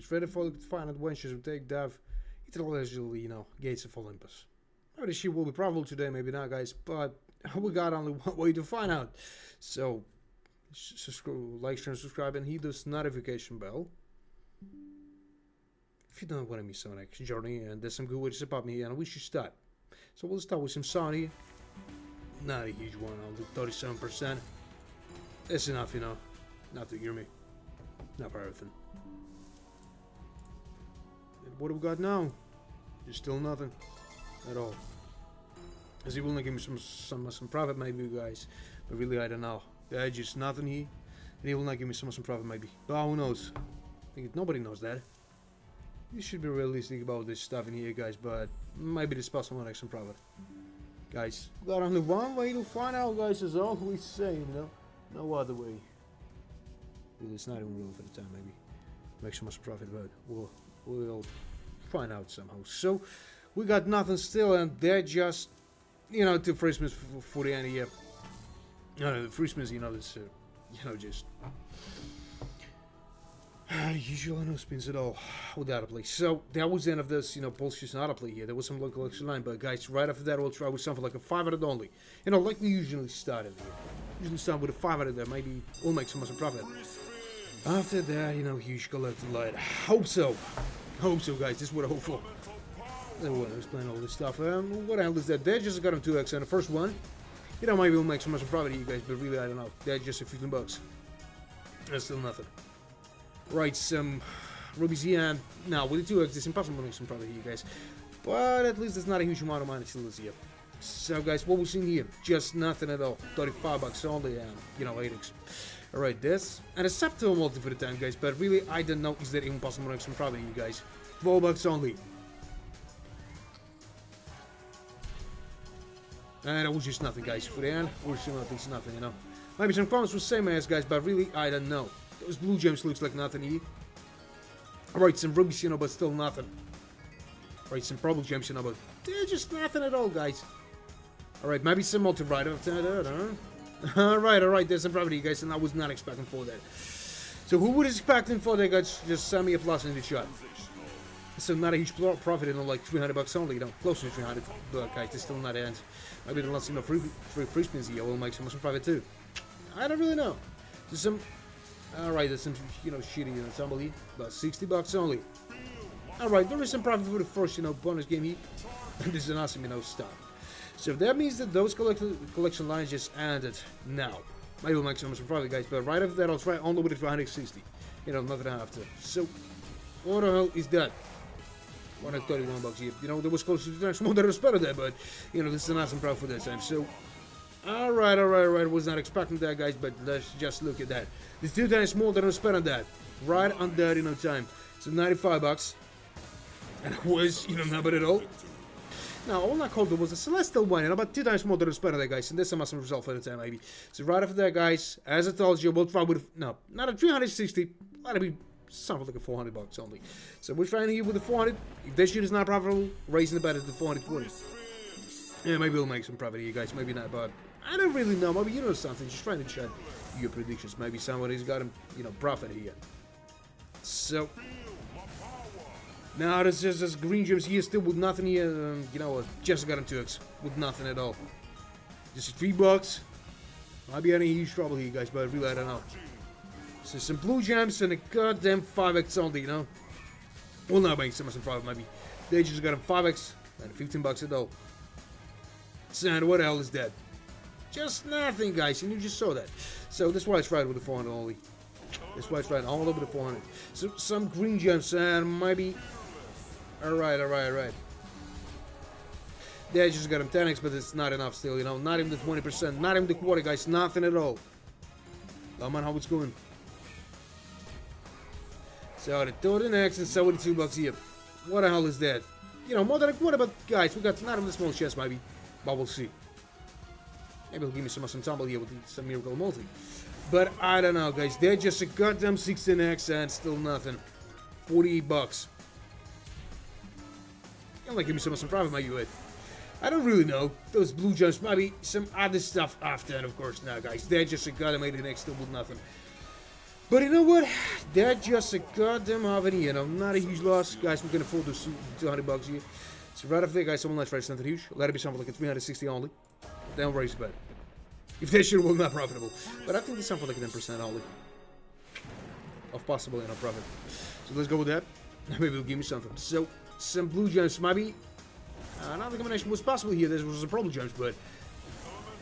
It's ready for the final adventures. We take Dev. It allegedly, Gates of Olympus. Maybe the ship will be profitable today, maybe not, guys. But we got only one way to find out. So, like, share, and subscribe, and hit this notification bell. If you don't want to miss our next journey, and there's some good ways to support me, and we should start. So we'll start with some Sony. Not a huge one, only 37%. That's enough, not to hear me. Not for everything. And what do we got now? There's still nothing at all. As he will not give me some profit, maybe, guys. But really, I don't know. There's just nothing here, and he will not give me some profit, maybe. But who knows? I think nobody knows that. You should be realistic about this stuff in here, guys. But maybe this possible will make some profit, guys. We got only one way to find out, guys. As always saying, no other way. Well, it's not even real for the time, maybe. Make some profit, but we'll find out somehow. So we got nothing still, and they're just, two free spins for the end of the year. The free spins, this, just usually no spins at all, without a play. So that was the end of this, Pulse just not a play here. There was some local collection line, but guys, right after that, we'll try with something like a 500 only. Like we usually started here. Usually start with a 500 there, maybe we'll make some profit. After that, huge collecting line. Hope so, guys. This is what I hope for. Anyway, I was playing all this stuff. What the hell is that? They just got him 2x on the first one. Maybe we'll make some profit here, guys, but really, I don't know. That's just a 15 bucks. That's still nothing. Right, some rubies here. Now, with the 2x, it's impossible to make some profit here, guys. But at least it's not a huge amount of money still this year. So, guys, what we're seeing here, just nothing at all. 35 bucks only, and, 8x. Alright, this. And a Septo multi for the time, guys, but really, I don't know, is that even possible to make some profit here, guys. 4 bucks only. And that was just nothing, guys. For the end, we're still at least nothing, Maybe some comments were same as, guys, but really, I don't know. Those blue gems looks like nothing here. Alright, some rubies, but still nothing. Alright, some purple gems, but they're just nothing at all, guys. Alright, maybe some multi-rider. Alright, there's some profit here, guys, and I was not expecting for that. So who was expecting for that, guys? Just send me a plus in the chat. So not a huge profit, like 300 bucks only, close to 300, but guys, it's still not the end. Maybe the last free spins here will make some profit too. I don't really know. There's some, alright, there's some, shitty tumble here, about 60 bucks only. Alright, there is some profit for the first, bonus game here. And this is an awesome, stuff. So that means that those collection lines just ended now. Maybe we'll make some profit, guys, but right after that, I'll try only with the 260. Nothing after. So, what the hell is that? 131 bucks here. There was close to 2 times more than I was better there, but, this is an awesome profit for that time. So, alright. Was not expecting that, guys, but let's just look at that. It's 2 times more than I was spent on that. Right on that, time. So, 95 bucks. And it was, not bad at all. Now, all I called it was a celestial one, about 2 times more than I was spent on that, guys, and that's some awesome result for the time, maybe. So, right after that, guys, as I told you, we'll try with, no, not a 360, that'll be something like a 400 bucks only. So we're trying here with the 400. If this shit is not profitable, raising the bet at the 420. Yeah, maybe we'll make some profit here, guys. Maybe not, but I don't really know. Maybe you know something. Just trying to check your predictions. Maybe somebody's got him, profit here. So now there's just this green gems here, still with nothing here. Just got him 2x with nothing at all. Just 3 bucks. Might be any huge trouble here, guys, but really I don't know. So some blue gems and a goddamn 5x only, We'll not make some profit, maybe. They just got him 5x and 15 bucks a doll. And what the hell is that? Just nothing, guys, and you just saw that. So that's why it's right with the 400 only. That's why it's right all over the 400. So some green gems and maybe. Alright. They just got him 10x, but it's not enough still, Not even the 20%, not even the quarter, guys. Nothing at all. Come on, how it's going. So the 30x and 72 bucks here. What the hell is that? More than a quarter, but guys, we got not even the small chest, maybe. But we'll see. Maybe he'll give me some tumble here with some miracle multi. But I don't know, guys. They're just a goddamn 16x and still nothing. 48 bucks. You'll like give me some profit, maybe, but I don't really know. Those blue gems, maybe some other stuff after, and of course, now, guys. They're just a goddamn 18x still with nothing. But you know what? That's just a goddamn half you know. Not a huge loss. Guys, we can afford those 200 bucks here. So right after that, guys, someone let's try something huge. Let it be something like a 360 only. Then raise the bet. If that shit will not profitable. But I think it's something like a 10% only. Of possible enough profit. So let's go with that. Maybe it'll give me something. So, some blue gems, maybe. Another combination was possible here. This was a problem gems, but.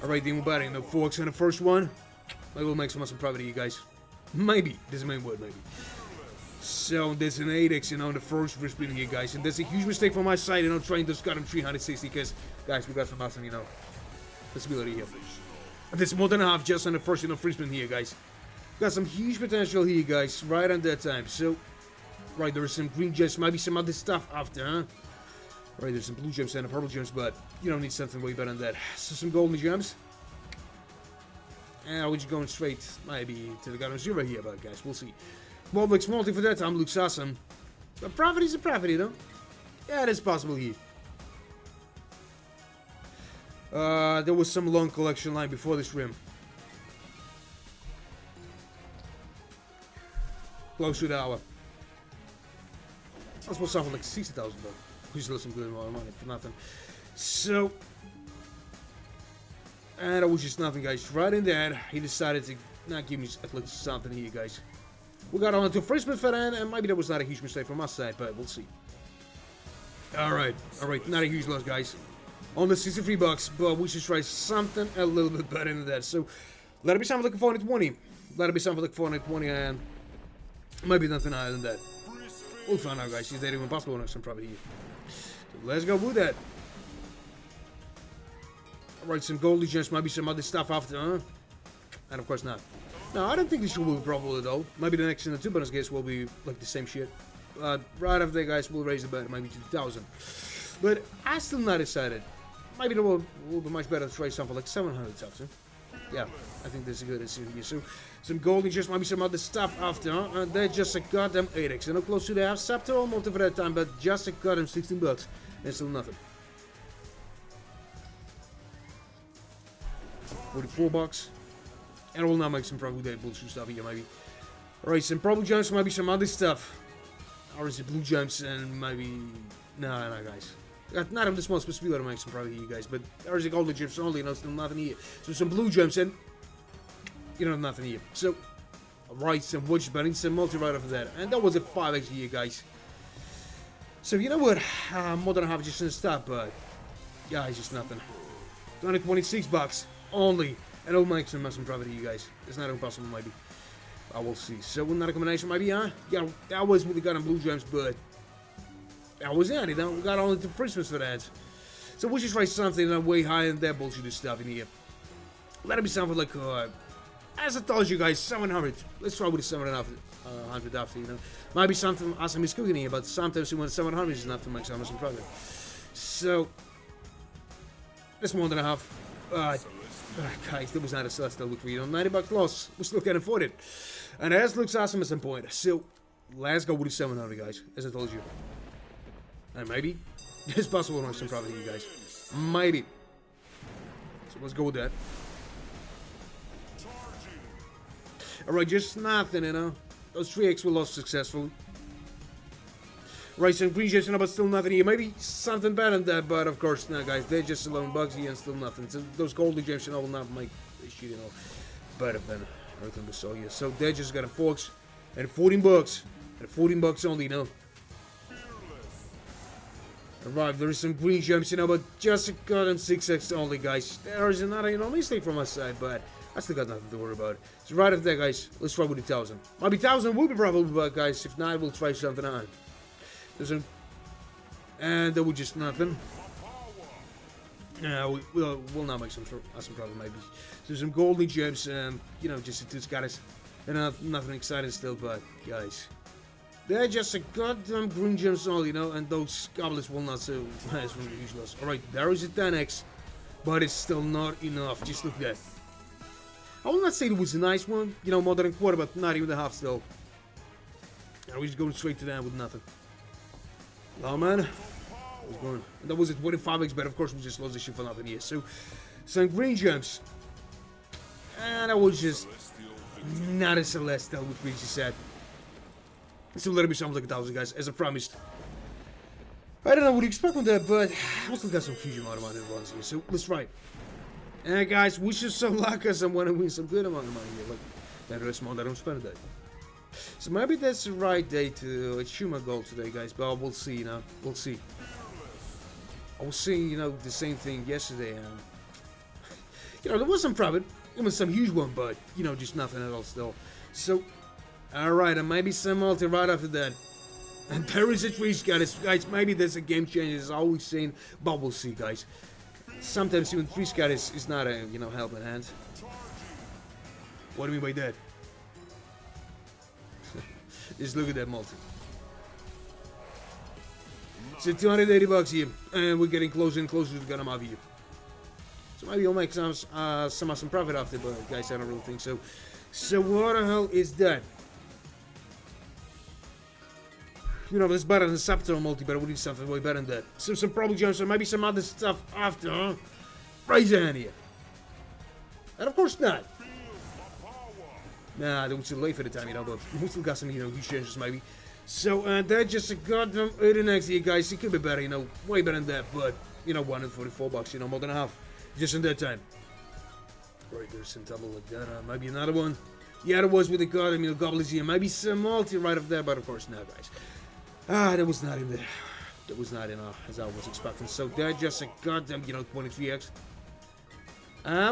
Alright, then we're betting the 4x on the first one. Maybe we'll make some profit here, guys. Maybe. This is the main word, maybe. So, there's an 8x, you know, in the first spin here, guys. And that's a huge mistake from my side, you know, trying to cut him 360, because, guys, we got some awesome, you know, possibility here. There's more than half just on the first, you know, free spin here, guys. Got some huge potential here, guys, right on that time. So, right, there is some green gems, maybe some other stuff after, huh? Right, there's some blue gems and purple gems, but you don't need something way better than that. So, some golden gems. And we're just going straight, maybe, to the goddamn zero here, but guys, we'll see. Multi multi for that time looks awesome. But profit is a profit, you know? Yeah, that's possible here. There was some long collection line before this rim. Close to the hour. That was something like 60,000 though. We still some good amount of money for nothing. So, and that was just nothing, guys. Right in there, he decided to not give me at least something here, guys. We got on to first spin for that, and maybe that was not a huge mistake from my side, but we'll see. Alright, not a huge loss, guys. Only 63 bucks, but we should try something a little bit better than that. So, let it be something like 420. Let it be something like 420, and maybe nothing higher than that. We'll find out, guys. Is that even possible or not? Some probably here. So let's go with that. Alright, some goldie gems, maybe some other stuff after, huh? And of course not. No, I don't think this will be profitable at all. Maybe the next in the 2 bonus games will be like the same shit. Right after that, guys, we'll raise the bet, maybe to 2,000. But I still not decided. Maybe it will be much better to try something like 700,000. Yeah, I think that's a good idea. So, some gold and just maybe some other stuff after, huh? And they're just a goddamn 8x. And I'm close to the half sub to almost for that time, but just a goddamn 16 bucks. And still nothing. 44 bucks. And we'll now make some probably that bullshit stuff here, maybe. Alright, some purple gems, maybe some other stuff. Or is it blue gems and maybe. No, guys. Got not of the small specifically to make some probably here, guys. But there is a golden gems only, you know, still nothing here. So some blue gems and. You know, nothing here. So. Alright, some wood betting, some multi right after that. And that was a 5x here, guys. So, you know what? More than half just in stuff, but. Yeah, it's just nothing. 226 bucks only. And it'll make some profit here, you guys. It's not impossible, maybe. I will see. So, another combination, maybe, huh? Yeah, that was what we got on blue gems, but. That was it, you know? We got only 2 Christmas for that. So, we'll just try something way higher than that bullshit stuff in here. Let it be something like, as I told you guys, 700. Let's try with the 700 after, you know? Might be something awesome is cooking here, but sometimes you want 700 is enough to make some profit. So, that's more than a half. Guys, that was not a celestial look for you. 90 bucks loss. We still can't afford it. And that looks awesome at some point. So, let's go with the 700, guys. As I told you. And maybe it's possible to make some profit here, guys. Maybe. So, let's go with that. Alright, just nothing, you know. Those 3x were lost successfully. Right, some green gems, you know, but still nothing here. Maybe something better than that, but of course not, guys. They're just 11 bucks here and still nothing. So those golden gems, you know, will not make this shit, you know, better than everything we saw here. So they just got a 4x and 14 bucks. And 14 bucks only, you know. Alright, there is some green gems, you know, but just a goddamn 6x only, guys. There is another, you know, mistake from my side, but I still got nothing to worry about. So right after that, guys, let's try with the 1,000. Maybe 1,000 will be probably, but guys, if not, we'll try something on. And that was just nothing. We'll now make some profit maybe. So some golden gems, you know, just got us. And nothing exciting still, but guys, they're just a goddamn green gems all, you know, and those goblets will not so nice from the huge loss. Alright, there is a 10x, but it's still not enough. Just look at that. I will not say it was a nice one, you know, more than a quarter, but not even a half still. And we're just going straight to that with nothing. Oh man, going. That was a 25x, but of course we just lost the shit for nothing here. So, some green gems, and I was just Not a Celestial, which means sad. Still let me something like 1,000, guys, as I promised. I don't know what you expect from that, but I still got some huge amount of money in runs here, so let's try. And guys, wish us some luck as I want to win some good amount of money here. Like, that rest month I don't spend that. So maybe that's the right day to achieve my goal today, guys, but we'll see, you know, we'll see. I was seeing, you know, the same thing yesterday, and, you know, there was some profit. It was some huge one, but, you know, just nothing at all still. So, alright, and maybe some multi right after that. And there is a 3-scatter, guys. Maybe there's a game changer, as I always saying, but we'll see, guys. Sometimes even 3-scatter is not a, you know, helping hand. What do you mean by that? Just look at that multi. So 280 bucks here, and we're getting closer and closer to getting out here. So maybe I'll make some profit after, but guys, I don't really think so. So what the hell is that? You know, that's better than Subtle multi, but I would need something way better than that. So some probably jumps, or maybe some other stuff after, huh? Raise your hand here. And of course not. Nah, they were too late for the time, you know, but we still got some, you know, huge changes maybe. So, that's just a goddamn 89 here, guys. It could be better, you know, way better than that, but, you know, 144 bucks, you know, more than half. Just in that time. Right, there's some double like that, maybe another one. Yeah, there was with the goddamn, you know, goblins here. Maybe some multi right up there, but of course not, guys. That was not in there. That was not enough, as I was expecting. So, that's just a goddamn, you know, 23x.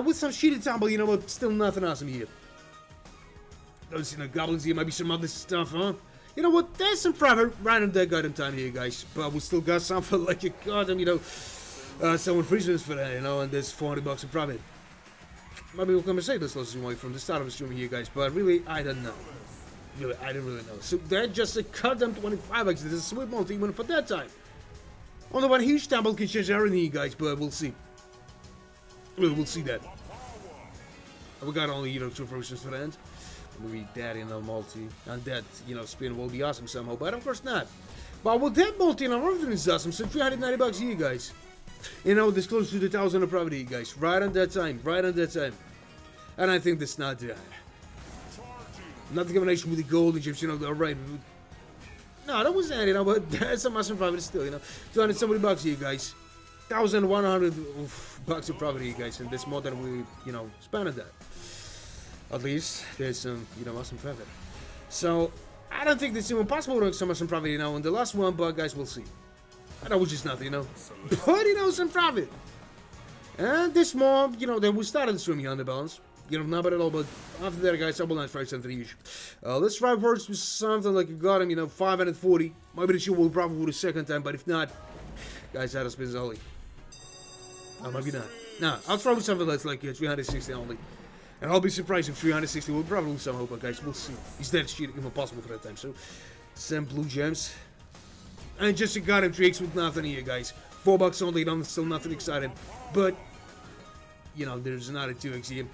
With some sheeted tumble, you know, but still nothing awesome here. Those, you know, goblins here, maybe some other stuff, huh? You know what, there's some profit right in that goddamn time here, guys. But we still got some for like a goddamn, you know, someone freezes for that, you know, and there's 400 bucks in profit. Maybe we'll compensate this loss from the start of the stream here, guys. But really, I don't know. Really, I don't really know. So that's just a goddamn 25 bucks. This is a sweet multi even for that time. Only one huge tumble can change everything here, guys, but we'll see. Really, we'll see that. We got only, you know, 2 versions for the end. Maybe that in a multi, and that, you know, spin will be awesome somehow, but of course not. But with that multi, and everything is awesome, so 390 bucks here, guys. You know, this close to the 1,000 of profit here, guys. Right on that time, right on that time. And I think that's not that. Not the combination with the gold and chips, you know, alright. No, that wasn't, you know, but that's some awesome profit still, you know. 270 bucks here, guys. 1,100 bucks of profit here, guys, and that's more than we, you know, spent on that. At least there's some, you know, awesome profit. So I don't think it's even possible to make some awesome profit, you know, in the last one, but guys, we'll see. I know which is nothing, you know, but you know, some profit. And this more, you know, then we started the stream here on the balance. You know, not bad at all, but after that, guys, I will not try something huge. Let's try first with something like a goddamn, you know, 540. Maybe the show will probably for the second time, but if not, guys, that spins only. No, maybe not. Nah, I'll try with something that's like 360 only. And I'll be surprised if 360 will probably lose some hope, but guys, we'll see. Is that shit even possible for that time? So, some blue gems. And just a goddamn tricks with nothing here, guys. $4 only, don't still nothing exciting. But, you know, there's another 2x here.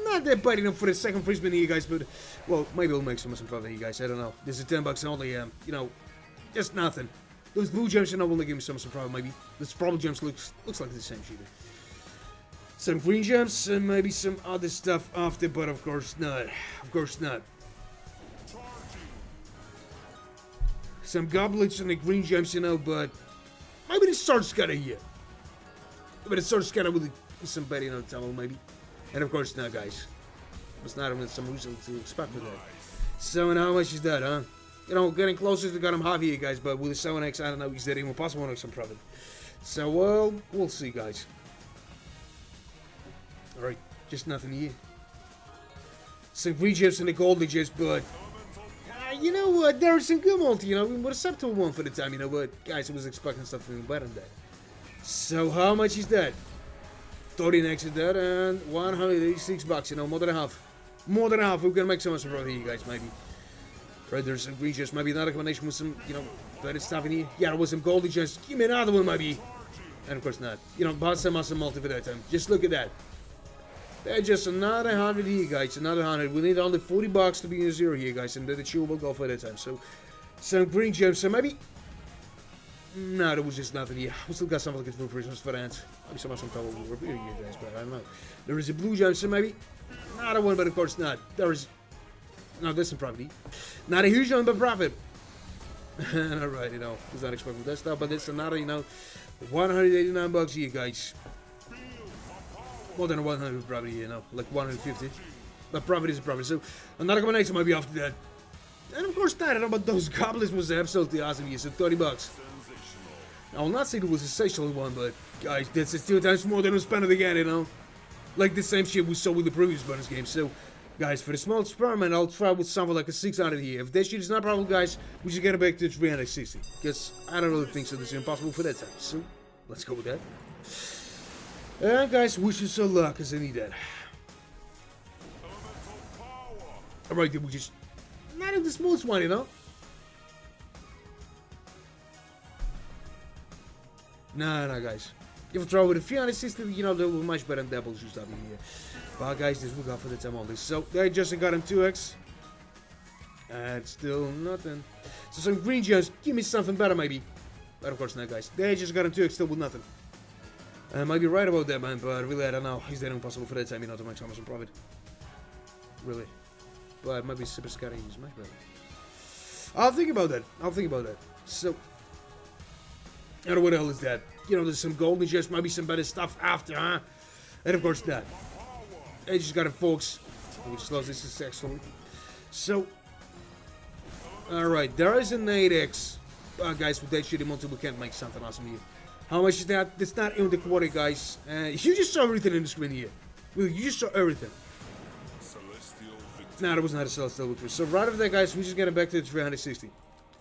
Not that bad enough for the second free spin here, guys, but, well, maybe we'll make some profit here, guys. I don't know. This is $10 only, you know, just nothing. Those blue gems, you know, will give me some profit, maybe. This purple gems looks like the same shit. Some green gems and maybe some other stuff after, but of course not. Of course not. Some goblets and the green gems, you know, but maybe the sword scatter here. But the sword scatter with some better, you know, tumble maybe. And of course not, guys. It's not even some reason to expect with that. So, and how much is that, huh? You know, getting closer to got him half here, guys, but with the 7x, I don't know, is that even possible to make some profit? So, well, we'll see, guys. Alright, just nothing here. Some green gems and the gold gems, but you know what? There was some good multi, you know. We would have stepped to one for the time, you know. But guys, I was expecting something better than that. So how much is that? 30 next to that, and 186 bucks. You know, more than half. More than half. We're gonna make so much profit here, guys. Maybe. Right, there's some green gems. Maybe another combination with some, you know, better stuff in here. Yeah, there was some gold gems. Give me another one, maybe. And of course not. You know, bought some awesome multi for that time. Just look at that. That's just another 100 here, guys. Another 100. We need only 40 bucks to be in a zero here, guys. And then the chill will go for that time. So, some green gems. So maybe. No, there was just nothing here. We still got something like for Christmas for that. Maybe some trouble with repeating here, guys. But I don't know. There is a blue gem. So maybe. Another one, but of course not. There is. No, that's some profit. Not a huge one, but profit. Alright, you know, was not expecting that stuff, but it's another, you know, 189 bucks here, guys. More than 100 probably, you know, like 150. But profit is a profit, so another combination might be after that. And of course, that, I don't know, but those goblins was absolutely awesome here, so 30 bucks. I will not say it was a sensational one, but guys, that's 2 times more than we spent it again, you know. Like the same shit we saw with the previous bonus game, so... Guys, for the small experiment, I'll try with something like a 600 here. If that shit is not probable, guys, we should get it back to 360. Because I don't really think so. This is impossible for that time. So, let's go with that. And guys, wish you so luck, because I need that. Alright, then we just... Not in the smooth one, you know? No, guys. If I try with a 360, you know, they will be much better than doubles just up in here. But guys, this will go for the time only. So they just got him 2x. And still nothing. So some green gems, give me something better maybe. But of course not, guys. They just got him 2x still with nothing. I might be right about that, man, but really I don't know. Is that impossible for that time, you know, to make some profit? Really. But maybe super scary is much better. I'll think about that. So, I don't know what the hell is that. You know, there's some golden gems, maybe some better stuff after, huh? And of course that. I just got it, folks. We just lost this successfully. So, alright, there is an 8x. Guys, with that shitty multi, we can't make something awesome here. How much is that? That's not in the quarter, guys. You just saw everything in the screen here. Really, you just saw everything. No, that was not a celestial victory. So right after that, guys, we just get it back to the 360.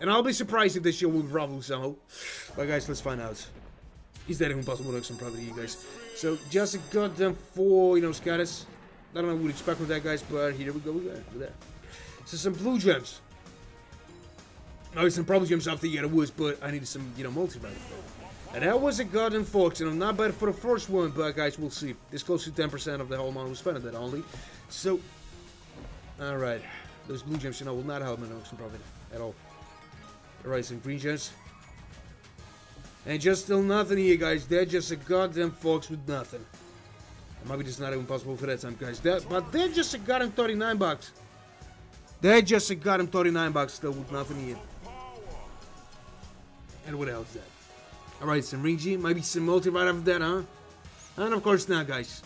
And I'll be surprised if this shit will probably somehow. But guys, let's find out. Is that even possible to make some profit here, guys? So just a goddamn 4, you know, scatters. I don't know what we'd expect with that, guys, but here we go with that. So some blue gems. Now some purple gems after the other woods, but I needed some, you know, multi-bag. And that was a goddamn fox, and I'm not bad for the first one, but guys, we'll see. This close to 10% of the whole amount we spent on that only. So, alright. Those blue gems, you know, will not help me make some profit at all. Alright, some green gems. And just still nothing here, guys. They're just a goddamn fox with nothing. Maybe this is not even possible for that time, guys. But they're just a goddamn 39 bucks. They're just a goddamn 39 bucks still with nothing here. And what else is that? Alright, some ring G, maybe some multi right after that, huh? And of course not, guys.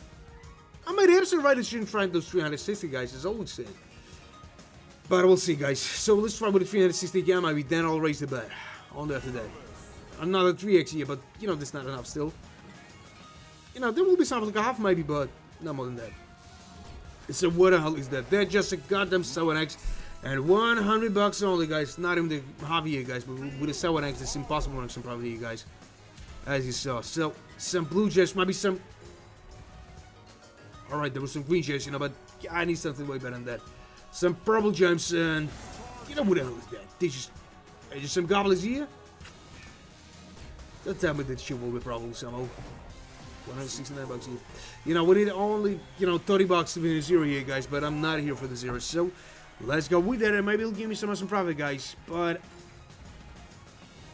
I might have some right shouldn't try those 360, guys, as I always say. But we'll see, guys. So let's try with the 360 again, maybe then I'll raise the bet. On after that. Another 3x here, but you know, that's not enough still. You know, there will be something like a half maybe, but not more than that. So what the hell is that? They're just a goddamn 7x. And 100 bucks only, guys. Not even the half here, guys, but with a 7x, it's impossible to make some profit here, guys. As you saw. So, some blue gems, maybe some... Alright, there was some green gems, you know, but I need something way better than that. Some purple gems, and... You know what the hell is that? They just some goblins here? Don't tell me that shit will be probably somehow. 169 bucks here. You know, we need only, you know, 30 bucks to be in a zero here, guys, but I'm not here for the zero. So, let's go with that, and maybe it'll give me some profit, guys. But...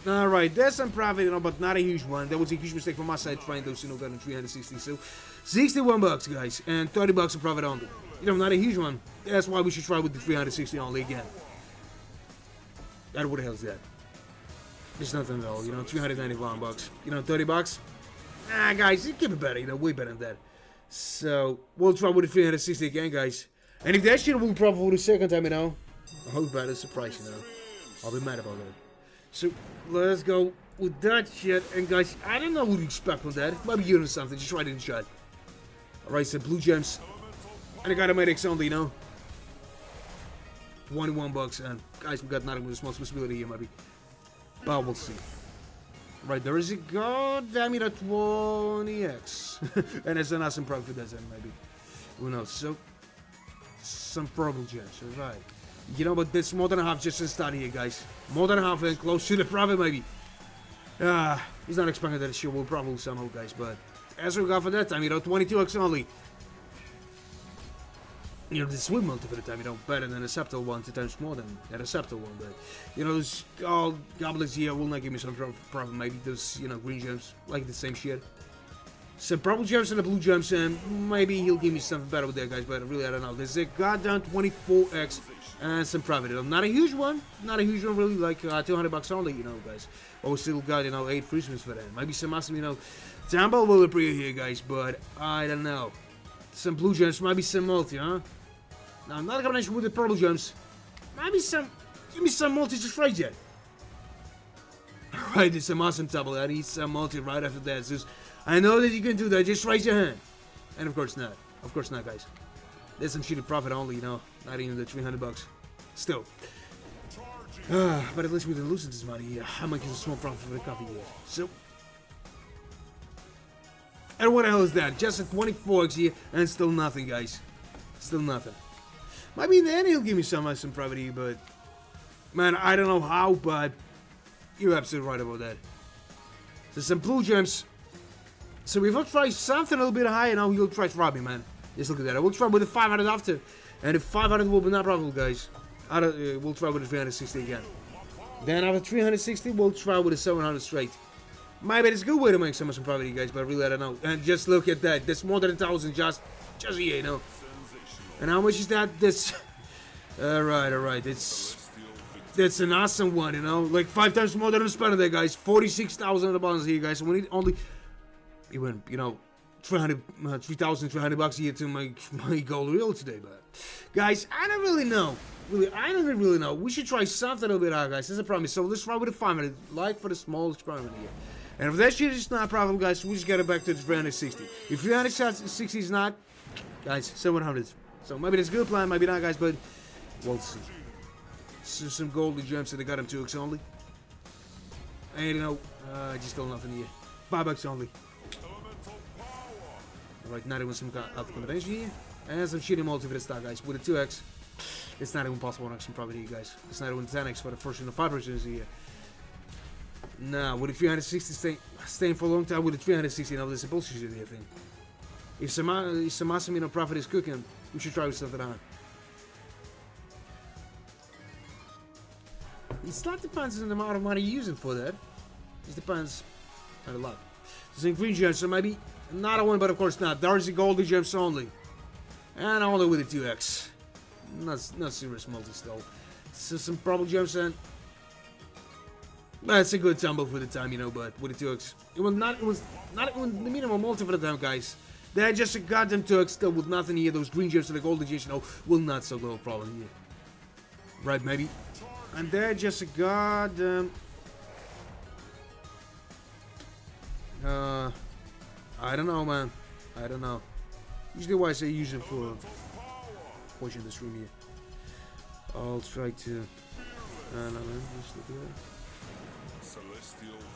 Alright, there's some profit, you know, but not a huge one. That was a huge mistake from my side trying those, you know, got in 360. So, 61 bucks, guys, and 30 bucks of profit only. You know, not a huge one. That's why we should try with the 360 only again. That what the hell is that? It's nothing at all, you know, 391 bucks. You know, 30 bucks? Ah, guys, it could be better, you know, way better than that. So, we'll try with the 360 again, guys. And if that shit will be profit for the second time, you know, I hope that is a surprise, you know. I'll be mad about that. So, let's go with that shit. And guys, I don't know what to expect from that. Maybe you know something, just right in the shot. Alright, so blue gems. And I got a medics only, you know. 21 bucks, and guys, we got nothing with responsibility here, maybe. But we'll see. Right, there is a goddamn it at 20x. And it's an awesome profit for that then, maybe. Who knows? So, some purple gems, alright. You know, but that's more than half just to start here, guys. More than half and close to the profit, maybe. He's not expecting that shit will probably somehow, guys, but as we got for that time, you know, 22x only. You know, the swim multi for the time, you know, better than a septal one, 2 times more than a septal one, but, you know, those goblins here will not give me some profit, maybe those, you know, green gems, like the same shit. Some purple gems and the blue gems, and maybe he'll give me something better with that, guys, but really, I don't know. There's a goddamn 24x and some private. Not a huge one, really, like $200 only, you know, guys. Oh, still got, you know, 8 free spins for that. Maybe some awesome, you know, Tambo will appear here, guys, but I don't know. Some blue gems, maybe some multi, huh? Now, not a combination with the purple gems. Maybe some, give me some multi just right yet. Alright, there's some awesome double. I need some multi right after that. So I know that you can do that. Just raise your hand. And of course not. Of course not, guys. There's some shitty profit only, you know. Not even the $300. Still. But at least we didn't lose this money. I might get a small profit for the coffee here. So. And what the hell is that? Just a 24x here and still nothing, guys. Still nothing. Maybe in the end he'll give me some profit here, but man, I don't know how, but you're absolutely right about that. So some blue gems. So if I try something a little bit higher now, he'll try to rob me, man. Just look at that. I will try with the 500 after. And the 500 will be not profitable, guys. We'll try with the 360 again. Then after 360, we'll try with the 700 straight. Maybe it's a good way to make some profit, you guys, but really I don't know. And just look at that. That's more than 1,000 just here, you know. And how much is that? That's alright. That's an awesome one, you know. Like 5 times more than I'm spending there, guys. 46,000 on the bonus here, guys. So we need only even, you know, 3,300 bucks here to make my gold real today, but guys, I don't really know. I don't really know. We should try something a little bit higher, guys. That's a promise. So let's try with a 500, like for the small experiment here. And if that shit is not a problem, guys, we just get it back to the 360. If 360 is not, guys, 700. So maybe that's a good plan, maybe not, guys, but we'll see. So some golden gems, and they got them 2x only. And you know, just still nothing here. $5 only. Alright, not even some other combination here. And some shitty multi for the stock, guys. With a 2x, it's not even possible to make some profit here, guys. It's not even 10x for the first and the 5% here. Nah, with a 360 staying for a long time with a 360, you know, there's a bullshit here thing. If some awesome, you know, profit is cooking, we should try with something on. It not depends on the amount of money you're using for that. It depends on a lot. Some green gems, so maybe not a one, but of course not. There's the golden gems only. And only with a 2x. Not serious multi still. So some purple gems and that's a good tumble for the time, you know, but with a 2x. It was not even the minimum multi for the time, guys. They're just a goddamn 2x still with nothing here. Those green gems and the golden gems, you know, will not solve the problem here. Right, maybe. And they're just a goddamn I don't know, man. I don't know. Usually why I say use it for watching this room here. I'll try to no, man, just look at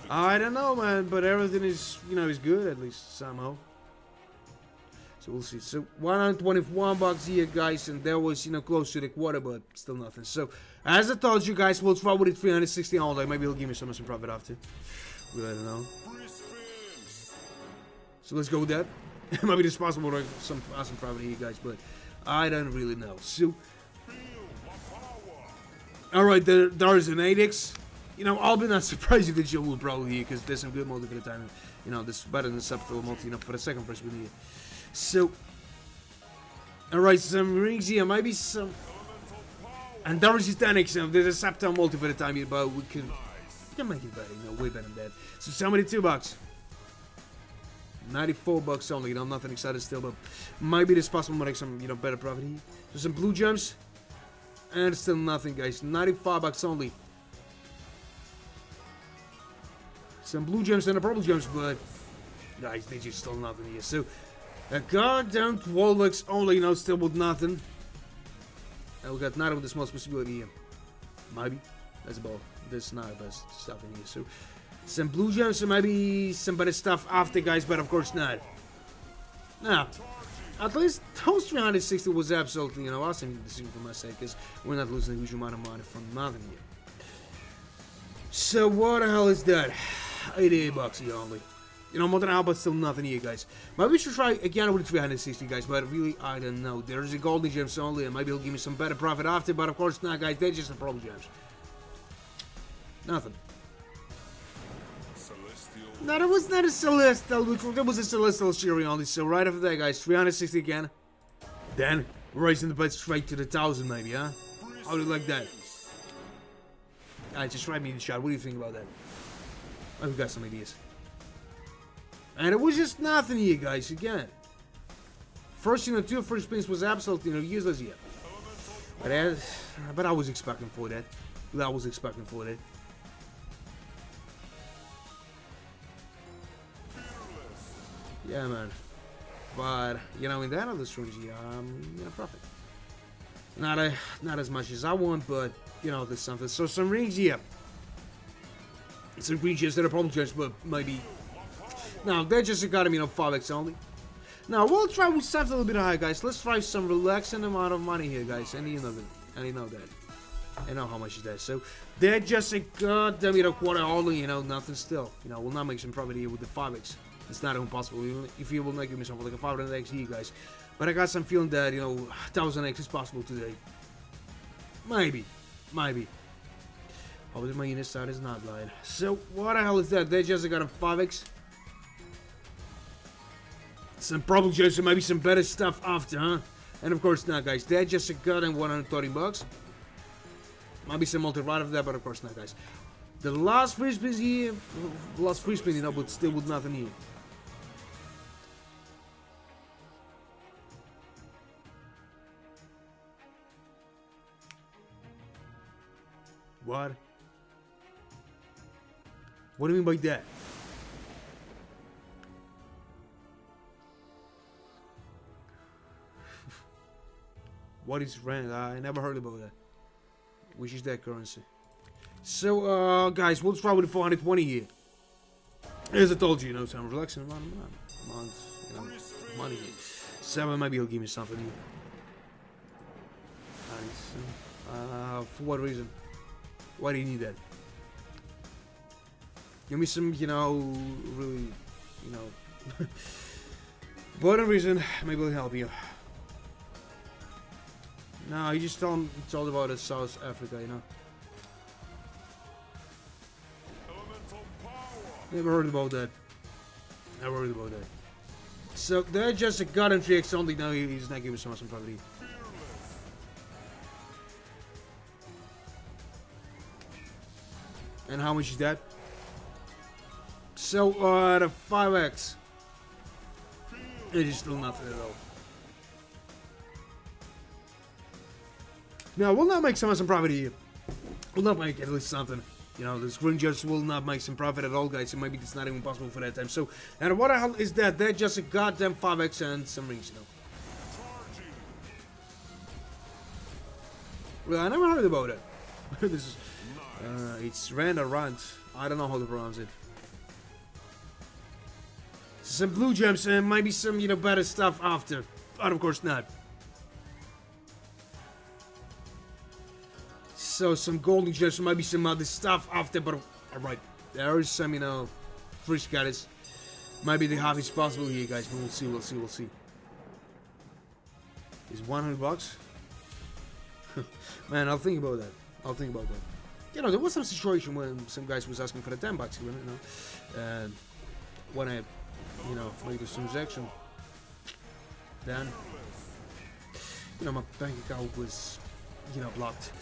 that. I don't know, man, but everything is, you know, is good at least somehow. So we'll see. So 121 bucks here, guys, and that was, you know, close to the quarter, but still nothing. So as I told you guys, we'll try with the 360 all day. Maybe he'll give me some profit after. We don't know. So let's go with that. Maybe it's possible to some awesome profit here, guys, but I don't really know. So alright, there's an 8x. You know, I'll be not surprised if the Joe will probably here, because there's some good multi for the time. You know, this is better than the subtotal multi, you know, for the second first video. So, alright, some rings here, maybe some. And there is 10x. There's a subtotal multi for the time here, but we can make it better, you know, way better than that. So, somebody $2. 94 bucks only, you know, nothing excited still, but maybe it's possible to make some, you know, better profit here. So, some blue gems. And still nothing, guys. 95 bucks only. Some blue gems and the purple gems, but guys, they just still nothing here. So a goddamn 12x only, you know, still with nothing. And we got nothing with the small possibility here. Maybe that's about. That's not the best stuff in here. So some blue gems, so maybe some better stuff after, guys, but of course not. Now, at least those 360 was absolutely, you know, awesome decision for my sake, because we're not losing a huge amount of money from nothing here. So what the hell is that? 88 bucks here only. You know, more than out, but still nothing here, guys. Maybe we should try again with the 360, guys, but really, I don't know. There's a golden gems only, and maybe he'll give me some better profit after, but of course not, guys. They're just the purple gems. Nothing. No, that was not a Celestial, that was a Celestial Shiri only, so right after that, guys, 360 again. Then, raising the bet straight to the 1,000 maybe, huh? How do you like that? Alright, just write me in the chat, what do you think about that? I've got some ideas. And it was just nothing here, guys, again. First, two first spins was absolutely, useless here. But I was expecting for that. I was expecting for that. Yeah, man. But, in that other strategy, profit. Not as much as I want, but, there's something. So, some rings here. Some green chips that are probably just, but maybe. Now, they're just got 5x only. Now, we'll try with something a little bit higher, guys. Let's try some relaxing amount of money here, guys. And you know that. I know how much is that. So, they're just a goddamn, quarter only, nothing still. We'll not make some profit here with the 5x. It's not even possible. If you will not give me something like a 500x here, guys. But I got some feeling that, 1000x is possible today. Maybe. Oh, my unit side is not lying. So, what the hell is that? They just got a 5x. Some probably just maybe some better stuff after, huh? And of course not, guys. They just got in 130 bucks. Maybe some multi right of that, but of course not, guys. The last free spin here, but still with nothing here. What? What do you mean by that? What is rand? I never heard about that. Which is that currency? So, guys, we'll try with the 420 here. As I told you, some relaxing amount of money here. 7, maybe he'll give me something here. For what reason? Why do you need that? Give me some, really, What a reason, maybe it'll help you. No, you just tell him it's all about South Africa, Never heard about that. So they're just a god and 3x only. Now he's not giving some property. And how much is that? So the 5x. It is still nothing at all. Now we'll not make some profit here. We'll not make at least something. This green just will not make some profit at all, guys. And maybe it's not even possible for that time. So, and what the hell is that? They're just a goddamn 5x and some rings, Well, I never heard about it. This is, it's Rand or Rand. I don't know how to pronounce it. Some blue gems and maybe some, better stuff after. But of course not. So some golden gems, maybe some other stuff after, but alright, there is some, free scatters. Maybe the half is possible here, guys, but we'll see. Is 100 bucks? Man, I'll think about that. There was some situation when some guys was asking for the 10 bucks, and when I, made this transaction, then, my bank account was, blocked.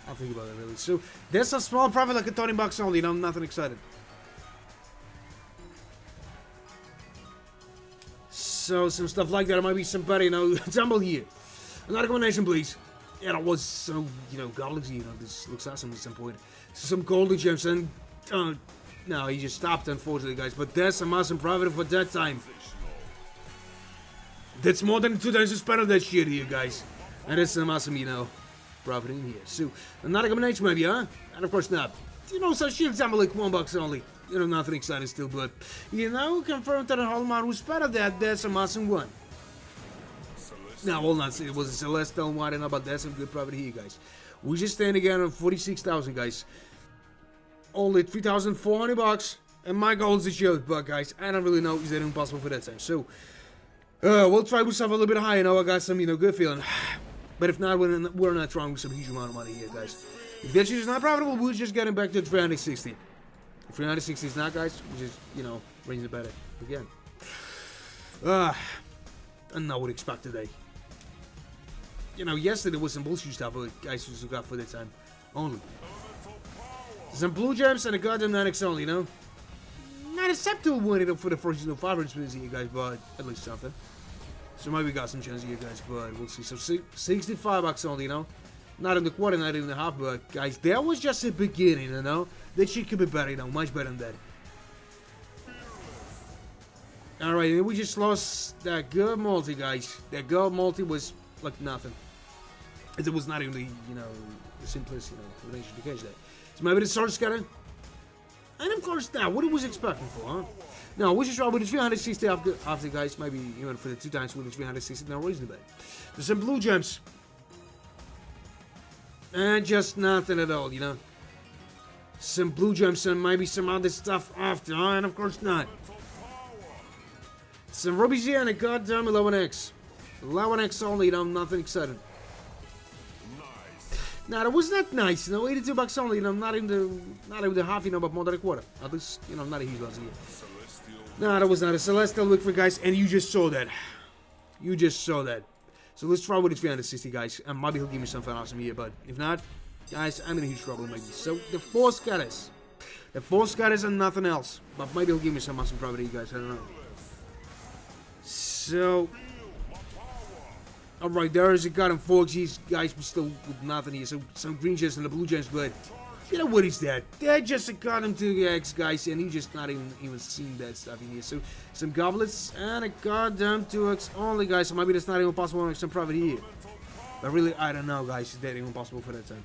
I'll think about it really. So there's a small profit, like a 20 bucks only. Nothing excited. So some stuff like that. It might be some better, tumble here. Another combination, please. Yeah, that was so, galaxy. This looks awesome at some point. Some golden gems and no, he just stopped, unfortunately, guys. But there's some awesome profit for that time. That's more than 2 times the spend of that shit here, guys. And that's some awesome, profit in here. So, another combination maybe, huh? And of course not. Some shit example like 1 bucks only. Nothing exciting still, but, confirmed that the whole amount was better that there's some awesome one. Now, we'll not say it was a Celestial one, but that's some good profit here, guys. We just stand again on 46,000, guys. Only 3,400 bucks. And my goal is to show it, but guys, I don't really know is that impossible for that time. So, we'll try with stuff a little bit higher. I got some, good feeling. But if not, we're not trying with some huge amount of money here, guys. If that shit is not profitable, we're just getting back to 360. If 360 is not, guys, we're just, raising the bet again. I don't know what to expect today. Yesterday was some bullshit stuff, but guys just got for that time only. Some blue gems and a goddamn 9x only, Not acceptable winning for the first 500 spins here, guys, but at least something. So maybe we got some chance here, guys, but we'll see. So $65 only, Not in the quarter, not in the half, but guys, that was just the beginning, That shit could be better, much better than that. Alright, and we just lost that gold multi, guys. That gold multi was like nothing. It was not even the, the simplest, combination to catch that. So maybe the sword scatter. And of course now, what it was expecting for, huh? No, we should try with the 360 after, guys. Maybe even for the 2 times with the 360, now raising the bet. There's some blue gems. And just nothing at all, Some blue gems and maybe some other stuff after, huh? And of course not. Some rubies here and a goddamn 11x. 11x only, nothing exciting. Nah, that was not nice, $82 only, not even the half, but more than a quarter. At least, not a huge loss here. Nah, that was not a celestial victory, guys, and you just saw that. You just saw that. So let's try with the 360, guys, and maybe he'll give me something awesome here, but if not, guys, I'm in a huge trouble, maybe. So, the 4 scatters. The 4 scatters and nothing else. But maybe he'll give me some awesome property, guys, I don't know. So, alright, there is a goddamn 4 Gs, guys, but still with nothing here. So, some green gems and the blue gems, but what is that? They're just a goddamn 2X, guys, and you just not even seeing that stuff in here. So, some goblets and a goddamn 2X only, guys. So, maybe that's not even possible to make some profit here. But really, I don't know, guys. Is that even possible for that time?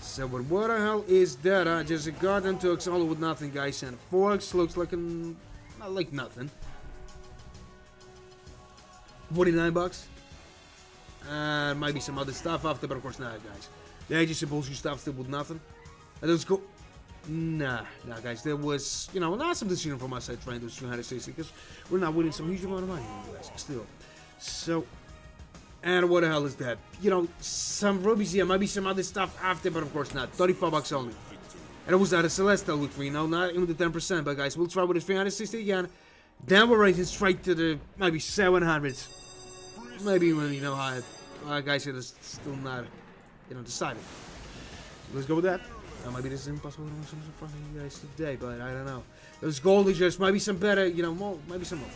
So, but what the hell is that? Just a goddamn 2X only with nothing, guys, and 4X looks like like nothing. $49. And maybe some other stuff after, but of course not, guys. They're just some bullshit stuff still with nothing. And let's go. Nah, guys. There was, not some decision from my side trying to 360 because we're not winning some huge amount of money, guys. Still. So, and what the hell is that? Some rubies here, maybe some other stuff after, but of course not. $35 only. And it was not a celestial with free, not even the 10%, but guys, we'll try with the 360 again. Then we're raising straight to the maybe 700s. Maybe even, higher. Guys, it is still not, decided. So let's go with that. Maybe this is impossible to do something for you guys today, but I don't know. Those gold is just maybe some better, more, maybe some more.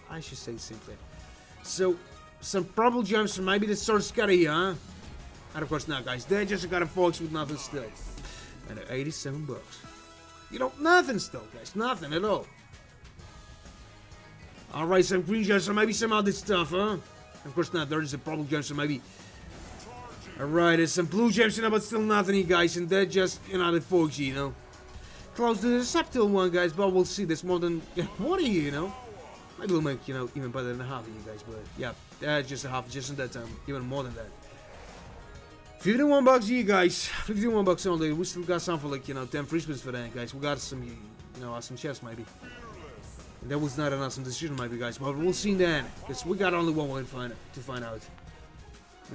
I should say simply. So, some purple gems, maybe the sword scatter here, huh? And of course not, guys. They just got a fox with nothing still. And they're $87. Nothing still, guys. Nothing at all. Alright, some green gems, or maybe some other stuff, huh? Of course not. There's a purple gems, so maybe. Alright, there's some blue gems, but still nothing here, guys. And they're just, the foxy, Close to the subtle one, guys. But we'll see. There's more than 20 here, Maybe we'll make, even better than a half of you guys. But yeah, that's just a half, just in that time. Even more than that. $51 here, guys. $51 only. We still got some for 10 free spins for that, guys. We got some, awesome chests maybe. And that was not an awesome decision, maybe, guys. But we'll see then, because we got only one way to find out.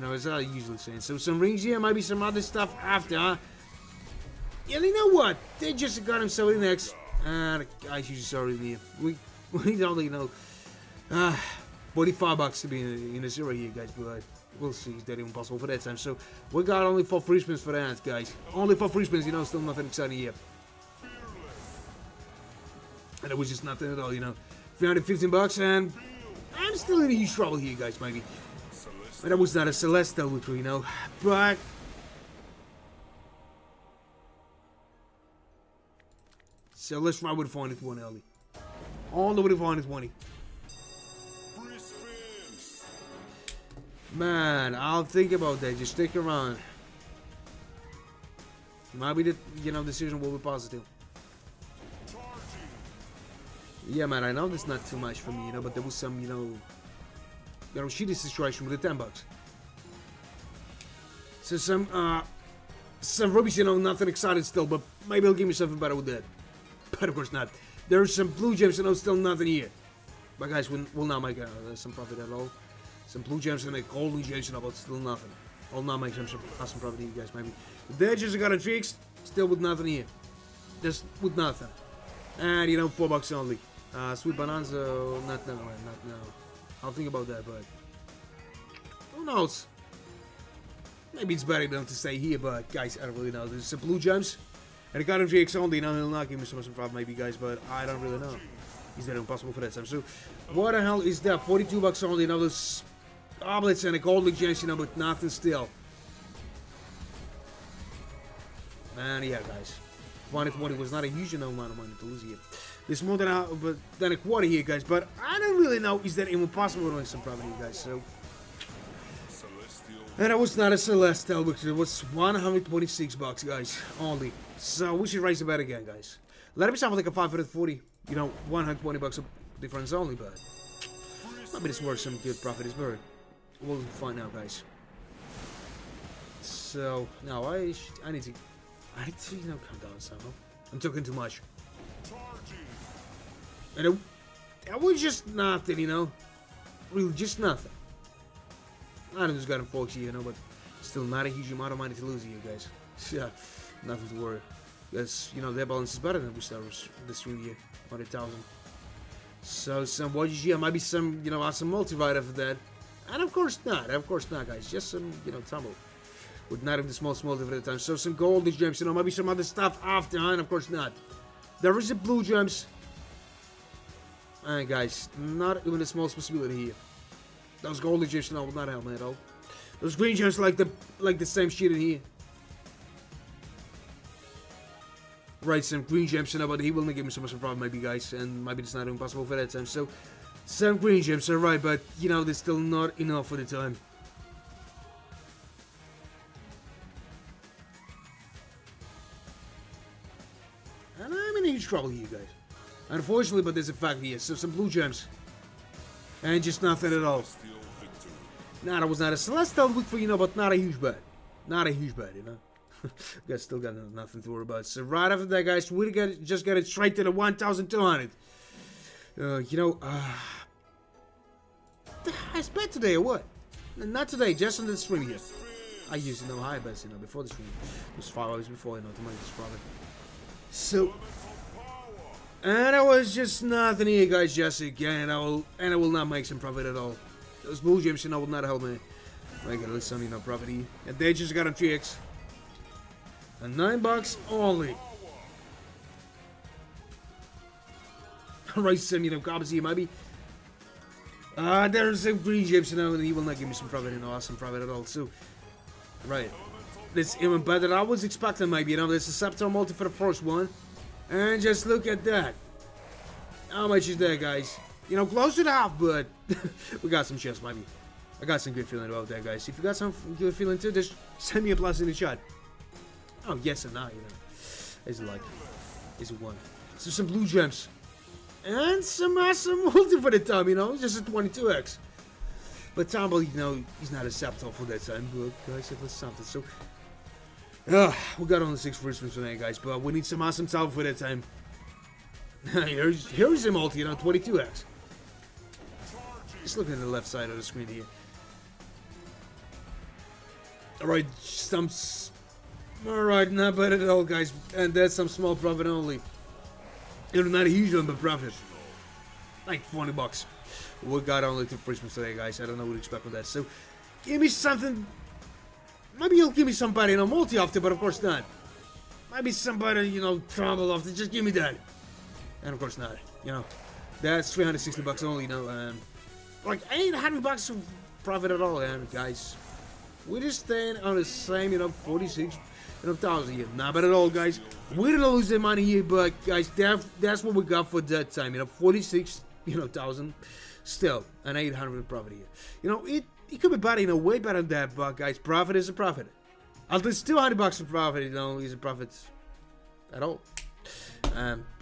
As I usually say. So some rings here, maybe some other stuff after, huh? Yeah, you know what? They just got him so next. And guys, you just already we only $45 to be in the zero here, guys. But we'll see. Is that even possible for that time? So we got only 4 free spins for that, guys. Only 4 free spins, still nothing exciting here. And it was just nothing at all, $315, and I'm still in a huge trouble here, guys, maybe. But that was not a celestial victory, but so let's try with 420 only. All the way to 420. Man, I'll think about that. Just stick around. Maybe the decision will be positive. Yeah, man, I know that's not too much for me, but there was some, shitty situation with the $10. So some rubies, nothing exciting still, but maybe he'll give me something better with that. But of course not. There's some blue gems, still nothing here. But guys, we'll not make some profit at all. Some blue gems and a golden gems, you know, but still nothing. I'll not make some awesome profit here, guys, maybe. The just got a tricks, still with nothing here. Just with nothing. And, you know, $4 only. Sweet bonanza, not now, man, not now. I'll think about that, but who knows? Maybe it's better than to stay here, but guys, I don't really know. There's some blue gems, and I got him GX only. Now he'll not give me so much profit, maybe, guys, but I don't really know. Is that impossible for that time? So, what the hell is that? $42 only. Now there's omelets and a golden gems, you know, but nothing still. And yeah, guys, 120 was not a huge amount of money to lose here. There's more than a quarter here, guys, but I don't really know. Is that even possible to make some profit here, guys? So, and it was not a Celestial, because it was $126, guys, only. So we should raise the bet again, guys. Let me sound like a 540, you know, $120 of difference only, but maybe it's worth some good profit is worth. We'll find out, guys. So now I need to, you know, calm down somehow. I'm talking too much. And it was just nothing, you know, really just nothing. I just got him folks here, you know, but still not a huge amount of money to lose here, guys. Yeah, nothing to worry. Because, you know, their balance is better than we started this stream here, 100,000. So some watches here, maybe some, you know, some multi-rider for that. And of course not, guys. Just some, you know, tumble. With not even the small at the time. So some golden gems, you know, maybe some other stuff after, and of course not. There is a blue gems. And guys, not even the smallest possibility here. Those golden gems, no, will not help me at all. Those green gems like the same shit in here. Right, some green gems, you know, but he will not give me so much of a problem, maybe, guys, and maybe it's not impossible for that time. So, some green gems, alright, but you know, they're still not enough for the time. And I'm in huge trouble here, guys. Unfortunately, but there's a fact here. So some blue gems. And just nothing at all. Nah, that was not a Celestial look for, you know, but not a huge bet. Not a huge bet, you know. Guys, still got nothing to worry about. So right after that, guys, we just got it straight to the 1,200. You know, the highest bet today or what? Not today, just on the stream here. I used to know high bets, you know, before the stream. It was 5 hours before, you know, to make this profit. So, and it was just nothing here, guys, just again, and I will not make some profit at all. Those blue gems, you know, will not help me make at least some, you know, profit here. And they just got on 3x. And $9 only. Right, some, you know, copies here, maybe. There's some green gems, you know, and he will not give me some profit, you know, awesome profit at all. So, right. This even better than I was expecting, maybe, you know. There's a Scepter multi for the first one. And just look at that. How much is that, guys? You know, close to the half, but we got some chips, maybe. I got some good feeling about that, guys. If you got some good feeling too, just send me a plus in the chat. Oh, yes or no, you know. Is it like, is it one? So some blue gems. And some awesome multi for the time, you know. Just a 22x. But Tumble, you know, he's not a Scepter for that time. But, guys, it was something. So, we got only 6 first ones today, guys. But we need some awesome Tumble for that time. here's a multi, you know, 22x. Just looking at the left side of the screen here. Alright, alright, not bad at all, guys. And that's some small profit only. You know, not a huge one, but profit. Like $20. We got only 2 first ones today, guys. I don't know what to expect with that. So, give me something. Maybe you'll give me somebody, you know, multi after, but of course not. Maybe somebody, you know, trouble after. Just give me that. And of course not. You know, that's $360 only, you know. Like $800 of profit at all, and guys. We're just staying on the same, you know, 46, you know, thousand here. Not bad at all, guys. We didn't lose the money here, but guys, that's what we got for that time. You know, 46, you know, thousand. Still, an 800 profit here. You know, it could be better, you know, way better than that, but guys, profit is a profit. At least $200 of profit, you know, is a profit at all.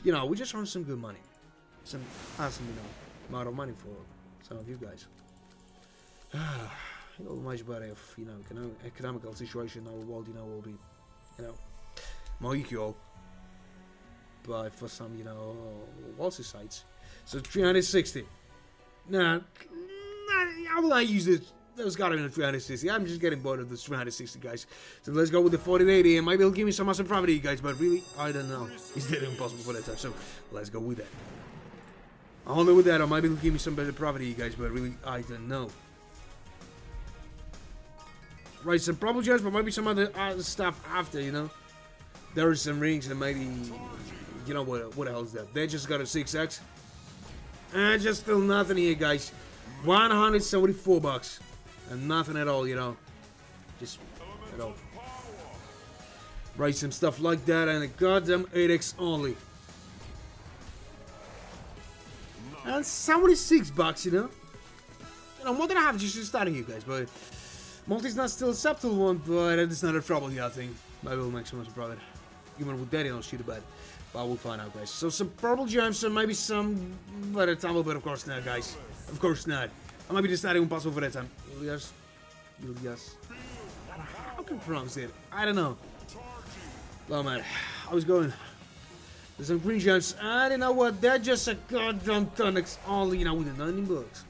You know, we just earned some good money. Some awesome, you know, amount of money for some of you guys. You know, much better if, you know, economical situation in our world, you know, will be, you know, more equal. But for some, you know, Wall Street sites. So 360. Nah, I will not use this. Those got to be 360. I'm just getting bored of the 360, guys. So let's go with the 4080, and maybe it'll give me some awesome profit, you guys. But really, I don't know. Is that impossible for that time? So let's go with that. Only with that, or maybe it'll give me some better profit, you guys. But really, I don't know. Right, some probable gems, but maybe some other stuff after, you know. There are some rings, and maybe, you know what the hell is that? They just got a 6x, and just still nothing here, guys. 174 bucks. And nothing at all, you know. Just at all. Right, some stuff like that, and a goddamn 8x only. And 76 bucks, you know. You know, more than half just starting here, guys. But multi's not still a subtle one, but it's not a trouble here, I think. Maybe we'll make so much profit. Even with that, you don't shoot a bad. But we'll find out, guys. So some purple gems, and maybe some better tumble, but of course not, guys. Of course not. Or maybe just not even possible for that time. Yes. How can I pronounce it? I don't know. Oh man, I was going. There's some green gems. And you know what? They're just a goddamn tonics only, you know, with the 19 bucks.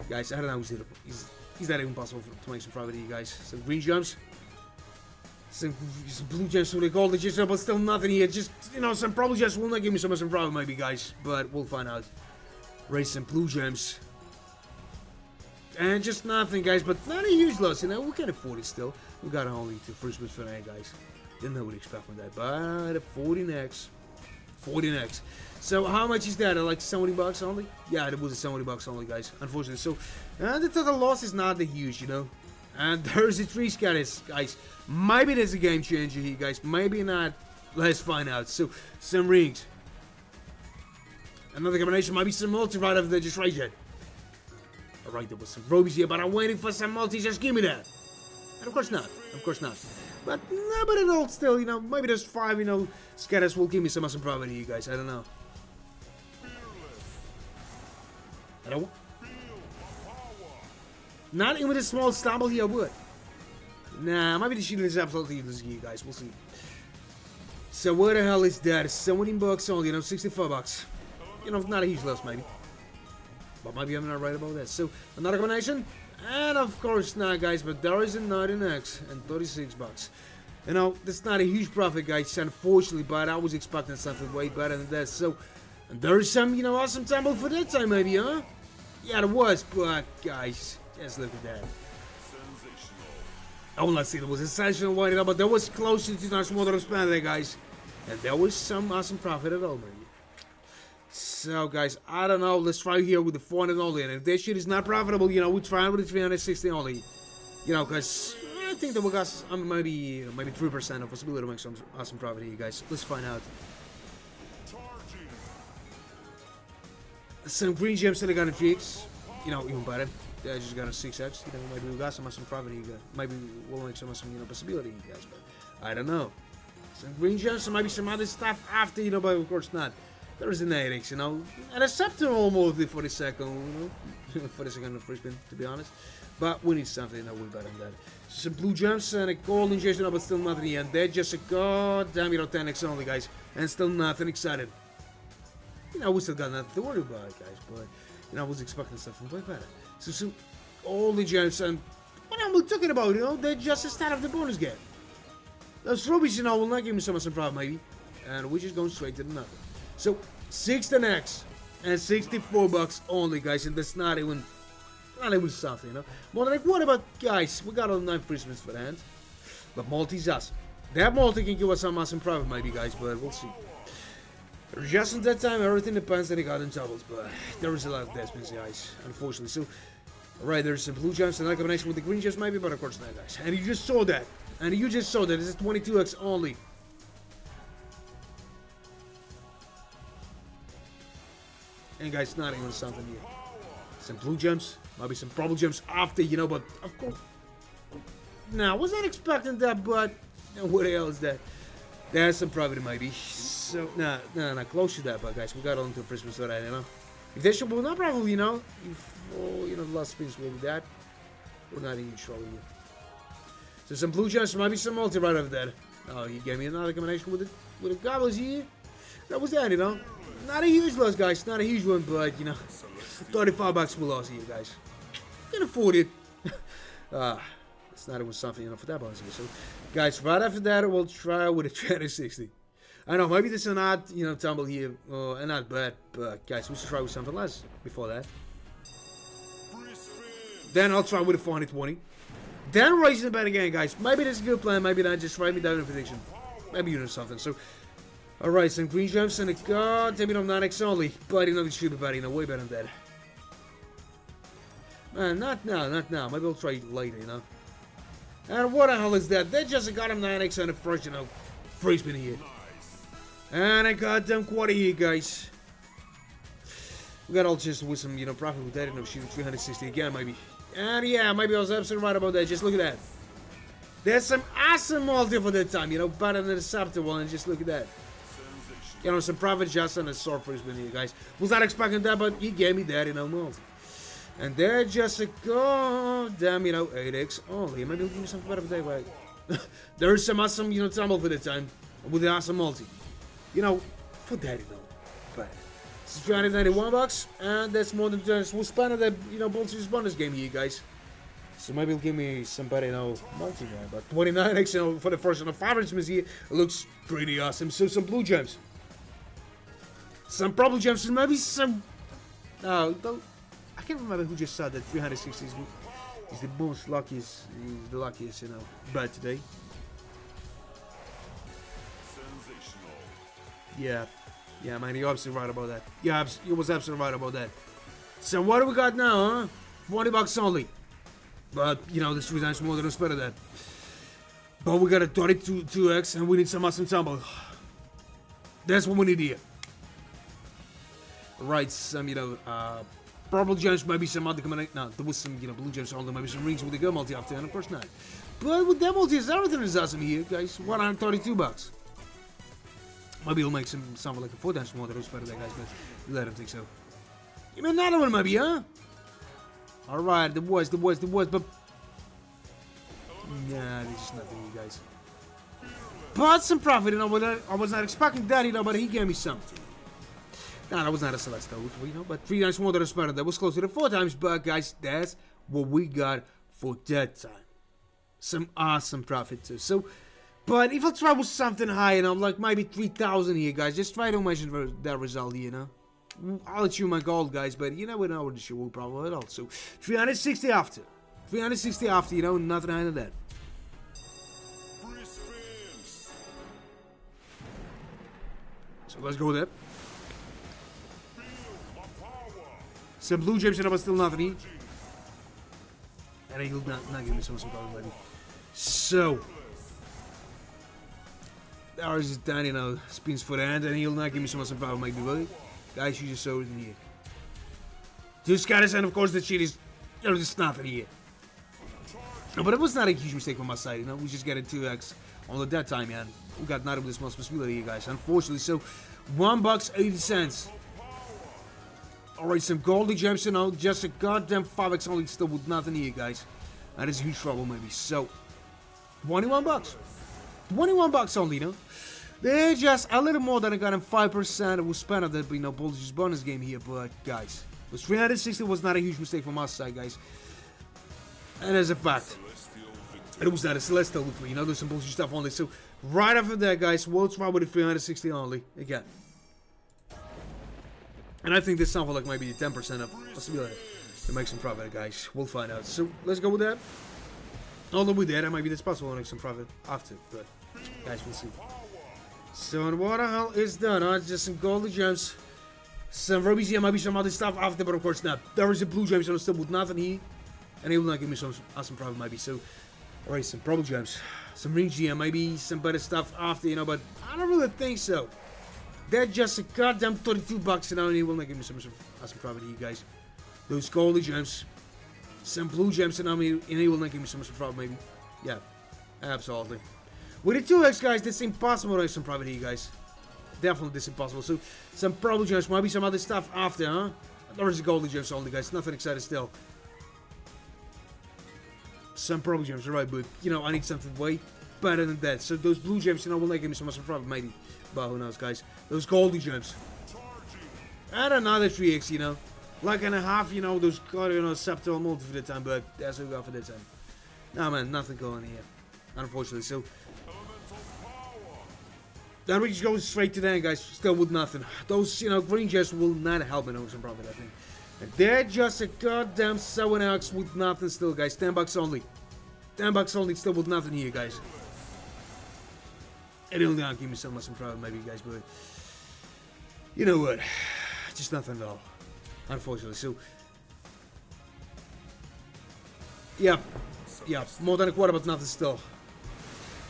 Guys, I don't know. Is that even possible to make some profit here, guys? Some green gems. Some blue gems, what they call it, but still nothing here. Just, you know, some probably just will not give me so much profit, maybe, guys. But we'll find out. Raise some blue gems. And just nothing, guys, but not a huge loss, you know, we can afford it still. We got only two first boost for that, guys. Didn't know what to expect from that, but a 40 next. 40 next. So how much is that? Like 70 bucks only? Yeah, it was a 70 bucks only, guys, unfortunately. So, the total loss is not that huge, you know. And there's the 3 scatters, guys. Maybe there's a game changer here, guys. Maybe not. Let's find out. So, some rings. Another combination, maybe some multi right over there, just right here. Alright, there was some rubies here, but I'm waiting for some multis, just give me that. And of course not, of course not. But, no, but it all still, you know, maybe there's 5, you know, scatters will give me some awesome profit here, you guys, I don't know. I don't. Not even with a small stumble here, I would. Nah, maybe the shield is absolutely useless here, guys, we'll see. So, where the hell is that? 17 bucks only, you know, 64 bucks. You know, not a huge loss, maybe. But maybe I'm not right about that. So, another combination. And of course not, guys. But there is a 19x and 36 bucks. You know, that's not a huge profit, guys, unfortunately. But I was expecting something way better than that. So, and there is some, you know, awesome tumble for that time, maybe, huh? Yeah, there was. But, guys, just look at that. I will not say there was a sensational one, you know, but there was close to 2 times more than I spent there, guys. And there was some awesome profit at all, maybe. So, guys, I don't know. Let's try here with the 400 only. And if this shit is not profitable, you know, we try with the 360 only. You know, because I think that we got maybe 3% of possibility to make some awesome profit here, guys. Let's find out. Some green gems that I got a 3x. You know, even better. I just got a 6x. You know, maybe we got some awesome profit here. Maybe we'll make some awesome, you know, possibility here, guys. But I don't know. Some green gems and maybe some other stuff after, you know, but of course not. There is an 8x, you know, and a scepter almost for the second, you know, for the second first spin, to be honest. But we need something, you know, way better than that. Some blue gems and a gold injection, but still nothing here. And they're just a goddamn, you know, 10x only, guys, and still nothing excited. You know, we still got nothing to worry about, guys, but, you know, I was expecting something way better. So some all the gems, and what am I talking about, you know, they're just the start of the bonus game. Those rubies, you know, will not give me so much profit, maybe. And we're just going straight to the nothing. So, 16x and 64 bucks only, guys, and that's not even something, you know. But like, what about, guys, we got all 9 free spins for that. But multi's us. That multi can give us some awesome profit, maybe, guys, but we'll see. Just at that time, everything depends on the goddamn doubles, but there is a lot of dead spins, guys, unfortunately. So, alright, there's some blue gems and that combination with the green gems, maybe, but of course not, guys. And you just saw that. And you just saw that. This is 22x only. And guys, not even something here. Some blue gems, maybe some purple gems after, you know, but of course. Now, I was not expecting that, but what the hell is that? There's some profit, maybe. So, not close to that, but guys, we got on to Christmas for that, you know. If they should, well, not probably, you know. If, you know, the last spins will be that. We're not even sure here. So, some blue gems, maybe some multi right over there. Oh, he gave me another combination with the gobblers here. That was that, you know. Not a huge loss, guys. Not a huge one, but, you know, 35 bucks we lost here, guys. can afford it. It's not even something, you know, for that bonus here. So, guys, right after that, we'll try with a 360. I know, maybe this is not, you know, tumble here, and not bad, but guys, we should try with something less before that. Then I'll try with a 420. Then raising the bet again, guys. Maybe this is a good plan, maybe not. Just write me down in a prediction. Maybe you know something. So, alright, some green gems and a goddamn, you know, 9x only. But you know, this should be better, you know, way better than that. Man, not now, not now. Maybe I'll try it later, you know. And what the hell is that? They just got him 9x on the first, you know, free spin here. And I got them quarter here, guys. We got all just with some, you know, profit with that, you know, shooting 360 again, maybe. And yeah, maybe I was absolutely right about that. Just look at that. There's some awesome multi for that time, you know, better than the Scepter one. And just look at that. You know, some profit just on the sword free spin here, guys. Was not expecting that, but he gave me that, you know, multi. And they're just a goddamn, you know, 8x only. Maybe he'll give me something better for that, right? There's some awesome, you know, tumble for the time with the awesome multi. You know, for that, you know. But it's 391 bucks, and that's more than we'll spend on the, you know, bonus game here, guys. So maybe he'll give me some better, you know, multi guy. But 29x, you know, for the first, you know, 5x here, it looks pretty awesome. So some blue gems, some purple gems, and maybe some. No, I can't remember who just said that 360 is the most luckiest, the luckiest, you know, bet today. Yeah, man, you're absolutely right about that. Yeah, you was absolutely right about that. So what do we got now, huh? 40 bucks only. But, you know, this 3 times more than a split of that. But we got a 32x and we need some awesome tumble. That's what we need here. Right, some, you know, purple gems, maybe some other combination. No, there was some, you know, blue gems only, maybe some rings with the good multi after, and of course not. But with that multi, everything is awesome here, guys. 132 bucks. Maybe he'll make something like a 4 times more than those better that guys, but I don't think so. Give me another one, maybe, huh? Alright, the boys, but nah, this is nothing, you guys. But some profit, you know, but I was not expecting that, you know, but he gave me something. Nah, that was not a Celeste, though, you know, but 3 times more than a better. That was closer to 4 times, but guys, that's what we got for that time. Some awesome profit, too. So, but if I try with something high, you know, like maybe 3,000 here, guys, just try to measure that result, you know. I'll let you my gold, guys, but you never know what the show will probably at all. So, 360 after. 360 after, you know, nothing higher than that. So, let's go with that. Some blue gems, you know, but still nothing here. And he'll not give me some gold, maybe. So, ours is down, you know, spins for the hand, and he'll not give me so much power, maybe, will he? Guys, you just saw it in here. Just got us, and of course, the cheat is, you know, just nothing here. No, but it was not a huge mistake from my side, you know, we just get a 2x on that time, man. We got nothing with this much possibility here, guys, unfortunately. So, $1.80. Alright, some golden gems, you know, just a goddamn 5x only, still with nothing here, guys. That is huge trouble, maybe. So, 21 bucks. 21 bucks only, you know. They're just a little more than I got in 5%. It was spent on the, you know, bonus game here, but guys, it was 360 was not a huge mistake from our side, guys. And as a fact, it was not a Celestial with me, you know, there's some bullshit stuff only. So right after that, guys, we'll try with the 360 only again. And I think this sounds like maybe 10% of possibility to make some profit, guys. We'll find out. So let's go with that. Although with that, maybe it's possible to make some profit after, but guys, we'll see. So what the hell is done? Huh? Just some golden gems, some rubies here, maybe some other stuff after, but of course not. There is a blue gem, so still with nothing here, and he will not give me some awesome profit, maybe. So, alright, some purple gems, some rings here, maybe some better stuff after, you know, but I don't really think so. They're just a goddamn 32 bucks, you know, and he will not give me some awesome profit here, guys. Those golden gems, some blue gems, you know, and he will not give me some profit, maybe. Yeah, absolutely. With the 2x, guys, this is impossible to make some profit here, guys. Definitely this is impossible. So, some purple gems, maybe some other stuff after, huh? There is a golden gems only, guys. Nothing exciting still. Some purple gems, alright, but, you know, I need something way better than that. So, those blue gems, you know, will not give me so much profit, maybe. But who knows, guys. Those golden gems. And another 3x, you know. Like and a half, you know, those septal multi for the time, but that's what we got for the time. Nah, man, nothing going here, unfortunately. So then we just go straight to the end, guys. Still with nothing. Those, green just will not help me some profit, I think. And they're just a goddamn 7x with nothing still, guys. $10 only. $10 only, still with nothing here, guys. It only gonna give me so much profit, maybe, guys, but you know what? Just nothing at all, unfortunately. So, yeah, more than a quarter, but nothing still.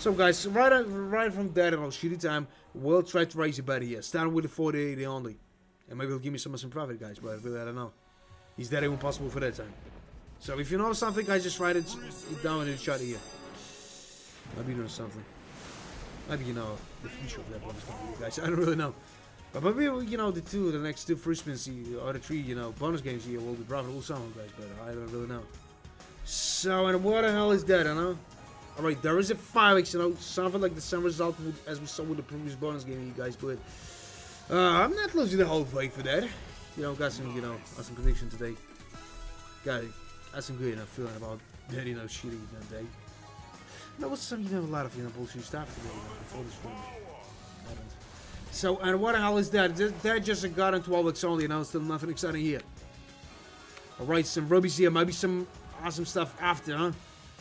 So, guys, right from that, I'll shoot it time. We'll try to raise a bet here. Starting with the 40 only. And maybe he'll give me some profit, guys, but really, I don't know. Is that even possible for that time? So if you know something, guys, just write it down in the chat here. Maybe you know something. Maybe you know the future of that bonus game, guys. I don't really know. But maybe, the next two free spins or the three, bonus games here will be profitable somehow, guys, but I don't really know. So, and what the hell is that, Alright, there is a 5x, something like the same result as we saw with the previous bonus game, you guys, but I'm not losing the whole fight for that. Got some, some prediction today. Got some good feeling about that, shooting that day. There was some, a lot of, bullshit stuff today, before this film happened. So, and what the hell is that? That just a god on 12x only, still nothing exciting here. Alright, some rubies here, maybe some awesome stuff after, huh?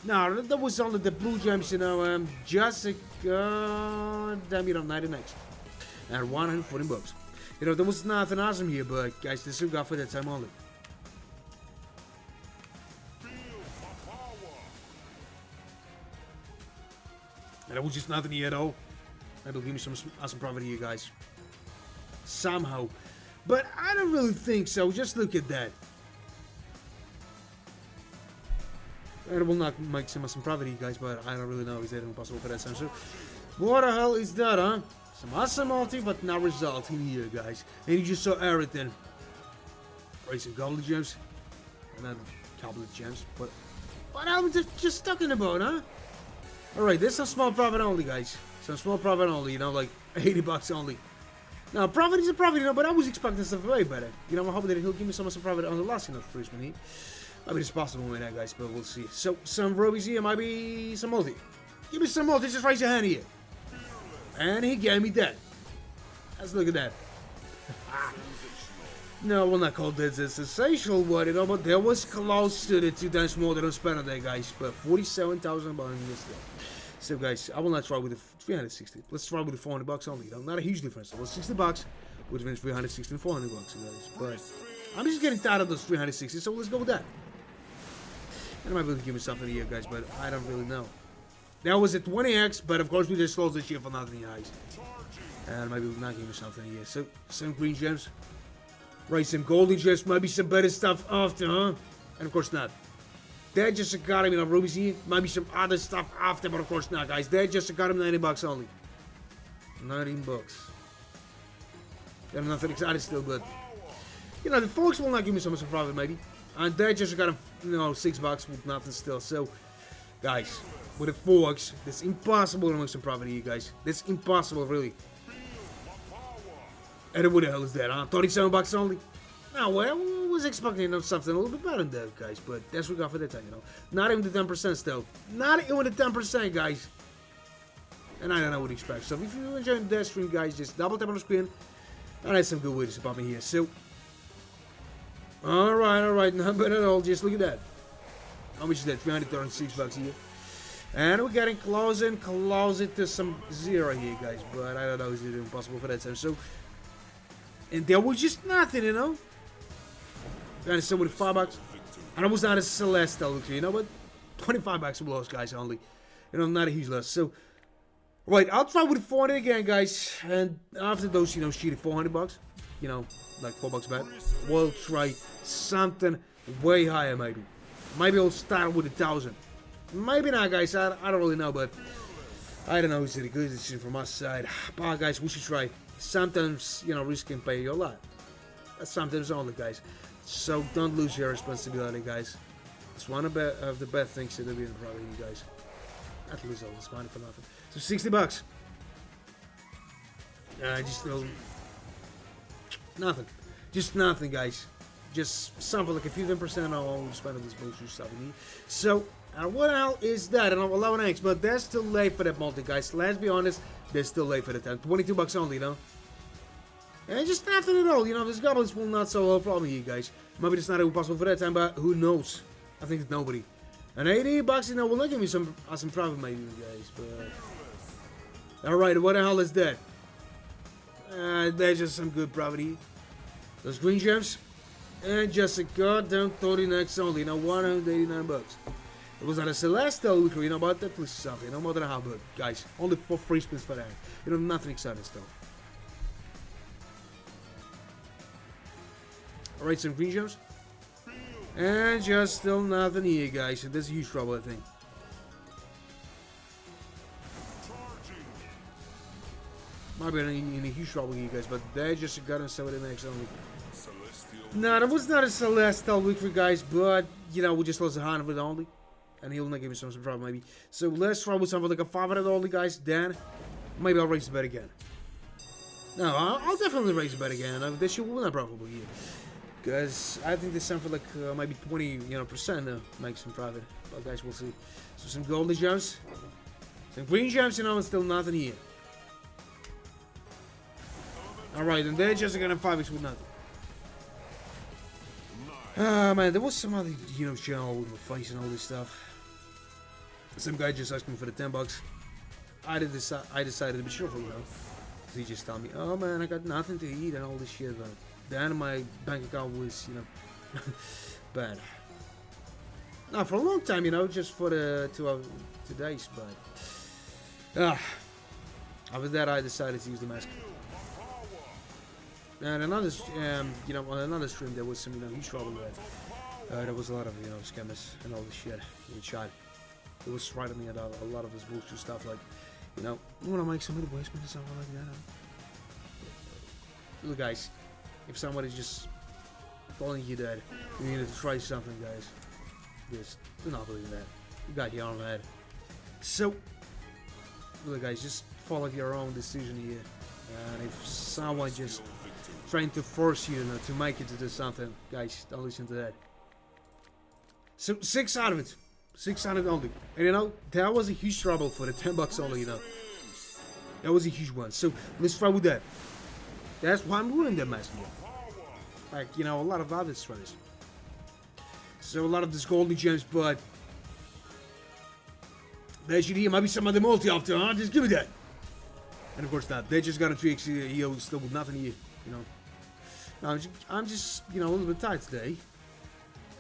No, that was only the blue gems, just a goddamn, 99. And $140. There was nothing awesome here, but guys, this is got for that time only. And there was just nothing here at all. That'll give me some awesome profit here, guys. Somehow. But I don't really think so. Just look at that. It will not make some awesome profit here, guys, but I don't really know. Is that impossible for that time? So, what the hell is that, huh? Some awesome multi, but no result in here, guys. And you just saw everything. Right, some gold gems. And then a couple of gems. But what I was just talking about, huh? Alright, this is some small profit only, guys. Some small profit only, like $80 only. Now, profit is a profit, but I was expecting something way better. I'm hoping that he'll give me some profit on the last free spin here. Maybe it's possible with that, guys, but we'll see. So, some rubies here, maybe some multi. Give me some multi, just raise your hand here. And he gave me that. Let's look at that. No, we'll not call this a sensational one, but there was close to the 2 times more than I spent on that, guys. But 47,000 bucks in this day. So, guys, I will not try with the 360. Let's try with the $400 only. Not a huge difference. It was $60, which means 360 and $400, guys. But I'm just getting tired of those 360, so let's go with that. And I might be able to give me something here, guys, but I don't really know. That was a 20x, but of course we just closed this shit for nothing, guys. And maybe we'll not give me something here. So, some green gems. Right, some golden gems, maybe some better stuff after, huh? And of course not. That just got him, rubies here. Maybe some other stuff after, but of course not, guys. That just got him $90 only. 19 bucks. I'm nothing excited still, but the folks will not give me so much profit, maybe. And that just got him, $6 with nothing still. So, guys, with the forks, it's impossible to make some profit here, guys. That's impossible, really. And what the hell is that, huh? $37 only? No, well, I was expecting something a little bit better than that, guys. But that's what we got for that time, Not even the 10% still. Not even the 10%, guys. And I don't know what to expect. So if you're enjoying that stream, guys, just double tap on the screen. And that's some good ways to pop in here. So, alright, not bad at all. Just look at that. How much is that? $336 here. And we're getting closer to some zero here, guys. But I don't know, is it impossible for that time? So, and there was just nothing, And so with $5, and it was not a celestial victory, but $25 loss, guys, only. Not a huge loss. So, right, I'll try with 400 again, guys. And after those, shitty $400, like $4 bet, we'll try something way higher, maybe. Maybe I'll start with 1,000. Maybe not, guys. I don't really know, but I don't know. Is it a good decision from my side? But, guys, we should try. Sometimes, risk can pay you a lot. That's sometimes only, guys. So don't lose your responsibility, guys. It's one of the best things that we can probably you guys. Not lose all this money for nothing. So $60. Just nothing. Just nothing, guys. just something like a few 10% on spend on this bullshit stuff. So, what the hell is that? And I'm 11x, but they're still late for that multi, guys. Let's be honest, they're still late for the 10. 22 bucks only, you know? And just nothing at all, you know, this goblins will not solve a problem here, guys. Maybe it's not even possible for that time, but who knows? I think it's nobody. And 80 bucks, you know, will not give me some profit, maybe, guys, but... Alright, what the hell is that? There's just some good profit here. Those green gems. And just a goddamn 30x only, you know, 189 bucks. It was not a celestial weekly, you know, but that was something, you know, more than a half, but guys, only 4 free spins for that. You know, nothing exciting still. Alright, some green gems. And just still nothing here, guys. And that's a huge trouble, I think. Might be in a huge trouble here, guys, but they just got us 7x only. No, that was not a celestial weekly, guys, but, you know, we just lost a 100 only. And he'll not give me some problem, maybe. So let's try with something like a 500 only, guys. Then, maybe I'll raise the bet again. No, I'll definitely raise the bet again. This should win, probably, yeah. Because I think there's something like maybe 20% make some profit. But guys, we'll see. So some golden gems, some green gems, you know, and still nothing here. Alright, and they're just gonna 5x with nothing. Ah, man, there was some other, you know, channel with my face and all this stuff. Some guy just asked me for the 10 bucks. I decided to be cheerful, you know. He just told me, oh man, I got nothing to eat and all this shit, but then my bank account was, you know, bad. Now for a long time, you know, just for the 2 days, but after that I decided to use the mask. And another, you know, on another stream there was some, you know, huge trouble there. There was a lot of, you know, scammers and all this shit in chat. It was writing me about a lot of this bullshit stuff, like, you know, you want to make some investment or something like that. Look, guys, if somebody's just calling you that you need to try something, guys, just do not believe that. You got your own head. So, look, guys, just follow your own decision here. And if someone just trying to force you, to make it to do something, guys, don't listen to that. So 600, 600 only, and you know that was a huge trouble for the 10 bucks only. You know, that was a huge one. So let's try with that. That's why I'm doing that mask here. Like, you know, a lot of other strategies. So a lot of these golden gems, but there should hear maybe some of the multi after, huh? Just give me that. And of course not. They just got a 3x here, still with nothing here, you know. Now, I'm just, you know, a little bit tired today.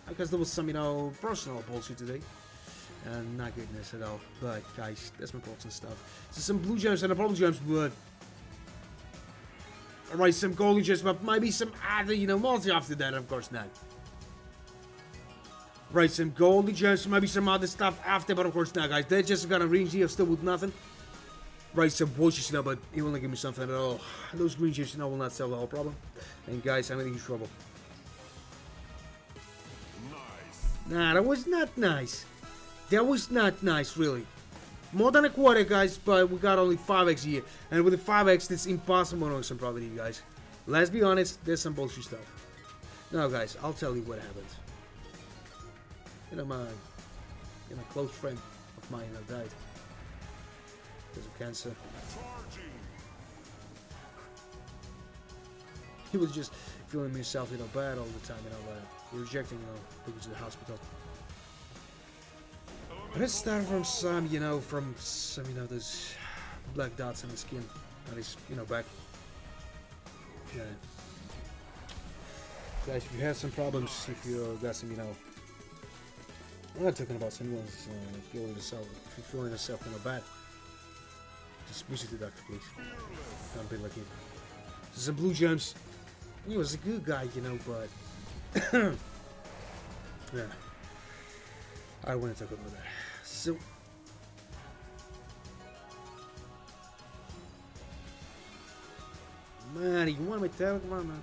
Because there was some, you know, personal bullshit today. And not goodness at all. But, guys, that's my thoughts and stuff. So some blue gems and a purple gems, but... Alright, some golden gems, but maybe some other, you know, multi after that, of course not. Right, some golden gems, maybe some other stuff after, but of course not, guys. They're just gonna range here, still with nothing. Right, some bullshit, you know, but he will not give me something at all. Those green chips, you know, will not solve the whole problem. And guys, I'm in huge trouble. Nice. Nah, that was not nice. That was not nice, really. More than a quarter, guys, but we got only 5x here. And with the 5x, it's impossible on some profit here, guys. Let's be honest, there's some bullshit stuff. Now, guys, I'll tell you what happened. You know, my close friend of mine died. Because of cancer. He was just feeling himself, you know, bad all the time, you know, rejecting, you know, going to the hospital. But it started from some, you know, those black dots on the skin on his, you know, back. Yeah. Guys, if you have some problems, if you got some, you know, I'm not talking about someone's feeling yourself, if you're feeling yourself, you know, bad. Just visit the doctor, please. Don't be lucky. So some blue gems. He was a good guy, you know, but yeah, I don't want to talk about that. So man, you want me to tell? Come on, man.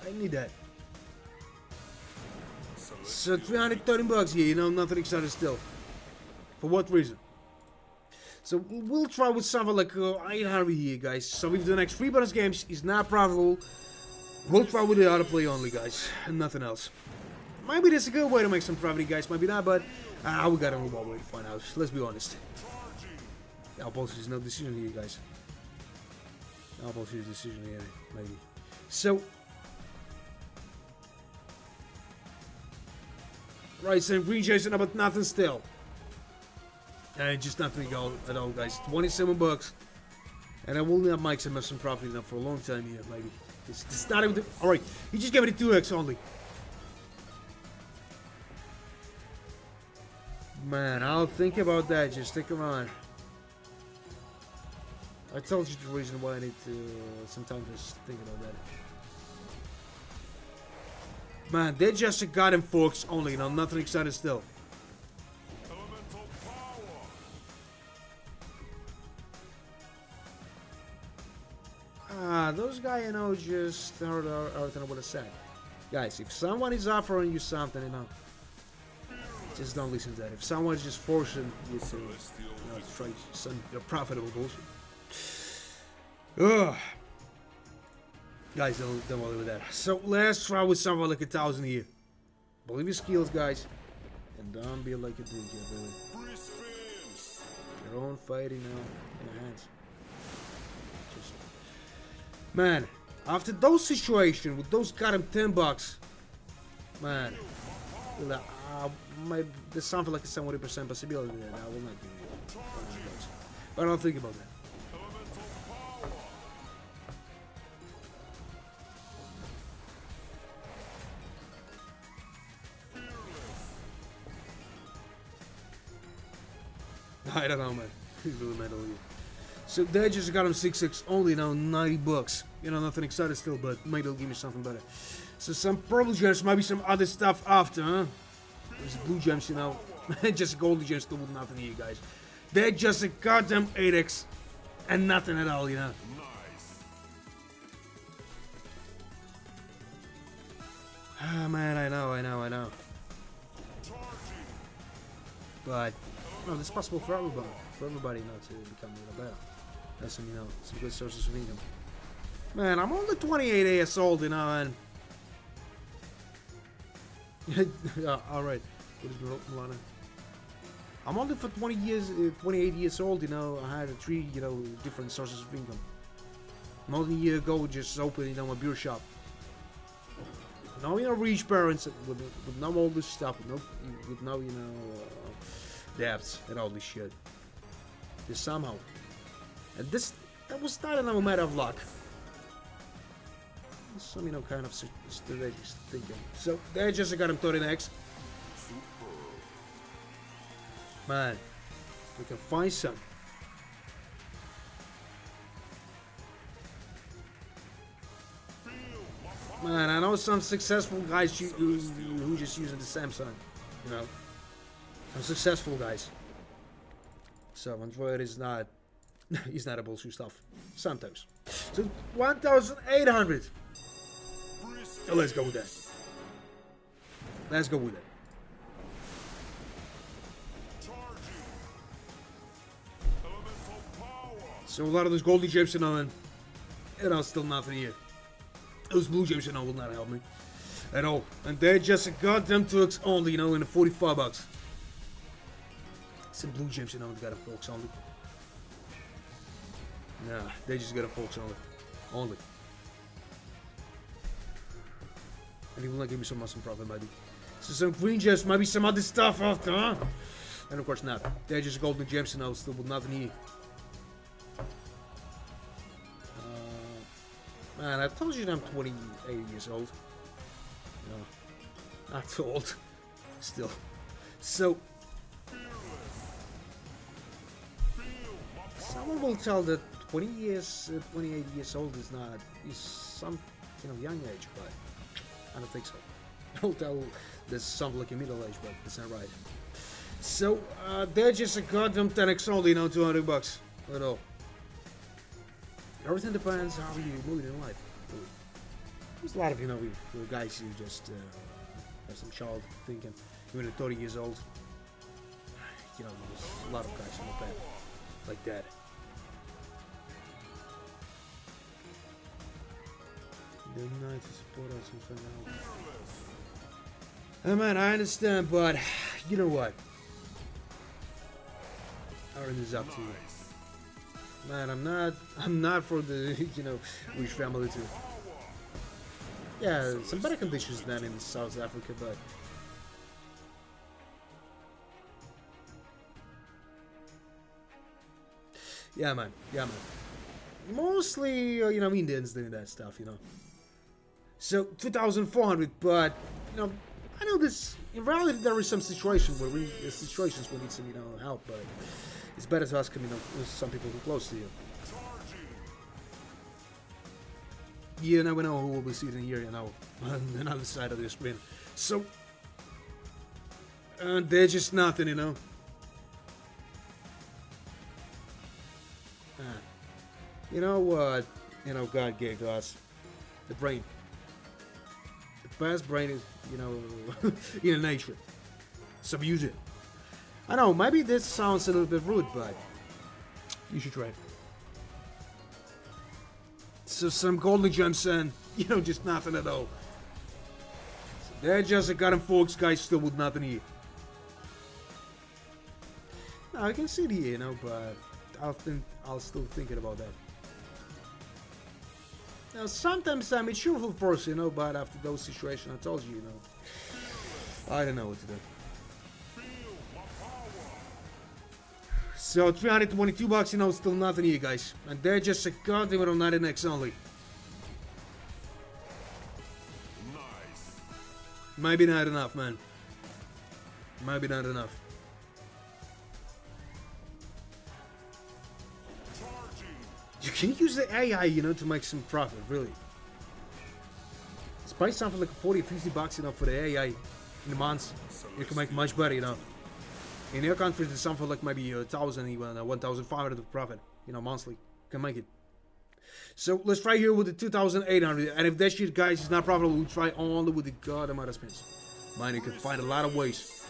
I didn't need that. So 330 bucks here, you know, nothing exciting still. For what reason? So we'll try with something like 800 here, guys. So if the next 3 bonus games is not profitable, We'll try with the auto play only, guys, and nothing else. Maybe this is a good way to make some profit, guys. Maybe not, but we got a mobile way to find out. Let's be honest. Almost there's no decision here, guys. Almost there's a decision here, maybe. So, right, so green chasing about nothing still. And just nothing at all, guys. 27 bucks. And I will not make some profit enough for a long time here, maybe. It's not even. Alright, he just gave me the 2x only. Man, I'll think about that. Just stick around. I told you the reason why I need to sometimes just think about that. Man, they're just a goddamn forks only, you know, nothing exciting still. Those guys, you know, just I don't know what to say. Guys, if someone is offering you something, you know, just don't listen to that. If someone's just forcing you to, try some profitable bullshit. Ugh. Guys, don't bother with that. So let's try with something like 1,000 a year. Believe your skills, guys, and don't be like a drink, really. Your own fighting now in your hands. Man, after those situations with those goddamn 10 bucks, man, there's something like a 70% possibility there. I will not give you 100 bucks. But I'll think about that. I don't know, man. He's really mental here. So they just got him 6-6 only now, 90 bucks. You know, nothing exciting still, but maybe they'll give me something better. So some purple gems, maybe some other stuff after, huh? There's blue gems, you know. Just golden gems still with nothing here, guys. They're just a goddamn 8x and nothing at all, you know. Ah, man, I know. But, it's possible for everybody, you know, to become a little better. That's some, you know, some good sources of income. Man, I'm only 28 years old, you know, and alright. What is Milana? I'm only for 28 years old, you know. I had 3, you know, different sources of income. More than a year ago, just opened, you know, my beer shop. Now, you know, rich parents with no all this stuff, with no, you know, debts and all this shit. Just somehow. And that was not a matter of luck. Some, you know, kind of strategic thinking. So, they just got him 30x. Man, we can find some. Man, I know some successful guys who just using the Samsung, you know. Some successful guys. So Android is not, he's not a bullshit stuff. Sometimes. So 1,800. So let's go with that. Let's go with that. So a lot of those golden gems, you know, and still nothing here. Those blue gems, you know, will not help me at all. And they're just a goddamn 2x only, you know, in the 45 bucks. Some blue gems, you know, got a folks only. Nah, they just got a folks only. And he will not give me some awesome profit, maybe. So some green gems, maybe some other stuff after, huh? And of course not. They're just golden gems, you know, still with nothing here. Man, I told you that I'm 28 years old. No, not too old. Still. So, someone will tell that 28 years old is some, you know, young age, but I don't think so. I'll tell there's something like a middle age, but it's not right. So, they're just a goddamn 10x only, you know, 200 bucks at all. Everything depends how you move in life. There's a lot of, you know, guys who just have some child thinking, even at 30 years old. You know, there's a lot of guys on the path like that. They're nice to support us and find out. Oh man, I understand, but you know what? Aaron is up to you. Man, I'm not for the, rich family too. Yeah, some better conditions than in South Africa, but yeah, man. Mostly, Indians doing that stuff, So 2,400, but I know this. In reality, there is some situations where we need some, help, but it's better to ask, some people who are close to you. You never know who will be sitting here, on the other side of the screen. So, they're just nothing, You know what, God gave to us? The brain. The best brain is, in nature. So use it. I know, maybe this sounds a little bit rude, but you should try it. So some golden gems and, just nothing at all. So they're just a goddamn folks guys still with nothing here. Now, I can see it here, but I'll still thinking about that. Now, sometimes I'm a cheerful person, but after those situations I told you, I don't know what to do. So, 322 bucks, still nothing here, guys. And they're just a goddamn on 99x only. Nice. Maybe not enough, man. Maybe not enough. You can use the AI, to make some profit, really. Despite something like 40 or 50 bucks, for the AI in the months, you can make much better, In your country, it's something like maybe 1,000, even 1,500 of profit, monthly. Can make it. So let's try here with the 2,800, and if that shit, guys, is not profitable, we'll try only with the goddamn amount of spins. Man, you can find a lot of ways.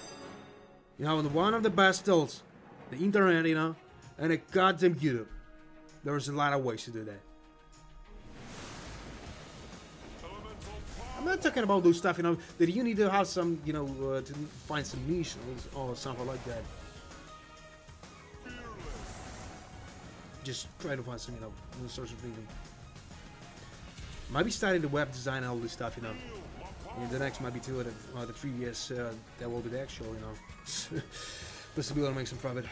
One of the best tools, the internet, and a goddamn YouTube. There's a lot of ways to do that. I'm not talking about those stuff, that you need to have some, to find some niche or something like that. Just try to find some, source of income. Might be starting the web design and all this stuff, In the next might be 2 or the 3 years, that will be the actual, possibility to make some profit.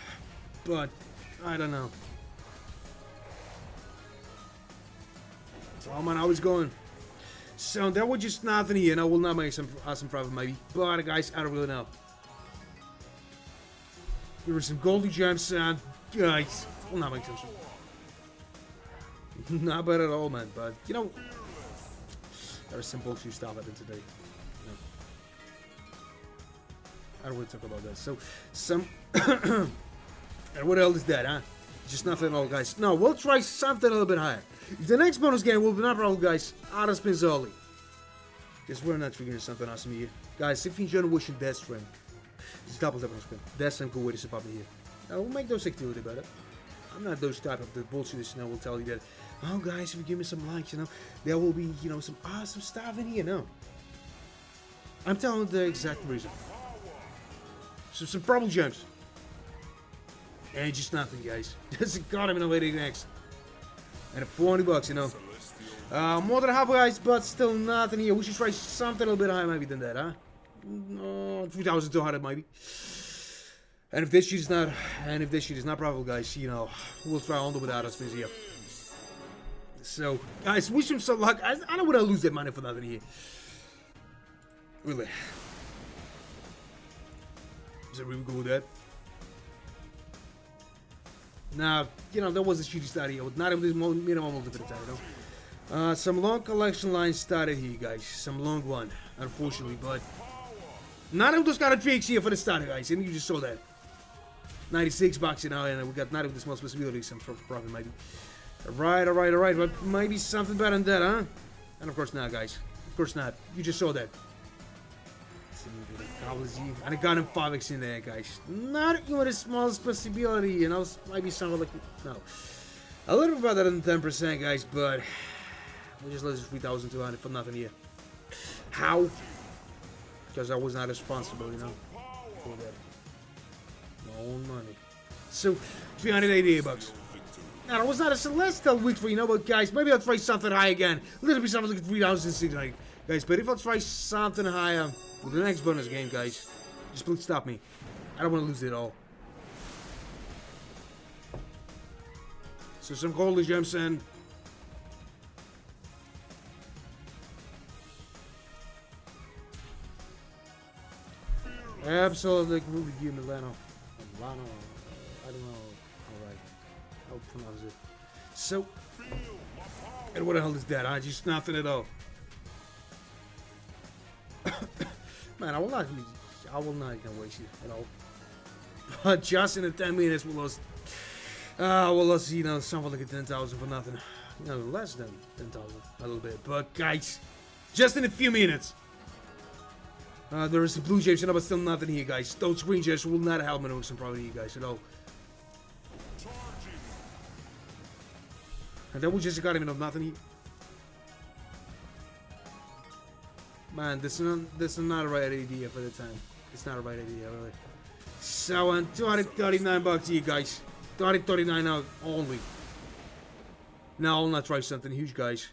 But, I don't know. Oh man, how it's going? So that was just nothing here, we'll not make some awesome profit maybe. But guys, I don't really know. There were some golden gems and guys, we'll not make some. Not bad at all, man. But there's some bullshit stuff I did today. I don't really talk about that. So some and what else is that, huh? Just nothing at all, guys. No, we'll try something a little bit higher. The next bonus game will be not problem, guys. Out of spins only. Because we're not triggering something awesome here. Guys, if you enjoy watching that stream, just double tap on the screen. That's some cool way to support me here. Now, we'll make those activity better. I'm not those type of the bullshitters, will tell you that, oh guys, if you give me some likes, there will be, some awesome stuff in here, no. I'm telling you the exact reason. So some problem gems. And just nothing, guys. Just a goddamn innovative next. And 400 bucks, more than half, guys, but still nothing here. We should try something a little bit higher maybe than that, huh? 3,200 maybe. And if this shit is not profitable, guys, we'll try on without us here. So, guys, wish him some luck. I don't want to lose that money for nothing here. Really. Is that really good with that? Now, that was a shitty start here. Not even this minimum of the time, some long collection lines started here, guys. Some long one, unfortunately, but none of those kind of tricks here for the starter, guys. And you just saw that. 96 bucks, and we got not even the small possibility, some profit maybe. Alright, but maybe something better than that, huh? And of course not, guys. Of course not. You just saw that. And I got him 5x in there, guys. Not even the smallest possibility, maybe something like, no. A little bit better than 10%, guys, but We just lost 3,200 for nothing here. How? Because I was not responsible, you know, for that. My own money. So, 388 bucks. Now, it was not a celestial week for, you know, but guys, maybe I'll try something high again. It'll be something like 3,600, guys. But if I'll try something higher with the next bonus game, guys, just please stop me. I don't want to lose it all. So, some golden gems in. Absolutely groovy view, Milano. Milano, I don't know. Alright. I'll pronounce it. So, and what the hell is that? Huh? Just nothing at all. Man, I will not waste it at all. But just in the 10 minutes, we lost, you know, something like a 10,000 for nothing. You know, less than 10,000, a little bit. But guys, just in a few minutes. There is the blue gems, but still nothing here, guys. Those green gems will not help me with some probably here, guys, at all. And then we just got him enough nothing here. Man, this is not a right idea for the time. It's not a right idea, really. So, 239 bucks here, guys. 239 now only. Now, I'll not try something huge, guys.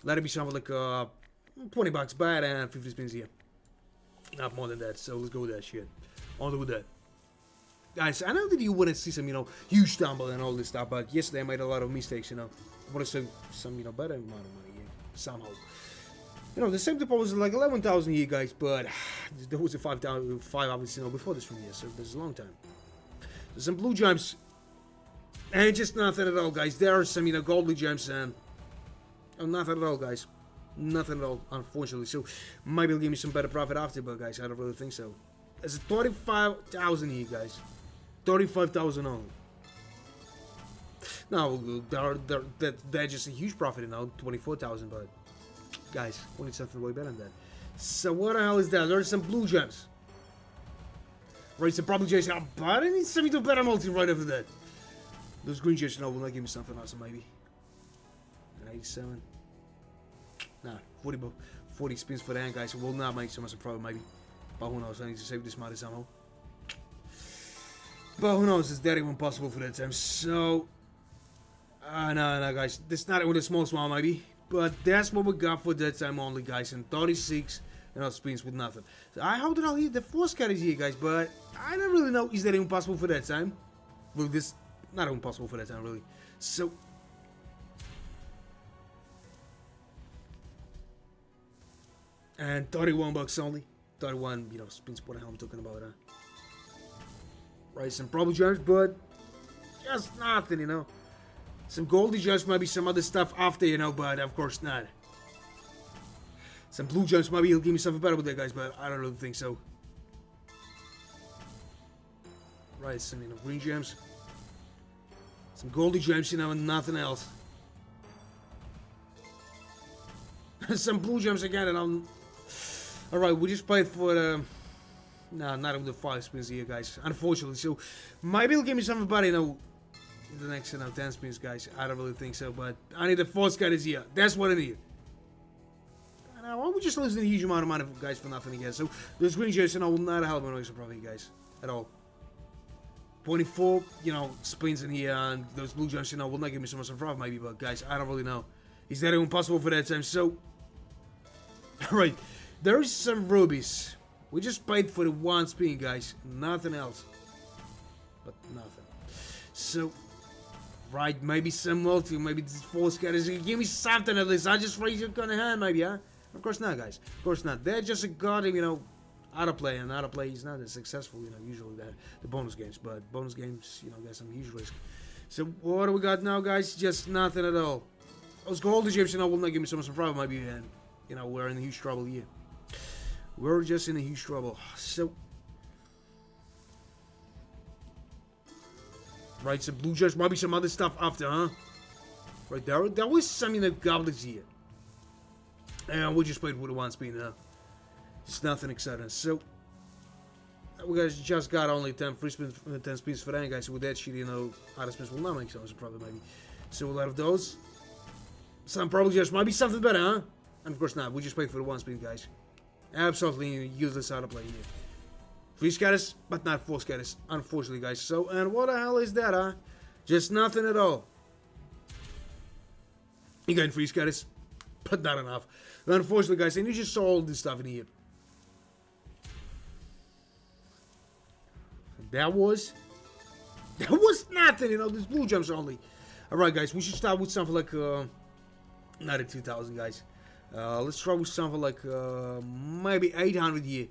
Let it be something like 20 bucks bad and 50 spins here. Not more than that, so let's go with that shit. On with that. Guys, I know that you want to see some, you know, huge tumble and all this stuff, but yesterday I made a lot of mistakes, you know. I want to see some, you know, better amount of money here, somehow. You know, the same deposit was like 11,000 here, guys, but there was a 5,000, obviously, you know, before this from here, so this is a long time. There's some blue gems, and just nothing at all, guys. There are some, you know, goldly gems, and nothing at all, guys. Nothing at all, unfortunately. So maybe it'll give me some better profit after, but guys, I don't really think so. There's a 35,000 here, guys. 35,000 only. Now, they're just a huge profit, you know, 24,000, but guys, we need something way better than that. So what the hell is that? There's some blue gems. Right, some probably gems, but I need something to better multi right after that. Those green gems, you know, will not give me something else, maybe. 87. Nah, 40 spins for the hand, guys. It will not make so much a problem, maybe. But who knows? I need to save this money somehow. But who knows? It's that even possible for that time. So, no, guys. This is not with a small smile, maybe. But that's what we got for that time only, guys. And 36 spins with nothing. So I hope that I'll hit the 4 scatters here, guys. But I don't really know. Is that even possible for that time? Well, this not even possible for that time, really. So. And 31 bucks only. 31, you know, spins. What the hell I'm talking about, huh? Right, some probably gems, but just nothing, you know. Some goldy gems, maybe some other stuff after, you know, but of course not. Some blue gems, maybe he'll give me something better with that, guys, but I don't really think so. Right, some, you know, green gems. Some goldy gems, you know, and nothing else. Some blue gems again, and I'm... Alright, we just played for the... No, not with the 5 spins here, guys. Unfortunately, so... Maybe he'll give me something better, you know... The next, you know, 10 spins, guys. I don't really think so, but... I need the 4 scatters here. That's what I need. Why don't we just losing a huge amount of money, guys, for nothing again? So, those green gems, you know, will not help me, probably, guys. At all. 24, you know, spins in here, and those blue gems, you know, will not give me so much of a profit, maybe, but, guys, I don't really know. Is that even possible for that time? So... Alright. There's some rubies. We just paid for the 1 spin, guys. Nothing else. But nothing. So, right, maybe some multi, maybe these 4 scatters. Give me something at least. I just raise your gun in hand, maybe, huh? Of course not, guys. Of course not. They're just a goddamn, you know, autoplay, and autoplay is not as successful, you know, usually the bonus games. But bonus games, you know, got some huge risk. So, what do we got now, guys? Just nothing at all. Those gold Egyptians, you know, will not give me so much of a problem, maybe, and, you know, we're in a huge trouble here. We're just in a huge trouble. So, right, some blue gems, maybe some other stuff after, huh? Right, there was some, you know, goblins here. And we just played with a 1 spin, huh? It's nothing exciting. So, we guys just got only 10 free spins, 10 spins for that, guys. So with that shit, you know, other spins will not make so much a problem, maybe. So, a lot of those. Some probably just might be something better, huh? And of course not. We just played for the one speed, guys. Absolutely useless how to play here. 3 scatters, but not 4 scatters, unfortunately, guys. So, and what the hell is that, huh? Just nothing at all. You got 3 scatters, but not enough. Unfortunately, guys, and you just saw all this stuff in here. That was nothing, you know, this blue gems only. Alright, guys, we should start with something like, not at 2,000, guys. Let's try with something like, maybe 800 here.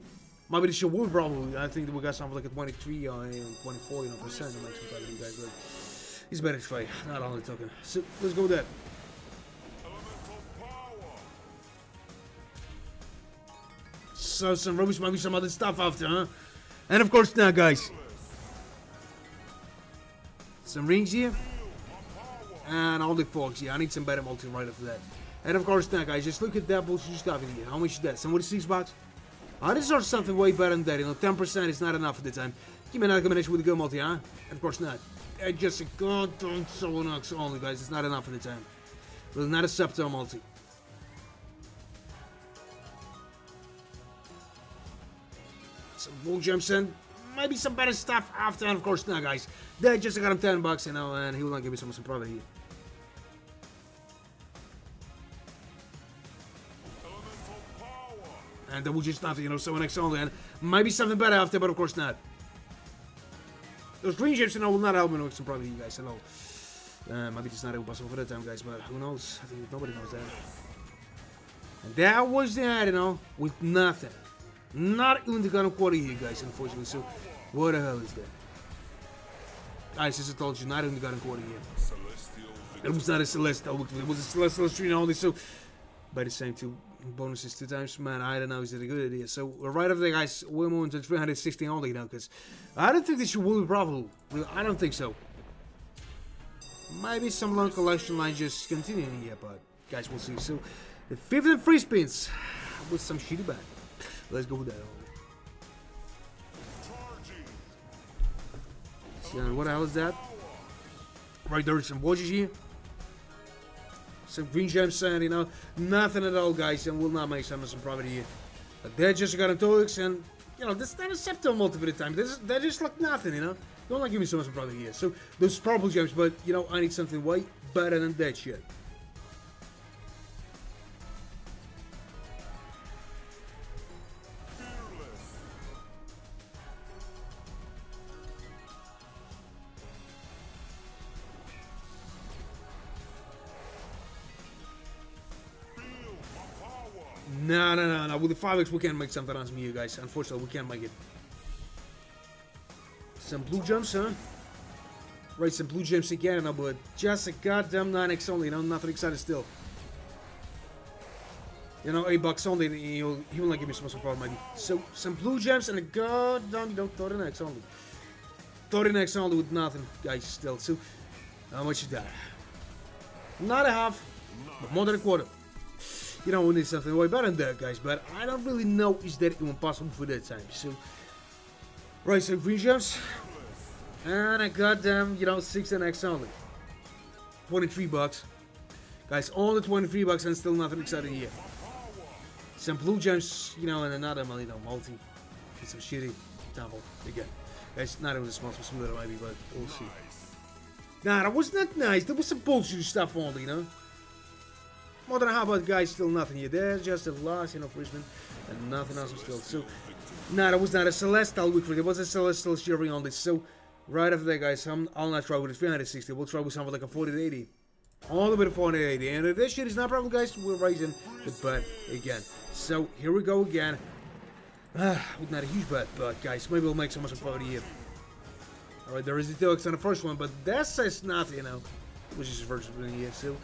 Maybe this should work, probably. I think that we got something like a 23 or 24, you know, percent. That makes some you guys, but it's better to try, not only talking. So, let's go with that. So, some rubbish, maybe some other stuff after, huh? And of course, now, guys. Some rings here. And all the forks here. I need some better multi right after that. And of course, now, guys, just look at that bullshit stuff in here. How much is that? Some 6 bucks? I deserve something way better than that. You know, 10% is not enough at the time. Give me another combination with a good multi, huh? And of course not. Just a goddamn Solenox only, guys. It's not enough at the time. Well, not a Septo multi. Some bull jumps in. Maybe some better stuff after, and of course not, guys. They just got him 10 bucks, you know, and he will not give me some profit here. And that was just nothing, you know, so next only, and maybe something better after, but of course not. Those green gems, you know, will not help me with some profit, you guys, hello. Maybe it's not impossible for that time, guys, but who knows? I think nobody knows that. And that was that, you know, with nothing. Not even the gun of quarter here, guys, unfortunately. So, what the hell is that? Guys, as I told you, not even the gun of quarter here. It was not a celestial, it was a celestial stream only. So, by the same 2 bonuses 2 times, man, I don't know, is that a good idea? So, right after that, guys, we're moving to 316 only now, because I don't think this will be profitable. I don't think so. Maybe some long collection line just continuing here, but guys, we'll see. So, the 5th and free spins with some shitty back. Let's go with that. So, what the hell is that? Right, there is some watches here. Some green gems, and you know, nothing at all, guys, and will not make some profit here. But they're just got a toix, and you know, this is not a septo multi for the time. They're just like nothing, you know. Don't like give me so much profit here. So those purple gems, but you know, I need something way better than that shit. No. With the 5x, we can't make something awesome here, guys. Unfortunately, we can't make it. Some blue gems, huh? Right, some blue gems again, no, but just a goddamn 9x only, you know, nothing excited still. You know, $8 only, he will not give me so much problem, maybe. So, some blue gems and a goddamn, you know, 30x only. 30x only with nothing, guys, still. So, how much is that? Not a half, but more than a quarter. You know, we need something way better than that, guys, but I don't really know is that even possible for that time. So, right, so green gems, and a goddamn, you know, 6x only. $23. Guys, only $23 and still nothing exciting here. Some blue gems, you know, and another, you know, multi. And some shitty tumble again. Guys, not even a small, some little maybe, but we'll see. Nah, that was not nice. That was some bullshit stuff only, you know. More than a half, but guys, still nothing here. There's just a loss, you know, Brisbane, and nothing else still. So, nah, that was not a celestial week for it. It was a celestial sharing on this. So, right after that, guys, I'll not try with a 360. We'll try with something like a 4080. All the way to 480. And if this shit is not problem, guys, we're raising the bet again. So, here we go again. With not a huge bet, but guys, maybe we'll make so much profit here. Alright, there is the Tilix on the first one, but that says nothing, you know. Which is the first one here, so.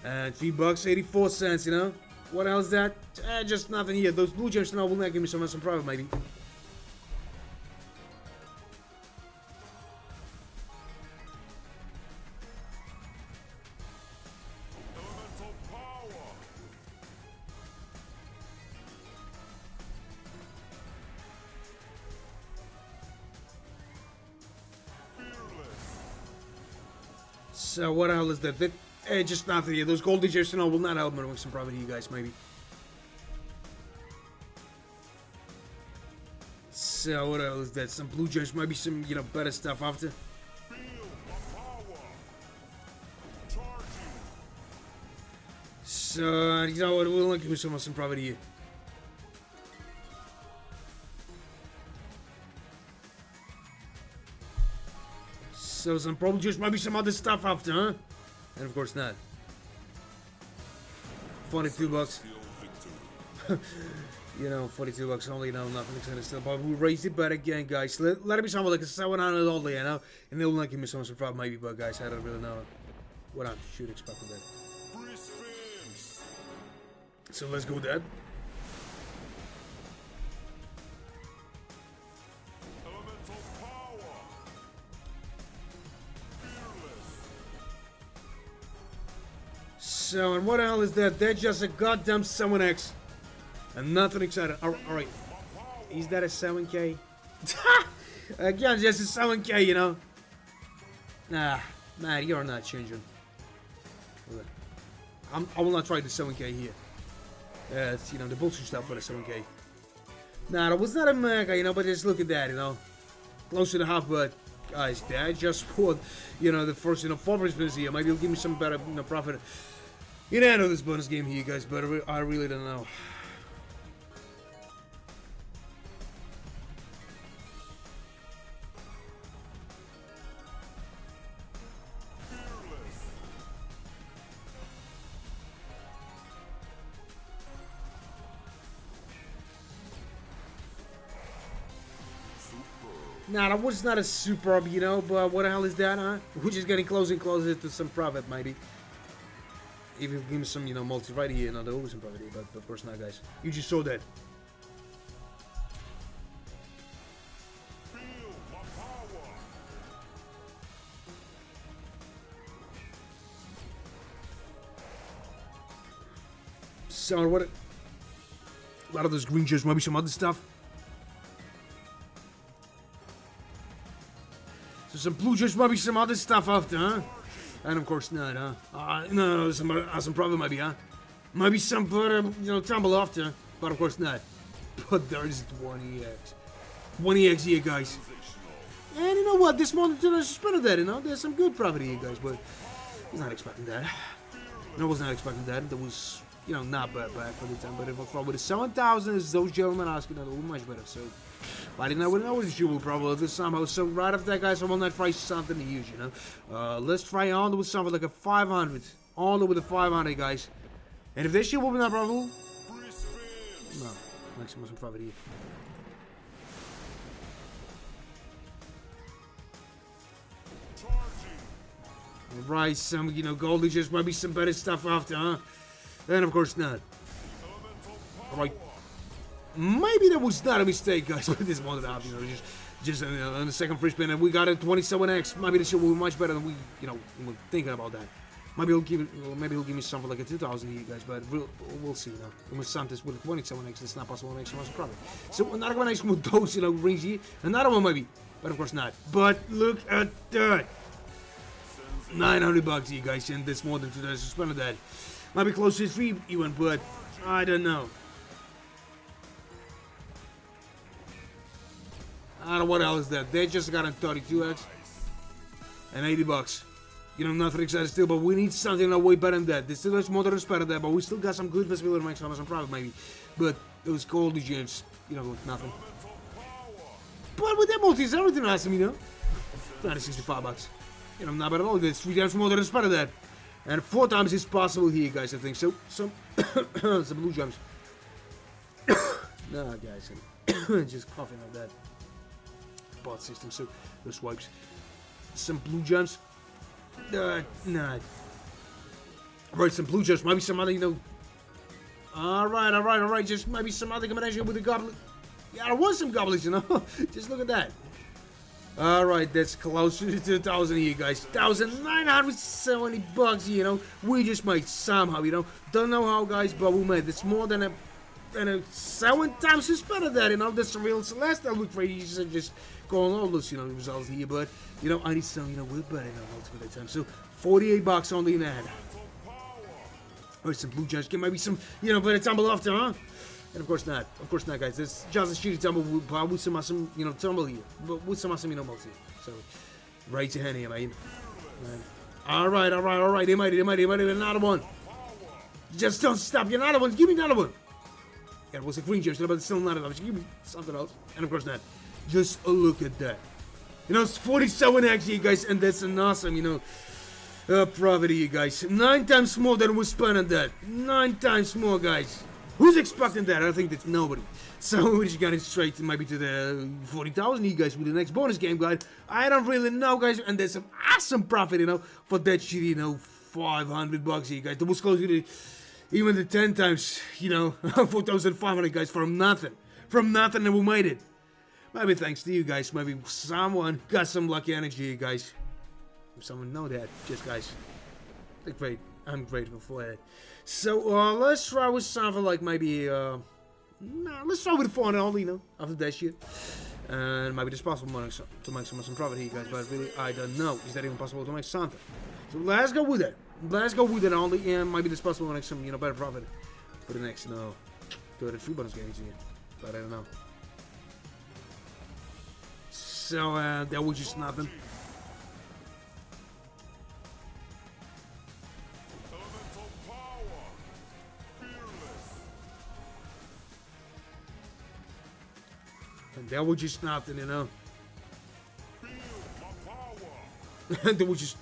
And $3.84, you know. What else is that? Just nothing here. Those blue gems now will not give me some profit, maybe. So what else is that? Just nothing here. Those gold digits, will not help me with some profit here, guys, maybe. So, what else is that? Some blue gems, maybe some, better stuff after. So, you know what? We'll give me some profit here. So, some probably just maybe some other stuff after, huh? And of course not. 42 bucks. 42 bucks only, nothing exciting still. But we raised it back again, guys. Let it be something like a $700, and they'll not give me some profit maybe, but guys, I don't really know what I should expect from that. So let's go with that. So, and what the hell is that? They're just a goddamn 7X. And nothing exciting. Alright. Is that a 7K? Again, just a 7K, Nah, man, you're not changing. I will not try the 7K here. It's, the bullshit stuff for the 7K. Nah, that was not a mega, but just look at that, Close to the half, but guys, that just for, the first, 4 spins here. Maybe it'll give me some better, profit. I know this bonus game here, guys, but I really don't know. Nah, that was not a superb, but what the hell is that, huh? We're just getting closer and closer to some profit, maybe. If you give me some, multi right here, there will be some profit here, but of course not, guys. You just saw that. So, what? A lot of those green gems, maybe some other stuff. So some blue gems, maybe some other stuff after, huh? And of course not, huh? No, some problem maybe, huh? Maybe some better, tumble after, but of course not. But there is 20x. 20x here, guys. And you know what? This month I suspended that, There's some good profit here, guys, but I was not expecting that. I was not expecting that. That was, not bad for the time, but if I thought with the 7,000, those gentlemen asking that a little much better, so. I didn't know what you will probably this somehow. So right after that, guys, I will not try something huge, Let's try on with something like a 500. On with a 500, guys. And if this shit will be not profitable, no, maximum some profit here. Alright, some, gold is just maybe some better stuff after, huh? And of course not. Alright. Maybe that was not a mistake, guys, but this one and a half, just on the second free spin, and we got a 27x. Maybe this shit will be much better than we, were thinking about that. Maybe he'll give me something like a 2,000 here, guys, but we'll see, And with Santos with a 27x, it's not possible to make so much profit. So another combination with those, rings here, another one maybe, but of course not. But look at that, 900 bucks here, guys, and that's more than 2,000. Spend that. Might be close to 3 even, but I don't know. I don't know what else is that. They just got a 32x and 80 bucks. Nothing exciting still, but we need something way better than that. There's still much more to respect than that, but we still got some good visibility to make some profit maybe. But those gold gems, nothing. But with that multi, is everything awesome, 265 bucks. Not bad at all. There's 3 times more than respect than that. And 4 times is possible here, guys, I think. So, some blue gems. Nah, guys, just coughing like that. Bot system, so those wipes. Some blue gems. Nah. Right, some blue gems. Maybe some other, Alright. Just maybe some other combination with the goblin. Yeah, there was some goblins, Just look at that. Alright, that's closer to 2,000 here, guys. 1,970 bucks, We just made somehow, Don't know how, guys, but we made. It's more than a 7 times suspended that, That's some real celestial look for you. Just going all those, results here, but, I need some, way better, multiple that time. So, 48 bucks only in ad. Or some blue gems. Get maybe some, you know, better tumble after, huh? And of course not. Of course not, guys. This just a shitty tumble with some awesome, you know, tumble here. But with some awesome, you know, multi. So, right to hand here, mate. Alright. They might another one. Just don't stop. You're another one. Give me another one. Yeah, it was a green gem, but it's still not enough. Give me something else. And of course not. Just a look at that. You know, it's 47 actually, guys, and that's an awesome, you know, profit here, guys. 9 times more than we spent on that. 9 times more, guys. Who's expecting that? I think that's nobody. So we just got it straight to maybe to the 40,000 here, guys, with the next bonus game, guys. I don't really know, guys, and there's some awesome profit, you know, for that shit, you know, 500 bucks here, guys. That was close to even the 10 times, you know, 4,500, guys, from nothing. From nothing, and we made it. Maybe thanks to you guys. Maybe someone got some lucky energy, you guys. If someone know that, just guys. Great. I'm grateful for that. So let's try with something like maybe let's try with 400 only, you know, after that shit. And maybe it's possible to make some profit here, guys. But really, I don't know. Is that even possible to make something? So let's go with that. Let's go with it only, and maybe it's possible to make some, you know, better profit for the next, you know, 33 bonus games here. But I don't know. So that was just nothing. And that was just nothing, you know. That was just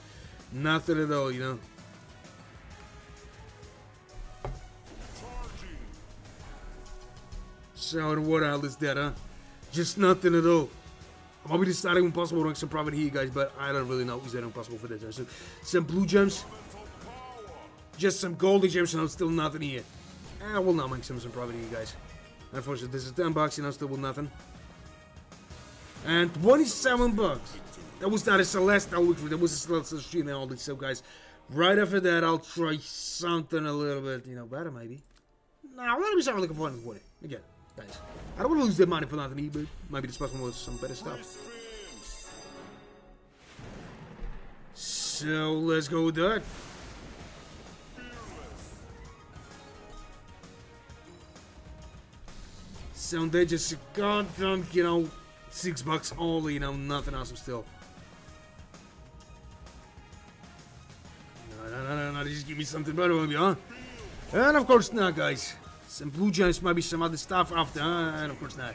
nothing at all, you know. So what else is that, huh? Just nothing at all. Maybe it's not even possible to make some profit here, guys, but I don't really know. Is that impossible for that? So some blue gems, just some golden gems, and still nothing here. I will not make some profit here, guys. Unfortunately, this is 10 bucks, you know, still with nothing. And 27 bucks. That was not a Celestial Victory, that was a Celestial Street and all this. So, guys, right after that, I'll try something a little bit, you know, better maybe. Nah, let me start looking for it again, guys. I don't want to lose that money for nothing either, but maybe this possible with some better stuff. So, let's go with that. So, they just got them, you know, 6 bucks only, you know, nothing awesome still. No, just give me something better, maybe, huh? And of course not, guys. Some blue gems, maybe some other stuff after, and of course not.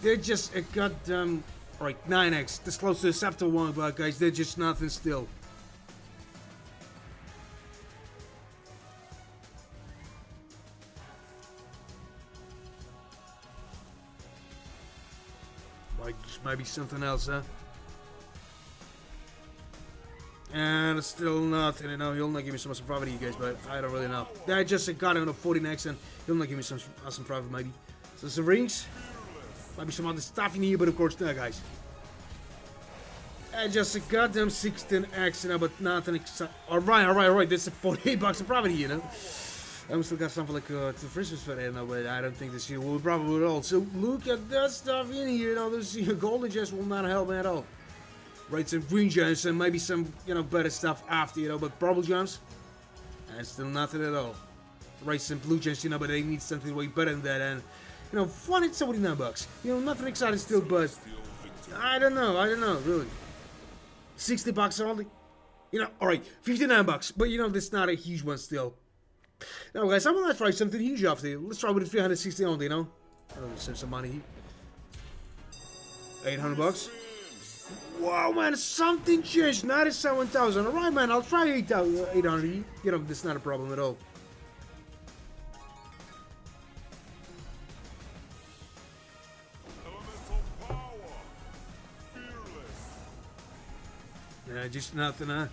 They're just a goddamn, right, 9x. This close to the Scepter one, but guys, they're just nothing still. Like, maybe something else, huh? And it's still nothing, you know. He'll not give me some profit, you guys, but I don't really know. I just got him on a 40 next, and he'll not give me some profit, maybe. So some rings, maybe some other stuff in here, but of course not, guys. I just got them 16x, you know, but nothing exciting. Alright. That's a 48 bucks of profit here, you know. I still got something like to Christmas for that, you know, but I don't think this year will probably at all. So look at that stuff in here, you know. This golden gems will not help me at all. Right, some green gems and maybe some, you know, better stuff after, you know, but purple gems, and still nothing at all. Right, some blue gems, you know, but they need something way better than that, and, you know, 479 bucks. You know, nothing exciting still, but I don't know, really. 60 bucks only. You know, alright, 59 bucks, but you know, that's not a huge one still. Now, guys, I'm gonna try something huge after. Let's try with the 360 only, you know. I'll save some money here. 800 bucks. Wow, man, something changed. 97,000. Alright, man, I'll try 800. You know, that's not a problem at all. Yeah, just nothing, huh?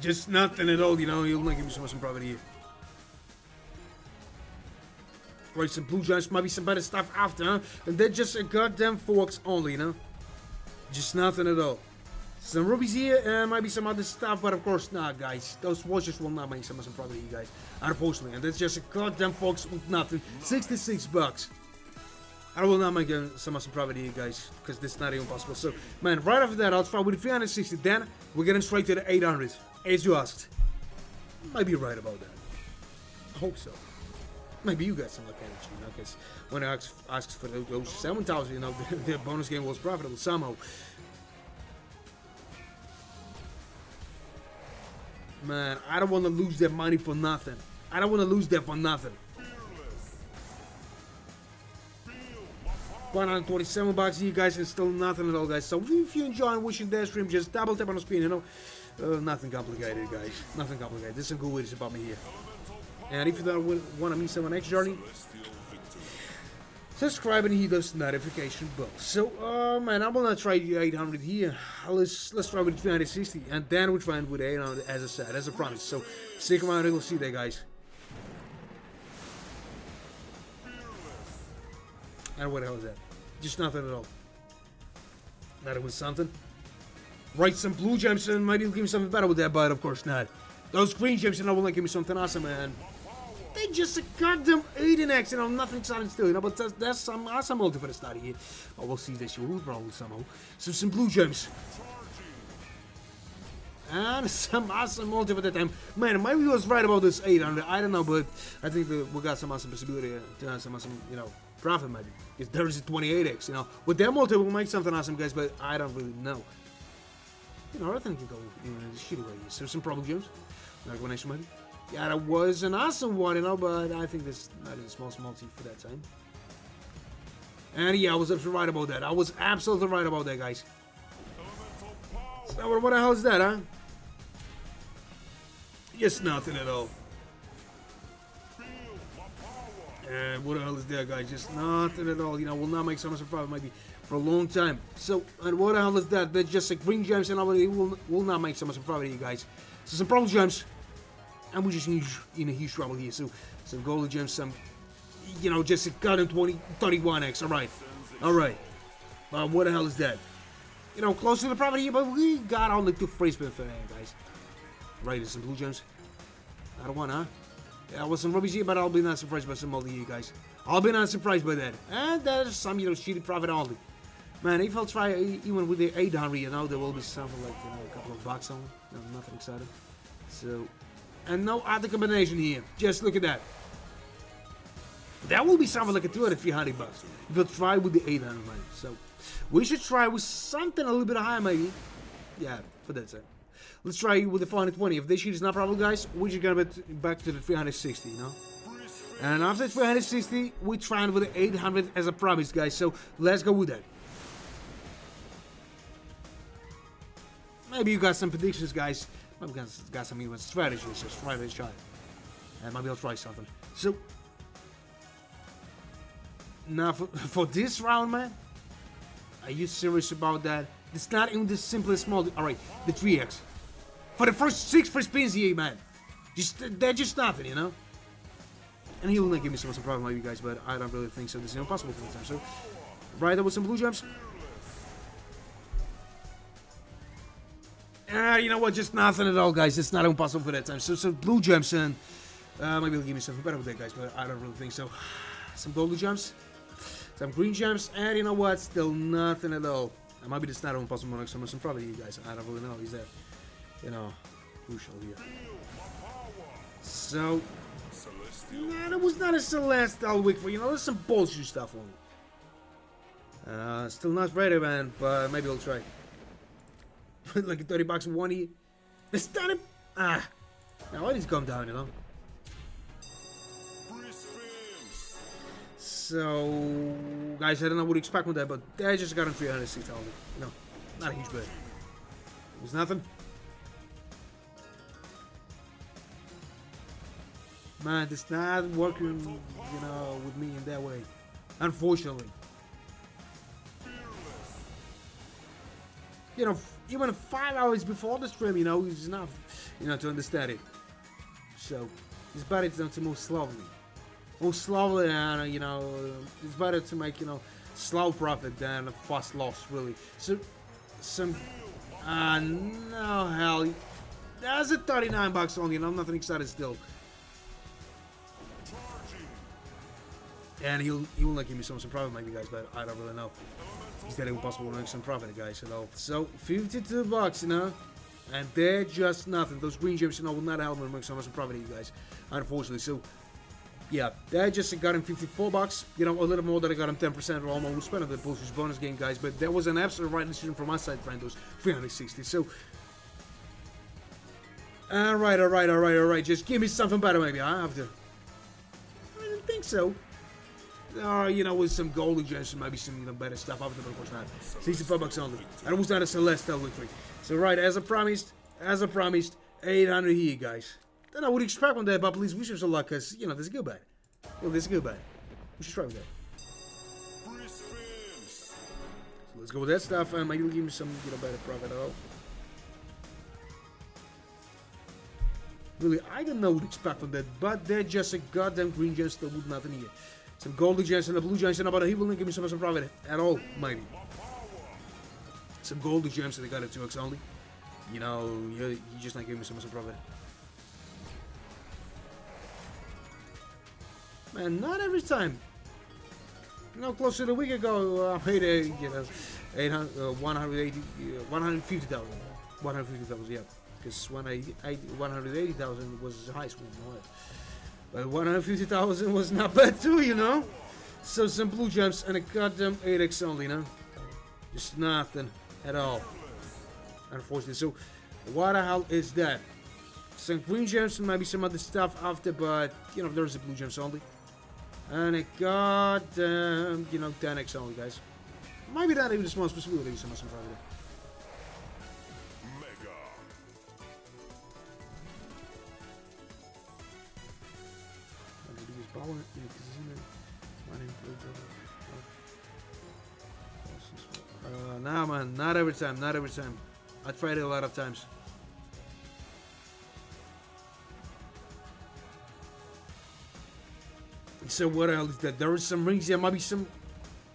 Just nothing at all, you know. You'll not give me some profit here. Right, some blue gems, maybe some better stuff after, huh? And they're just a goddamn forks only, you know. Just nothing at all. Some rubies here, and maybe some other stuff, but of course not, guys. Those watches will not make some profit here, guys. Unfortunately, and that's just a goddamn fox with nothing. 66 bucks. I will not make some profit here, guys, because this is not even possible. So, man, right after that, I'll try with the 360. Then we're getting straight to the 800, as you asked. Might be right about that. I hope so. Maybe you got some luck energy, you know, because when I asks for those 7,000, you know, the bonus game was profitable somehow. Man, I don't want to lose that money for nothing. I don't want to lose that for nothing. 127 bucks here, guys, and still nothing at all, guys. So if you enjoy watching that stream, just double tap on the screen, you know. Nothing complicated, guys. Nothing complicated. There's some good ways about me here. And if you don't want to meet someone next journey, subscribe and hit those notification bell. So, man, I will not try 800 here. Let's try with 360, and then we'll try with 800, as I said, as a promise. So, stick around and we'll see that, guys. And what the hell is that? Just nothing at all. That it was something. Right, some blue gems, and maybe it'll give me something better with that, but of course not. Those green gems, you know, will not give me something awesome, man. They just a goddamn 18x, you know, nothing exciting still, you know, but that's some awesome multi for the start here. Oh, we'll see this year, we'll probably somehow. So some blue gems. And some awesome multi for that time. Man, maybe he was right about this 800, I don't know, but I think that we got some awesome possibility to have some awesome, you know, profit maybe. Because there is a 28x, you know. With that multi, we'll make something awesome, guys, but I don't really know. You know, I think we can go the shitty way here. So some problem gems. Like one extra maybe. Yeah, that was an awesome one, you know, but I think this not a small multi for that time. And yeah, I was absolutely right about that. I was absolutely right about that, guys. So what the hell is that, huh? Just nothing at all. And what the hell is that, guys? Just nothing at all. You know, we'll not make so much profit maybe for a long time. So, and what the hell is that? That's just a green gems, and we will not make so much profit here, guys. So some purple gems. And we're just in a huge trouble here. So some golden gems, some, you know, just a goddamn 31x. Alright. What the hell is that? You know, close to the profit here, but we got only 2 free spins for that, guys. Right, there's some blue gems. I don't want, huh? Yeah, with some rubies here, but I'll be not surprised by some multi here, guys. I'll be not surprised by that. And there's some, you know, shitty profit only. Man, if I'll try even with the 800, you know, there will be something like, you know, a couple of bucks only. No, nothing exciting. So, and no other combination here. Just look at that. That will be something like a 200, 300 bucks. If you'll try with the 800 money. So, we should try with something a little bit higher, maybe. Yeah, for that side. Let's try with the 420. If this shit is not problem, guys, we're just gonna get back to the 360, you know? And after 360, we're trying with the 800 as a promise, guys. So, let's go with that. Maybe you got some predictions, guys. Maybe you got some even strategies. Just try this try. And maybe I'll try something. So, now for this round, man, are you serious about that? It's not even the simplest small. Alright, the 3x. For the first 6 free spins here, man. They're just nothing, you know? And he will not give me so much problem, maybe, guys, but I don't really think so. This is impossible for the time. So, right there with some blue gems. You know what? Just nothing at all, guys. It's not impossible for that time. So blue gems, and maybe he'll give me something better with that, guys, but I don't really think so. Some golden gems, some green gems, and you know what? Still nothing at all. And maybe it's not impossible to some probably, you guys. I don't really know. Is that, you know, crucial here? So, nah, it was not a celestial week for, you know, there's some bullshit stuff on it. Still not ready, man, but maybe I'll try. Like 30 bucks in one here. It's not a... Now I need to calm down, you know. So, guys, I don't know what to expect with that, but I just got on 306,000. No, not a huge bet. It was nothing. Man, it's not working, you know, with me in that way. Unfortunately. You know, even 5 hours before the stream, you know, is enough, you know, to understand it. So, it's better to move slowly. Move slowly, and, you know, it's better to make, you know, slow profit than a fast loss, really. So, some, no, hell. That's a 39 bucks only, and I'm nothing excited still. And he will not give me some profit, maybe, guys, but I don't really know. Is that impossible to make some profit, guys, at all? So, 52 bucks, you know, and they're just nothing. Those green gems, you know, will not help me make so much profit, you guys, unfortunately. So, Yeah, that just got him 54 bucks. You know, a little more than I got him 10% or almost. We spent on the Bullshit bonus game, guys, but that was an absolute right decision from my side, friend. Those 360. So, alright. Just give me something better, maybe. I have to. I didn't think so. You know, with some golden gems and maybe some better stuff after, but of course not. 65 bucks only. And it was not a Celestial victory. So, right, as I promised, 800 here, guys. Then I would expect one day, but please wish us a luck, because, you know, this is good bad. Well, this is good bad. We should try with that. So let's go with that stuff, and maybe we'll give me some, better profit at all. Really, I don't know what to expect from that, but they're just a goddamn green gems that would nothing here. Some golden gems and a blue gems, and about he will not give me so much profit at all, maybe. Some golden gems, and they got it 2x only. You know, you just not giving me so much profit. Man, not every time. You know, closer to a week ago, I paid a, 150,000. 150,000, yeah. Because when I 180,000 was the highest one. But 150,000 was not bad too, you know. So some blue gems and a goddamn 8x only, you know. Just nothing at all. Unfortunately. So, what the hell is that? Some green gems and maybe some other stuff after, but, you know, there's the blue gems only. And a goddamn, 10x only, guys. Maybe not even the smallest possibility, so much in front of it. Nah, man, not every time. I tried it a lot of times. So what else is that? There is some rings there, maybe some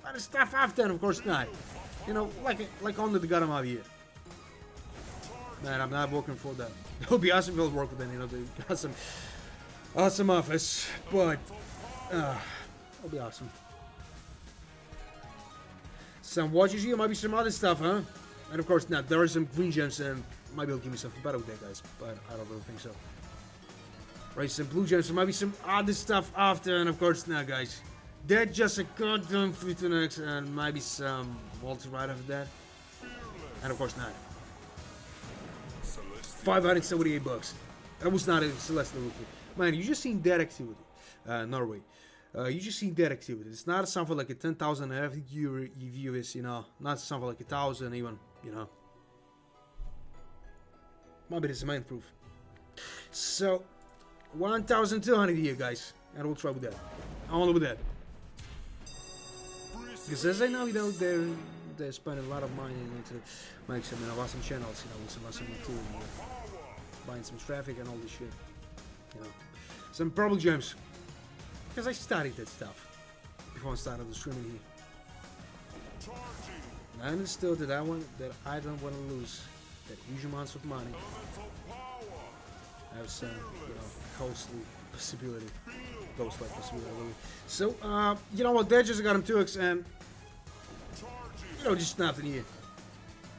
other stuff after, and of course not. You know, like only the got him out here. Man, I'm not working for that. It would be awesome if it would work with them, they got some awesome office, but it'll be awesome. Some watches here, maybe some other stuff, huh? And of course not. There are some green gems, and maybe it'll give me something better with that, guys, but I don't really think so. Right, some blue gems, so maybe some other stuff after, and of course not, guys. They're just a goddamn 15x, and maybe some Walter right after that. And of course not. 578 bucks. That was not a Celestial rookie. Man, you just seen that activity. Norway. You just seen that activity. It's not something like a 10,000 viewers, not something like 1,000 even, Maybe this is main proof. So, 1,200 here, guys. And we'll try with that. Only with that. Because as I know, they're spending a lot of money to make some awesome channels, with some awesome tools, buying some traffic and all this shit. Some purple gems. Because I studied that stuff before I started the streaming here. And I understood that I don't want to lose that huge amounts of money. I have some, ghostly possibility. Ghost-like possibility, really. So, you know what, they just got him 2x and, just nothing here.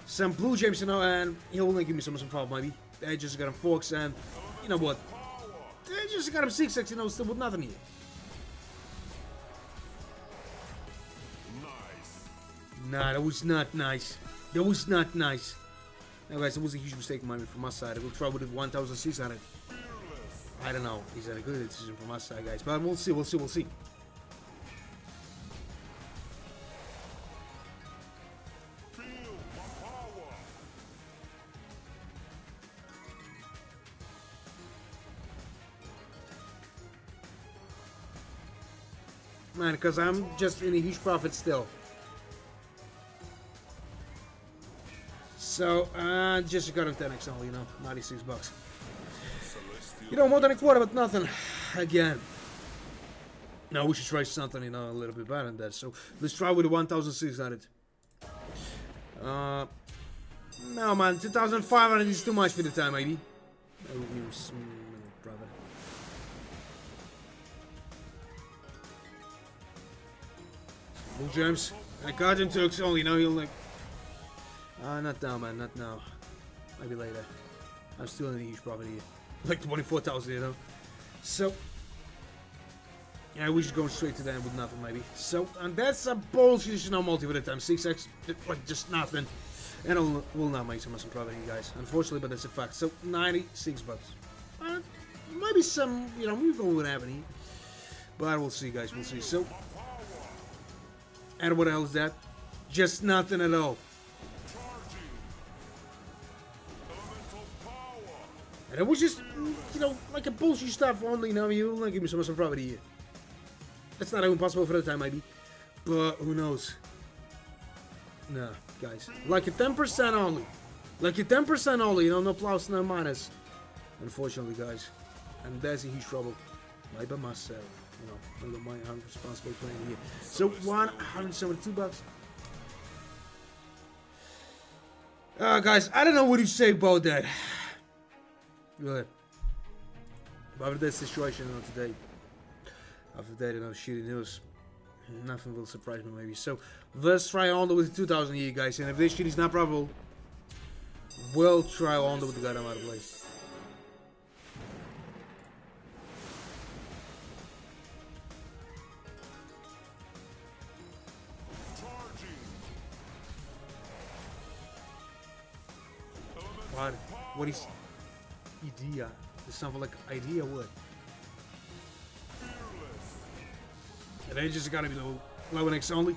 Some blue gems, and he'll only give me some problem, maybe. They just got him 4x and, you know what, they just got him 6x, still with nothing here. Nah, that was not nice. That was not nice. Now, guys, it was a huge mistake from my side. I will try with 1,600. I don't know. Is that a good decision from my side, guys? But we'll see. Man, because I'm just in a huge profit still. So, just got him 10x only, 96 bucks. More than a quarter, but nothing. Again. Now we should try something, a little bit better than that. So, let's try with the 1,600. No, man, 2,500 is too much for the time, maybe. I will give some brother. Blue gems. I got him 2x only, now he'll like... not now, man, not now. Maybe later. I'm still in a huge profit here. Like 24,000, So, Yeah, we're just going straight to the end with nothing, maybe. So, and that's a bullshit, you know, multi with a time. 6x, like, just nothing. And we'll not make some profit here, guys. Unfortunately, but that's a fact. So, 96 bucks. Maybe some, you know, we go with happening. But we'll see, guys, we'll see. So, and what else is that? Just nothing at all. And it was just, you know, like a bullshit stuff only. You know, you'll not give me some profit here. That's not even possible for the time, maybe. But who knows? Nah, guys. Like a 10% only. Like a 10% only, you know, no plus, no minus. Unfortunately, guys. And that's a huge trouble. Maybe myself. You know, I'm responsible playing here. So, 172 bucks. Guys, I don't know what you say about that. Good. But with this situation, you know, today. After that, you know, shitty news. Nothing will surprise me, maybe. So, let's try on with 2000 here, guys. And if this shit is not probable, we'll try on with the goddamn out of place. What is idea? This sounds like idea what? And they just gotta be the low and X only.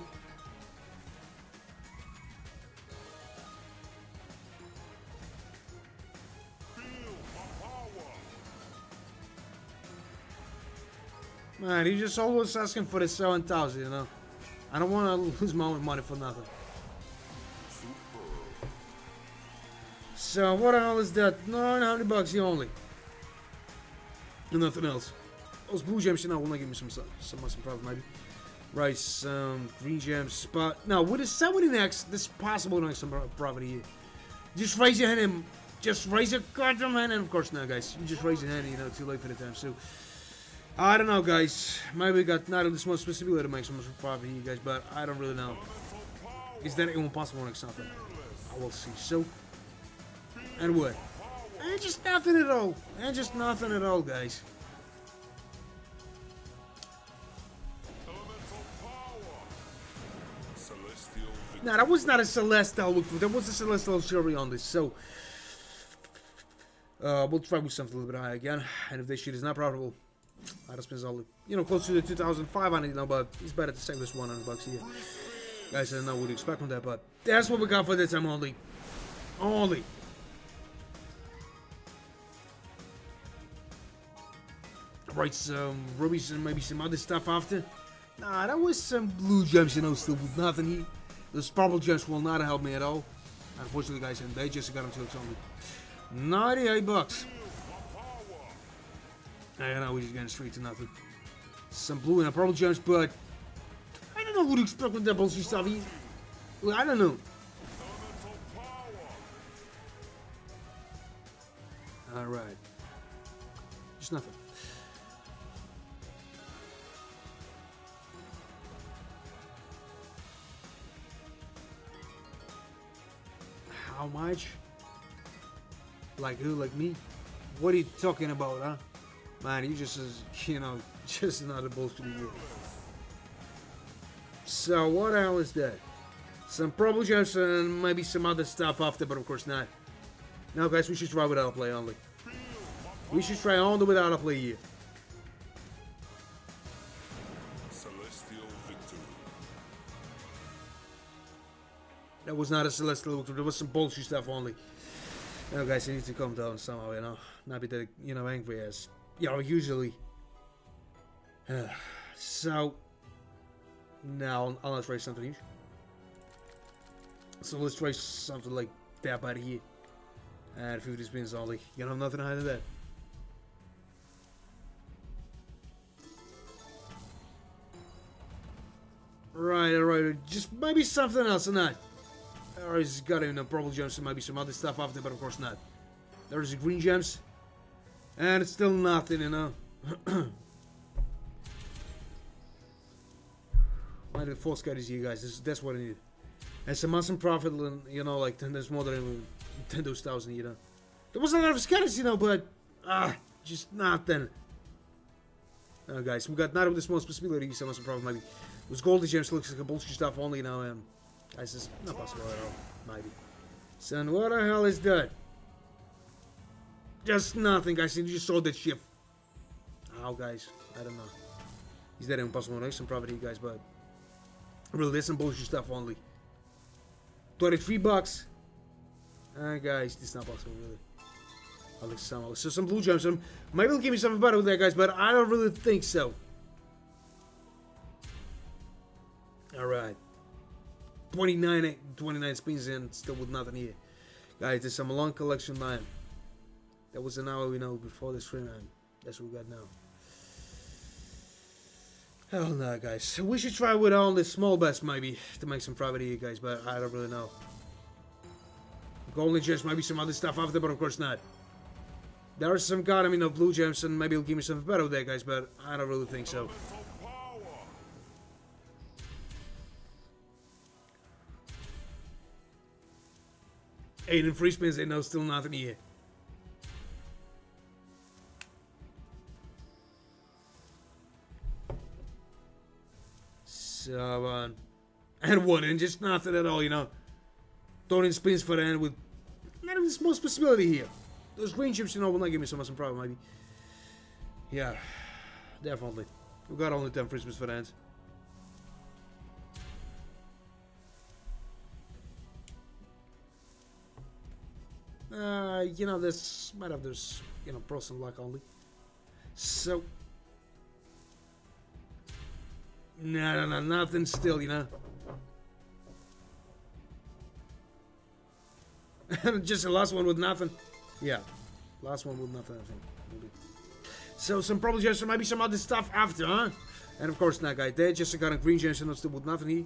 Man, he's just always asking for the 7,000, you know. I don't want to lose my own money for nothing. So what the hell is that? 900 bucks here only. And nothing else. Those blue gems, you know, will not give me some profit, maybe. Right, some green gems, but no, with a 70x, this is possible to make some profit here. Just raise your hand and just raise your goddamn hand, and of course now, guys, you just raise your hand, you know, too late for the time. So I don't know, guys. Maybe we got not this much specifically to make some profit here, guys, but I don't really know. Is that even possible to make something? I will see. So, and what? And just nothing at all. And just nothing at all, guys. Nah, that was not a Celestial look for. That was a Celestial cherry on this. So, we'll try with something a little bit higher again. And if this shit is not profitable, I'll spend all, you know, close to the 2,500, you know, but it's better to save this 100 bucks here. Guys, I don't know what to expect from that, but that's what we got for this time only. Only. Right, some rubies and maybe some other stuff after. Nah, that was some blue gems, you know, still with nothing here. Those purple gems will not help me at all. Unfortunately, guys, and they just got them to X only. 98 bucks. I don't know, we're just getting straight to nothing. Some blue and a purple gems, but I don't know what to expect with that bullshit stuff. Well, I don't know. Alright. Just nothing. How much? Like who? Like me? What are you talking about, huh? Man, you just, you know, just another bullshit here. So, what the hell is that? Some purple gems and maybe some other stuff after, but of course not. Now, guys, we should try without a play only. We should try only without a play here. Celestial victory. That was not a Celestial victory. There was some bullshit stuff only. You know, guys, I need to calm down somehow, you know. Not be that, you know, angry as, you know, usually. So, now I'll try something new. So let's try something like that out of here. And 50 spins only. You know, nothing higher than that. Right, alright. Just maybe something else or not. Or he's got in the purple gems and maybe some other stuff after, but of course not. There's the green gems. And it's still nothing, you know. Maybe the false card is here, guys. That's what I need. And some awesome profit, you know, like there's more than 10,000, you know. There was a lot of scanners, you know, but just nothing. Guys, we got not of the smallest possibility, so much problem maybe. It was gold gems, looks like a bullshit stuff only now. Guys, it's not possible at all. Maybe. Son, what the hell is that? Just nothing, guys. You just saw that shift. How, guys? I don't know. Is that impossible? No, some property, guys, but really, there's some bullshit stuff only. 23 bucks. Guys, this is not possible, really. So some blue gems. Maybe it'll give me something better with that, guys, but I don't really think so. Alright. 29 spins in, still with nothing here. Guys, there's some long collection line. That was an hour, before the stream, and that's what we got now. Hell no, guys. We should try with all the small bets, maybe, to make some profit here, guys, but I don't really know. Golden gems, maybe some other stuff after, but of course not. There are some kind of, blue gems, and maybe it'll give me something better with that, guys, but I don't really think so. Eight and free spins, ain't still nothing here. So, and one, and just nothing at all, 30 spins for the end with not even the smallest possibility here. Those green chips, will not give me so much problem, maybe. Yeah, definitely. We got only 10 free spins for the end. This might have this, pros and luck only. So, no, nothing still, Just the last one with nothing. Yeah, last one with nothing, I think. Maybe. So, some probably just maybe some other stuff after, huh? And of course, not, guys. They just got a green gems and still with nothing here.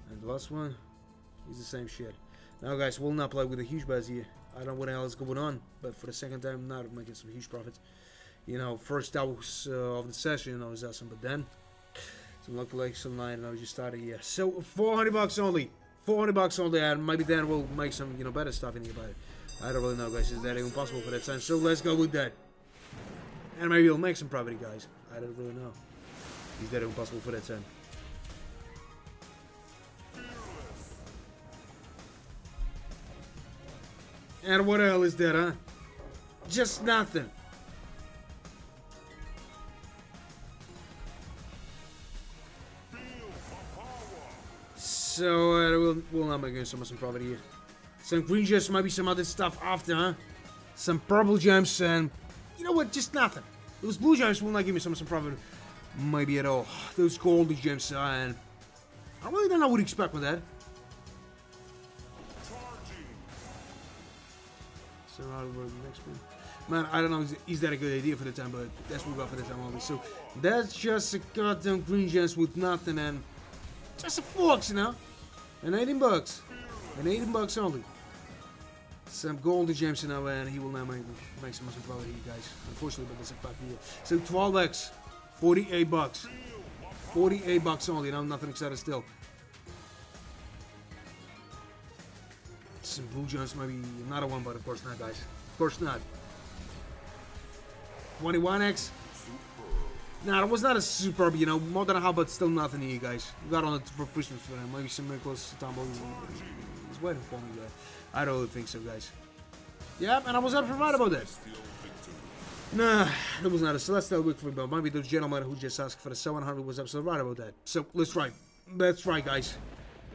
And the last one is the same shit. Now, guys, we'll not play with a huge buzz here. I don't know what the hell is going on, but for the second time, now I'm making some huge profits. First hours of the session, is awesome, but then some luck collection line, I just started here. So, 400 bucks only. 400 bucks only, and maybe then we'll make some, better stuff in here, but I don't really know, guys. Is that even possible for that time? So, let's go with that. And maybe we'll make some property, guys. I don't really know. Is that even possible for that time? And what the hell is that, huh? Just nothing. So, we'll not make some profit here. Some green gems, maybe some other stuff after, huh? Some purple gems, and you know what? Just nothing. Those blue gems will not give me some profit, maybe at all. Those golden gems, and I really don't know what to expect with that. So, how do we go to the next one? Man, I don't know, is that a good idea for the time, but that's what we got for the time only. So, that's just a goddamn green gems with nothing, and just a fox, and 18 bucks. And 18 bucks only. Some golden gems and he will now make some profit here, guys. Unfortunately, but that's a fact here. So 12x, 48 bucks. 48 bucks only, nothing excited still. Some blue gems, maybe another one, but of course not, guys. Of course not. 21x. Nah, it was not a superb, more than a how, but still nothing here, guys. We got on it for Christmas for him. Maybe some miracles. Tombo is waiting for me, guys. I don't really think so, guys. Yeah, and I was not right about that. Nah, that was not a celestial week for me, but maybe those gentlemen who just asked for the 700 was absolutely right about that. So, let's try. Let's try, guys.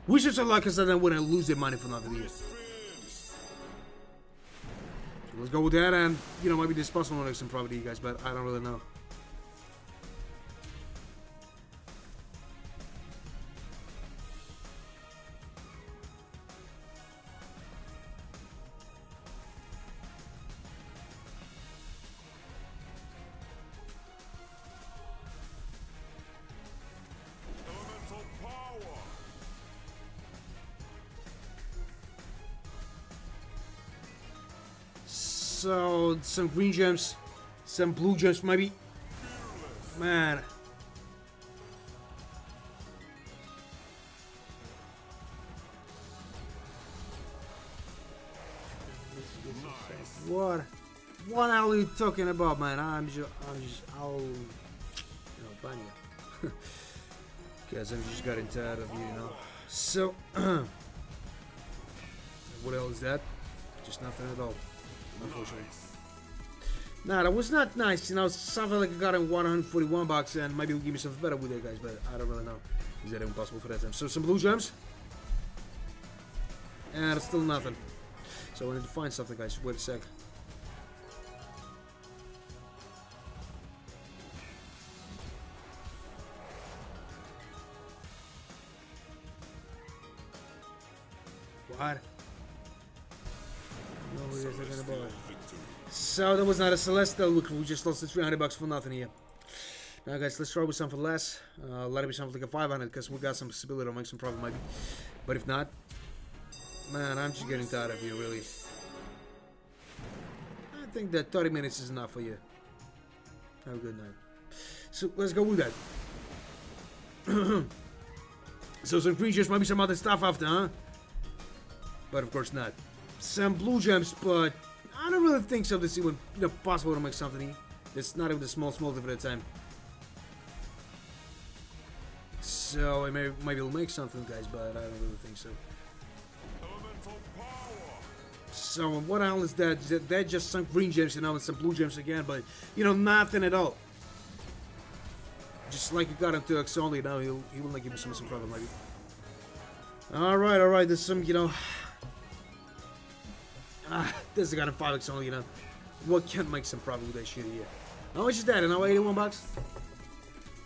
We should so lucky so then when I lose their money for nothing here. So let's go with that, and, maybe this possible will make some profit here, guys, but I don't really know. So, some green gems, some blue gems, maybe. Man. What are you talking about, man? fine, yeah. Because I'm just getting tired of you, you know. So, what else is that? Just nothing at all, unfortunately. Nah, that was not nice, you know. Something like I got in 141 bucks, and maybe it'll give me something better with it, guys, but I don't really know. Is that even possible for that time? So, some blue gems. And it's still nothing. So, I need to find something, guys. Wait a sec. What? No, we're talking about. So that was not a celestial. Look, we just lost the 300 bucks for nothing here. Now, guys, let's try with something less. Let it be something like a 500, because we got some possibility to make some profit, maybe. But if not, man, I'm just getting tired of you, really. I think that 30 minutes is enough for you. Have a good night. So let's go with that. So some creatures, maybe some other stuff after, huh? But of course not. Some blue gems, but I don't really think so. This even possible to make something. It's not even the small for the time. So maybe it'll make something, guys, but I don't really think so. So what the hell is that? That just some green gems, you know, and some blue gems again, but you know, nothing at all. Just like you got him to X only, now he will not give me some problem, maybe. Alright, there's some, you know. This got a 5x only, you know. What can't make some profit with that shit here? How much is that? You know, 81 bucks?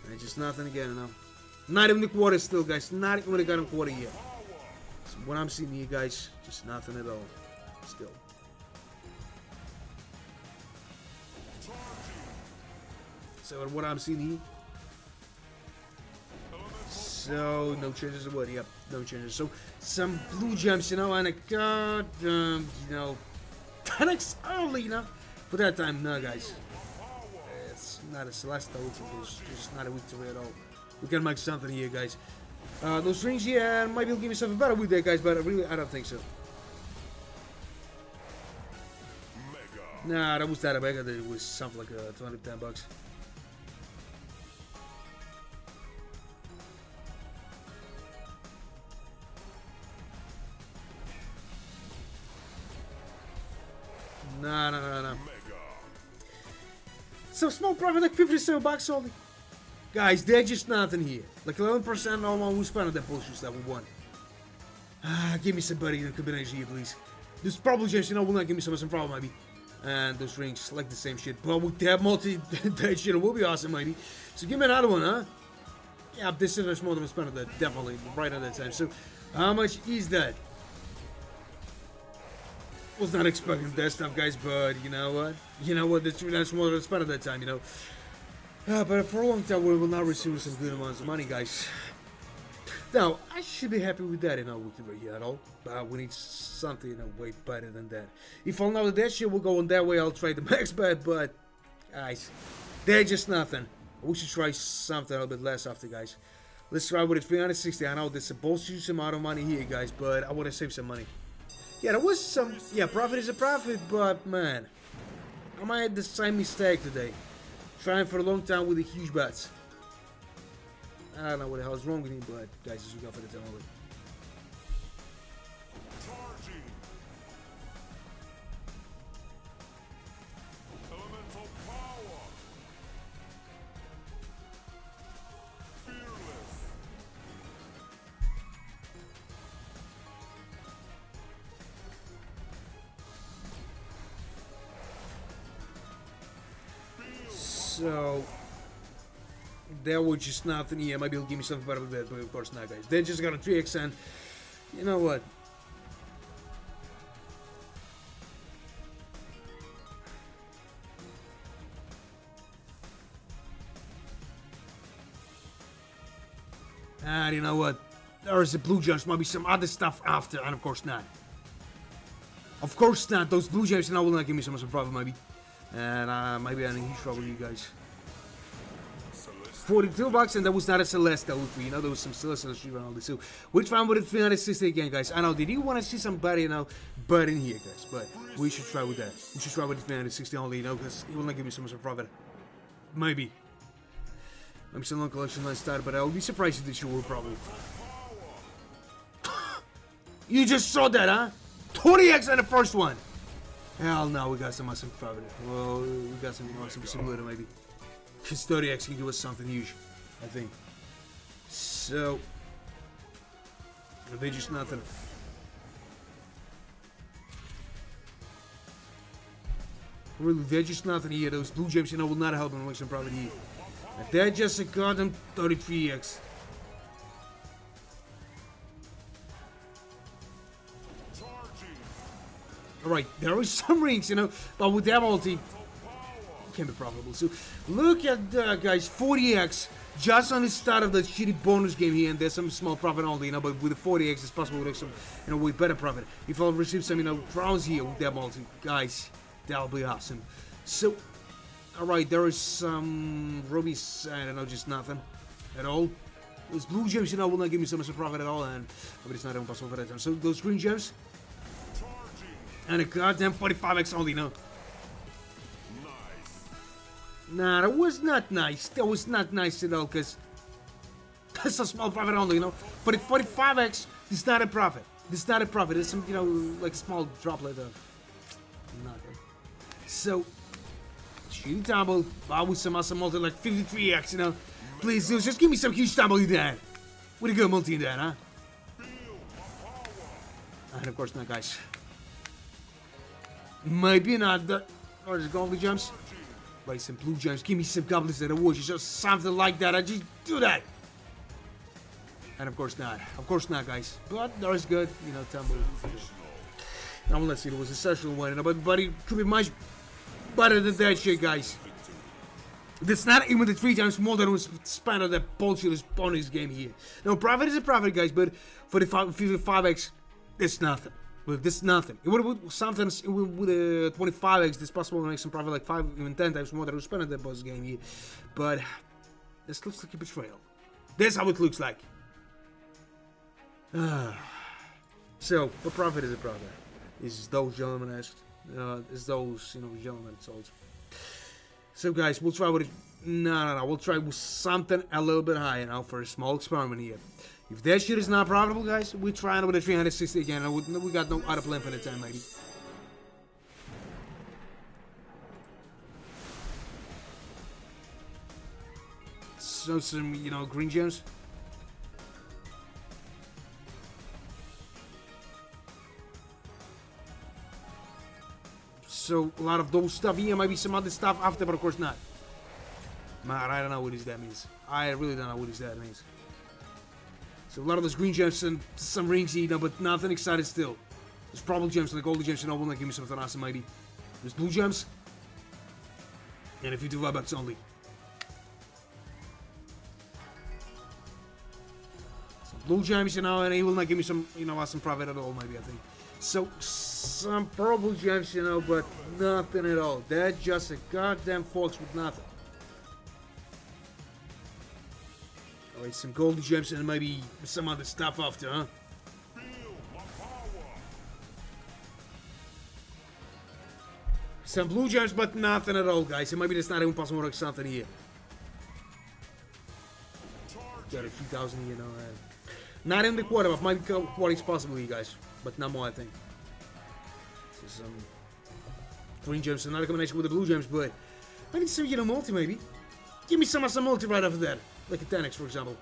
And just nothing again, you know. Not even the quarter still, guys. Not even when I got a quarter yet. So what I'm seeing here, guys, just nothing at all. Still. So what I'm seeing here. So no changes or what? Yep, no changes. So some blue gems, you know, and a goddamn, you know, 10x only, you know. For that time, no, guys. It's not a celestial. It's just not a victory at all. We can make something here, guys. Those rings here, maybe it'll give me something better with that, guys, but really, I don't think so. Nah, that was that mega. That was something like 210 bucks. No. So small profit, like 57 bucks only. Guys, they're just nothing here. Like 11% on who spent on that bullshit level 1. Give me somebody in the combination here, please. This probably just, you know, will not give me some problem, maybe. And those rings, like the same shit. But with that that shit, it will be awesome, maybe. So give me another one, huh? Yeah, this is more than I spent on that, definitely, right at that time. So, how much is that? Was not expecting that stuff, guys, but you know what? That's more than I spent at that time, you know. But for a long time, we will not receive some good amounts of money, guys. Now, I should be happy with that, you know, with the at all. But we need something, you know, way better than that. If I'll know that shit will go on that way, I'll try the max bet, but guys, they're just nothing. We should try something a little bit less after, guys. Let's try with it 360. I know there's supposed to use some amount of money here, guys, but I want to save some money. Yeah, there was some. Yeah, profit is a profit, but man, I might have the same mistake today. Trying for a long time with the huge bets. I don't know what the hell is wrong with me, but guys, just look out for the demo. Elemental power. Fearless. So there was just nothing here. Maybe he'll give me something better with that, but of course not, guys. They just got a 3x, and you know what? And you know what? There is a blue gems, maybe some other stuff after, and of course not. Of course not. Those blue gems, you know, will not give me some problem, maybe. And maybe I need huge trouble with you guys. 42 bucks, and that was not a celestial, you know, there was some celestial stream and all this. So which one would it 360 again, guys? I know, did you want to see somebody, you know, but in here, guys? But we should try with that. We should try with the 360 only, you know, because he will not give me so much profit. Maybe. I'm still on collection line started, but I would be surprised if this year will probably. You just saw that, huh? 20x on the first one. Hell no, we got some awesome profit. Well, we got some awesome simulator maybe. Because 30x can give us something huge, I think. So, they just nothing. Really, they're just nothing here. Those blue gems, you know, will not help them make some profit here. And they're just a goddamn 33x. Alright, there are some rings, you know, but with their multi, it can be profitable. So, look at that, guys, 40x just on the start of the shitty bonus game here, and there's some small profit only, you know, but with the 40x, it's possible to make some, you know, way better profit. If I'll receive some, you know, crowns here with their multi, guys, that'll be awesome. So, alright, there is some rubies, I don't know, just nothing at all. Those blue gems, you know, will not give me so much profit at all, and but it's not even possible for that time. So, those green gems. And a goddamn 45x only, no. Nice. Nah, that was not nice. That was not nice at all, because that's a small profit only, you know. For the 45x, this is not a profit. This is not a profit. It's some, you know, like a small droplet of nothing. So, shitty tumble, but with some awesome multi, like 53x, you know. Please, dude, just give me some huge tumble in there. With a good multi in there, huh? And of course not, guys. Maybe not the... Or is it goblin gems? But some blue gems. Give me some goblins that are wood. Just something like that. I just do that. And of course not. Of course not, guys. But that was good. You know, tumble. Now let's see. It was a session one. You know, but it could be much better than that shit, guys. That's not even the 3 times more than was spent on that bullshit bonus game here. Now, profit is a profit, guys. But for the 55x, it's nothing. But this is nothing. It would something with a 25x. This possible to make some profit like 5, even 10 times more than we spent on that boss game here. But this looks like a betrayal. That's how it looks like. So, a profit is a profit. Is those gentlemen asked? Is those, you know, gentlemen told? So, guys, we'll try with it. No. We'll try with something a little bit higher now for a small experiment here. If that shit is not profitable, guys, we're trying with a 360 again. And we got no other plan for the time, maybe. So, some, you know, green gems. So, a lot of those stuff here, maybe some other stuff after, but of course not. Man, I don't know what that means. I really don't know what that means. So a lot of those green gems and some rings here, you know, but nothing excited still. There's probably gems like golden gems, you know, will not give me something awesome maybe. There's blue gems. And a few $5 only. Some blue gems, you know, and he will not give me some, you know, awesome profit at all maybe, I think. So, some purple gems, you know, but nothing at all. They're just a goddamn fox with nothing. Alright, some golden gems and maybe some other stuff after, huh? Some blue gems, but nothing at all, guys. And maybe that's not even possible to make something here. Got a few thousand, you know. Not in the quarter, but might be quarters possible, you guys. But not more, I think. So some green gems, another combination with the blue gems, but I need some, you know, multi maybe. Give me some multi right after that. Like a 10x, for example.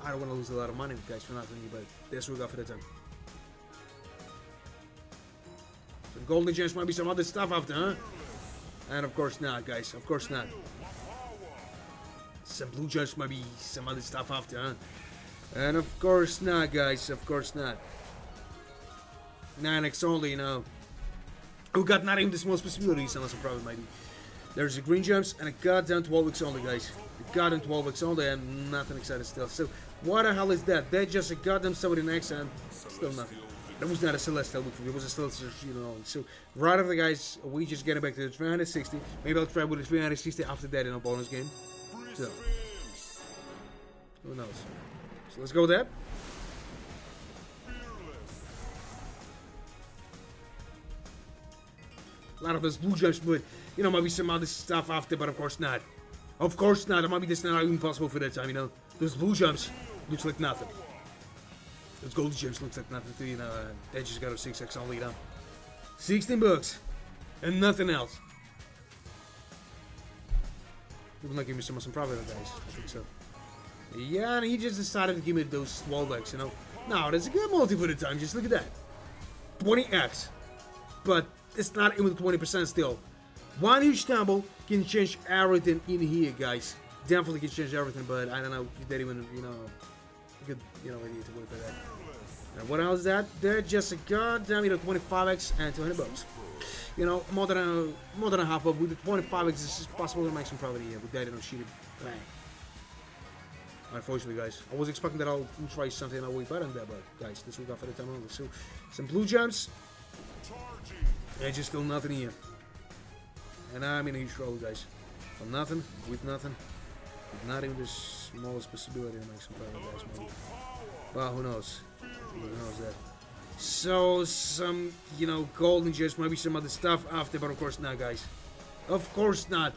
I don't want to lose a lot of money, guys, for nothing, but that's what we got for that time. Some golden gems might be some other stuff after, huh? And of course not, guys. Of course not. Some blue gems might be some other stuff after, huh? And of course not, guys. Of course not. 9x only, you know. We got not even the small possibilities unless a problem, maybe. There's a green gems and a goddamn 12x only, guys. A goddamn 12x only and nothing excited still. So, what the hell is that? That's just a goddamn 79x and still nothing. That was not a celestial, it was a celestial, you know. So, right after, guys, we just getting back to the 360. Maybe I'll try with the 360 after that in a bonus game. So, who knows? So, let's go there. A lot of those blue gems, but, you know, maybe some other stuff after, but of course not. Of course not. It might be this not even possible for that time, you know. Those blue jumps looks like nothing. Those gold gems looks like nothing too, you know. They just got a 6x only, you know. 16 bucks. And nothing else. People not giving me some profit, guys. I think so. Yeah, and he just decided to give me those 12x, you know. Now, that's a good multi for the time. Just look at that. 20x. But it's not even 20% still. One huge tumble can change everything in here, guys. Definitely can change everything, but I don't know. You didn't even, you know, good, you know, idea to work for that. And what else is that? They're just a goddamn, you know, 25x and 200 bucks. You know, more than a half up with the 25x. It's possible to make some profit here with that, you know, cheated. Bang. Unfortunately, guys, I was expecting that I'll try something a way better than that, but guys, this will go for the time only. So, some blue gems. And just still nothing here. And I'm in a huge trouble, guys. For nothing, with nothing. With not even the smallest possibility to make some profit, guys, maybe. Well, who knows? Who knows that? So, some, you know, golden gems, maybe some other stuff after, but of course not, guys. Of course not.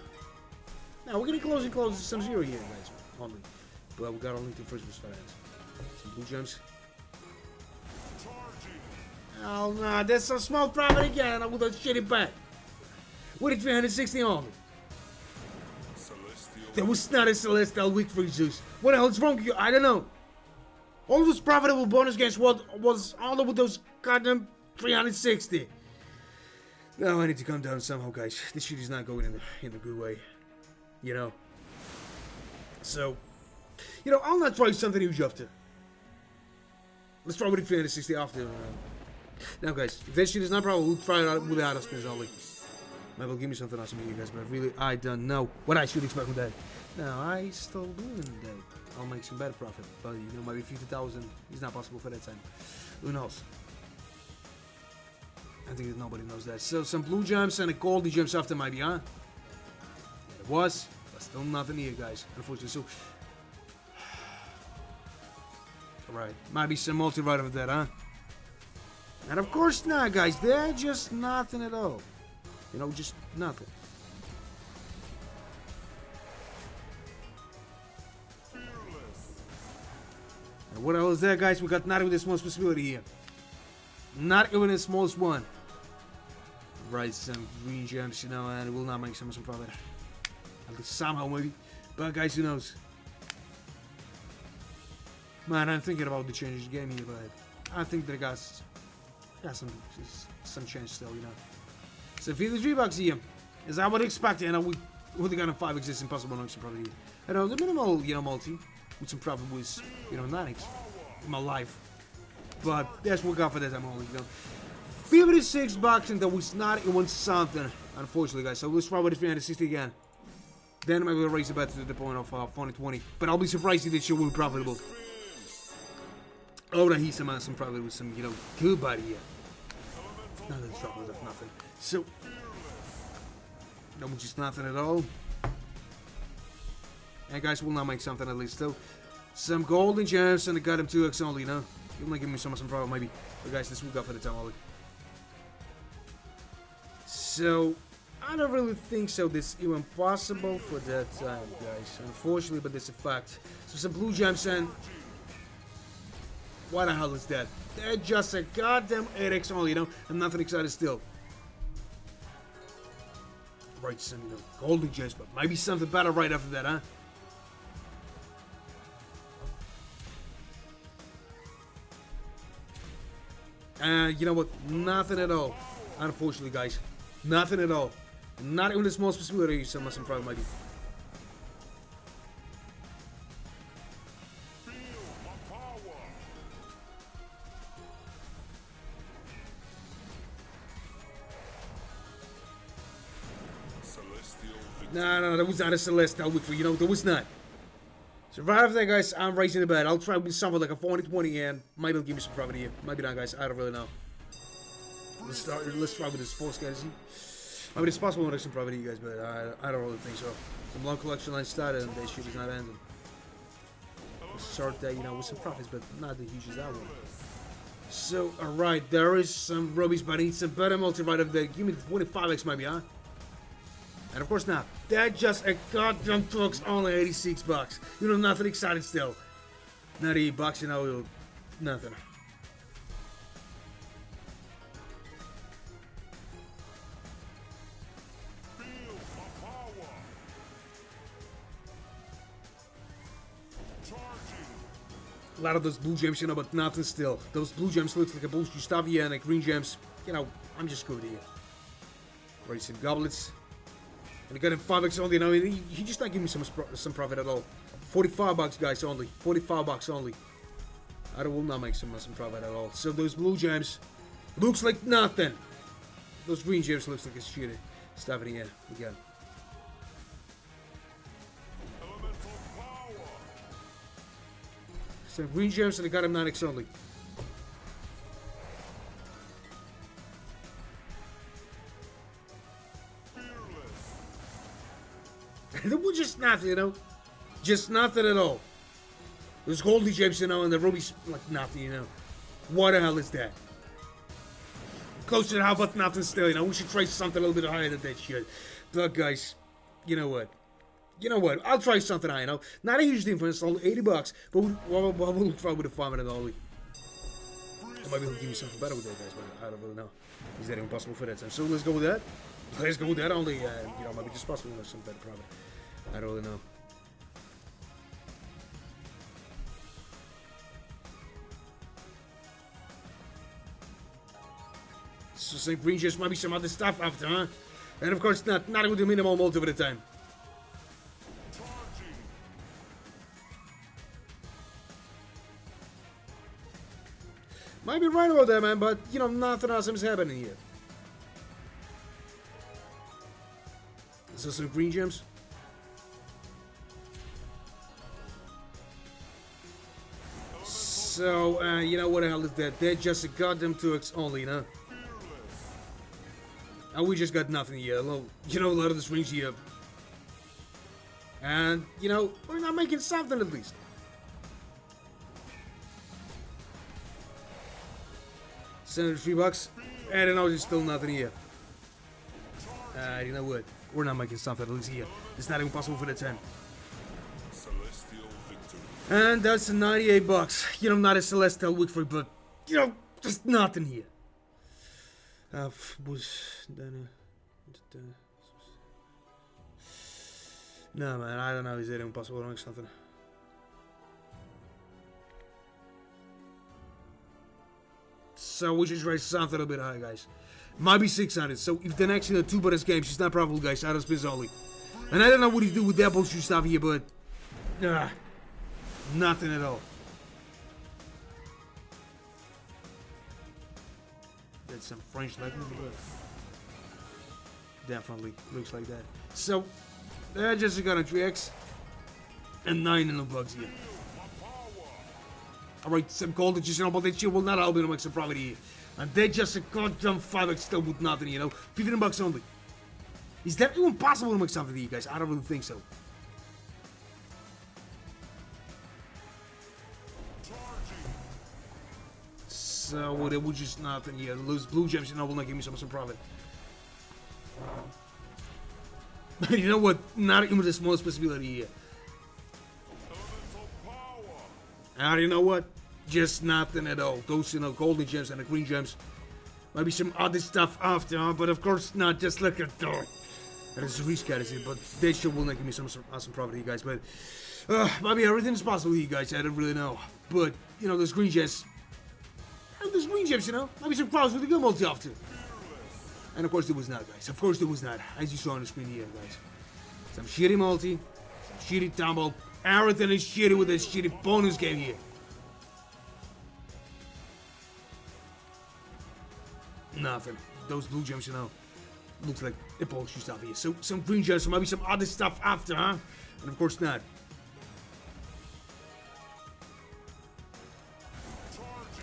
Now, we're gonna close some zero here, guys, only. But we got only two first fans. Some blue gems. Oh no, there's some small profit again, and I would have shit it back. With a 360 only. There was not a Celestial week for Zeus. What the hell is wrong with you? I don't know. All those profitable bonus games was all over those goddamn 360. Now I need to calm down somehow, guys. This shit is not going in a good way. You know. So, you know, I'll not try something huge after. Let's try with the 360 after. Now, guys, if that shit is not probable, we'll try it out with the auto spins only. Maybe will give me something awesome here, guys, but really, I don't know what I should expect with that. Now, I still doing that. I'll make some better profit, but you know, maybe 50,000 is not possible for that time. Who knows? I think that nobody knows that. So, some blue gems and a golden gems after maybe, huh? It was, but still nothing here, guys, unfortunately. So, alright, might be some multi right of that, huh? And of course not, guys. They're just nothing at all. You know, just nothing. And what else is there, guys? We got not even the smallest possibility here. Not even the smallest one. Right, some green gems, you know, and we'll not make some profit. At least somehow, maybe. But, guys, who knows? Man, I'm thinking about the changes game here, but I think that I got some chance still, you know. So 53 bucks here. Is that what I expected? And I would have gotten 5 existing possible knocks probably. I know the minimal, you know, multi with some profit was, you know, 9x in my life. But that's what we got for that time only, you know. 56 bucks and that was not even something, unfortunately, guys. So let's try with the 360 again. Then maybe we'll raise it back to the point of 2020. But I'll be surprised if this shit will be profitable. Oh, that he's some profit with some, you know, good body here. No, that's trouble of nothing. So, no, just nothing at all. And guys, we'll not make something at least. So, some golden gems and I got him 2x only, you know. You might give me some problem, maybe. But guys, this will go for the time only. So, I don't really think so. This is even possible for that time, guys. Unfortunately, but it's a fact. So, some blue gems and. What the hell is that? They're just a goddamn 8x only, you know, and nothing excited still. Right, some, you know, golden gems, but maybe something better right after that, huh? You know what? Nothing at all. Unfortunately, guys. Nothing at all. Not even the smallest possibility some problem might be. No, that was not a Celestial week for you know, there was not. So right after that, guys, I'm raising the bet. I'll try with something like a 40-20 and maybe it'll give me some profit here. Maybe not, guys. I don't really know. Let's try with this force, guys. Maybe it's possible to make some profit here, guys, but I don't really think so. Some long collection line started and that shit is not ending. We'll start that, you know, with some profits, but not the huge as that one. So, alright, there is some rubies, but I need some better multi right of there. Give me the 25x maybe, huh? And of course not. That's just a goddamn trucks only $86. You know, nothing exciting still. Not $8, you know, nothing. Feel my power. Charging. A lot of those blue gems, you know, but nothing still. Those blue gems looks like a bullshit stuff here, and the green gems, you know, I'm just screwed here. Right, some goblets. And I got him $5 only, you know, he just not giving me some profit at all. $45 guys only. $45 only. I will not make some profit at all. So those blue gems looks like nothing. Those green gems looks like a shitty stuff in here. We got. Elemental power. Some green gems and I got him 9x only. It was just nothing, you know. Just nothing at all. Those golden gems, you know, and the rubies, like nothing, you know. What the hell is that? Closer to how about nothing still, you know. We should try something a little bit higher than that shit. But guys, you know what? You know what? I'll try something higher, you know. Not a huge thing for us, $80, but we'll try with a $500 only. Or maybe he'll give me something better with that, guys, but I don't really know. Is that even possible for that time? So let's go with that. Let's go with that only, you know, maybe just possible with some better profit. I don't really know. So some green gems, maybe some other stuff after, huh? And of course not with the minimal multi over the time. Charging. Might be right about that, man, but you know, nothing awesome is happening here. So some green gems. So, you know what the hell is that? They're just a goddamn 2x only, you know? And we just got nothing here. You know, a lot of the swings here. And, you know, we're not making something at least. $73. And I know there's still nothing here. You know what? We're not making something at least here. It's not even possible for the 10. Celestial victory. And that's $98. You know, not a celestial victory, but you know, just nothing here. No man, I don't know. Is it even possible to make something? So we should try something a bit higher, guys. Might be 600. So if the next 2 bonus games, it's not probable, guys. Out of spins only. And I don't know what he do with that bullshit stuff here, but nothing at all. That's some French language, but definitely looks like that. So I just got a 3x and 9 in the bugs here. Alright, some gold just, you know, but that shit will not help me to make some profit here. And they're just a goddamn 5x still with nothing, you know. $15 only. Is that even possible to make something here, guys? I don't really think so. So there was just nothing here. Those blue gems, you know, will not give me some profit. You know what? Not even the smallest possibility here. And you know what? Just nothing at all. Those, you know, golden gems and the green gems. Maybe some other stuff after, but of course not. Just look at that. There's a rescat, is it? But they sure will not give me some awesome profit here, guys. But maybe everything is possible here, guys. I don't really know. But, you know, those green gems. Those green gems, you know. Maybe some crowds with a good multi after. And of course there was not, guys. Of course there was not. As you saw on the screen here, guys. Some shitty multi. Some shitty tumble. Everything is shitty with this shitty bonus game here. Nothing. Those blue gems, you know, looks like a bullshit stuff here. So some green gems, so maybe some other stuff after, huh? And of course not.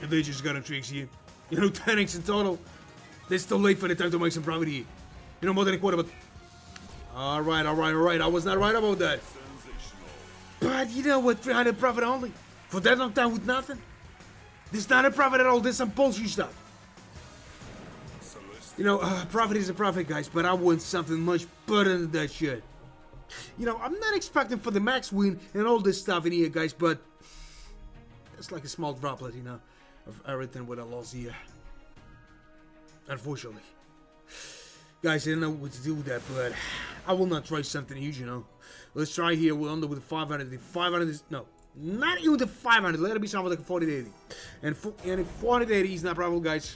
And they just got tricks here. You know, 10x in total. They're still late for the time to make some profit here. You know, more than a quarter, but... Alright. I was not right about that. But you know what? 300 profit only. For that long time with nothing. This is not a profit at all. This is some bullshit stuff. You know, profit is a profit, guys, but I want something much better than that shit. You know, I'm not expecting for the max win and all this stuff in here, guys, but it's like a small droplet, you know, of everything what I lost here. Unfortunately. Guys, I don't know what to do with that, but I will not try something huge, you know. Let's try here. We're under with the 500. The 500 is, no, not even the 500. Let it be something like a 480. And if 480 is not probable, guys,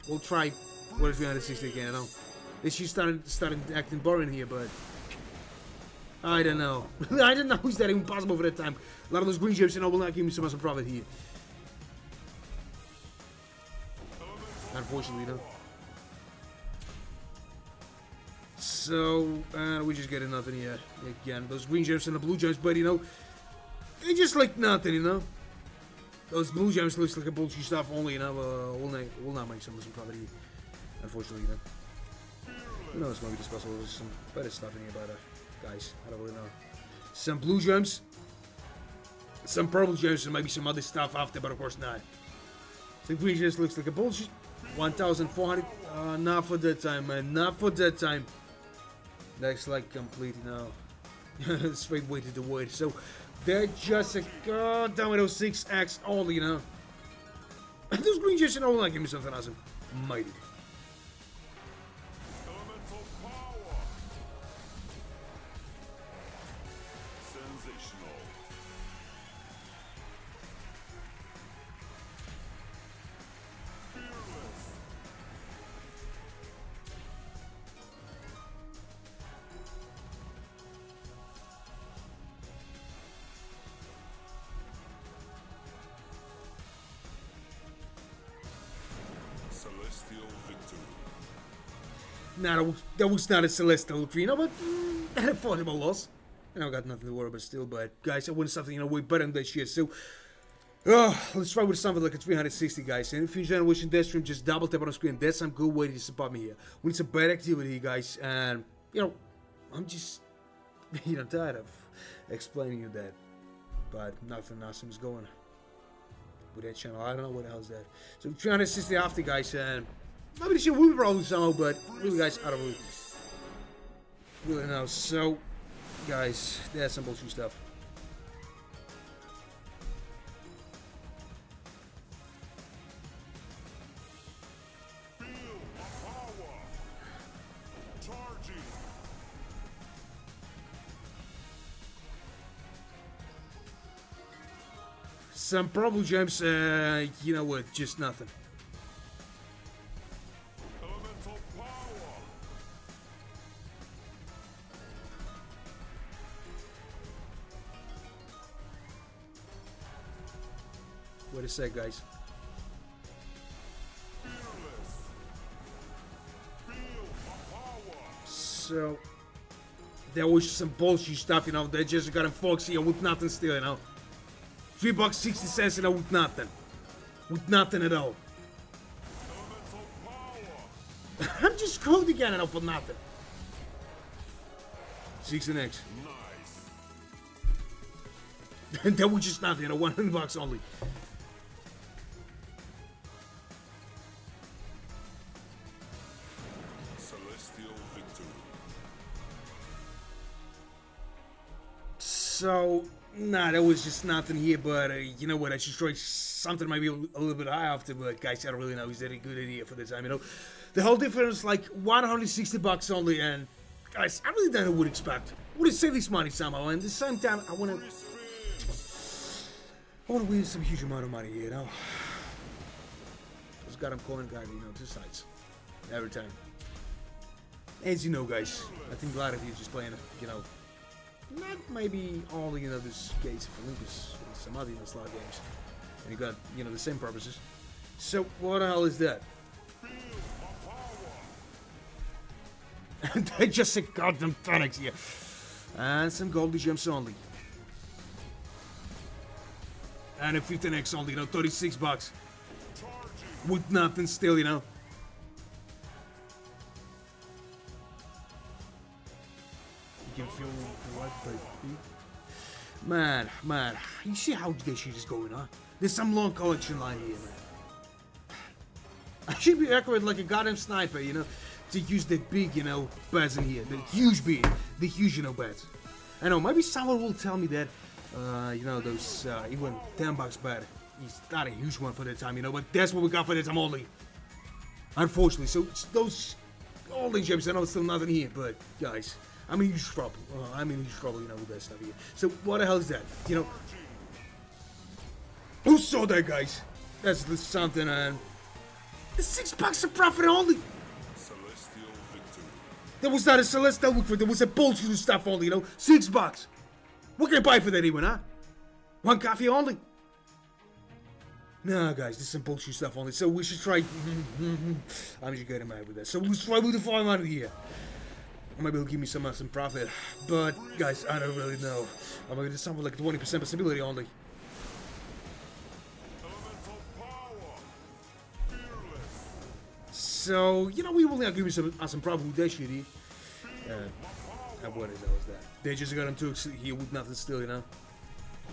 we'll try what is 360 again, you know. This just started acting boring here, but I don't know. I don't know. Is that even possible for that time? A lot of those green chips, you know, will not give me so much profit here. Unfortunately, though. So, we just get nothing here. Again, those green gems and the blue gems, but, you know, they just like nothing, you know. Those blue gems looks like a bullshit stuff only, you know. Will not make some profit here. Unfortunately, then. Who knows, maybe this puzzle was some better stuff in here, but, guys, I don't really know. Some blue gems, some purple gems, and maybe some other stuff after, but of course not. So green gems looks like a bullshit. 1,400. Not for that time, man. Not for that time. That's like complete, you know. Straight way to the void. So they're just a goddamn 6x only, you know. Those green gems, you know, will not give me something awesome. Mighty. Elemental power. Sensational. Fearless. Celestial victory. Nah, that was not a celestial victory, you know, but an affordable loss. And I got nothing to worry about still, but guys, I want something, you know, way better than that shit. So, let's try with something like a 360, guys. And if you're enjoying watching this stream, just double tap on the screen. That's some good way to support me here. We need some bad activity, guys. And, you know, I'm just, you know, tired of explaining you that. But nothing awesome is going with that channel. I don't know what the hell is that. So 360 after, guys, and maybe this shit will be probably somehow, but really, guys, I don't really know. So, guys, that's some bullshit stuff. Feel my power. Charging. Some purple gems, you know what, just nothing. Elemental power. Wait a sec, guys. Fearless. Feel my power. So, there was some bullshit stuff, you know, they just got in Foxy with nothing still, you know. $3.60, you know, with nothing. With nothing at all. Elemental power. I'm just cold again, you know, for nothing. 6 and X. Nice. And that was just nothing, you know, $100 only. Celestial victory. So, nah, that was just nothing here, but you know what, I should try something maybe a little bit high after, but guys, I don't really know, is that a good idea for the time, you know? The whole difference, like, $160 only, and guys, I really don't know what to expect. I want to save this money somehow, and at the same time, I want to win some huge amount of money, you know? Just got them coin guy, you know, 2 sides. Every time. As you know, guys, I think a lot of you just playing, you know, not maybe all, you know, this gates for Lucas, some other, you know, slot games. And you got, you know, the same purposes. So, what the hell is that? Feel my power. And they just said goddamn tonics here. And some golden gems only. And a 15x only, you know, $36. Charging. With nothing still, you know. You can feel what, but man, you see how this shit is going on? There's some long collection line here, man. I should be accurate like a goddamn sniper, you know, to use the big, you know, bets in here. The huge bid. The huge, you know, bets. I know, maybe someone will tell me that, you know, those, even $10 bet is not a huge one for that time, you know, but that's what we got for that time only. Unfortunately, so it's those golden gems, I know it's still nothing here, but, guys, I'm in huge trouble. I'm in huge trouble, you know, with that stuff here. So, what the hell is that? You know, who saw that, guys? That's something, and the $6 of profit only. Celestial victory. There was not a celestial victory. There was a bullshit stuff only, you know. $6. What can I buy for that even, huh? One coffee only. Nah, guys, this is some bullshit stuff only. So we should try. I'm just getting mad with that. So let's try with the 500 here. Maybe he'll give me some profit. But guys, I don't really know. Maybe there's something like 20% possibility only. Elemental power. Fearless. So you know we will now give me some problem with that shit here. And what is that? They just got him to here with nothing still, you know,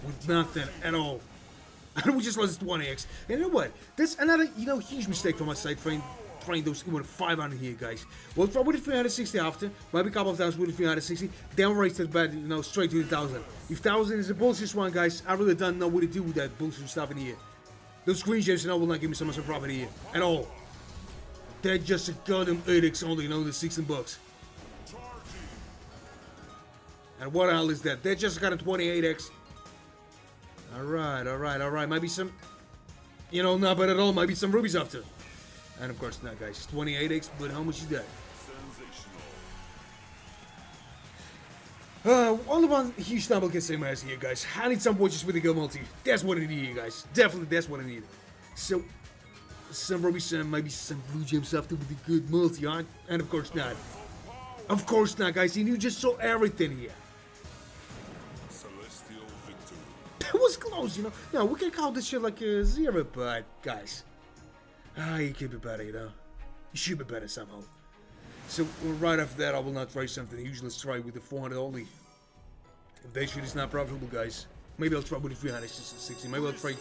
with nothing at all. And we just lost 20x. And you know what? That's another, you know, huge mistake from my side, trying those even 500 here, guys. We'll try with the 360 after, maybe a couple of times with the 360, then raise that bet, you know, straight to the 1000. If 1000 is a bullshit one, guys, I really don't know what to do with that bullshit stuff in here. Those green gems, you know, will not give me so much profit here at all. They're just a goddamn 8x only, you know, the $16. And what the hell is that? They just got a 28x. Alright. Maybe some, you know, not bad at all. Maybe some rubies after. And of course not, guys. 28x, but how much is that? Sensational. Only one huge stumble can say my ass here, guys. I need some watches with a go multi. That's what I need here, guys. Definitely, that's what I need. So, some rubies, maybe some blue gems after with a good multi, huh? And of course not. Of course not, guys. You just saw everything here. Celestial victory. That was close, you know. No, we can call this shit like a 0, but guys, you could be better, you know. You should be better somehow. So right after that, I will not try something huge. Let's try with the 400 only. If that shit is not profitable, guys, maybe I'll try with the 360. Maybe I'll try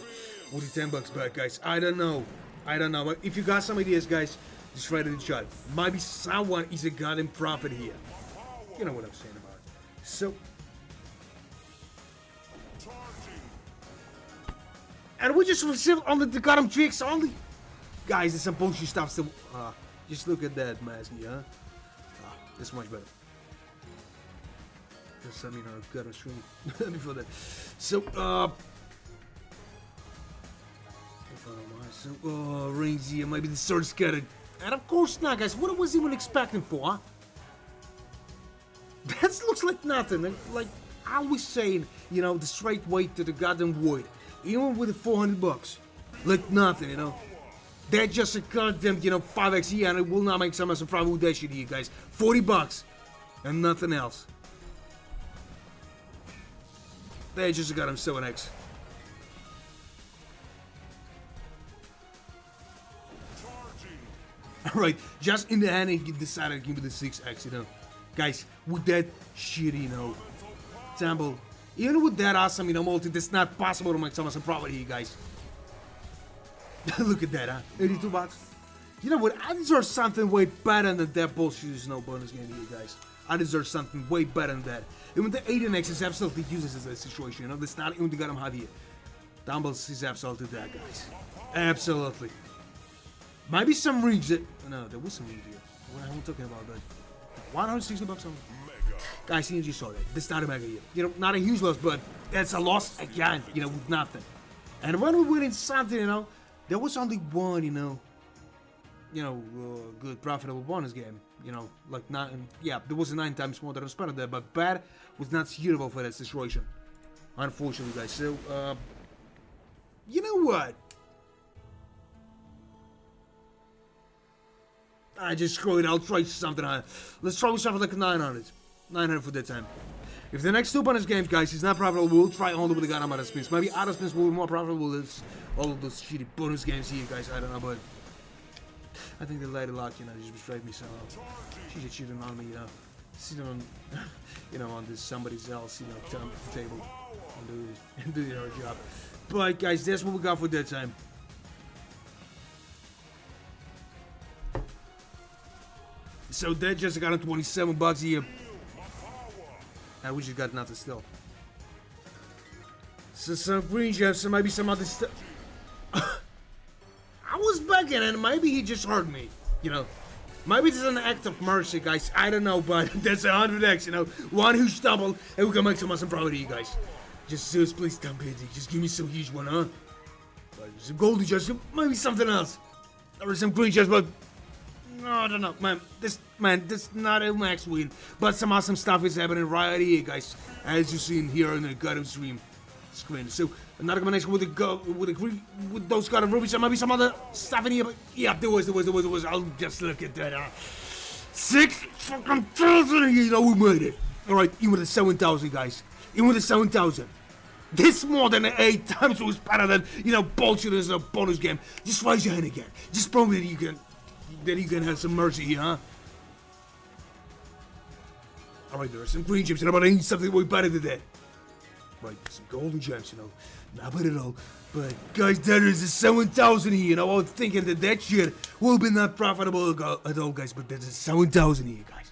with the $10 back, guys. I don't know. But if you got some ideas, guys, just write it in the chat. Maybe someone is a goddamn profit here. You know what I'm saying about it. So. And we just received on the goddamn tricks only. Guys, there's some bullshit stuff still. Just look at that mask here, huh? That's much better. Just I mean our goddamn stream before that. So rings here, maybe the sword scattered. And of course not, guys. What was he even expecting for, huh? That looks like nothing. Like I was saying, you know, the straight way to the goddamn void. Even with the $400, like nothing, you know. They're just a goddamn, you know, 5x here, and it will not make some profit with that shit here, guys. $40 and nothing else. They just got him 7x. Alright, just in the end, he decided to give me the 6x, you know. Guys, with that shit, you know, Temple. Even with that awesome, you know, multi, it's not possible to make some profit here, guys. Look at that, huh? $82. You know what? I deserve something way better than that bullshit. There's no bonus game here, guys. I deserve something way better than that. Even the adinross is absolutely useless in that situation, you know. That's not even the goddamn hard here. Dumbbells is absolutely that, guys. Absolutely. Maybe some rings that. No, there was some rings here. What am I talking about, but $160 on. Guys, you just saw that. That's not a mega here. You know, not a huge loss, but that's a loss again, you know, with nothing. And when we win in something, you know, there was only one, you know, good profitable bonus game. You know, like 9, yeah, there was a 9 times more than I spent on that, but bad was not suitable for that situation. Unfortunately, guys. So, you know what? I just screw it. I'll try something higher. Let's try with something like 900. 900 for that time. If the next 2 bonus games, guys, is not profitable, we'll try only with the goddamn other spins. Maybe other spins will be more profitable than all of those shitty bonus games here, guys. I don't know, but I think the lady luck, you know, just betrayed me somehow. She's just cheating on me, you know, sitting on, you know, on this somebody's else, you know, table and do her job. But guys, that's what we got for that time. So that just got him $27 here. And we just got nothing still. So some green gems, so maybe some other stuff. I was begging and maybe he just hurt me, you know. Maybe this is an act of mercy, guys. I don't know, but that's 100x, you know. One huge stumble, and we can make some awesome profit here, guys. Just please don't pity. Just give me some huge one, huh? Some golden gems, maybe something else. Or some green gems, but no, I don't know, man. This not a max win, but some awesome stuff is happening right here, guys. As you see here in the Gotham stream screen. So another combination with those kind of rubies, and maybe some other stuff in here. But yeah, there was. I'll just look at that. 6,000. You know, we made it. All right, even with the 7,000, guys. Even with the 7,000. This more than 8 times was better than, you know, bullshit as a bonus game. Just raise your hand again. Just prove that you can have some mercy here, huh? Alright, there are some green gems, but I need something way better than that. Right, some golden gems, you know. Not bad at all. But, guys, there is a 7,000 here, you know. I was thinking that shit will be not profitable at all, guys. But there's a 7,000 here, guys.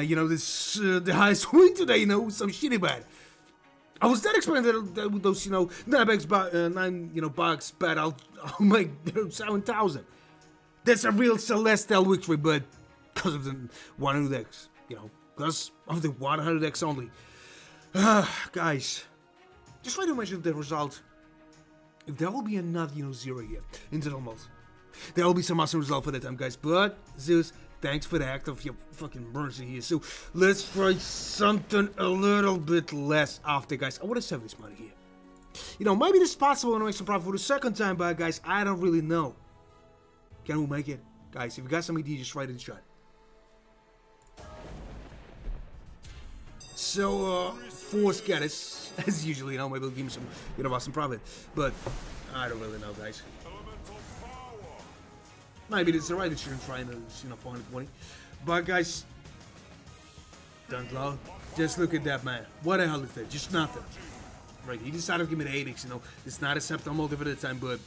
You know, this the highest win today, you know, some shitty bad. I was not expecting that with those, you know, 9 bucks, but I'll make 7,000. That's a real celestial victory, but because of the 100x, you know, because of the 100x only. Guys, just try to imagine the result. If there will be another, you know, 0 here in the mode, there will be some awesome result for that time, guys. But Zeus, thanks for the act of your fucking mercy here. So let's try something a little bit less after, guys. I want to save this money here. You know, maybe this is possible to make some profit for the second time, but guys, I don't really know. Can we make it? Guys, if you got some ideas, just write in the chat. So, 4 scatters, as usually, you know, maybe it'll give me some, you know, awesome profit. But, I don't really know, guys. Maybe it's the right decision trying to, you know, find money. But, guys, don't low. Just look at that, man. What the hell is that? Just nothing. Right, he decided to give me the 8x, you know. It's not acceptable multi for that time, but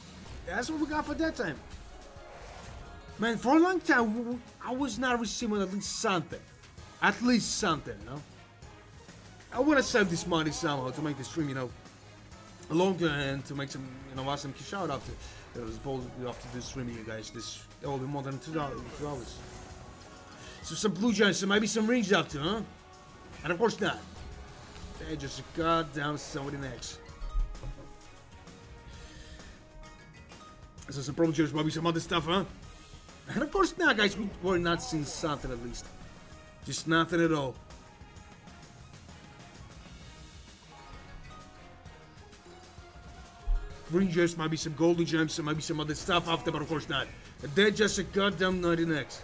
that's what we got for that time. Man, for a long time, I was not receiving at least something. At least something, you know? I want to save this money somehow to make the stream, you know, longer and to make some, you know, awesome shout out to after this stream here, guys. That will be more than $2. So some blue giants, so maybe some rings up to, huh? And of course not. They just got down somebody next. So some purple gems, maybe some other stuff, huh? And of course not, guys. We're not seeing something at least. Just nothing at all. Green gems, maybe some golden gems, and maybe some other stuff after, but of course not. They're just a goddamn 90x. Nice.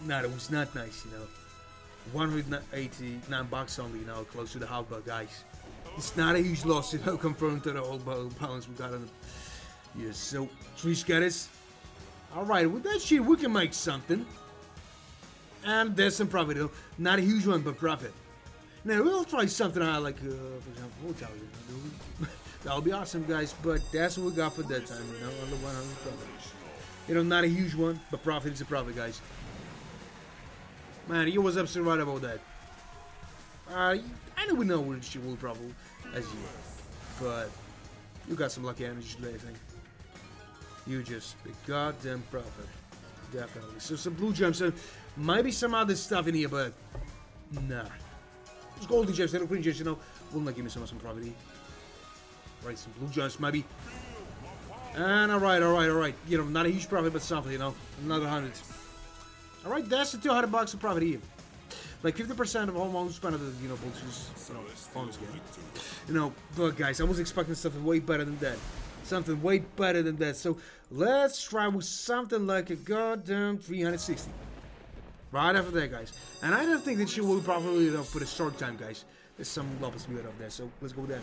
No, it was not nice, you know. 189 bucks only, you know, close to the half, but guys, it's not a huge loss, you know, compared to the old balance we got on it. Yes, so 3 scatters. Alright, with that shit, we can make something. And there's some profit, you know. Not a huge one, but profit. Now, we'll try something out like, for example, 4,000. That'll be awesome, guys, but that's what we got for that time, you know, under 100 profit. You know, not a huge one, but profit is a profit, guys. Man, you was absolutely right about that. I know we know where she will probably, as you, but you got some lucky energy today, I think. You just a goddamn profit, definitely. So some blue gems, and maybe some other stuff in here, but nah. Just golden gems, little green gems, you know, will not give me some awesome profit here. Right, some blue gems, maybe. And alright. You know, not a huge profit, but something, you know, another 100. Alright, that's the 200 bucks of profit here. Like 50% of all money spent on the, you know, bullshit, you know, bonus game. You know, but guys, I was expecting something way better than that. Something way better than that. So let's try with something like a goddamn 360. Right after that, guys. And I don't think that she will probably, you know, put a short time, guys. There's some lopus meat up there, so let's go with that.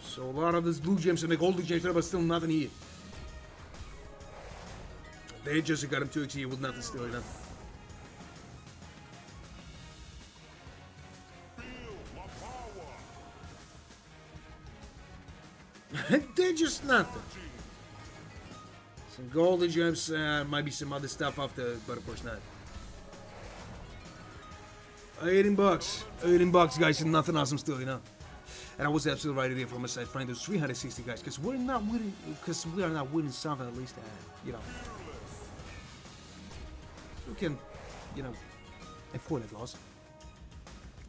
So a lot of these blue gems and the golden gems, but still nothing here. They just got him 2x here with nothing still, you know. They're just nothing. Some golden gems, maybe some other stuff after, but of course not. 18 bucks. 18 bucks, guys, and nothing awesome still, you know. And I was absolutely right there for my side, find those 360 guys, because we're not winning, because we are not winning something at least, you know. We can, you know, afford that loss.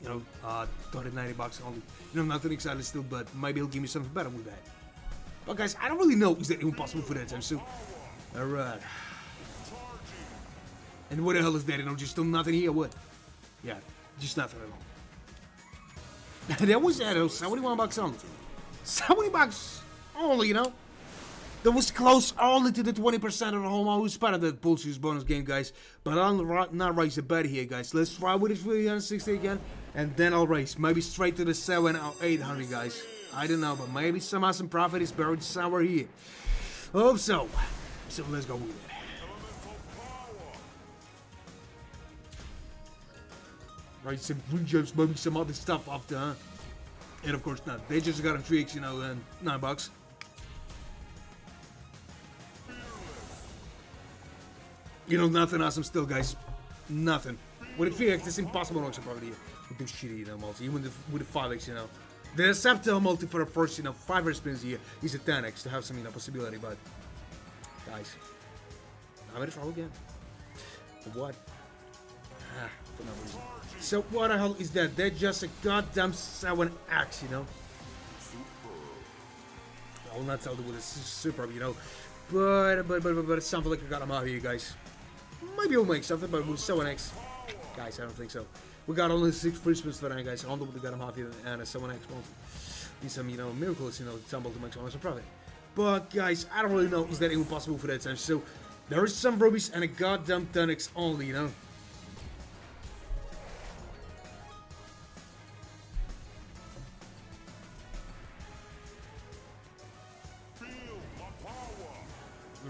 You know, 90 bucks only. You know, nothing exciting still, but maybe he'll give me something better with that. But guys, I don't really know, is that even possible for that time, so. Alright. And what the hell is that, you know, just still nothing here, what? Yeah, just nothing at all. That was that, 71 bucks only. 70 bucks only, you know. That was close only to the 20% of the home. I was part of that bullshit bonus game, guys. But I'll not raise a bet here, guys. Let's try with it 360 again. And then I'll raise. Maybe straight to the 7 or 800, guys. I don't know, but maybe some awesome profit is buried somewhere here. Hope so. So let's go with it. Right, some blue gems, maybe some other stuff after, huh? And of course not. They just got a 3x, you know, and 9 bucks. You know, nothing awesome still, guys. Nothing. With a 3x, it's impossible to probably with this shitty, you know, multi. Even with a 5x, you know. The Septel multi for the first, you know, 5 spins here is a 10x to have some, you know, possibility, but guys, I'm gonna try again. For what? For no reason. So what the hell is that? They're just a goddamn 7x, you know. I will not tell you what it's superb, you know. But it's something like I got them out here, guys. Maybe we'll make something, but with 7x, guys, I don't think so. We got only 6 free spins for that, guys. I don't know what we got them out here and a 7x won't need some, you know, miracles, you know, tumble to make some profit. But guys, I don't really know, is that even possible for that time? So there is some rubies and a goddamn 10x only, you know.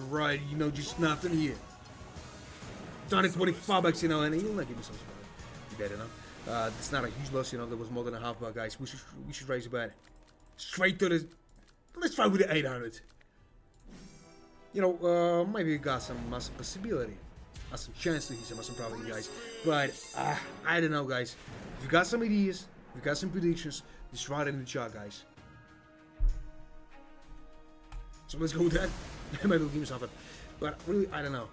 Right, you know, just nothing here. Done it 25 bucks, you know, and he'll not give me some support. You better know. It's not a huge loss, you know. There was more than a half buck, guys. We should raise a bet straight to the. Let's try with the 800. You know, maybe we got some possibility, some chance to hit some profit, guys. But I don't know, guys. If you got some ideas, if you got some predictions, just write it in the chat, guys. So let's go with that. Maybe we'll give me something. But really, I don't know.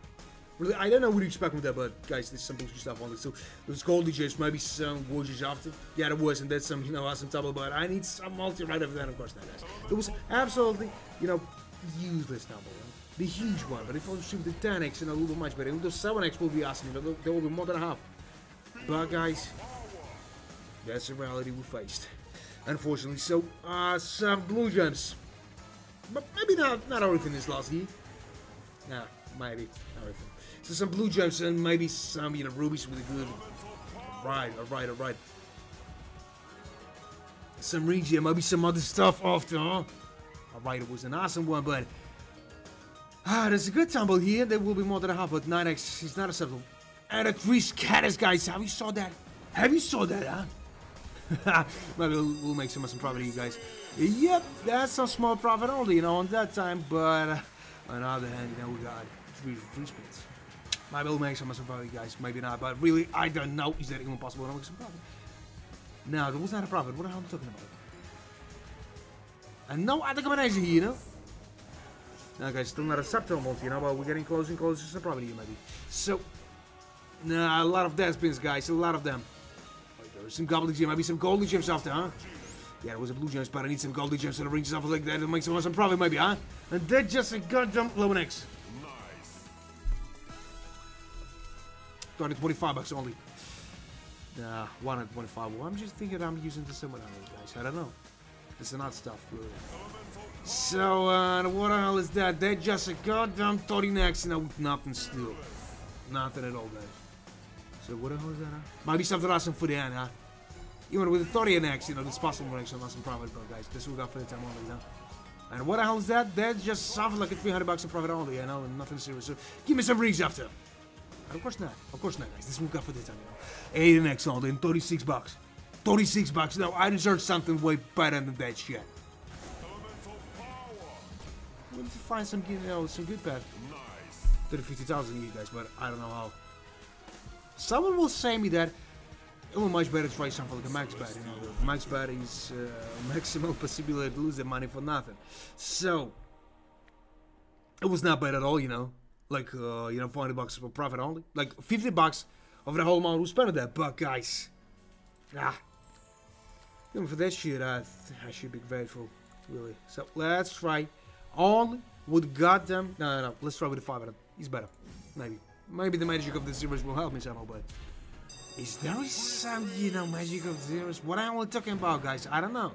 Really, I don't know what to expect with that, but guys, there's some bullshit stuff on it. So those gold DJs, maybe some gorgeous after. Yeah, there was, and that's some, you know, awesome double, but I need some multi right after that, of course, not, guys. It was absolutely, you know, useless double. The huge one, but if I was shooting the 10x and a little much better, the 7x will be awesome, you know, there will be more than a half. But guys, that's the reality we faced, unfortunately. So, some blue gems. But maybe not everything is lost here. Nah, maybe not everything. So some blue gems and maybe some, you know, rubies with a good. Alright. Some regen, maybe some other stuff after, huh? Alright, it was an awesome one, but there's a good tumble here. There will be more than a half, but 9x is not acceptable. And a 3 scatters, guys. Have you saw that? Huh? Maybe we'll make some profit here, guys. Yep, that's some small profit only, you know, on that time. But on the other hand, you know, we got 3 spins. Maybe we'll make some profit, guys. Maybe not, but really, I don't know. Is that even possible to make some profit? No, there was not a profit. What the hell am I talking about? And no other combination here, you know. Now, guys, still not a subtle multi, you know, but we're getting closer and closer to some profit here, maybe. So, nah, a lot of dead spins, guys. A lot of them. There's some goblin gems, maybe some golden gems after, huh? Yeah, there was a blue gems, but I need some golden gems to ring stuff like that to make some profit, maybe, huh? And that's just a goddamn low X. Nice. 25 bucks only. Nah, 125. Well, I'm just thinking I'm using the similar, guys. I don't know. This is not stuff, really. So, what the hell is that? That's just a goddamn 30x, you know, with nothing still. Nothing at all, guys. So what the hell is that, huh? Might be something awesome for the end, huh? Even with the 30x, you know, it's possible to make some awesome profit, but guys, this is what we got for the time only, you know? And what the hell is that? That's just something like a 300 bucks of profit only, you know, and nothing serious. So give me some rigs after. And of course not, guys. This is what we got for the time, you know? 80x only and 36 bucks. 36 bucks. No, I deserve something way better than that shit. we need to find some, you know, some good path Nice. to the 50,000 you guys, but I don't know how. Someone will say me that it will much better try something like a max bet, you know, the max bet is maximum possibility to lose the money for nothing. So, it was not bad at all, you know, like, you know, 400 bucks for profit only, like 50 bucks over the whole amount we spent on that, but guys, even for that shit, I should be grateful, really. So, let's try only with goddamn, no, let's try with the 500, he's better, maybe. Maybe the magic of the zeros will help me somehow, but is there some, you know, magic of zeros? What am I talking about, guys? I don't know.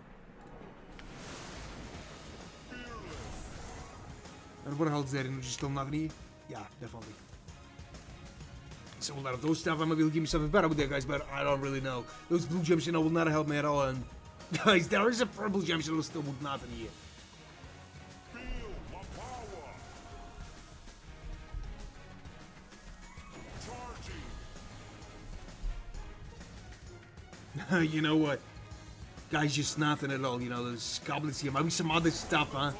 And what the hell is that? And just still nothing here? Yeah, definitely. So a lot of those stuff, maybe will give me something better with that, guys, but I don't really know. Those blue gems, you know, will not help me at all. And guys, there is a purple gem, so still with nothing here. Feel my power. Charging. You know what? Guys, just nothing at all, you know, those goblins here. Maybe some other stuff, huh?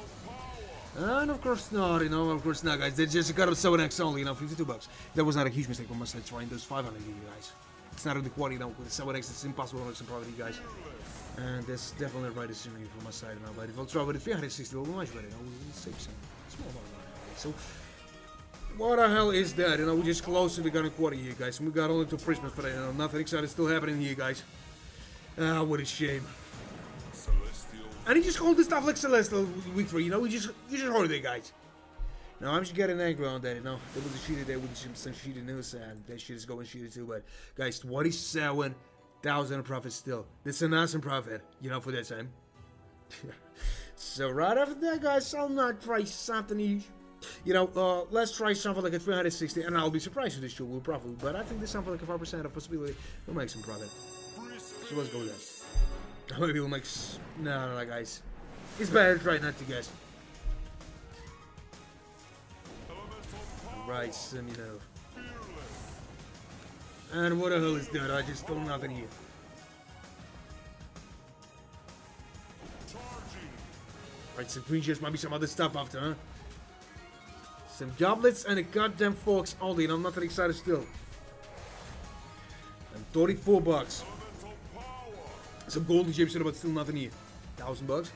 And of course not, you know, of course not, guys. They just got up 7x only, you know, 52 bucks. That was not a huge mistake, but must I trying those 500 here, guys. It's not in the quality, you know, with the 7x, it's impossible to make some profit, you guys. And that's definitely the right decision here from my side, you know. But if I'll try with the 360, it will be much better, you know, we'll save some small amount of money. So, what the hell is that? You know, we just close and we got a quarter here, guys. And we got only two Christmas for that, you know, nothing exciting still happening here, guys. Ah, what a shame. Celestial. And he just called this stuff like Celestial week 3, you know, you just heard it, guys. Now I'm just getting angry on that, you know. There was a shitty day with some shitty news, and that shit is going shitty too, but guys, 27,000 profit still. That's an awesome profit, you know, for that time. So right after that, guys, I'll not try something huge. You know, let's try something like a 360, and I'll be surprised if this show will profit, but I think there's something like a 5% of possibility we'll make some profit. So let's go with that. Maybe we'll make... No, guys. It's better to try not to guess. Right, some, you know. And what the hell is that? I just don't have any here. Right, some green gems, might be some other stuff after, huh? Some goblets and a goddamn forks only, and I'm not that excited still. And 34 bucks. Some golden gems, but still nothing here. 1,000 bucks.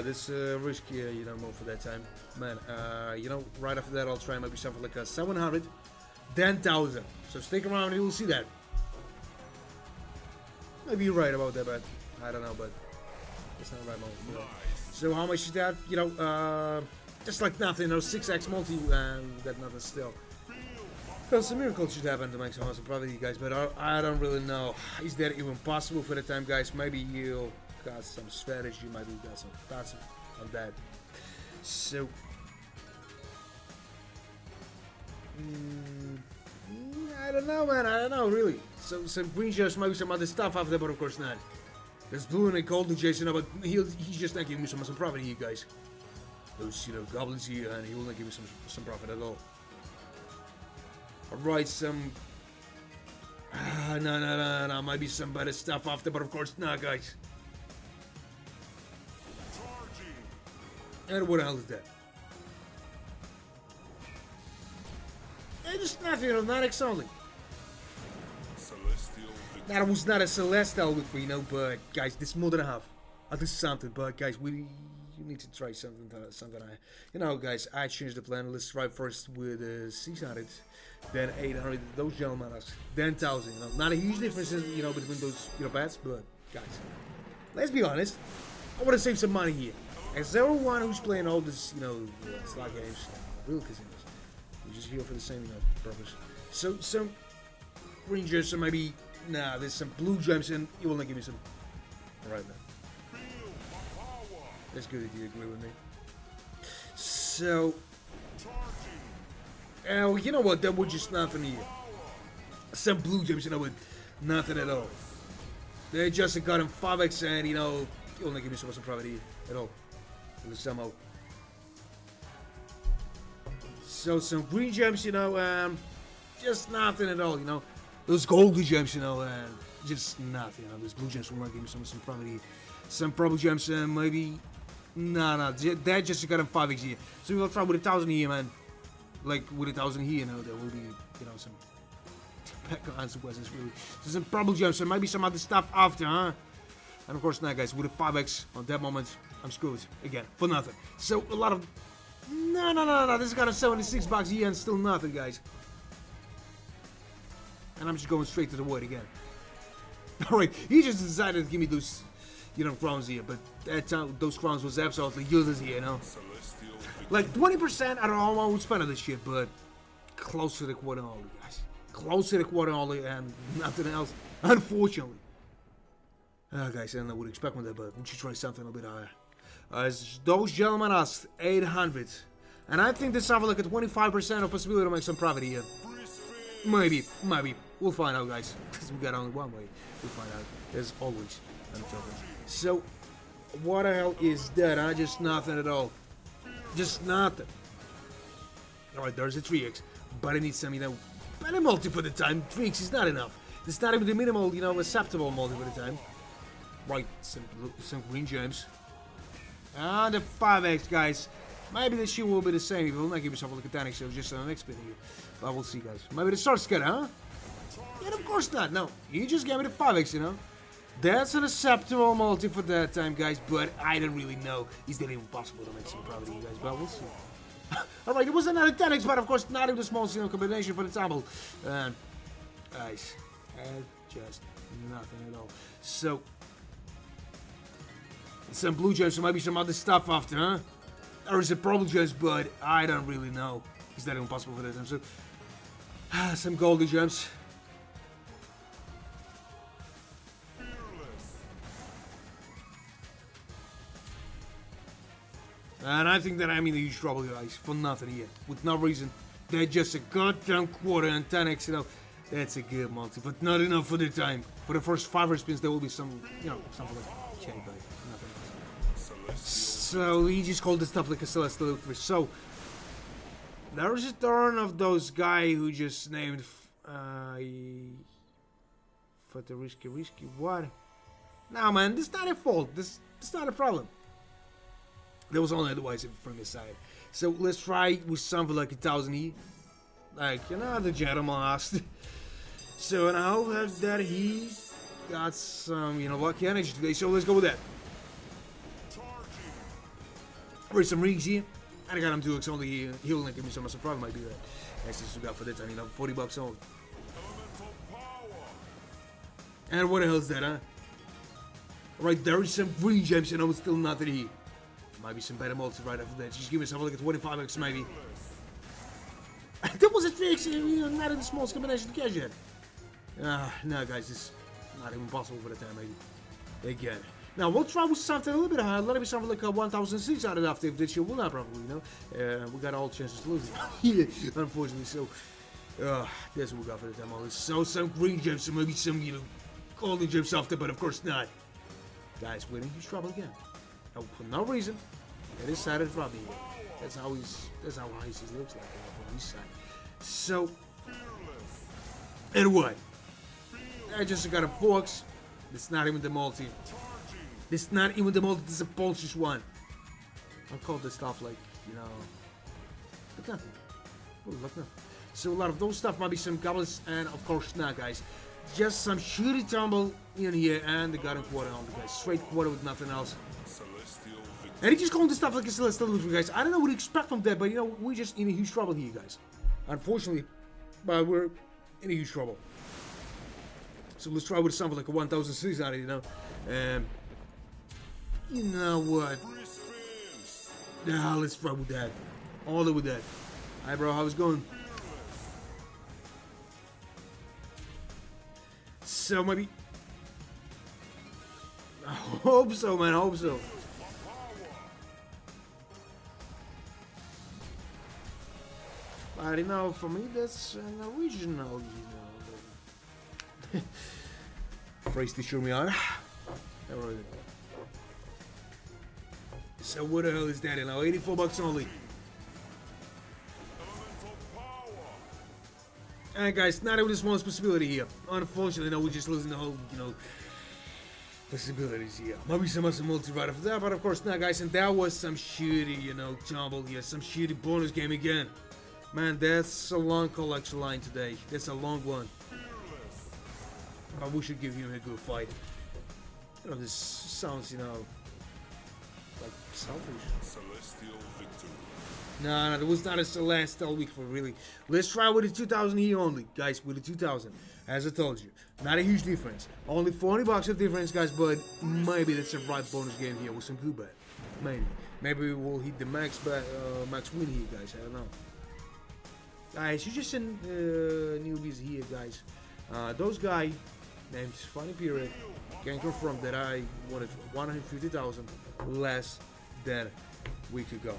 This risky, you know, more for that time. Man, you know, right after that I'll try maybe something like a 700, then 1,000. So stick around and you'll see that. Maybe you're right about that, but I don't know, but it's not the right moment for that. So how much is that? You know, just like nothing, you know, 6x multi, and that nothing still. Well, some miracles should happen to make some awesome profit, you guys, but I don't really know. Is that even possible for the time, guys? Maybe you'll got some strategy, maybe you got some thoughts on that. So, I don't know, man. I don't know, really. So, some green gems, maybe some other stuff after that, but of course not. There's blue and a golden Jason, but he's just not giving me some profit here, guys. Those, you know, goblins here, and he will not give me some profit at all. Alright, some... no, might be some better stuff after, but of course not, guys. And what the hell is that? And just nothing, you know, not X only. Celestial victory. That was not a Celestial with me, you know, but guys, this is more than a half. I'll do something, but guys, you need to try something. You know, guys, I changed the plan. Let's try first with 600, then 800. Those gentlemen, then 1,000. You know, not a huge difference, you know, between those, you know, bets, but guys, let's be honest. I want to save some money here. As everyone who's playing all this, you know, slot games, real casinos, we're just here for the same, you know, purpose. So some green gems, so maybe, there's some blue gems, and you will not give me some. All right, man. That's good if you agree with me. So, you know what? That was just nothing here. Some blue gems, you know, with nothing at all. They just got him 5x, and you know, you will not give me some profit here at all. Somehow. So some green gems, you know, just nothing at all, you know. Those golden gems, you know, just nothing. You know, those blue gems will not give me some profit here. Some purple gems, maybe No, that just got him 5x here. So we will try with 1,000 here, man. Like with 1,000 here, there will be, some back consequences, really. So some probable jumps, there might be some other stuff after, huh? And of course, now, guys, with a 5x on that moment, I'm screwed again for nothing. So a lot of no. This got a 76 bucks here and still nothing, guys. And I'm just going straight to the wood again. All right, he just decided to give me those, crowns here, but that time those crowns was absolutely useless here, Like 20%, I don't know how I would spend on this shit, but close to the quarter only, guys. Close to the quarter only and nothing else, unfortunately. Guys, I don't know what to expect with that, but we should try something a bit higher. As those gentlemen asked, 800. And I think this sounds like a 25% of possibility to make some profit here. Maybe. We'll find out, guys. Because we got only one way. We'll find out. There's always until then. So, what the hell is that? Just nothing at all. Just nothing. Alright, there's a 3x. But I need some, better multi for the time. 3x is not enough. It's not even the minimal, acceptable multi for the time. Right, some green gems. And the 5x, guys. Maybe the shit will be the same. It will not give me something like a 10x, so just an next bit here. But we'll see, guys. Maybe the start's good, huh? Yeah, of course not. No, you just gave me the 5x, That's an acceptable multi for that time, guys. But I don't really know. Is that even possible to make some profit here, guys? But we'll see. Alright, it was another 10x, but of course not in the small combination for the table. Guys, just nothing at all. So, some blue gems, so maybe some other stuff after, huh? Or is it probably gems, but I don't really know. Is that impossible for that time? So, some golden gems. And I think that I'm in a huge trouble, guys, for nothing here. With no reason. They're just a goddamn quarter and 10x, That's a good multi, but not enough for the time. For the first 5 spins, there will be some, something like okay, but nothing else. So he just called this stuff like a celestial outfit. So there is a turn of those guy who just named for the risky what? Nah, man, this is not a fault. This is not a problem. There was only otherwise from his side. So let's try with something like 1,000 E. Like, the gentleman asked. So now that he got some, lucky energy today. So let's go with that. Raise some rings here. And I got him 2x only here. He'll not give me so much profit, might be that. That's just got for that time, 40 bucks only. And what the hell is that, huh? Right, there is some green gems, it's still nothing here. Might be some better multi right after that. Just give me something like a 25x maybe. That was a 3x, not in the smallest combination of cash yet. No, guys, it's not even possible for the time, maybe. Again. Now, we'll try with something a little bit higher. Let it be something like a 1,600 after if this year will not probably, we got all chances to lose it. Unfortunately, so. That's what we got for the time. So, some green gems, so maybe some, golden gems after, but of course not. Guys, we're in huge trouble again. Now, for no reason, it is side of Robbie. That's how he looks like on his side. So, and what? I just got a Fox. It's not even the multi. It's not even the multi. This is a Pulses one. I'll call this stuff like, but nothing. Oh, look nothing. So a lot of those stuff might be some goblins, and of course not, guys. Just some shooty tumble in here, and the garden quarter on the guys. Straight quarter with nothing else. And he just called this stuff like a celestial illusion, guys. I don't know what to expect from that, but we're just in a huge trouble here, guys. Unfortunately, but we're in a huge trouble. So let's try with something like a 1,600, you know what? Let's try with that. All the with that. Hi, bro. How's it going? So maybe. I hope so, man. I hope so. But for me, that's an original, phrase to show me on. So what the hell is that? 84 bucks only. And guys, not even the smallest possibility here. Unfortunately, we're just losing the whole, possibilities here. Maybe some awesome multi-rider for that, but of course not, guys. And that was some shitty, you know, tumble here. Some shitty bonus game again. Man, that's a long collection line today. That's a long one. But we should give him a good fight. You know, this sounds, you know, like selfish. Celestial victory. No, there was not a celestial week for really. Let's try with the 2000 here only, guys. With the 2000, as I told you, not a huge difference. Only 40 bucks of difference, guys. But maybe that's a right bonus game here with some good bet. Maybe we'll hit the max max win here, guys. I don't know. Guys, you just send newbies here, guys. Those guy named Funny Period can confirm that I wanted 150,000 less than a week ago.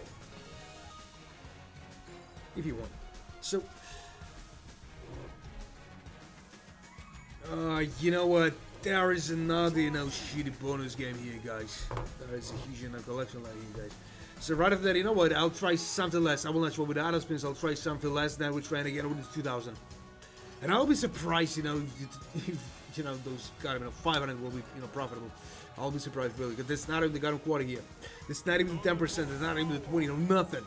If you want. So, you know what? There is another, you know, shitty bonus game here, guys. There is a huge, you know, collection like here, guys. So right after that, you know what? I'll try something less. I will not try with the auto spins. I'll try something less. Then we're trying again with the 2000. And I'll be surprised, you know, if you know, those got, you know, 500 will be, you know, profitable. I'll be surprised really, because that's not even the got quarter here. It's not even 10%. It's not even the 20. You know, nothing.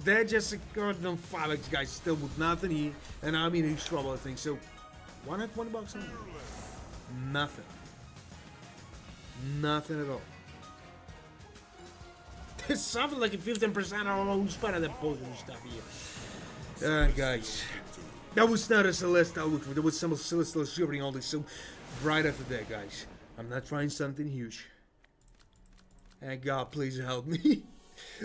They're just a goddamn 5x guys still with nothing here, and I'm in huge trouble, I think. So, 120 bucks on nothing. Nothing at all. There's something like a 15%. I don't know who's part of that poison stuff here. Guys, that was not a celestial look. There was some celestial shivering all this. So, right after that, guys, I'm not trying something huge. And God, please help me.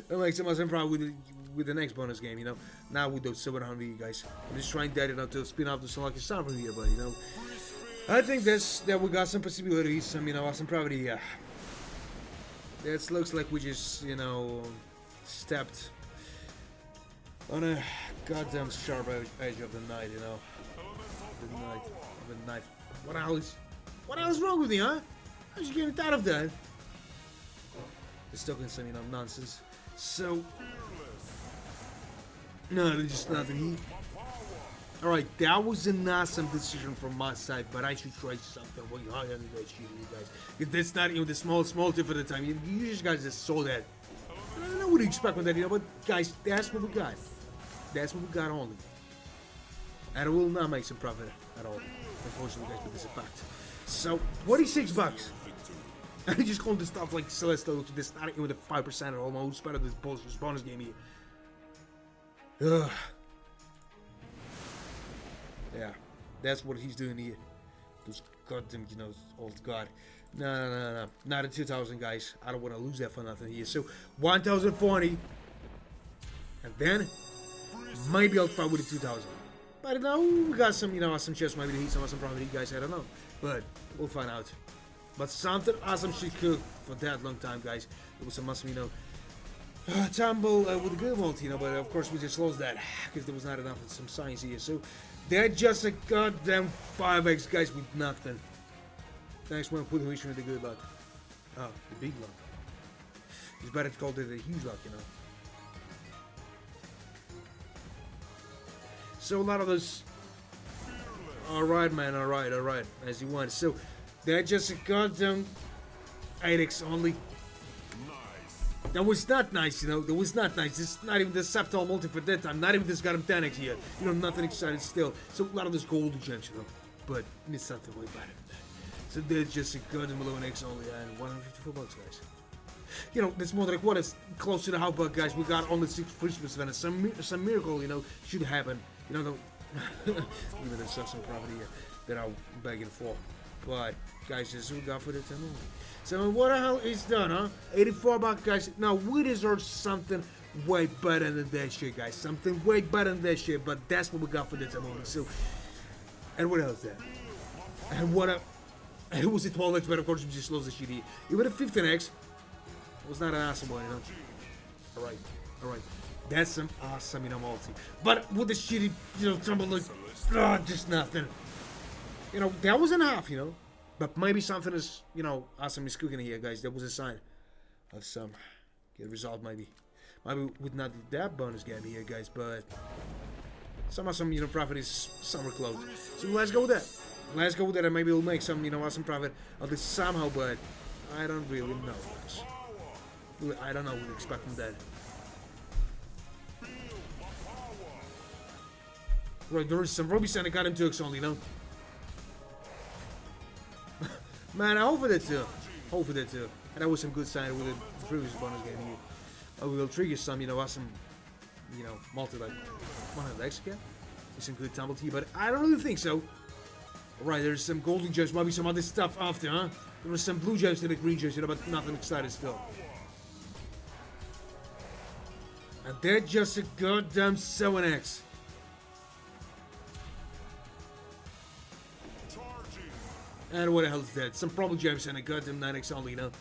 I'm like some probably with the next bonus game, you know, not with those 700 guys. I'm just trying that, you know, to spin off the some lucky stuff from here, but you know, I think that we got some possibilities, some, you know, some probably, yeah. That looks like we just, you know, stepped on a goddamn sharp edge of the night, you know, the night. What the hell is wrong with me, huh? How'd you get out of that? It's stuck in some, you know, nonsense. So, no, there's just nothing. Alright, that was an awesome decision from my side, but I should try something way higher than that shit, you guys. Because that's not even the small tip for the time. You just guys just saw that. I don't know what to expect with that, you know, but guys, that's what we got. That's what we got only. And it will not make some profit at all. Unfortunately, guys, but this is a fact. So, 26 bucks. I just call this stuff like Celestial to this, not even with a 5% at all. Who's better than this bonus game here? Ugh. Yeah, that's what he's doing here. Those goddamn, you know, old god. No. Not a 2000, guys. I don't want to lose that for nothing here. So, 1040. And then, maybe I'll try with the 2000. But you know, we got some, you know, some chance maybe to hit some profit, guys. I don't know. But, we'll find out. But something awesome she cooked for that long time, guys. It was some awesome, you know, tumble with a good multi, you know, but of course we just lost that because there was not enough of some science here. So they're just a goddamn 5x, guys, with nothing. Thanks one put wish me the good luck. Oh, the big luck. It's better to call it a huge luck, you know. So a lot of those. Alright, man, alright. As you want. So they're just a goddamn 8x only. That was not nice, you know. That was not nice. It's not even the septal multi for that time. Not even this goddamn 10x here. You know, nothing exciting still. So a lot of those gold gems, you know. But it's something way better than that. So they're just a goddamn 11x only and 154 bucks, guys. You know, that's more than a quarter. It's close to the half buck, guys. We got only 6 free spins. Some miracle, you know, should happen. You know, even there's some property here that I'm begging for. But guys, this is what we got for the 10 only. So what the hell is done, huh? 84 bucks, guys. Now we deserve something way better than that shit, guys. Something way better than that shit. But that's what we got for the 10 only. So, and what else is that? And what a, and it was a 12x, but of course we just lost the shit here. Even a 15x was not an awesome one, you know. Alright. That's some awesome, you know, multi. But with the shitty, you know, tumble, like, just nothing. You know, that was enough, you know. But maybe something is, you know, awesome is cooking here, guys. That was a sign of some good result, maybe. Maybe with not that bonus game here, guys, but some awesome, you know, profit is somewhere close. So let's go with that. Let's go with that and maybe we'll make some, you know, awesome profit of this somehow, but I don't really know, guys. I don't know what to expect from that. Right, there is some Ruby and I got him 2x only, you know? Man, I hope for that too. Hope for that too. And that was some good sign with the previous bonus game here. We will trigger some, you know, awesome, you know, multi like 100 X again. With some good tumble tea, but I don't really think so. Alright, there's some golden gems, might be some other stuff after, huh? There was some blue gems and the green gems, you know, but nothing excited still. And they're just a goddamn 7x. And what the hell is that? Some purple gems and a goddamn 9x only, you know?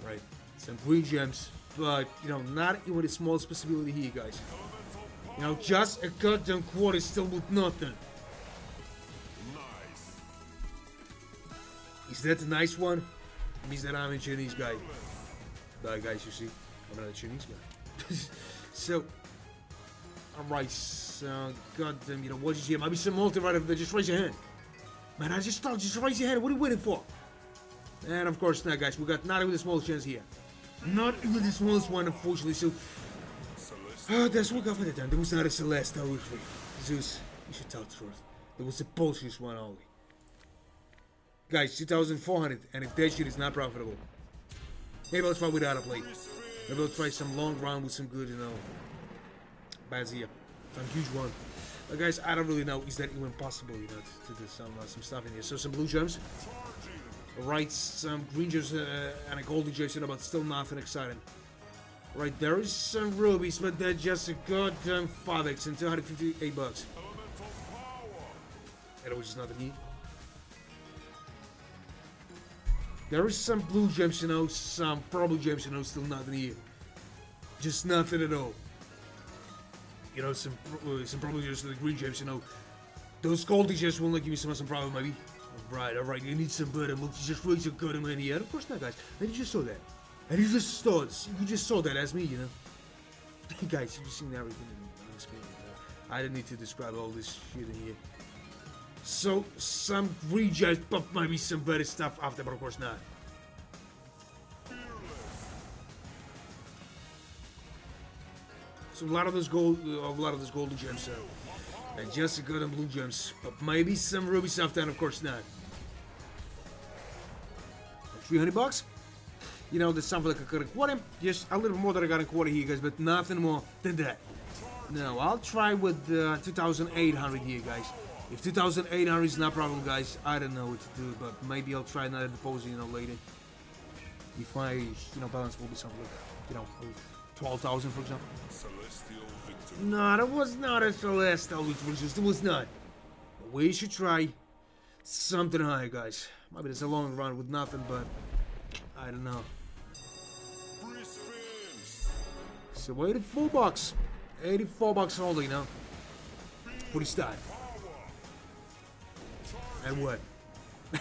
Right. Some green gems, but, you know, not even the smallest possibility here, guys. You know, just a goddamn quarter still with nothing. Nice. Is that a nice one? It means that I'm a Chinese guy. But guys, you see, I'm not a Chinese guy. So, alright, so, goddamn, you know, what is here? Might be some multi right over there, just raise your hand. Man, I just thought, just raise your hand, what are you waiting for? And of course not, guys, we got not even the smallest chance here. Not even the smallest one, unfortunately, so... that's what we got for the time. There was not a Celeste, obviously. Zeus, you should tell the truth. There was a bullshit one only. Guys, 2,400, and if that shit is not profitable. Maybe I'll try without a plate. Maybe I'll try some long round with some good, you know, bad zia. Some huge one. But guys, I don't really know. Is that even possible, you know, to do some stuff in here? So some blue gems. Right, some green gems and a golden gems, you know, but still nothing exciting. Right, there is some rubies, but they're just a goddamn 5x and 258 bucks. And which is nothing neat. There is some blue gems, you know, some purple gems, you know, still nothing here. Just nothing at all. You know, some purple gems and the green gems, you know. Those golden gems will not give you some problem, maybe. Alright, you need some butter milk to just raise your good in here. Of course not, guys. And you just saw that. And you just saw that as me, you know. Guys, you just seen everything on the screen. You know? I didn't need to describe all this shit in here. So, some green gems, but maybe some better stuff after, but of course not. So a lot of those golden gems, and just a good and blue gems, but maybe some ruby stuff, and of course not. 300 bucks. You know, that's something like I got a quarter, just a little more than I got a quarter here, guys, but nothing more than that. No, I'll try with 2,800 here, guys. If 2,800 is not a problem, guys, I don't know what to do, but maybe I'll try another deposit, you know, later. If my, you know, balance will be something like, you know, 12,000, for example. Celestial victory. No, that was not a celestial victory, it was not. We should try something higher, guys. Maybe it's a long run with nothing, but I don't know. Free spins. So 84 bucks. 84 bucks only, you know. For the start. And what?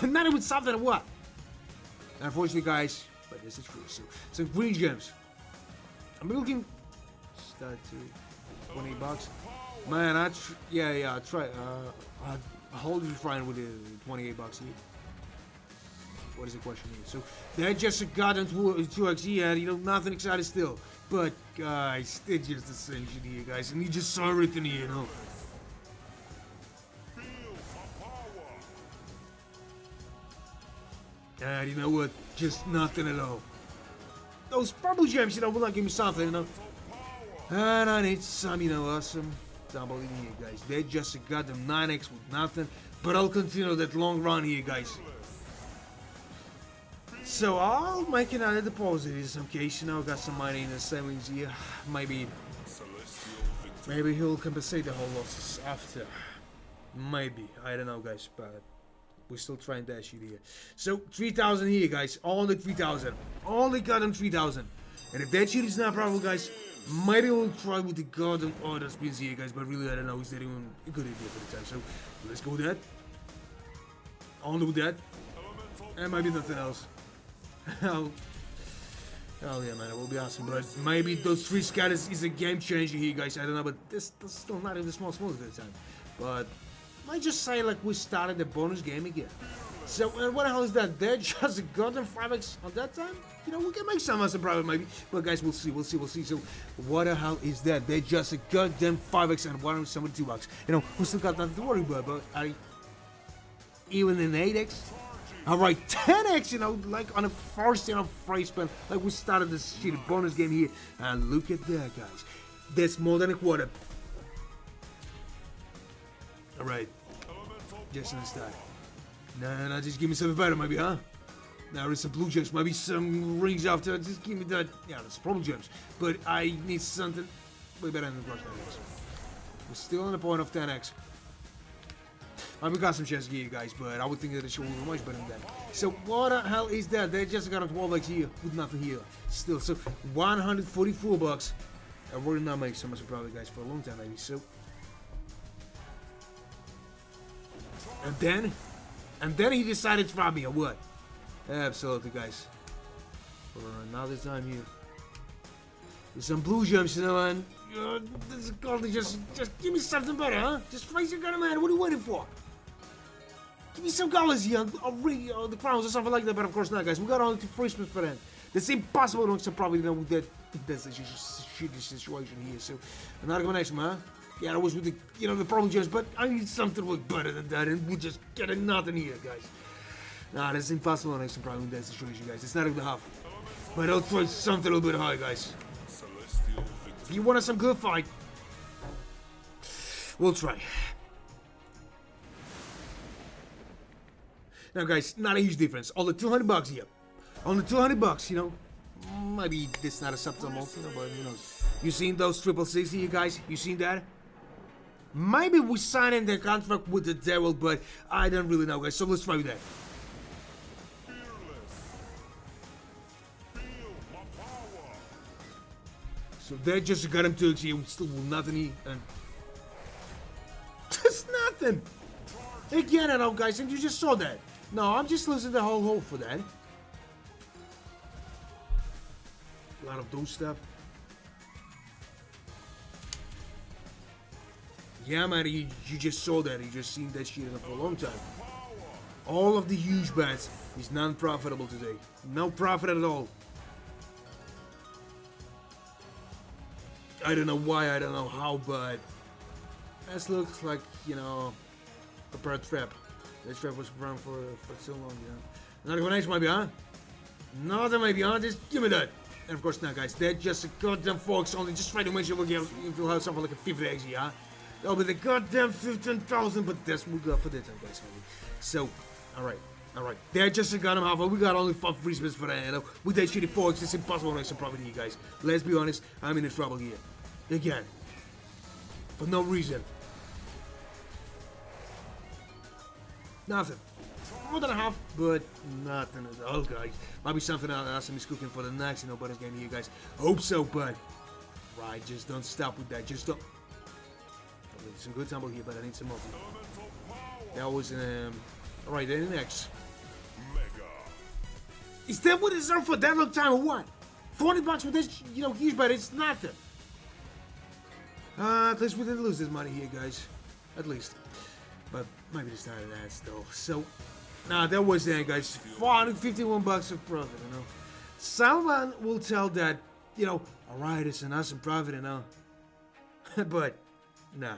Not even something and what? Unfortunately, guys, but this is true. So, some green gems. I'm looking. Start to 28 bucks. Man, I try. I'll hold you fine with the 28 bucks here. What is the question here? So they're just a goddamn 2x here, you know, nothing excited still. But guys, they're just the same shit here, guys, and you just saw everything here, you know. And you know what? Just nothing at all. Those purple gems, you know, will not give me something, you know. And I need some, you know, awesome double in here, guys. They're just a goddamn 9x with nothing. But I'll continue that long run here, guys. So I'll make another deposit in some case, you know, got some money in the savings here. Maybe he'll compensate the whole losses after. Maybe, I don't know, guys, but we're still trying that shit here. So 3,000 here, guys, only 3,000, only goddamn 3,000. And if that shit is not a problem, guys, maybe we'll try with the goddamn other spins here, guys, but really I don't know, is that even a good idea for the time. So let's go with that. Only with that, and maybe nothing else. Oh yeah, man, it will be awesome. But maybe those 3 scatters is a game changer here, guys. I don't know, but this is still not even the small at the time. But I just say like we started the bonus game again. So what the hell is that? They're just a goddamn 5x on that time? You know, we can make some as a private maybe. But guys, we'll see. So what the hell is that? They're just a goddamn 5x and $172. You know, we still got nothing to worry about, but even an 8x? Alright, 10x, you know, like on a first, you know, phrase spell. Like we started this shitty bonus game here. And look at that, guys. That's more than a quarter. Alright. Just in the start. No, just give me something better, maybe, huh? Now there's some blue gems, maybe some rings after. Just give me that. Yeah, that's probably gems. But I need something way better than the brush. We're still on the point of 10x. We got some chests here, guys, but I would think that it should be much better than that. So what the hell is that? They just got a 12x here with nothing here. Still, so $144. And we're not making so much profit, guys, for a long time, maybe. So, and then he decided to rob me, or what? Absolutely, guys. For another time here. There's some blue gems, you know, and this is called just give me something better, huh? Just face your gun, man. What are you waiting for? Give me some colors here, a ring, the crowns or something like that. But of course not, guys. We got only 2 free spins for that. That's impossible to so probably, you know, with that's a shitty situation here. So another combination, huh? Yeah, that was with the, you know, the problem gems, but I need something to look better than that, and we just get nothing here, guys. Nah, that's impossible to make some problem in that situation, guys. It's not even half. But I'll try something a little bit high, guys. If you want some good fight, we'll try. Now, guys, not a huge difference. Only $200 here. Only $200, you know. Maybe this not a suboptimal, you know, but who knows. You seen those 666 here, guys? You seen that? Maybe we signing the contract with the devil, but I don't really know, guys. So let's try with that. So they just got him to here, still with nothing here, and just nothing. Again, I know, guys, and you just saw that. No, I'm just losing the whole hole for that. A lot of those stuff. Yeah, man, you just saw that. You just seen that shit for a long time. All of the huge bets is non-profitable today. No profit at all. I don't know why, I don't know how, but this looks like, you know, a bird trap. This trap was around for so long, you know. Another combination maybe, huh? Nothing maybe, huh? Just give me that. And of course now, guys, they're just a goddamn folks only. Just try to make sure we'll have something like a 50x, yeah? Oh, but the goddamn 15,000, but that's what we got for that time, guys. So, alright. They're just a goddamn half. We got only 5 free spins for that, you know. With that shitty folks, it's impossible to make some profit here, guys. Let's be honest, I'm in trouble here. Again. For no reason. Nothing. More than a half, but nothing at all, guys. Might be something else I'm cooking for the next, you know, bonus game here, guys. Hope so, but right, just don't stop with that. Just don't. Some good tumble here, but I need some more. That was alright, then next. Is that what it's on for that long time or what? $40 for this, you know, huge, but it's nothing. At least we didn't lose this money here, guys. At least. But maybe it's not that still. So, that was it, guys. $451 of profit, you know. Someone will tell that, you know, alright, it's an awesome profit, you know. But, nah.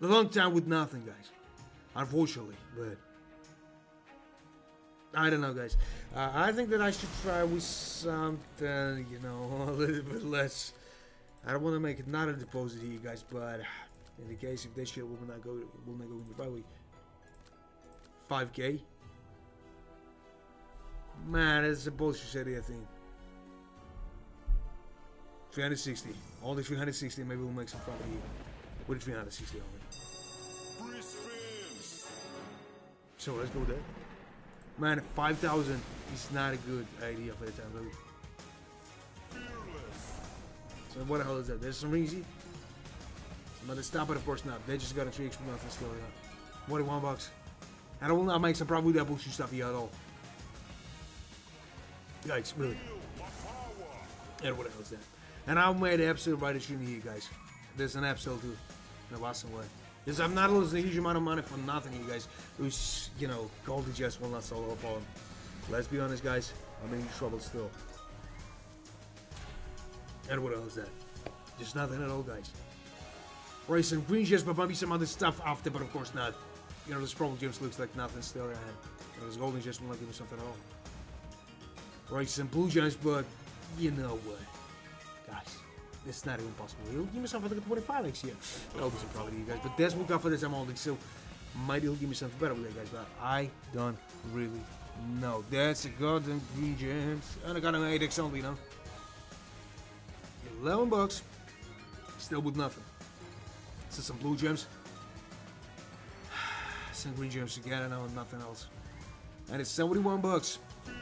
A long time with nothing, guys. Unfortunately, but I don't know, guys. I think that I should try with something, you know, a little bit less. I don't want to make it not a deposit here, guys, but in the case if this shit will not go into probably 5K. Man, that's a bullshit idea thing. 360. Only 360, maybe we'll make some profit here. With 360 only. So let's go there. Man, 5,000 is not a good idea for the time, really. So what the hell is that? There's some rings here. But they stop it, of course not. They just got a 3x per month still, yeah. $41. And I will not make some profit with that bullshit stuff here at all. Yikes, really. And what the hell is that? And I made an episode right at here, guys. There's an episode too. In a awesome way. Because I'm not losing a huge amount of money for nothing, you guys. Who's, you know, Goldie just will not solo for him. Let's be honest, guys. I'm in trouble still. And what else is that? Just nothing at all, guys. Right, some green gems, but maybe some other stuff after, but of course not. You know, this purple gems looks like nothing still. And this golden gems will not give me something at all. Right, some blue gems, but you know what, guys. It's not even possible. He'll give me something like a 25 next year. That'll be some profit, you guys. But that's what got for this I'm holding. So maybe he'll give me something better with that, guys. But I don't really know. That's a goddamn green gems. And I got an 8x only, you know. $11. Still with nothing. So some blue gems. Some green gems again, I know, nothing else. And it's $71.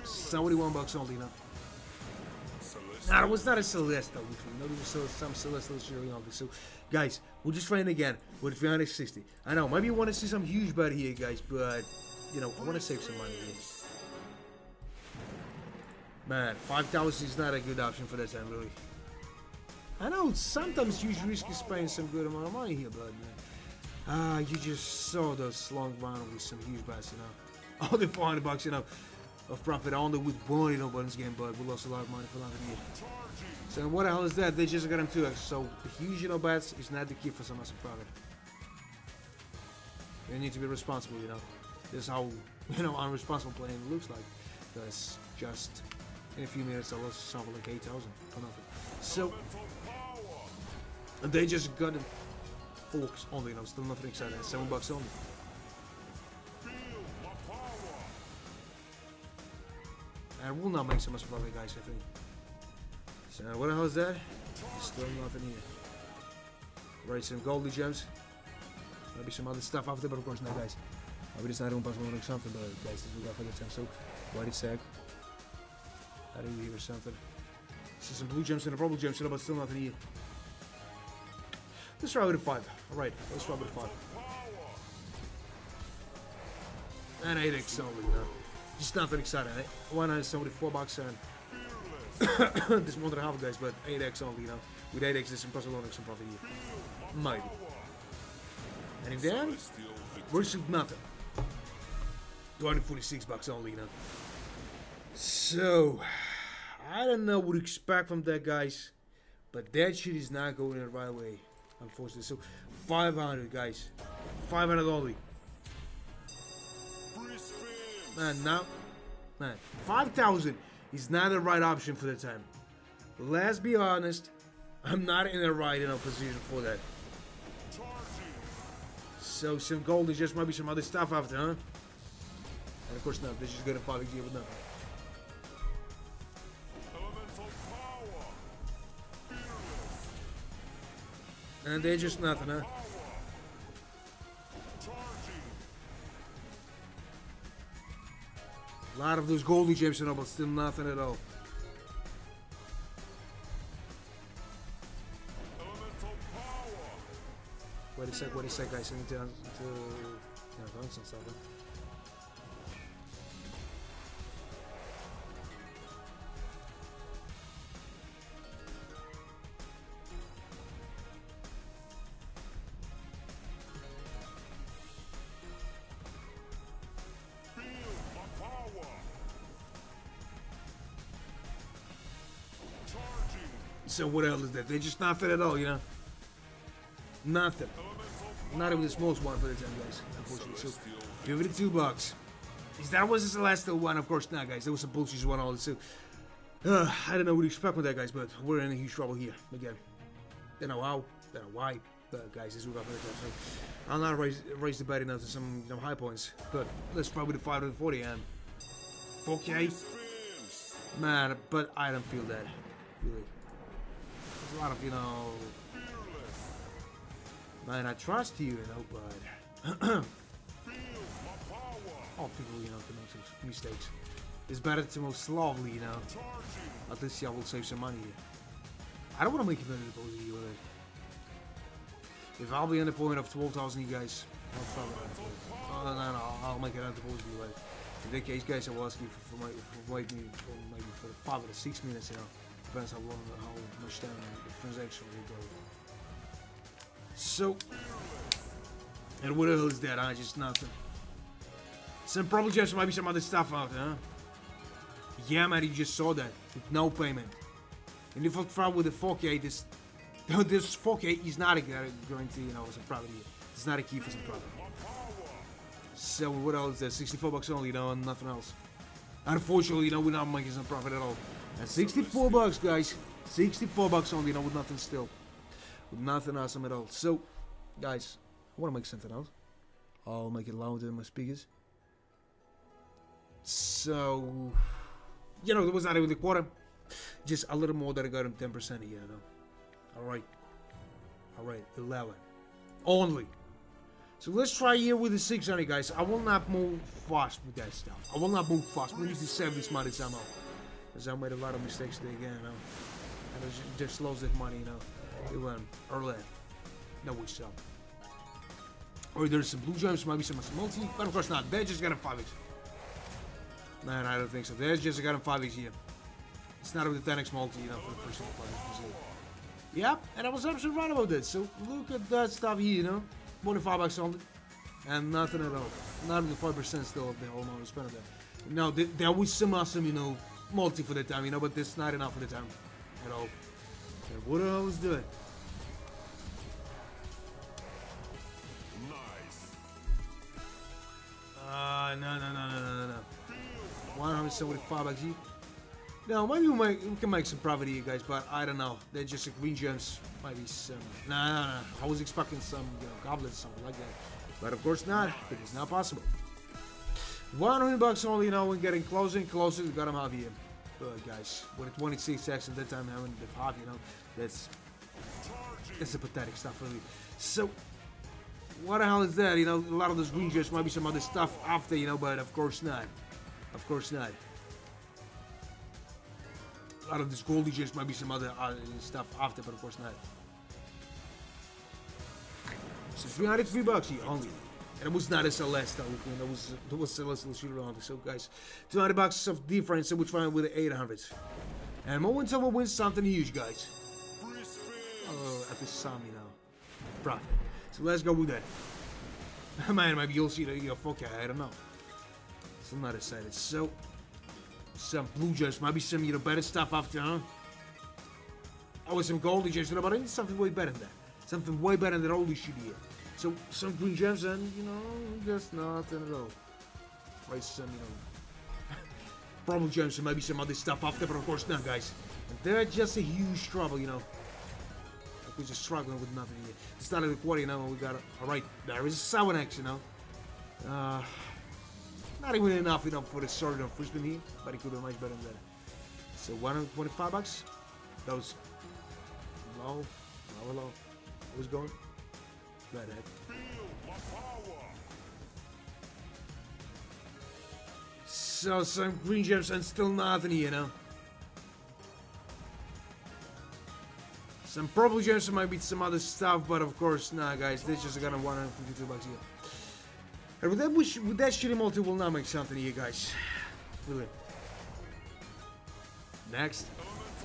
$71 only, you know. Nah, it was not a Celestial. No, it was some Celestial really only. So, guys, we're just trying again with 360. I know, maybe you want to see some huge bet here, guys, but, you know, I want to save some money here. Man, 5,000 is not a good option for this time, really. I know, sometimes huge risk is spending some good amount of money here, but, man. You just saw those long run with some huge bets, you know. All the $400, you know, of profit only with one, you know, buttons game, but we lost a lot of money for nothing here. So what the hell is that? They just got him 2x. So the huge, you know, bets is not the key for some massive profit. You need to be responsible, you know. This is how, you know, unresponsible playing looks like. Because just in a few minutes I lost something like 8,000 for nothing. So and they just got him forks only, you know, still nothing exciting. $7 only. And we'll not make so much profit, guys, I think. So what the hell is that? Still nothing here. Right, some goldy gems. Maybe some other stuff after, but of course not, guys. Maybe it's not impossible to make something, but guys, this we got for the time. So, wait a sec. I do hear something. See some blue gems and a purple gems, but still nothing here. Let's try with a 5. Alright, let's try with a 5. And 8x only, you know. Just nothing exciting. $174 and this 1.5, guys, but 8x only, you know. With 8x, there's some possible some profit here. Maybe. And if then, we're nothing. $246 only, you know. So, I don't know what to expect from that, guys, but that shit is not going the right way, unfortunately. So, 500, guys. 500 only. Man, now, man, 5,000 is not the right option for the time. Let's be honest, I'm not in the right, you know, position for that. So some gold is just maybe some other stuff after, huh? And of course, no, this is good at 5 with nothing. And they're just nothing, huh? A lot of those goldy gems, you know, but still nothing at all. Wait a sec, guys. I need to you know, run some stuff. Huh? So what else is that? They're just nothing at all, you know? Nothing. Not even the smallest one for the time, guys, unfortunately. So give it a $2. Is that was the Celestial one? Of course not, guys. That was a bullshit one all so I don't know what to expect with that, guys, but we're in a huge trouble here. Again. Don't know how, don't know why. But guys, this is what I for the time. So I'll not raise the bet enough to some, you know, high points. But let's try with the 540 and 4K. Man, but I don't feel that. Really. There's a lot of, you know, man, I trust you, you know, but all people, you know, can make some mistakes. It's better to move slowly, you know. At least I will save some money here. I don't want to make it better to here with it. If I'll be on the point of 12,000, you guys, I'll probably I'll make it out the post you. In that case, guys, I will ask you for maybe for 5 or 6 minutes, you know. Depends how long, how much time the transaction will go. So, And what the hell is that, huh? Just nothing. Some probably just might be some other stuff out there, huh? Yeah, man, you just saw that. With no payment. And if I try with the 4K, this 4K is not going to, you know, some profit here. It's not a key for some profit. So what else is there? 64 bucks only, you know, and nothing else. Unfortunately, you know, we're not making some profit at all. And 64 bucks, guys. 64 bucks only, you know, with nothing still. With nothing awesome at all. So, guys, I want to make something else. I'll make it louder in my speakers. So, you know, it was not even the quarter. Just a little more that I got him 10% here, you know. Alright. Alright, 11. Only. So let's try here with the 600, guys. I will not move fast with that stuff. I will not move fast. We need to save this money somehow. Because I made a lot of mistakes there again, you know. And it just lost that money, you know. It went early. No, we sell. Or there's some blue gems, maybe some multi. But of course not. They just got him 5x. Man, I don't think so. There's just got him 5x here. It's not with the 10x multi, you know, for the first one. Yep, and I was absolutely right about that. So look at that stuff here, you know. More than 5 bucks only. And nothing at all. Not even 5% still of the whole amount of spend of that. No, there was some awesome, you know, multi for the time, you know, but that's not enough for the time at all. And what I was doing. Nice. No. 175 bucks here. No, maybe we can make some profit here, guys, but I don't know. They're just green gems. Maybe some. No. I was expecting some, you know, goblets, something like that. But of course not. It is not possible. 100 bucks only, you know, and getting closer and closer. We got them out here. But guys, with a 26x at that time, having the half, you know, that's a pathetic stuff, really. So, what the hell is that? You know, a lot of those green gems might be some other stuff after, you know, but of course not. Of course not. A lot of this goldie gems might be some other stuff after, but of course not. So 303 bucks here only. And it was not a Celeste, it was Celestial Shooter only. So guys, 200 bucks of difference, so we're trying with the 800. And momentum will win something huge, guys. At this sum, you know. Profit. So let's go with that. Man, maybe you'll see the fuck, I don't know. So I'm not excited. So some blue gems, maybe some, you know, better stuff after, huh? Oh, some goldie gems, but I need something way better than that. Something way better than all this shit here. So some green gems and, you know, just nothing at all. Right, some, you know, problem gems and maybe some other stuff after, but of course not, guys. And they're just a huge trouble, you know. Like we're just struggling with nothing here. It's not a quarter, you know, and we got, alright, there is a 7x, you know. Not even enough, you know, for the sword of Frisbee here, but it could be much better than that. So 125 bucks. Those low. Who's going? Redhead. So some green gems and still nothing here, you know. Some purple gems and maybe some other stuff, but of course, nah, guys. This just got 152 bucks here. And with that shitty multi, will not make something here, guys. Really. Next.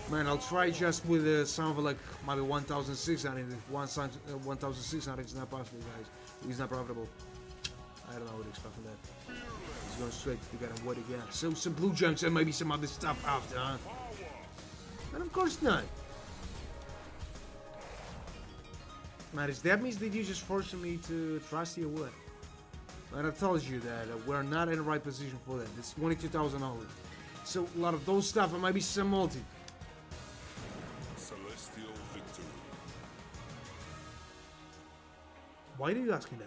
Man, I'll try just with something like maybe 1,600. If 1,600 is not possible, guys. It's not profitable. I don't know what to expect from that. He's going straight to get him what again. So some blue gems and maybe some other stuff after, huh? And of course not. Man, that means that you just forcing me to trust you or what? And I told you that we're not in the right position for that. It's 22,000 only. So a lot of those stuff and maybe some multi. Celestial victory. Why did you ask me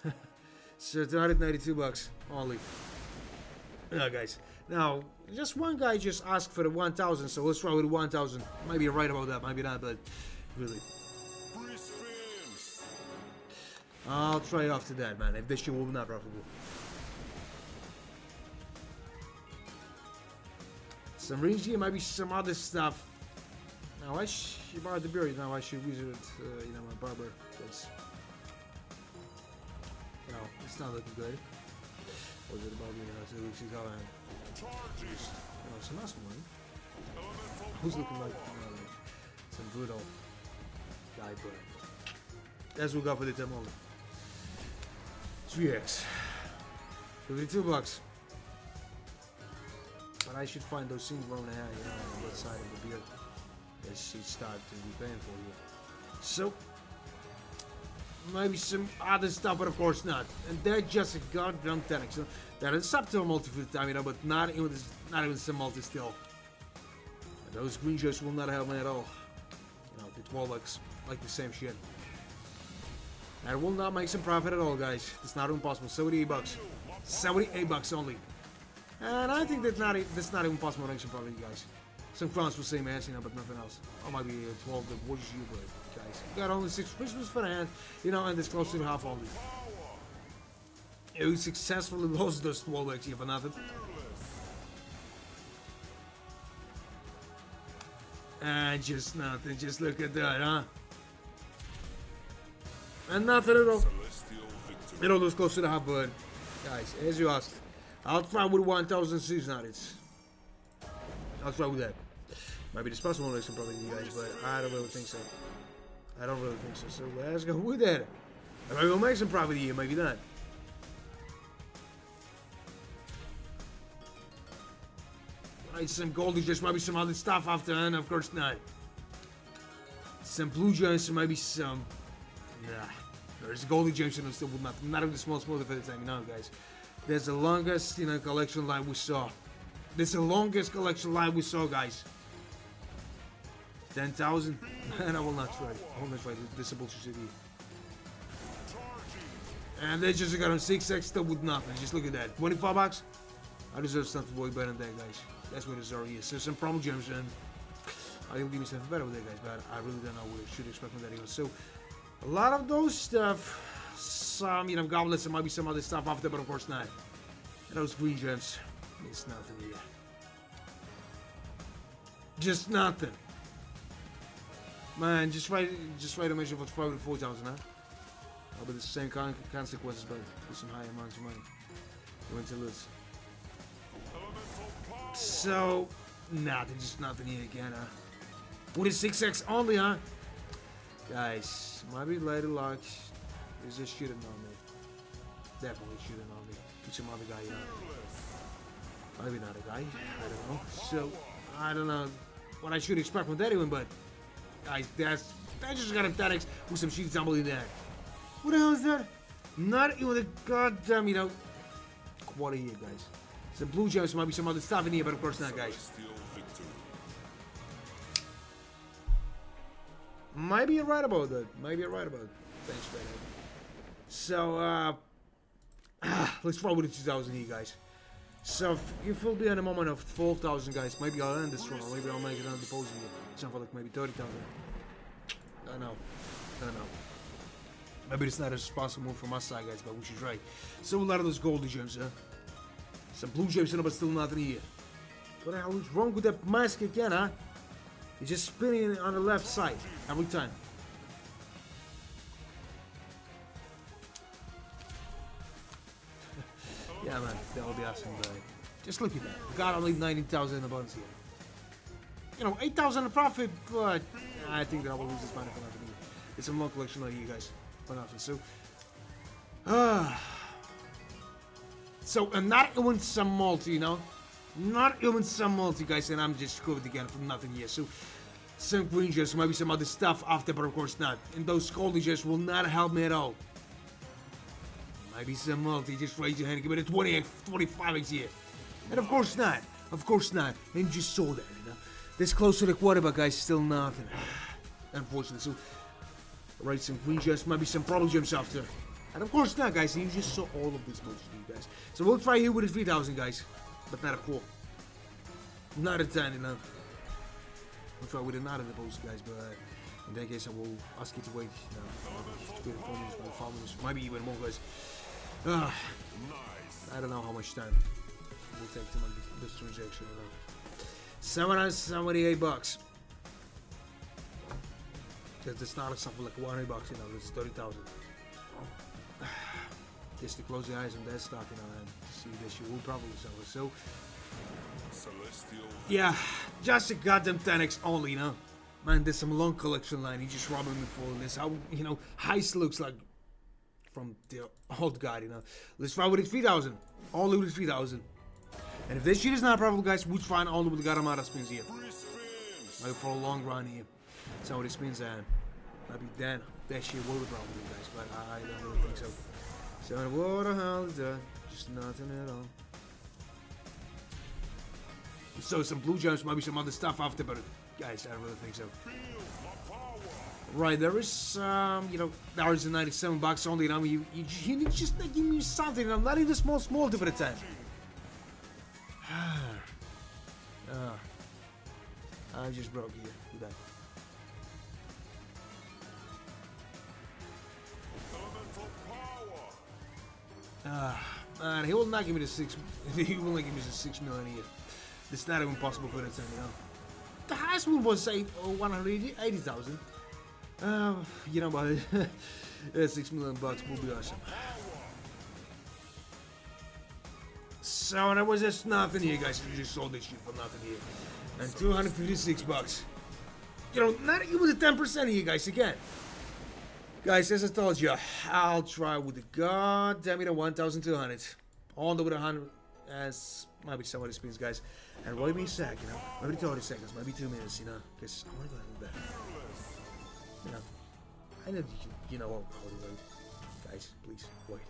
that? So 292 bucks only. Yeah, guys. Now, just one guy just asked for the 1,000, so let's try with 1,000. Maybe you're right about that, maybe not, but really. I'll try after that, man, if this shit will be not profitable. Some rings here, maybe some other stuff. Now, I should buy the beard. Now, I should visit, you know, my barber, because, you know, it's not looking good. What was it about, you know, 2 weeks ago, and, you know, some awesome one. Who's looking like, you know, like some brutal guy, but That's what we got for the time only. 3x. $52. But I should find those single on the hair, you know, on the side of the beard. That she start to be paying for you. So maybe some other stuff, but of course not. And they're just a goddamn 10. So that is up to a multi for the time, you know, but not even some multi still. And those green shirts will not help me at all. You know, the 12x, like the same shit. That will not make some profit at all, guys. It's not impossible. $78. $78 only. And I think that's not even possible to make some profit, guys. Some crowns will say mass, you know, but nothing else. Or maybe 12 the what is you but guys. Got only 6 Christmas for the hand, you know, and it's close to the half only. You successfully lost those 12x here for nothing. And just nothing, just look at that, huh? And nothing at all. It all was close to the half, but guys, as you asked, I'll try with 1,000 season audits. I'll try with that. Maybe this possible one some probably you guys, but I don't really think so. I don't really think so. So let's go with that. And maybe we'll make some profit here, maybe not. Right, some gold is just maybe some other stuff after, and of course not. Some blue gems, so maybe some. Nah. There's golden gems and still with nothing. Not even the small for the time, you know, guys. There's the longest, you know, collection line we saw. This is the longest collection line we saw, guys. 10,000. And I will not try. I will not try this bullshit city. And they just got on 6x still with nothing. Just look at that. 25 bucks. I deserve something way better than that, guys. That's what it's already is. So some problem gems and I will give me something better with that, guys. But I really don't know what I should expect from that either. So a lot of those stuff. Some, you know, goblets and maybe some other stuff after, but of course not. And those green gems. It's nothing here. Just nothing. Man, just try to measure for 4,000, huh? I'll be the same consequences, but with some high amounts of money. Going to lose. So, nothing, just nothing here again, huh? With a 6x only, huh? Guys, maybe later luck is just shooting on me. Definitely shooting on me. With some other guy, you know. Maybe not a guy, I don't know. So, I don't know what I should expect from that even, but guys, that just got a 10x with some sheets down below that. What the hell is that? Not even a goddamn, you know, quarter here, guys. Some blue gems, might be some other stuff in here, but of course not, guys. Maybe you're right about that. Maybe you're right about it. Thanks, man. So, let's try with the 2,000 here, guys. So, if we'll be in a moment of 12,000, guys, maybe I'll end this run, or maybe I'll make another deposit here. Something like maybe 30,000. I don't know. Maybe it's not a responsible move from my side, guys, but we should try. So, a lot of those golden gems, huh? Some blue gems, but still nothing here. What the hell is wrong with that mask again, huh? It's just spinning on the left side every time. Yeah, man, that will be awesome, but just look at that. We got only 19,000 in the bonus here. You know, 8,000 in profit, but I think that I will lose this money for nothing. It's a long collection like you guys for nothing. So, and not even some multi, you know, not even some multi, guys, and I'm just covered again for nothing here. So, some green gems, maybe some other stuff after, but of course not. And those golden gems will not help me at all. Maybe some multi, just raise your hand and give it a 28, 25x here. And of course not. Of course not. And you just saw that, you know. This close to the quarterback, guys, still nothing. Unfortunately. So, right, some green gems, maybe some problem gems after. And of course not, guys. And you just saw all of this bullshit, you guys. So we'll try here with a 3,000, guys. But not a 4. Not a 10, you know. We'll try with another deposit, guys. But in that case, I will ask you to wait, you know, 3 or 4 minutes, maybe 5 minutes, maybe even more, guys. I don't know how much time it will take to make this transaction, you know. $778. That's not something like $100, you know, it's 30,000. Just to close the eyes on that stuff, you know, and to see that you will probably sell it. So, yeah, just a goddamn 10x only, you know. Man, there's some long collection line. He just robbing me for this. How, you know, heist looks like from the old guy, you know. Let's try with it 3,000. All with it 3,000. And if this shit is not profitable, guys, we'll find all with the Garamara spins here. Maybe for a long run here. So what it spins maybe then that shit will be profitable, guys, but I don't really think so. So what the hell is that? Just nothing at all. So some blue gems, maybe some other stuff after, but guys, I don't really think so. Right, there is, you know, there is a 97 bucks only, you know, you need just to give me something, I'm not even small for the time. I just broke here with that. Man, he will not give me the 6, he will not give me the 6 million here. It's not even possible for that time, you know. The highest one was, say, 180,000. You know what? 6 million bucks will be awesome. So that was just nothing here, guys. You just sold this shit for nothing here. And 256 bucks. You know, not even the 10% here, guys, again. Guys, as I told you, I'll try with the goddamn it 1,200. On the with 100 as maybe some of the spins, guys. And wait me a sec, you know. Maybe 30 seconds, maybe 2 minutes, you know. Because I want to go ahead and bet. You know. I know you know how to wait. Guys, please, wait.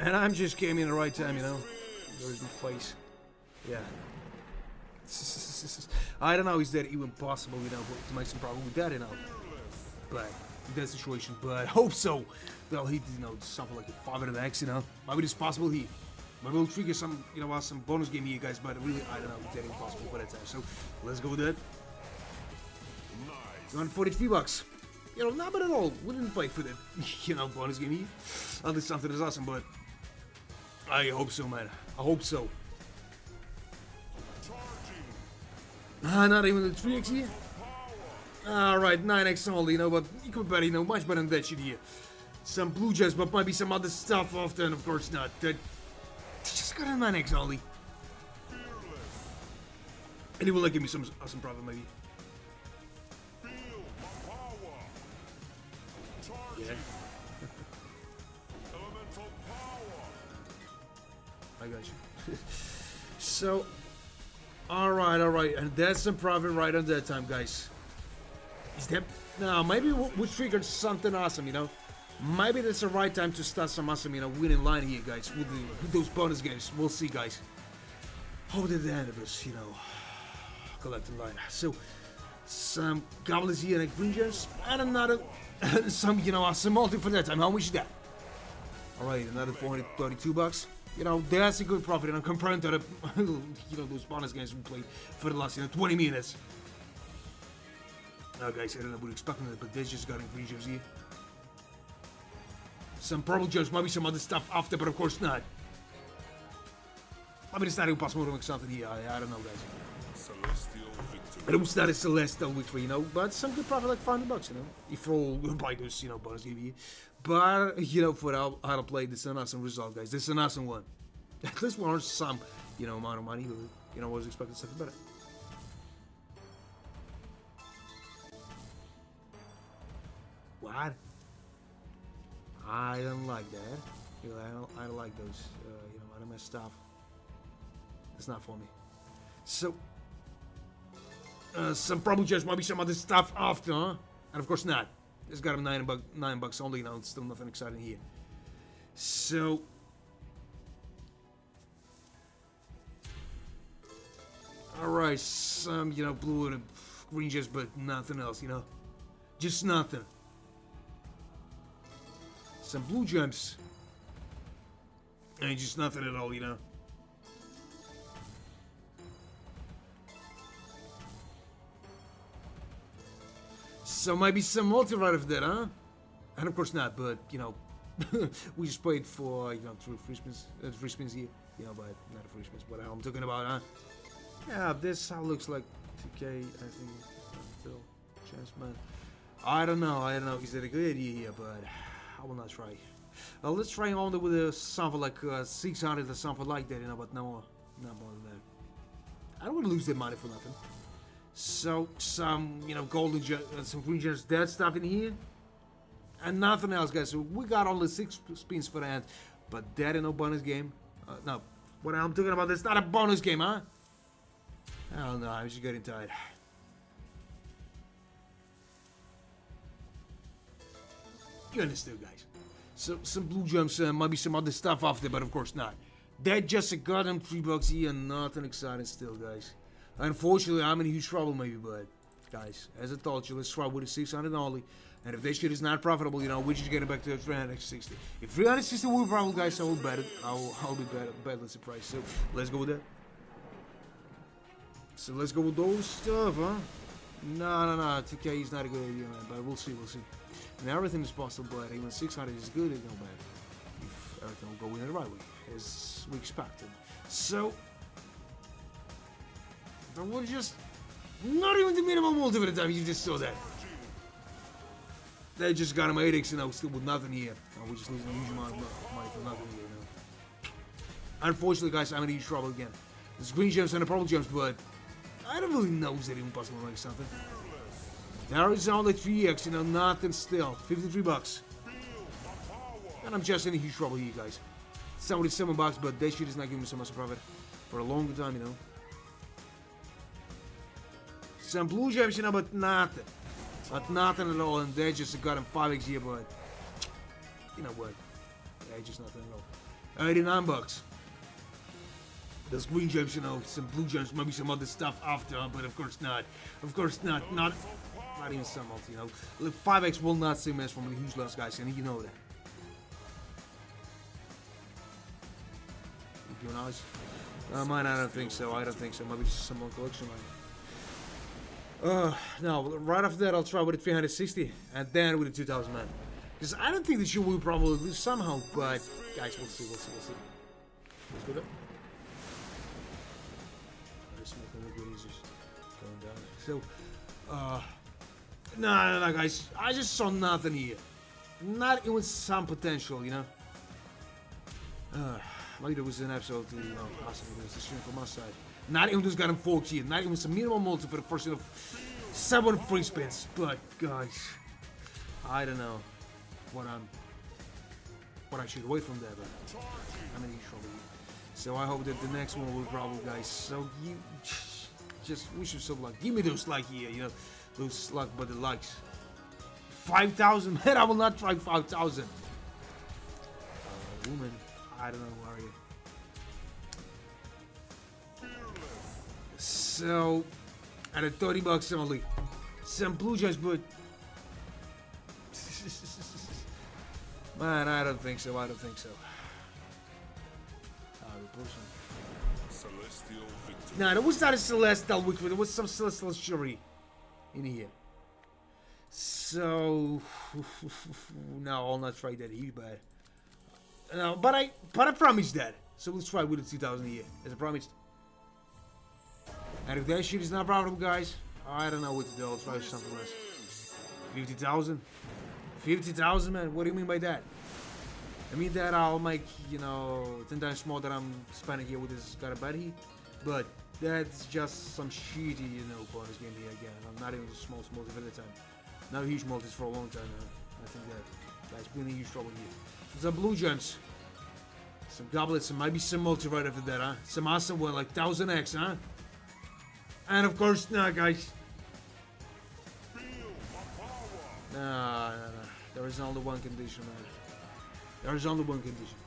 And I'm just came in the right time, you know. There's my face. Yeah. I don't know, is that even possible, you know, to make some problem with that, you know. But in that situation, but I hope so. Well, he, you know, something like a 500x, you know. Maybe it's possible here. Maybe we'll trigger some, you know, some bonus game here, guys, but really, I don't know, it's that impossible for that time. So, let's go with that. 243 bucks. You know, not bad at all. We didn't play for the, you know, bonus game here. At least something is awesome, but I hope so, man. I hope so. Not even the 3x here. Alright, 9x only, you know, but you could better, you know, much better than that shit here. Some blue jays, but maybe some other stuff after, and of course not. That just got a 9x only. And he will like give me some awesome profit, maybe. Yeah. I got you. So, alright, and that's some profit right on that time, guys. Is that... Now, maybe we triggered something awesome, you know? Maybe that's the right time to start some awesome, you know, winning line here, guys, with those bonus games. We'll see, guys. Hope that the end of us, you know, collecting line. So, some goblins here and green gems, and another, some, you know, some multi for that time. How much is that? Alright, another 432 bucks. You know, that's a good profit, and I'm comparing to the, you know, those bonus games we played for the last, you know, 20 minutes. Now, guys, I don't know what you're expecting, but they just got in green gems here. Some purple gems, maybe some other stuff after, but of course not. Maybe it's not even possible to make something here. I don't know, guys. Celestial victory. It was not a celestial victory, you know, but some good profit, like 500 bucks, you know, if you all buy those, you know, bonus game here. But, you know, for how to play, this is an awesome result, guys. This is an awesome one. At least we earned some, you know, amount of money. You know, I was expecting something better. What? I don't like that. You know, I don't like those, you know, anime stuff. It's not for me. So, some probably just maybe some other stuff after, huh? And of course not. It's got him $9 bucks only, you know, it's still nothing exciting here. So, alright, some, you know, blue and green gems, but nothing else, you know. Just nothing. Some blue gems. And just nothing at all, you know. So maybe some multi right of that, huh? And of course not, but, you know, we just played for, you know, free spins here. You know, but not free spins, what I'm talking about, huh? Yeah, this how looks like 2K, I think, still, chance, man. I don't know, is that a good idea here, but I will not try. Let's try only with something like 600 or something like that, you know, but no more than that. I don't want to lose that money for nothing. So, some, you know, golden some green gems, that stuff in here. And nothing else, guys. So, we got only 6 spins for the end. But that ain't no bonus game. No, what I'm talking about, that's not a bonus game, huh? I don't know, I'm just getting tired. You understood, guys. So, some blue gems, maybe some other stuff after, but of course not. That just a goddamn $3 here, and nothing exciting still, guys. Unfortunately, I'm in huge trouble, maybe, but guys, as I told you, let's try with the 600 only. And if this shit is not profitable, you know, we're just getting back to 360. If 360 will be profitable, guys, I will bet it. I'll be badly surprised. So let's go with that. So let's go with those stuff, huh? No. 2K is not a good idea, man. But we'll see. And everything is possible, but even 600 is good. It's no bad. If everything will go in the right way, as we expected. So. That was just not even the minimum multi for the time. You just saw that. They just got him 8x, you know, still with nothing here. And we're just losing a huge amount of money for nothing here, you know. Unfortunately, guys, I'm in huge trouble again. There's green gems and the purple gems, but I don't really know if it's even possible to make something. There is only 3x, you know, nothing still. 53 bucks. And I'm just in a huge trouble here, guys. 77 bucks, but that shit is not giving me so much profit for a longer time, you know. Some blue gems, you know, but nothing. But nothing at all, and they just got him 5x here, but you know what? Yeah, just nothing at all. 89 bucks. Those green gems, you know, some blue gems, maybe some other stuff after, but of course not. Of course not. Not even some multi, you know. Look, 5x will not save us from a huge loss, guys, and you know that. You know, mine, I don't think so. Maybe just some more collection line. No, right after that I'll try with the 360 and then with the 2000, man. Because I don't think that you will probably lose somehow, but guys, we'll see. Let's go there. Very small liquid is just going down. So, no, guys. I just saw nothing here. Not even some potential, you know. Maybe there was an episode, awesome. There was a stream from my side. Not even just got him 4 here. Not even some minimal multi for the first of 7 free spins. But guys, I don't know what I should wait from there, but I'm in huge trouble here. So I hope that the next one will probably, guys. So you just wish you some luck. Give me those like here, you know, those luck, but the likes. 5,000, man. I will not try 5,000. Woman, I don't know who are you. So, at a $30 only, some blue gems, but man, I don't think so. Celestial victory. Nah, there was not a celestial victory. There was some celestial fury in here. So, no, I'll not try that here, but no, but I promised that. So let's try with the 2,000 here, as I promised. And if that shit is not profitable, guys, I don't know what to do. I'll try something less. 50,000? 50,000, man? What do you mean by that? I mean that I'll make, 10 times more that I'm spending here with this guy bet here. But that's just some shitty, bonus game here again. I'm not even small multi for the time. Not huge multis for a long time now. I think that's really huge trouble here. Some blue gems. Some goblets, and maybe some multi right after that, huh? Some awesome one, like 1000x, huh? And of course, nah, guys. Nah. There is only one condition, man. There is only one condition.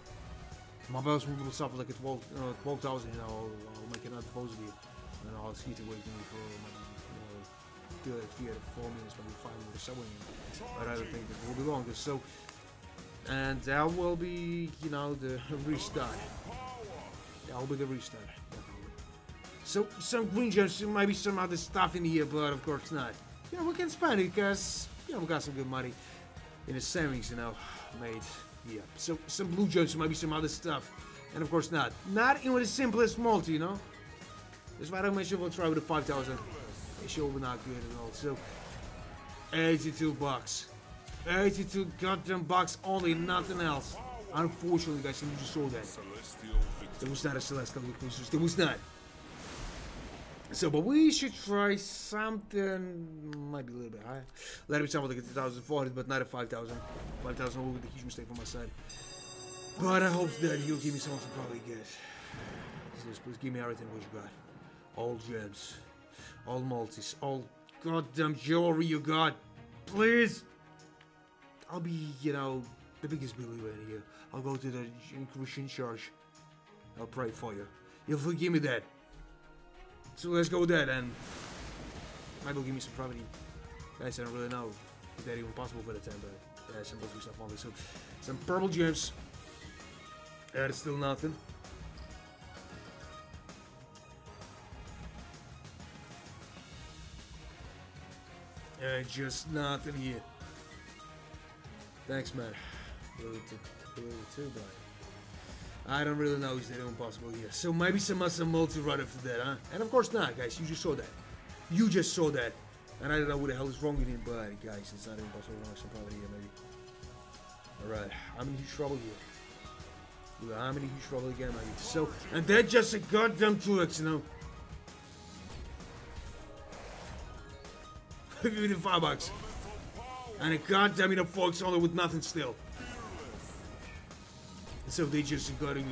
My boss will suffer like a 12,000, I'll make another deposit here. And I'll see to wait for maybe 3 or 4 minutes, maybe 5 minutes or something. But I don't think it will be longer. So, and that will be, the restart. That will be the restart. So, some green gems, maybe some other stuff in here, but of course not. We can spend it because, we got some good money in the savings, made here. So, some blue gems, maybe some other stuff. And of course not. Not even the simplest multi, That's why I mentioned we'll try with the 5,000. It sure will not good at all. So, 82 bucks. 82 goddamn bucks only, nothing else. Unfortunately, guys, you just saw that. There was not a celestial victory. There was not. So, but we should try something, might be a little bit higher. Let me sample like a 2,400, but not a 5,000. 5,000 would be a huge mistake from my side. But I hope that he'll give me something probably good. Please give me everything what you got. All gems, all multis, all goddamn jewelry you got. Please. I'll be, the biggest believer in here. I'll go to the Christian church. I'll pray for you. You'll forgive me that. So let's go with that, and maybe will give me some property. Guys, I don't really know if that's even possible for the time, but yeah, some multi stuff on this. So, some purple gems. It's still nothing. Just nothing here. Thanks, man. Really too, but I don't really know. Is that even possible here? So maybe some multi right after that, huh? And of course not, guys. You just saw that. And I don't know what the hell is wrong with him, but guys, it's not even possible to some probably here, maybe. Alright, I'm in huge trouble here. I'm in huge trouble again, maybe. So, and that's just a goddamn 2x, 55 bucks. And a goddamn, folks, only with nothing still. So they just got him,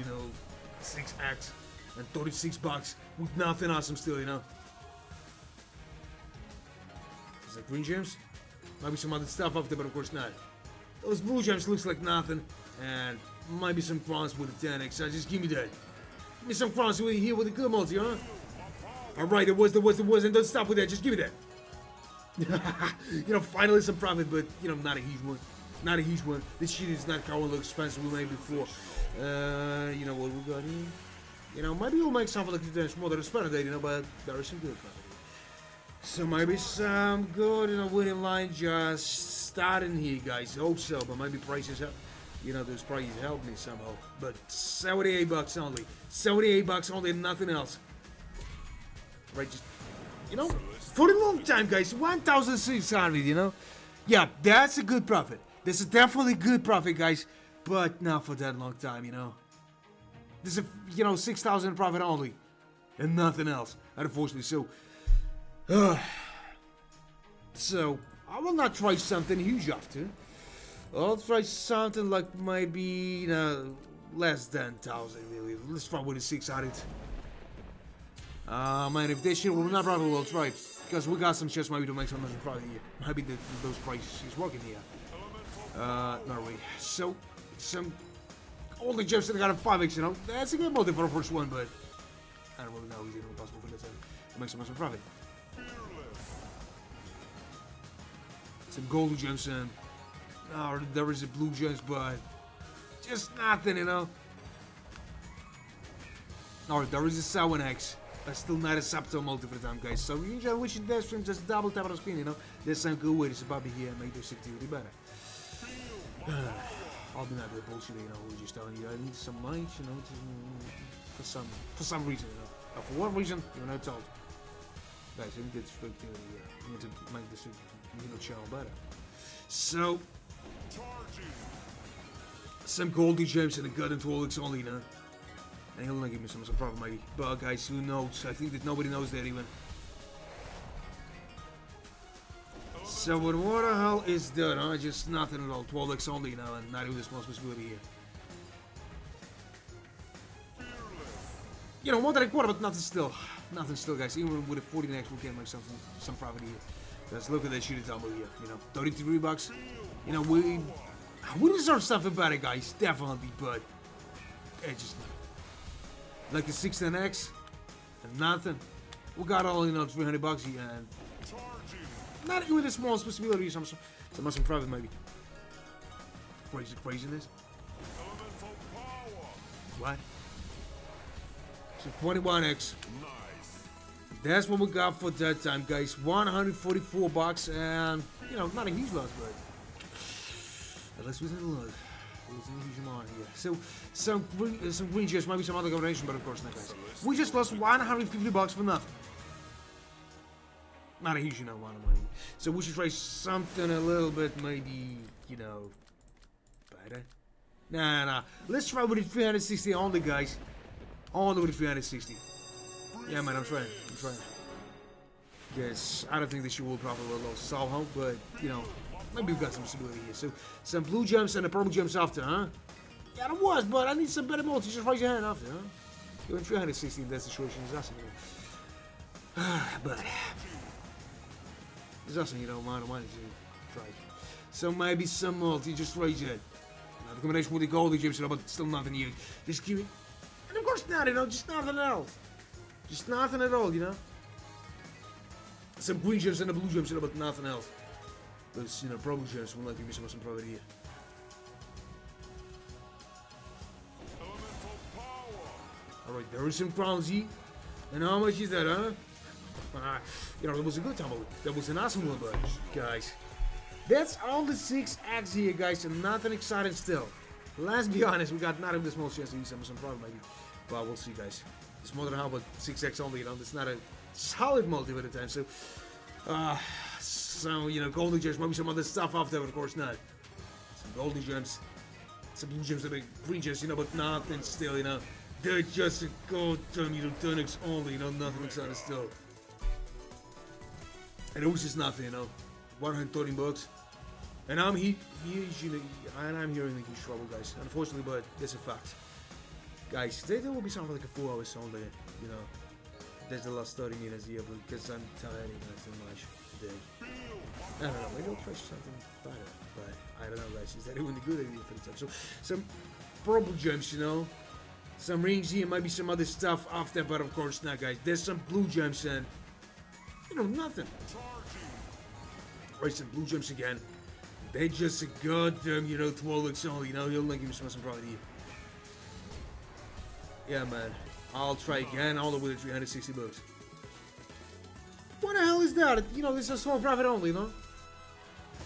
6x and 36 bucks with nothing awesome still, Is that green gems? Maybe some other stuff up there, but of course not. Those blue gems looks like nothing, and maybe some crowns with a 10x. So just give me that. Give me some crowns here with a good multi, huh? Alright, there was, and don't stop with that. Just give me that. Finally some profit, but not a huge one. Not a huge one. This shit is not how it looks expensive we made before. What we got here? Maybe we'll make something like this more than a spend today, but there is some good profit. So maybe some good winning line just starting here, guys. Hope so, but maybe prices help. Those prices help me somehow. But 78 bucks only. 78 bucks only, nothing else. Right, just, for a long time, guys, 1,600, Yeah, that's a good profit. This is definitely good profit, guys. But not for that long time, This is, 6,000 profit only. And nothing else, unfortunately. So, I will not try something huge after. I'll try something like maybe, less than 1,000, really. Let's try with the 600. Man, if this shit will not probably will try. Because we got some shits maybe to make some money probably here. Maybe those prices is working here. Not really. So, some all the gems that got a 5x, that's a good motive for the first one, but I don't really know. It's even possible for that to make some profit. Some gold gems and there is a blue gems, but just nothing, Or there is a 7x, but still not a subtle multi for the time, guys. So you enjoy watching that stream, just double tap on the screen, There's some good ways to Bobby here and make this activity better. I'll be not the bullshit, we're just telling you I need some light, for some reason, For what reason, you're not told. Guys, I need this to make this channel better. So some golden gems and a gut and 12x only, And he'll not give me some profit maybe. But guys, who knows? I think that nobody knows that even. So what the hell is that, huh? Just nothing at all. 12x only, and not even the small possibility here. 1.25, but nothing still. Nothing still, guys. Even with a 14x, we can make some profit here. Let's look at that shit it's here. 33 bucks. We deserve something better, guys. Definitely, but it's just like a 16x and nothing. We got all 300 bucks here, and not even the smallest possibility. Some profit maybe. Craziness. What? So 21x. That's what we got for that time, guys. 144 bucks, and not a huge loss, but at least we didn't lose. It was a huge amount here. So some green gems, maybe some other combination, but of course not, guys. We just lost 150 bucks for nothing. Not a huge amount of money. So we should try something a little bit, maybe better. Nah. Let's try with the 360 only, guys. Only with the 360. Yeah, man, I'm trying. Yes, I don't think this shit will probably a little somehow, but maybe we've got some stability here. So some blue gems and the purple gems after, huh? Yeah, it was, but I need some better multi. Just raise your hand after, huh? You're in 360 in that situation is awesome. But it's awesome, mind to try. So maybe some multi, just raise your hand. The combination with the golden gems, but still nothing here. Just keep it. And of course not, just nothing else. Just nothing at all, Some green gems and the blue gems, but nothing else. Those, purple gems will not give me some profit here. Alright, there is some crowns here. And how much is that, huh? That was a good time. That was an awesome one, but guys. That's all the 6x here, guys, and nothing exciting still. Let's be honest, we got not even the small chance to use some profit, maybe. But we'll see, guys. It's more than how, but 6x only, It's not a solid multi at the time, so golden gems, maybe some other stuff after, but of course not. Some golden gems, some blue gems, and green gems, but nothing still, They're just a goddamn, 10x only, nothing exciting still. And it was just nothing, 130 bucks. And I'm here, and I'm here in the huge trouble, guys. Unfortunately, but it's a fact. Guys, there will be something like a 4 hours only, There's the last 30 minutes here, because I'm tired, too much today. I don't know, maybe I'll try something better, but I don't know, guys. Is that even a good idea for the time? So, some purple gems, some rings here, maybe some other stuff after, but of course not, guys. There's some blue gems and, nothing. Right, some blue gems again. They're just a goddamn, 12x only, he'll not give me some profit here. Yeah, man. I'll try again, all the way to 360 bucks. What the hell is that? You know, this is a small profit only, you know?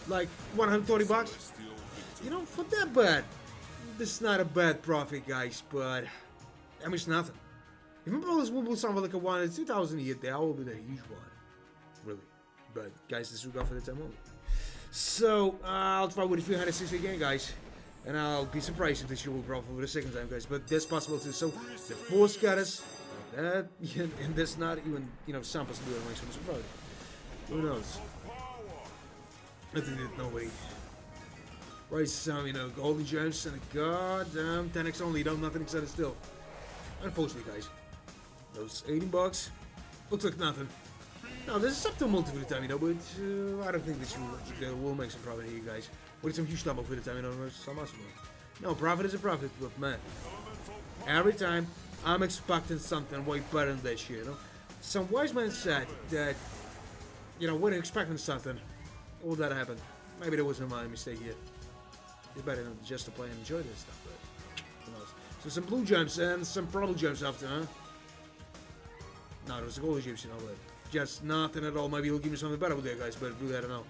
Like 130 bucks. Celestial victory. You know, for that bad, this is not a bad profit, guys, but I mean, it's nothing. If my brothers will do something like a 1 and 2,000 a year, that will be a huge one. Really. But, guys, this will go for the time only. So, I'll try with 360 again, guys. And I'll be surprised if this year will profit for the second time, guys. But that's possible too. So, the 4 scatters, that, and that's not even, you know, some possibility of making some profit. Who knows? I think that nobody. Right, some, you know, golden gems and a goddamn 10x only, you know, nothing excited still. Unfortunately, guys. Those 18 bucks looks like nothing. Now, there's a subtle multi for the time, you know, but I don't think that you will make some profit here, guys. With some huge number for the time, you know, some awesome. No, profit is a profit, but man, every time I'm expecting something way better than this year, you know. Some wise man said that, you know, when you're expecting something, will that happen? Maybe there wasn't my mistake here. It's better than just to play and enjoy this stuff, but who knows. So some blue gems and some purple gems after, huh? No, there was a golden gems, you know, but just nothing at all. Maybe he'll give me something better with that, guys, but really, I don't know.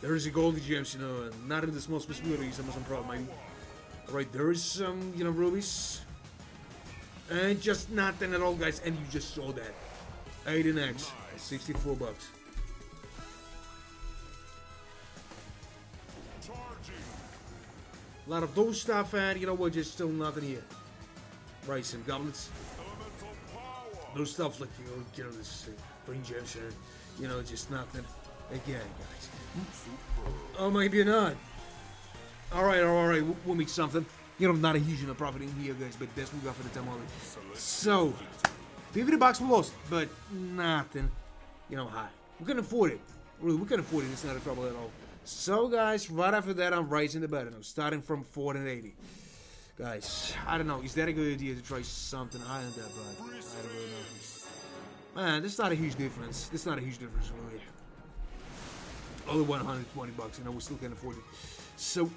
There is a golden gems, you know, and not in the small possibility, some problem, maybe. Alright, there is some, you know, rubies. And just nothing at all, guys, and you just saw that. 18x, 64 bucks. A lot of those stuff, and you know what, just still nothing here. Right, some goblets. Those stuff like, you know, this green gems and, you know, just nothing. Again, guys. Oh, maybe not. Alright, we'll make something. You know, not a huge amount of profit in here, guys, but that's what we got for the time only. So, 50 bucks we lost, but nothing, you know, high. We couldn't afford it. Really, we couldn't afford it. It's not a trouble at all. So, guys, right after that, I'm raising the bet. I'm starting from 480. Guys, I don't know. Is that a good idea to try something higher than that, but I don't really know. Man, this is not a huge difference. This is not a huge difference, really. Only 120 bucks, you know, we still can't afford it. So,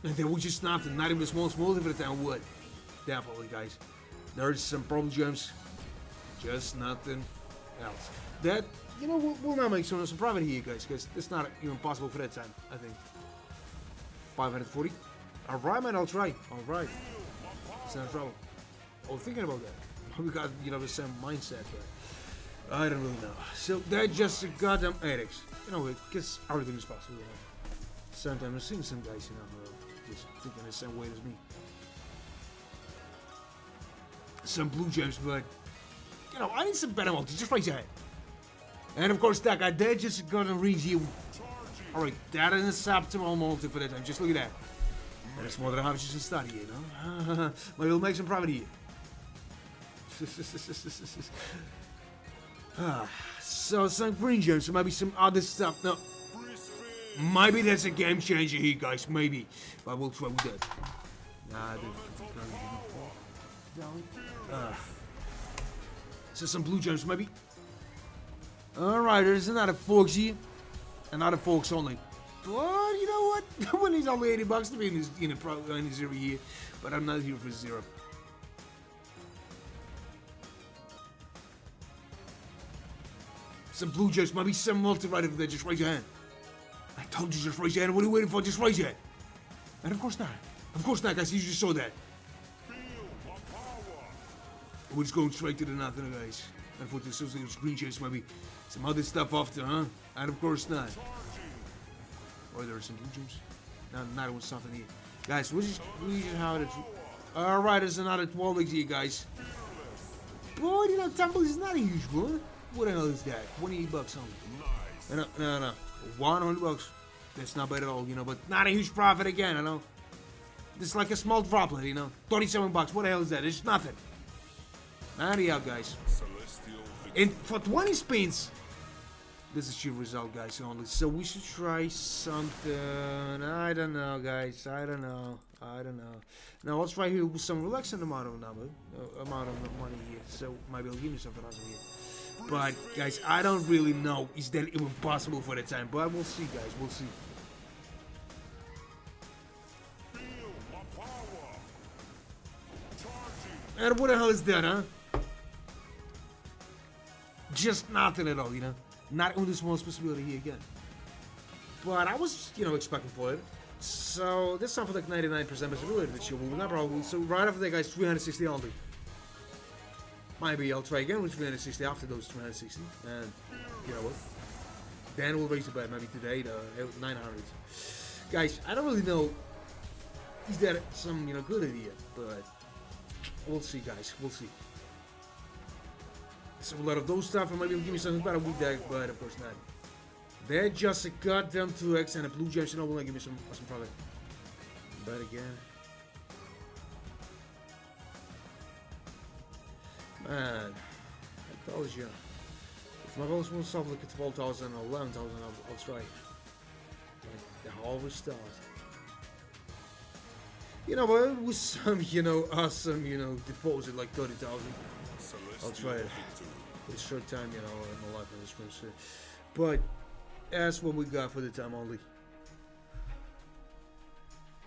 and there was just nothing. Not even a small for the town would. Definitely, guys. There's some purple gems. Just nothing else. That, you know, we'll not make some profit here, guys, because it's not even possible for that time, I think. 540. Alright, man, I'll try. Alright. It's not trouble. I was thinking about that. We got, you know, the same mindset, but I don't really know. So, that's just a goddamn addicts. You know, because everything is possible, you know. Sometimes I've seen some guys, you know, just thinking the same way as me. Some blue gems, but, you know, I need some better multi. Just raise your hand. And of course, that guy there just gonna read you. Alright, that is a suboptimal multi for that time. Just look at that. And it's more than how just study, you know. Maybe we'll make some profit here. So some green gems, so maybe some other stuff. No, maybe that's a game changer here, guys. Maybe, but we'll try with that. So some blue gems, maybe. All right, there's another forks here, another forks only. But you know what? When he's only 80 bucks to be in his zero here, but I'm not here for zero. Some blue gems, maybe some multi-right over there. Just raise your hand. I told you, just raise your hand. What are you waiting for? Just raise your hand. And of course not. Of course not, guys. You just saw that. We're just going straight to the nothing, guys. Unfortunately, some green gems, maybe some other stuff after, huh? And of course not. Or there are some blue gems. No, not with something here. Guys, we just have it. Alright, there's another 12 legs here, guys. Boy, you know, tumble is not a huge one. What the hell is that? 28 bucks only. No. 100 bucks. That's not bad at all, you know, but not a huge profit again, I know. This is like a small droplet, you know. 37 bucks. What the hell is that? It's nothing. 90 out, guys. And for 20 spins, this is your result, guys, only. So we should try something. I don't know, guys. I don't know. Now let's try here with some relaxing amount of money here. So maybe I'll give me something else here. But guys, I don't really know. Is that even possible for the time? But we'll see, guys. We'll see. And what the hell is that, huh? Just nothing at all, you know. Not even the smallest possibility here again. But I was, you know, expecting for it. So this time for like 99% possibility that she will not probably. So right after that, guys, 360 only. Maybe I'll try again with 360 after those 360. And you know what? Then we'll raise the bet maybe today to 900. Guys, I don't really know. Is that some, you know, good idea? But we'll see, guys. We'll see. So a lot of those stuff, and maybe it'll give me something better with that, but of course not. They're just a goddamn 2x and a blue gem, so will not give me some profit. But again. Man, I told you. If my goals will stop like at 12,000 or 11,000, I'll try. Like the harvest start. You know, but with some, you know, awesome, you know, deposit like 30,000. I'll try it for a short time, you know, in my life in this one. But that's what we got for the time only.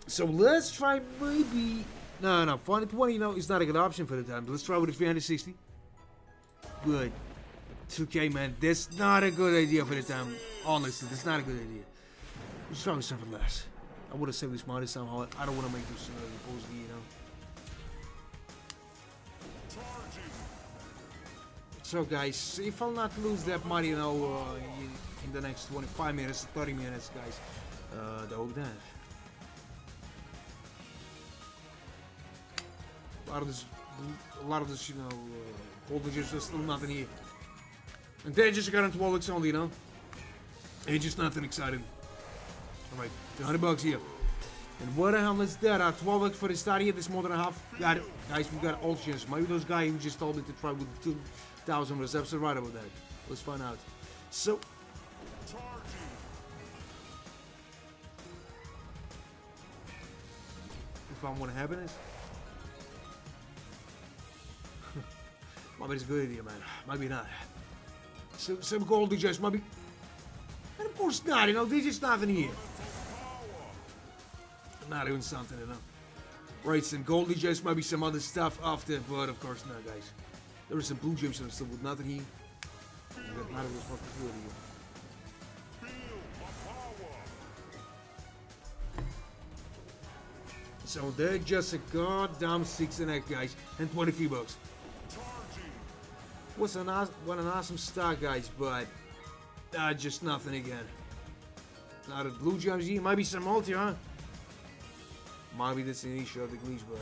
So let's try maybe. No, 20, you know, is not a good option for the time. Let's try with the 360. Good. 2K, man. That's not a good idea for the time. Honestly, that's not a good idea. Let's try with something less. I would have saved this money somehow. I don't want to make this supposedly, you know. So, guys, if I'll not lose that money, you know, in the next 25 minutes, 30 minutes, guys, the whole dance. A lot of this, you know, voltages are still nothing here. And they just got into 12x only, you know. It's just nothing exciting. Alright, $200 here. And what the hell is that? 12x for the start here, this more than a half. Got it. Guys, we got all chance. Maybe those guys who just told me to try with the 2,000 was absolutely right about that. Let's find out. So. If I want happiness. Maybe it's a good idea, man. Maybe not. So, some gold just maybe. And of course not, you know, there's just nothing here. Not even something, you know. Right, some gold just maybe some other stuff after, but of course not, guys. There is some blue gems and still with nothing here. We got not even possibility here. So they're just a goddamn 6 and 8, guys, and $23. What an awesome start, guys, but just nothing again. Now the blue gems here, maybe some multi, huh? Maybe that's an issue of the glitch, but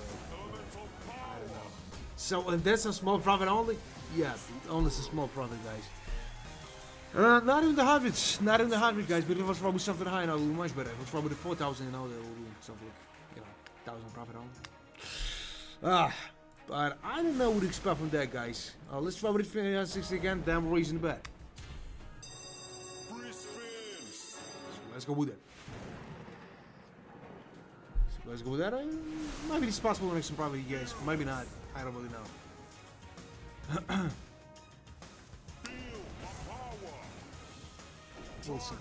I don't know. So, and that's a small profit only? Yeah, only a small profit, guys. Not in the hundreds, not in the 100, guys, but if it was probably something high, now it would be much better. If it was probably the 4,000, you know, that would be something like, you know, 1,000 profit only. But I don't know what to expect from that, guys. Let's try with the 60 again, then we're raising the bet. So let's go with that. Let's go with that. Maybe it's possible to make some profit, guys. Maybe not. I don't really know. We'll see.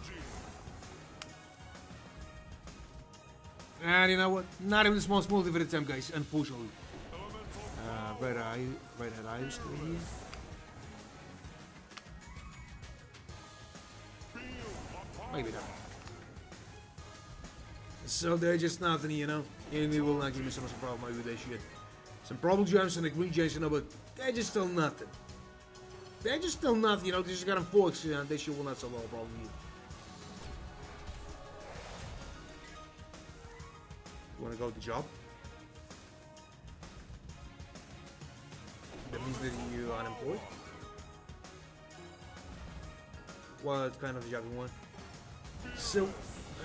And you know what? Not even the smallest multi for the time, guys. Unfortunately. Red head eyes still here. Maybe not. So they're just nothing, you know. Enemy will not give me so much problem. Maybe they should. Some purple gems and the green gems, you know, but they're just still nothing. They're just still nothing, you know. They just got them forks, you know. They sure will not solve our problem here. You wanna go with the job? That means that you're unemployed. What kind of job you want? So,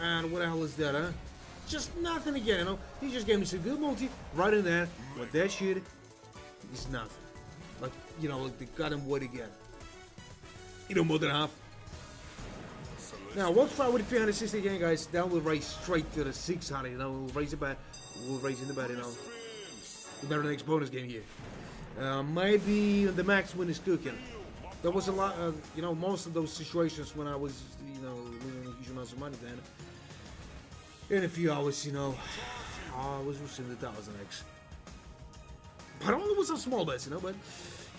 and what the hell is that, huh? Just nothing again, you know? He just gave me some good multi right in there, but that shit is nothing. Like, you know, like they got him what again? You know, more than half. Now, we'll try with the 360 again, guys. Then we'll raise straight to the 600, you know? We'll raise it back. We'll raise in the bet, you know? We better next bonus game here. Maybe the max win is cooking. There was a lot, you know, most of those situations when I was, you know, losing huge amounts of money then. In a few hours, you know, I was receiving the 1,000x. But only with some small bets, you know, but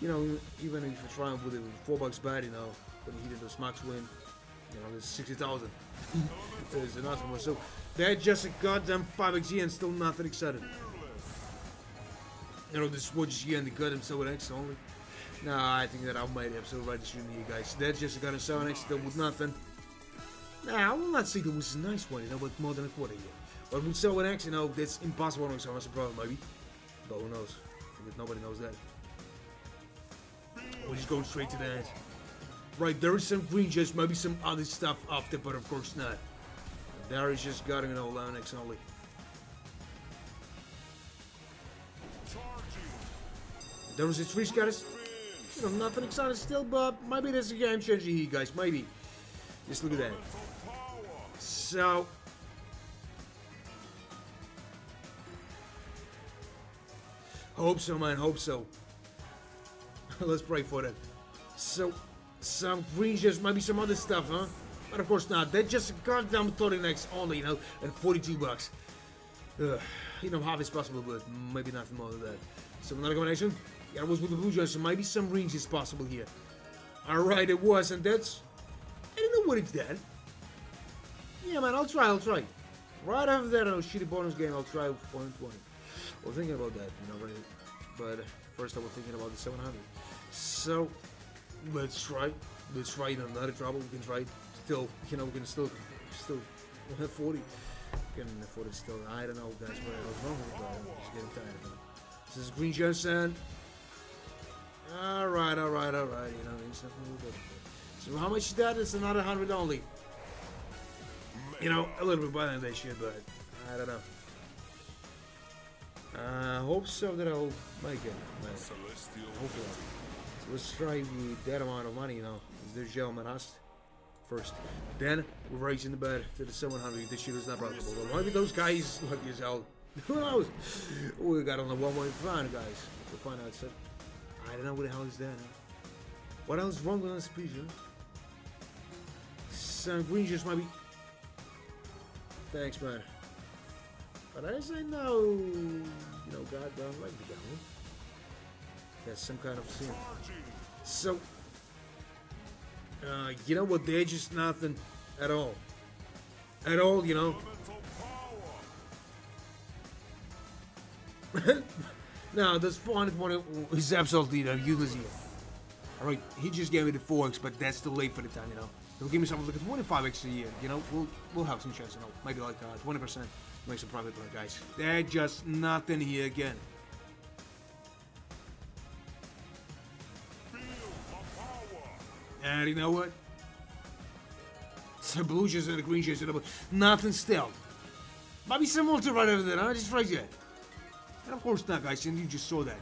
you know, even if you try with it with $4 bad, you know, when he did those max win, you know, there's 60,000. There's an awesome one. So they're just a goddamn 5xg and still nothing excited. You know, this watch here and the goddamn 7x only. Nah, I think that I might have so right this stream here, guys. That's just a goddamn 7x still with nothing. Nah, I will not say that was a nice one, you know, but more than a quarter here. But with 7x, you know, that's impossible on so that's a problem, maybe. But who knows? Because nobody knows that. We're just going straight to that. Right, there is some green juice, maybe some other stuff after, but of course not. There is just got, you know, 11x only. There was a 3 scatters. You know, nothing exciting still, but maybe there's a game changer here, guys. Maybe. Just look at that. So. Hope so, man. Hope so. Let's pray for that. So, some green juice, maybe some other stuff, huh? But of course not. They're just a goddamn 30x only, you know, and $42. You know, half is possible, but maybe nothing more than that. So another combination. Yeah, it was with the blue juice, so maybe some rings is possible here. Alright, it was, and that's... I don't know what it's that. Yeah, man, I'll try. Right after that, on a shitty bonus game, I'll try 120. I was thinking about that, you know, really. But first I was thinking about the 700. So, let's try. Let's try, you know, not a trouble. We can try. Still, you know, we can still have 40. We can afford it still. I don't know, guys, what I was wrong with it, but I'm just getting tired of it. This is green juice and... Alright, you know, it's something good. So how much is that? It's another 100 only. You know, a little bit better than they should, but I don't know. I hope so that I'll make it. Hopefully. So let's try with that amount of money, you know. There's gentleman us first. Then we're raising the bet to the 700. This shit is not profitable. But maybe those guys lucky as hell. Who knows? We got on the 1.5, guys. We'll find out. So I don't know what the hell is that. Huh? What else is wrong with this speech? Huh? Some green juice might be. Thanks, man. But I say no. You know, God don't like the guy. That's some kind of sin. So, you know what? They're just nothing at all. At all, you know. No, this 420 is absolutely useless here. Alright, he just gave me the 4x, but that's too late for the time, you know. He'll give me something like a 25x a year, you know. We'll have some chance, you know. Maybe like 20%. Make some profit, guys. They're just nothing here again. And you know what? Some blue juice and the green juice, but nothing still. Maybe some multi right over there, huh? Just right there. And of course not, guys, and you just saw that.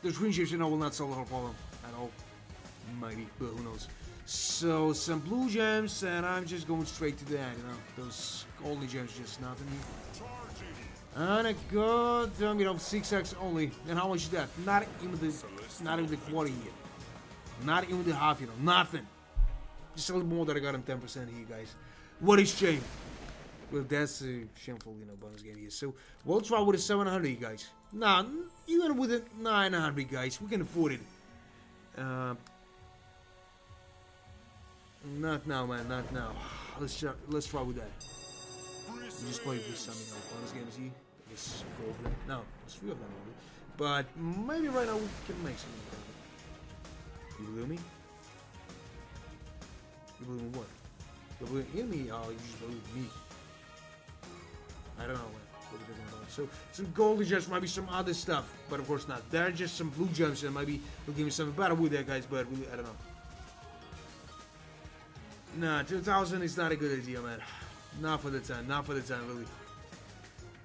Those green juice, you know, will not solve the whole problem at all. Maybe, but who knows. So, some blue gems, and I'm just going straight to that, you know. Those golden gems, just nothing here. And a goddamn, you know, 6x only. And how much is that? Not even the quarter here. Not even the half, you know. Nothing. Just a little more that I got him 10% here, guys. What a shame. Well, that's a shameful, you know, bonus game here. So, we'll try with a 700, guys. Nah, even with a 900, guys. We can afford it. Not now, man. Not now. Let's try with that. We just played with some, you know, bonus games here. I guess 4 of them. No, it's 3 of them only. But maybe right now we can make something. You believe me? You believe in what? You believe in me? Oh, you just believe in me. I don't know what you're talking about. So, some golden gems, maybe some other stuff, but of course not. There are just some blue gems, and maybe we'll give me something better with that, guys, but really, I don't know. Nah, 2000 is not a good idea, man. Not for the time, really.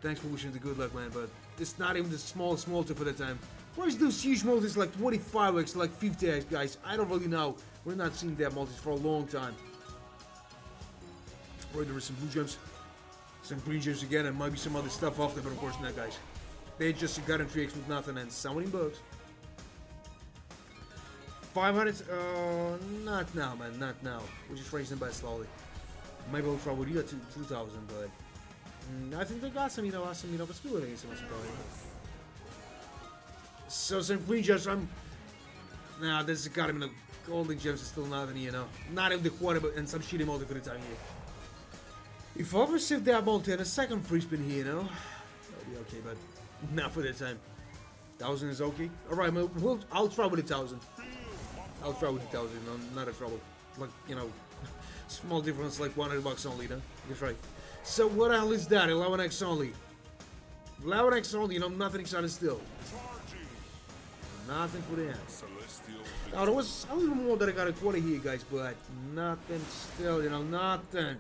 Thanks for wishing the good luck, man, but it's not even the small multi for the time. Where's those huge multis like 25x, like 50x, guys? I don't really know. We're not seeing that multis for a long time. Where there are some blue gems, some green gems again, and maybe some other stuff off there, but of course not, guys. They just got in 3x with nothing and $17 bucks. 500, not now, man, not now. We're just raising by slowly. Maybe we'll try with you at 2000, but I think they got some, but still, I guess some probably. So some green gems, Nah, there's got him in the golden gems is still nothing, you know. Not even the quarter, but and some shitty multi for the time here. If I receive that multi and a second free spin here, you know, that'll be okay, but not for that time. 1,000 is okay. Alright, I'll try with 1,000. I'll try with 1,000, no, not a trouble. Like, you know, small difference, like $100 only, you know? That's right. So what the hell is that? 11x only. 11x only, you know, nothing exciting still. Nothing for that. Now, there was a little more that I got a quarter here, guys, but nothing still, you know, nothing.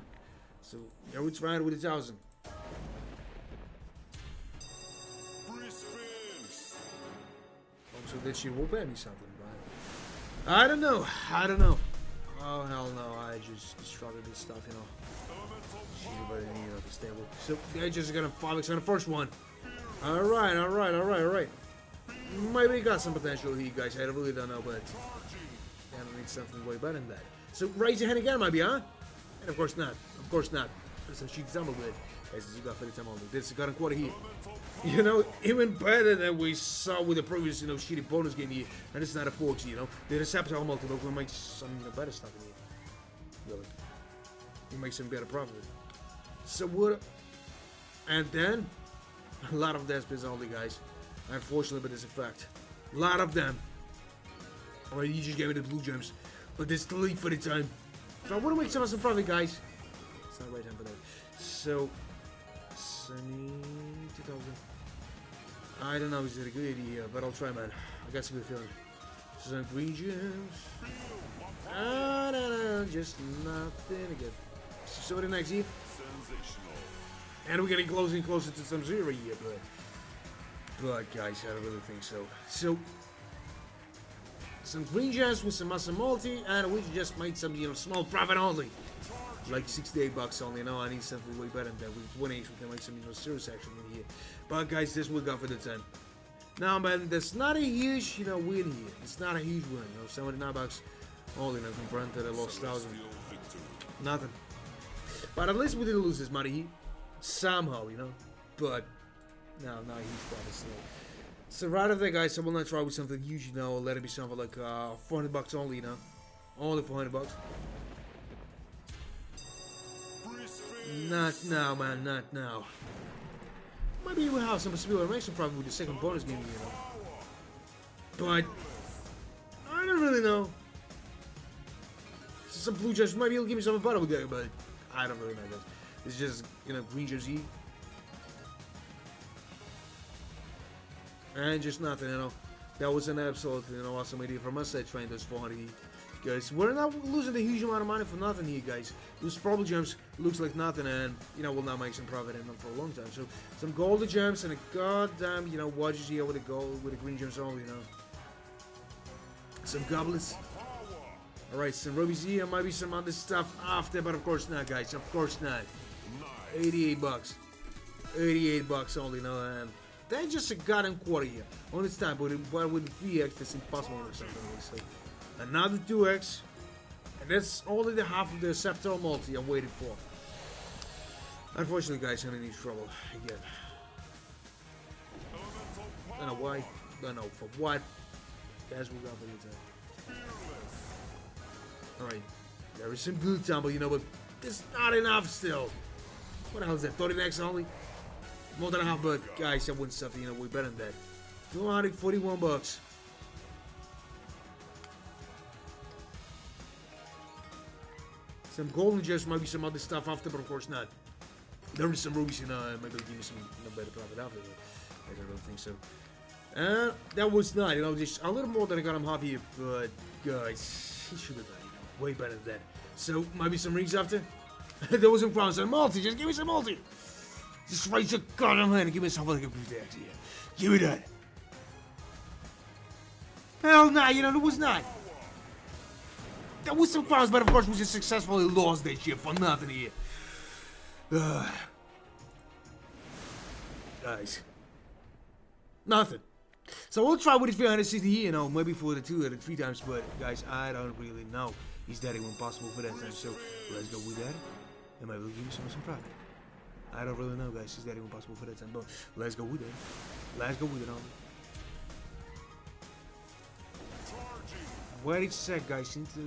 So, yeah, we're trying with 1,000. So that she will bet me something, but I don't know. Oh hell no! I just destroyed this stuff, you know. Anybody need the stable? So I just got a 5x on the first one. All right. Maybe got some potential here, guys. I really don't know, but I need something way better than that. So raise your hand again, maybe, huh? And of course not. So she stumbled with it. Guys, you got 30 time only. This got a quarter here. You know, even better than we saw with the previous, you know, shitty bonus game here. And it's not a 40, you know. The receptor multi-look will make some, you know, better stuff in here. Really. You make some better profit. So what? And then, a lot of that is only, guys. Unfortunately, but there's a fact. A lot of them. Alright, you just gave me the blue gems. But there's still lead for the time. So I want to make some profit, guys. It's not the right time for that. So, 72,000. I don't know, is it a good idea? But I'll try, man. I got some good feeling. Some green gems. I don't know, just nothing again. So the next year. And we're getting closer and closer to some zero here, but guys, I don't really think so. So, some green gems with some muscle multi, and we just made some, you know, small profit only. Like $68 only. No, I need something way better than that. With 1 each, we can make some, you know, serious action in here. But guys, this will go for the 10. Now, man, that's not a huge, you know, win here. It's not a huge win. You know, $79 only, you know, compared to the lost 1,000. Nothing. But at least we didn't lose this money here. Somehow, you know. But, no, not a huge profit still. So right after that, guys, I will not try with something huge, you know. Let it be something like $400 only, you know. Only $400. Not now, man, not now. Maybe we'll have some possibility to make some profit with the second bonus game, you know. But I don't really know. Some blue gems, maybe he'll give me some butter with that, but I don't really know, guys. It's just, you know, green jersey. And just nothing, you know. That was an absolute, you know, awesome idea from us. I trained those 400 guys. We're not losing a huge amount of money for nothing here, guys. Those purple gems looks like nothing, and you know we'll not make some profit in them for a long time. So some golden gems and a goddamn, you know, watches here with the gold with the green gems only, you know. Some goblets. All right, some rubies here. Might be some other stuff after, but of course not, guys. Of course not. $88. $88 only, you know. And that's just a goddamn quarter here on this time, but with 3x, that's impossible or something. So another 2x, and that's only the half of the Sceptral multi I'm waiting for. Unfortunately, guys, I'm in trouble again. Don't know why, don't know for what. Guys, we'll go for the time. Alright, there is some good tumble, you know, but it's not enough still. What the hell is that? 30x only? More than a half, but guys, I wouldn't suffer, you know, way better than that. $241. Some golden gems, might be some other stuff after, but of course not. There is some rubies, you know, maybe give me some, you know, better profit after, but I don't think so. That was not, you know, just a little more than I got him happy, but guys, he should have done, you know, way better than that. So, maybe some rings after? There was some crowns and multi, just give me some multi. Just raise your goddamn hand and give me something like a good axe here. Give me that. Hell nah, you know, it was not. There was some crowns, but of course we just successfully lost that shit for nothing here. Guys. Nothing. So we'll try with the 360 here, you know, maybe for the 2 or the 3 times, but guys, I don't really know. Is that even possible for that time? So let's go with that. And maybe we'll give me some profit. I don't really know, guys. Is that even possible for that time? But let's go with it. Let's go with it on. Wait a sec, guys. Into.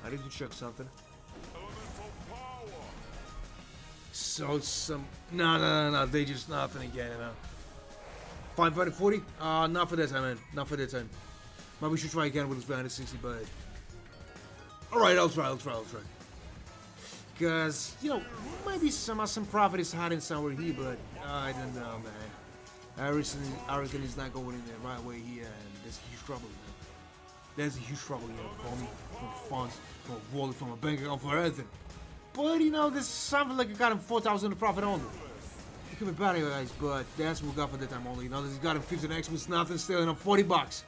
I need to check something. Elemental power. So some. No. They just nothing again, you know. 540? Not for that time, man. Not for that time. Maybe we should try again with this 160, but. Alright, I'll try. Because, you know, maybe some profit is hiding somewhere here, but I don't know, man. Everything is not going in the right way here, and there's a huge trouble, man. There's a huge trouble here for me, for funds, for a wallet, for my bank account, for everything. But, you know, this is something like I got him 4,000 in profit only. It could be better, guys, but that's what we got for that time only. You know, this got him 15 X with nothing, still in 40 bucks.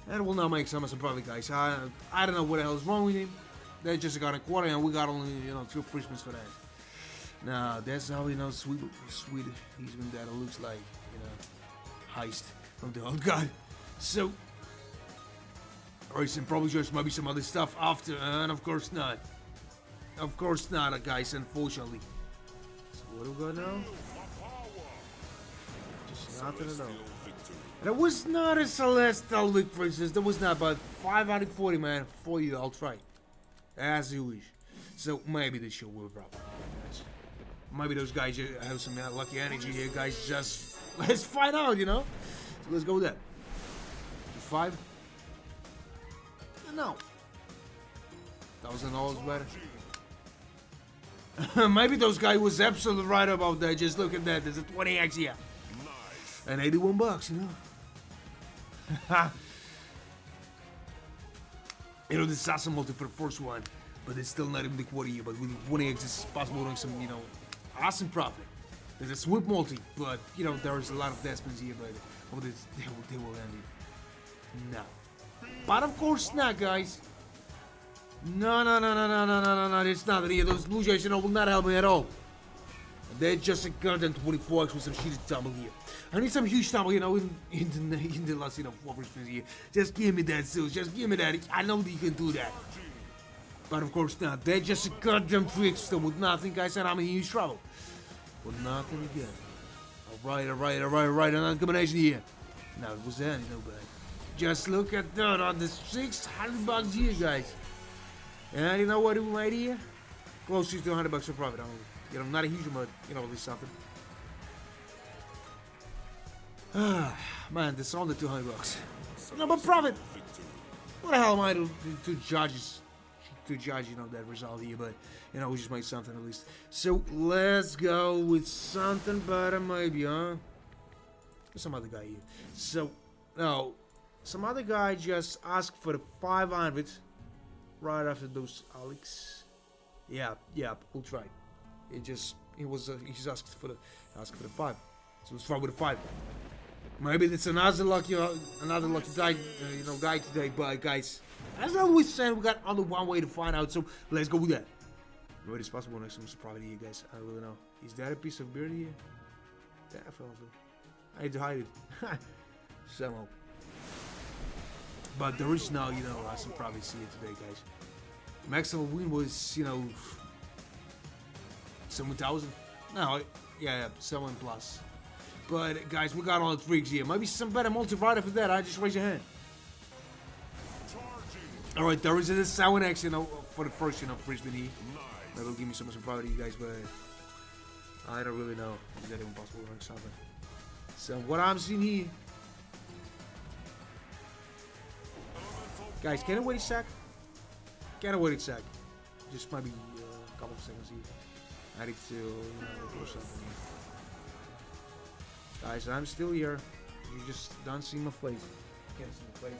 And we'll now make some profit, guys. I don't know what the hell is wrong with him. They just got a quarter, and we got only, you know, 2 free spins for that. Now, that's how, you know, sweet he's been that it looks like, you know, heist from the old god. So, or some probably just maybe some other stuff after, and of course not. Of course not, guys, unfortunately. So what do we got now? Just nothing at all. That was not a Celestial League, for instance. That was not, but 540, man, for you, I'll try. As you wish. So maybe this show will problem. Maybe those guys have some lucky energy here, guys. Just let's find out, you know. So let's go with that. 5. No. $1,000 better. Maybe those guys was absolutely right about that. Just look at that. There's a 20x here. And 81 bucks, you know. You know, this is awesome multi for the first one, but it's still not even the quarter year. But with 20x, it's possible doing some, you know, awesome profit. There's a sweep multi, but you know there is a lot of death spins here, but oh, they will end it. No, but of course not, guys. No. It's not here. Those Blue Jays, you know, will not help me at all. They're just a goddamn 24x with some shitty tumble here. I need some huge tumble, you know, in the last, you know, 4 spins here. Just give me that, Zeus. Just give me that. I know that you can do that. But of course not. They're just a goddamn trickster with nothing, guys, and I'm in huge trouble. With nothing again. Alright. Another combination here. Now, it was that, you know, but just look at that on the 600 bucks here, guys. And you know what we made here? Close to 100 bucks of profit only. You know, not a huge amount, you know, at least something. Man, this is only 200 bucks. No, but profit. What the hell am I to judge, you know, that result here? But you know, we just made something at least. So let's go with something better, maybe, huh? There's some other guy here. So no, some other guy just asked for the 500 right after those Alex. Yeah, we'll try. He just asked for the 5. So let's try with the 5. Maybe it's another lucky guy, you know, guy today. But guys, as I always said, we got only one way to find out. So let's go with that. What is possible next to Mr. Profit here, guys? I don't really know. Is that a piece of beard here? Definitely. I need to hide it. Somehow. But there is now, you know, some profits here today, guys. Maximum win was, you know, 7,000. No, yeah, 7 plus. But guys, we got all the freaks here. Maybe some better multi-rider for that. I just raise your hand. All right, there is a 7x, you know, for the first, you know, free spin here. That'll give me some profit, you guys, but I don't really know. Is that even possible or something? So what I'm seeing here, guys, can I wait a sec? Can I wait a sec? Just maybe a couple of seconds here. I need to, you know, do something here. Guys, I'm still here. You just don't see my face. You can't see my face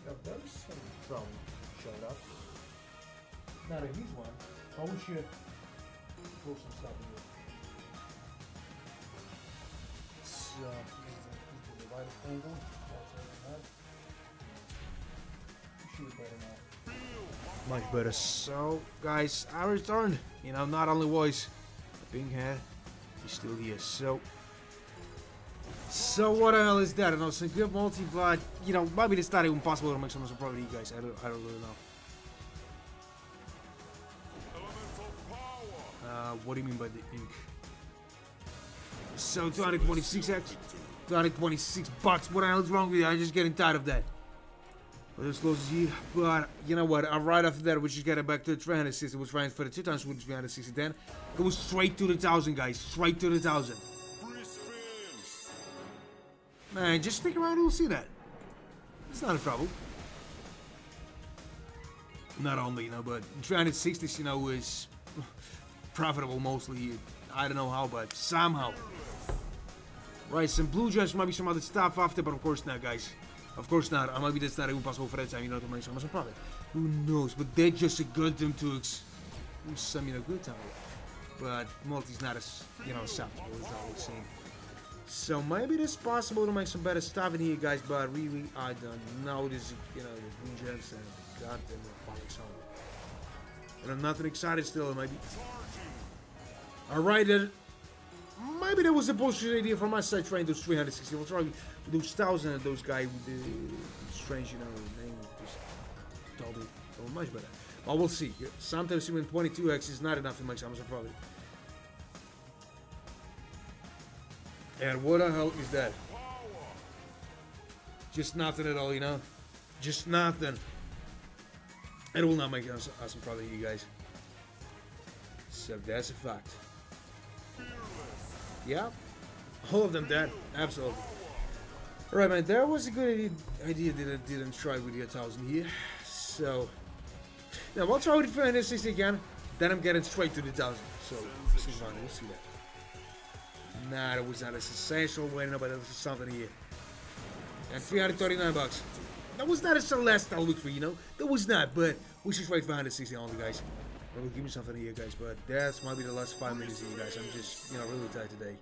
because there's some trouble showed up. Not a huge one. But we should throw some stuff in here. So, this is the right angle. Should be better now. Much better. So, guys, I returned. You know, not only was the pink hair, he's still here. So what the hell is that? I know some good multi, but you know, maybe it's not even possible to make some profit, you guys. I don't really know. What do you mean by the ink? So 226x, $226. What the hell is wrong with you? I'm just getting tired of that. But as close as you. But you know what? Right after that, we just get it back to the 360. We're trying for the 2 times with 360. Then go straight to the 1,000, guys. Straight to the 1,000. Free spins. Man, just stick around and we'll see that. It's not a trouble. Not only, you know, but 360s, you know, is profitable mostly. I don't know how, but somehow. Right, some blue gems, might be some other stuff after, but of course not, guys. Of course not. Maybe that's not even possible for that time, you know, to make some profit. Who knows? But they're just a goddamn to some, you know, good time. But multi's not as, you know, acceptable as I was saying. So maybe it's possible to make some better stuff in here, guys, but really, I don't know. This, you know, the blue gems and goddamn fucking song. And I'm nothing excited still, maybe. Alright, then. Maybe that was a bullshit idea from my side, trying those 360. We'll try those 1,000 and those guys with the strange, you know, name. Just totally much better. But we'll see. Sometimes even 22x is not enough to make some profit. And what the hell is that? Just nothing at all, you know? Just nothing. It will not make us some profit, you guys. So that's a fact. Yeah, all of them dead. Absolutely. Alright, man, that was a good idea that I didn't try with the 1,000 here. So, now we'll try with the 360 again. Then I'm getting straight to the 1,000. So, this is fine. We'll see that. Nah, that was not a sensational way, no, but there was something here. And $339. That was not a Celeste I looked for, you know? That was not, but we should try 560 only, guys. Well, give me something here, guys, but that's might be the last 5 minutes here, guys. I'm just, you know, really tired today.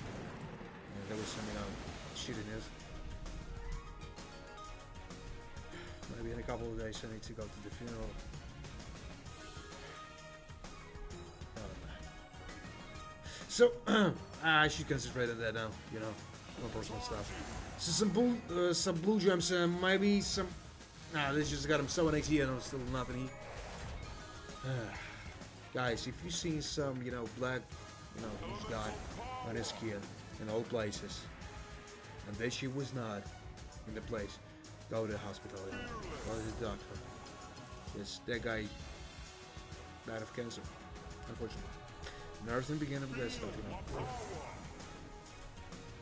Yeah, there was some, you know, shit in this. Maybe in a couple of days I need to go to the funeral. So, I should concentrate on that now, you know, my personal stuff. So some blue gems, maybe some. Nah, this just got him so next here, and still nothing here. Guys, if you've seen some, you know, black, you know, who's got on his skin in old places, and that shit was not in the place, go to the hospital, you know, go to the doctor. Yes, that guy died of cancer, unfortunately. And everything began with that stuff, you know.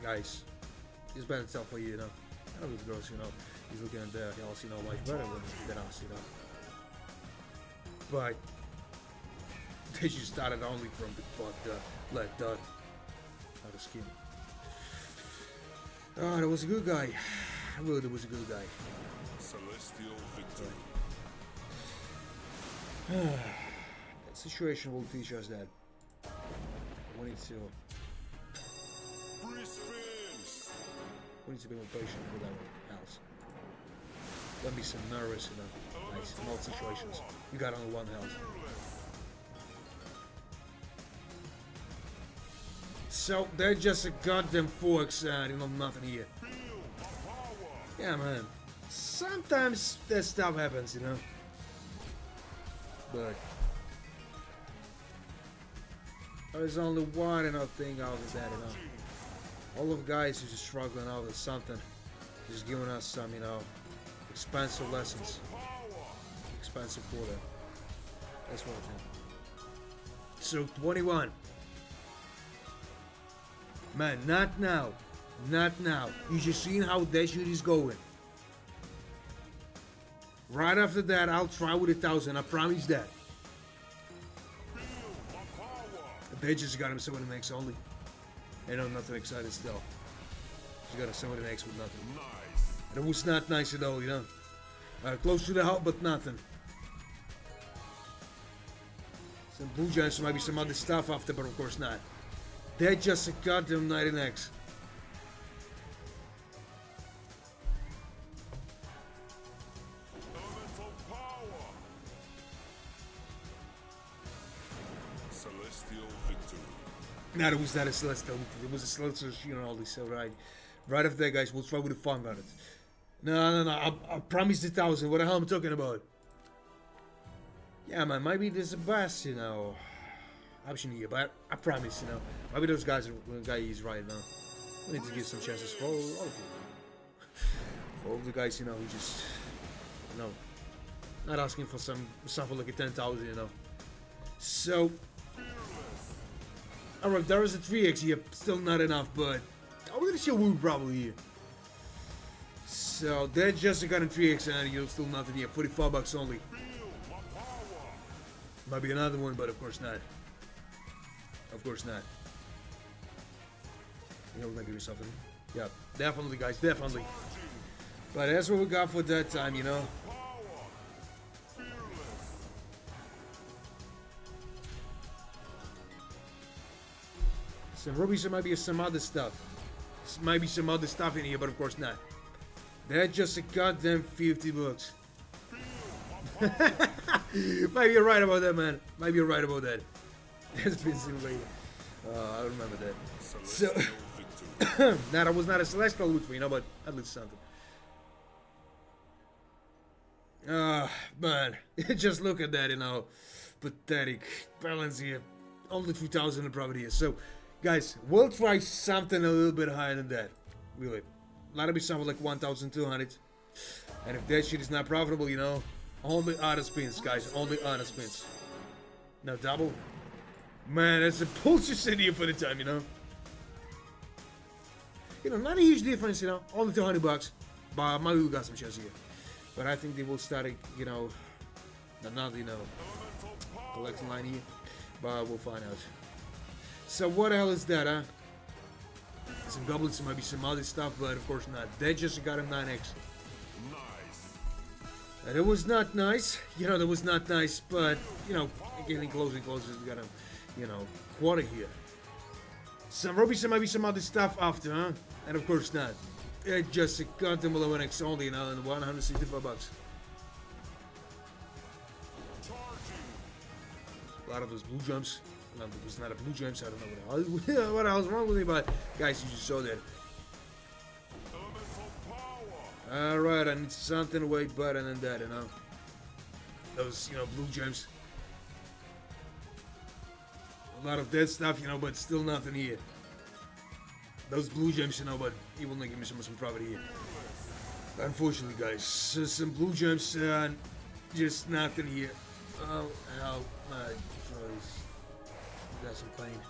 Guys, it's better to tell for you, you know. I know these girls, you know, he's looking at the else, you know, much better than us, you know. But they just started only from the fucked black dot out of skin. Oh, that was a good guy. Really, that was a good guy. Celestial victory. That situation will teach us that we need to Free spins. be more patient with our health. Don't be so nervous, you know. Nice, in all situations. You got only one health. So they're just a goddamn forks, you know, nothing here. Yeah, man. Sometimes that stuff happens, you know. But there's only one thing out of that, you know. All of guys who are just struggling out with something, just giving us some, you know, expensive lessons. Expensive for them. That's what I think. So 21. Man, not now. Not now. You just seen how that shit is going. Right after that, I'll try with 1,000. I promise that. They just got him some of the next only. And I'm nothing excited still. Just got some of the next with nothing. Nice. And it was not nice at all, you know. Close to the help, but nothing. Some blue giants, maybe some other stuff after, but of course not. They're just a goddamn 19x. Elemental power. Celestial victory. No, it was not a celestial. It was a celestial, you know, all this. So right after that, guys, we'll try with the fun about it. No. I promised 1,000. What the hell am I talking about? Yeah, man. Maybe there's a best, you know, option here, but I promise, you know. Maybe those guys is right now. We need to give some chances for all of you. For all the guys, you know, who just, you know, not asking for something like a 10,000, you know. So, alright, there is a 3x here, still not enough, but I'm gonna show you probably here. So, that just got a 3x and you're still nothing here, 45 bucks only. Might be another one, but of course not. Of course not. You know, maybe something. Yeah, definitely, guys, definitely. But that's what we got for that time, you know. Some rubies, there might be some other stuff. Might be some other stuff in here, but of course not. That's just a goddamn 50 bucks. Might be right about that, man. Might be right about that. That's been simulated. I remember that. So, now that was not a celestial loot, you know, but at least something. Man, just look at that, you know, pathetic balance here. Only 3,000 in profit here. So, guys, we'll try something a little bit higher than that. Really, let it be something like 1,200. And if that shit is not profitable, you know, only honest spins, guys. Only honest spins. Now double. Man, that's a bullshit in here for the time, you know. You know, not a huge difference, you know. Only 200 bucks. But maybe we got some shares here. But I think they will start, you know, another, you know, collection line here. But we'll find out. So what the hell is that, huh? Some goblins, maybe some other stuff, but of course not. They just got him 9x. Nice. And it was not nice. You know, that was not nice, but, you know, getting closer and closer, we got him, you know, quarter here. Some rubies, and maybe some other stuff after, huh? And of course not. It just got them 11x only, you know, and 165 bucks. A lot of those blue jumps. No, it was not a blue jump, so I don't know what the hell is wrong with me, but guys, you just saw that. Alright, I need something way better than that, you know. Those, you know, blue gems. A lot of that stuff, you know, but still nothing here. Those blue gems, you know, but he will not give me some profit here. Unfortunately, guys, some blue gems, just nothing here. Oh, hell, my choice. Got some pain.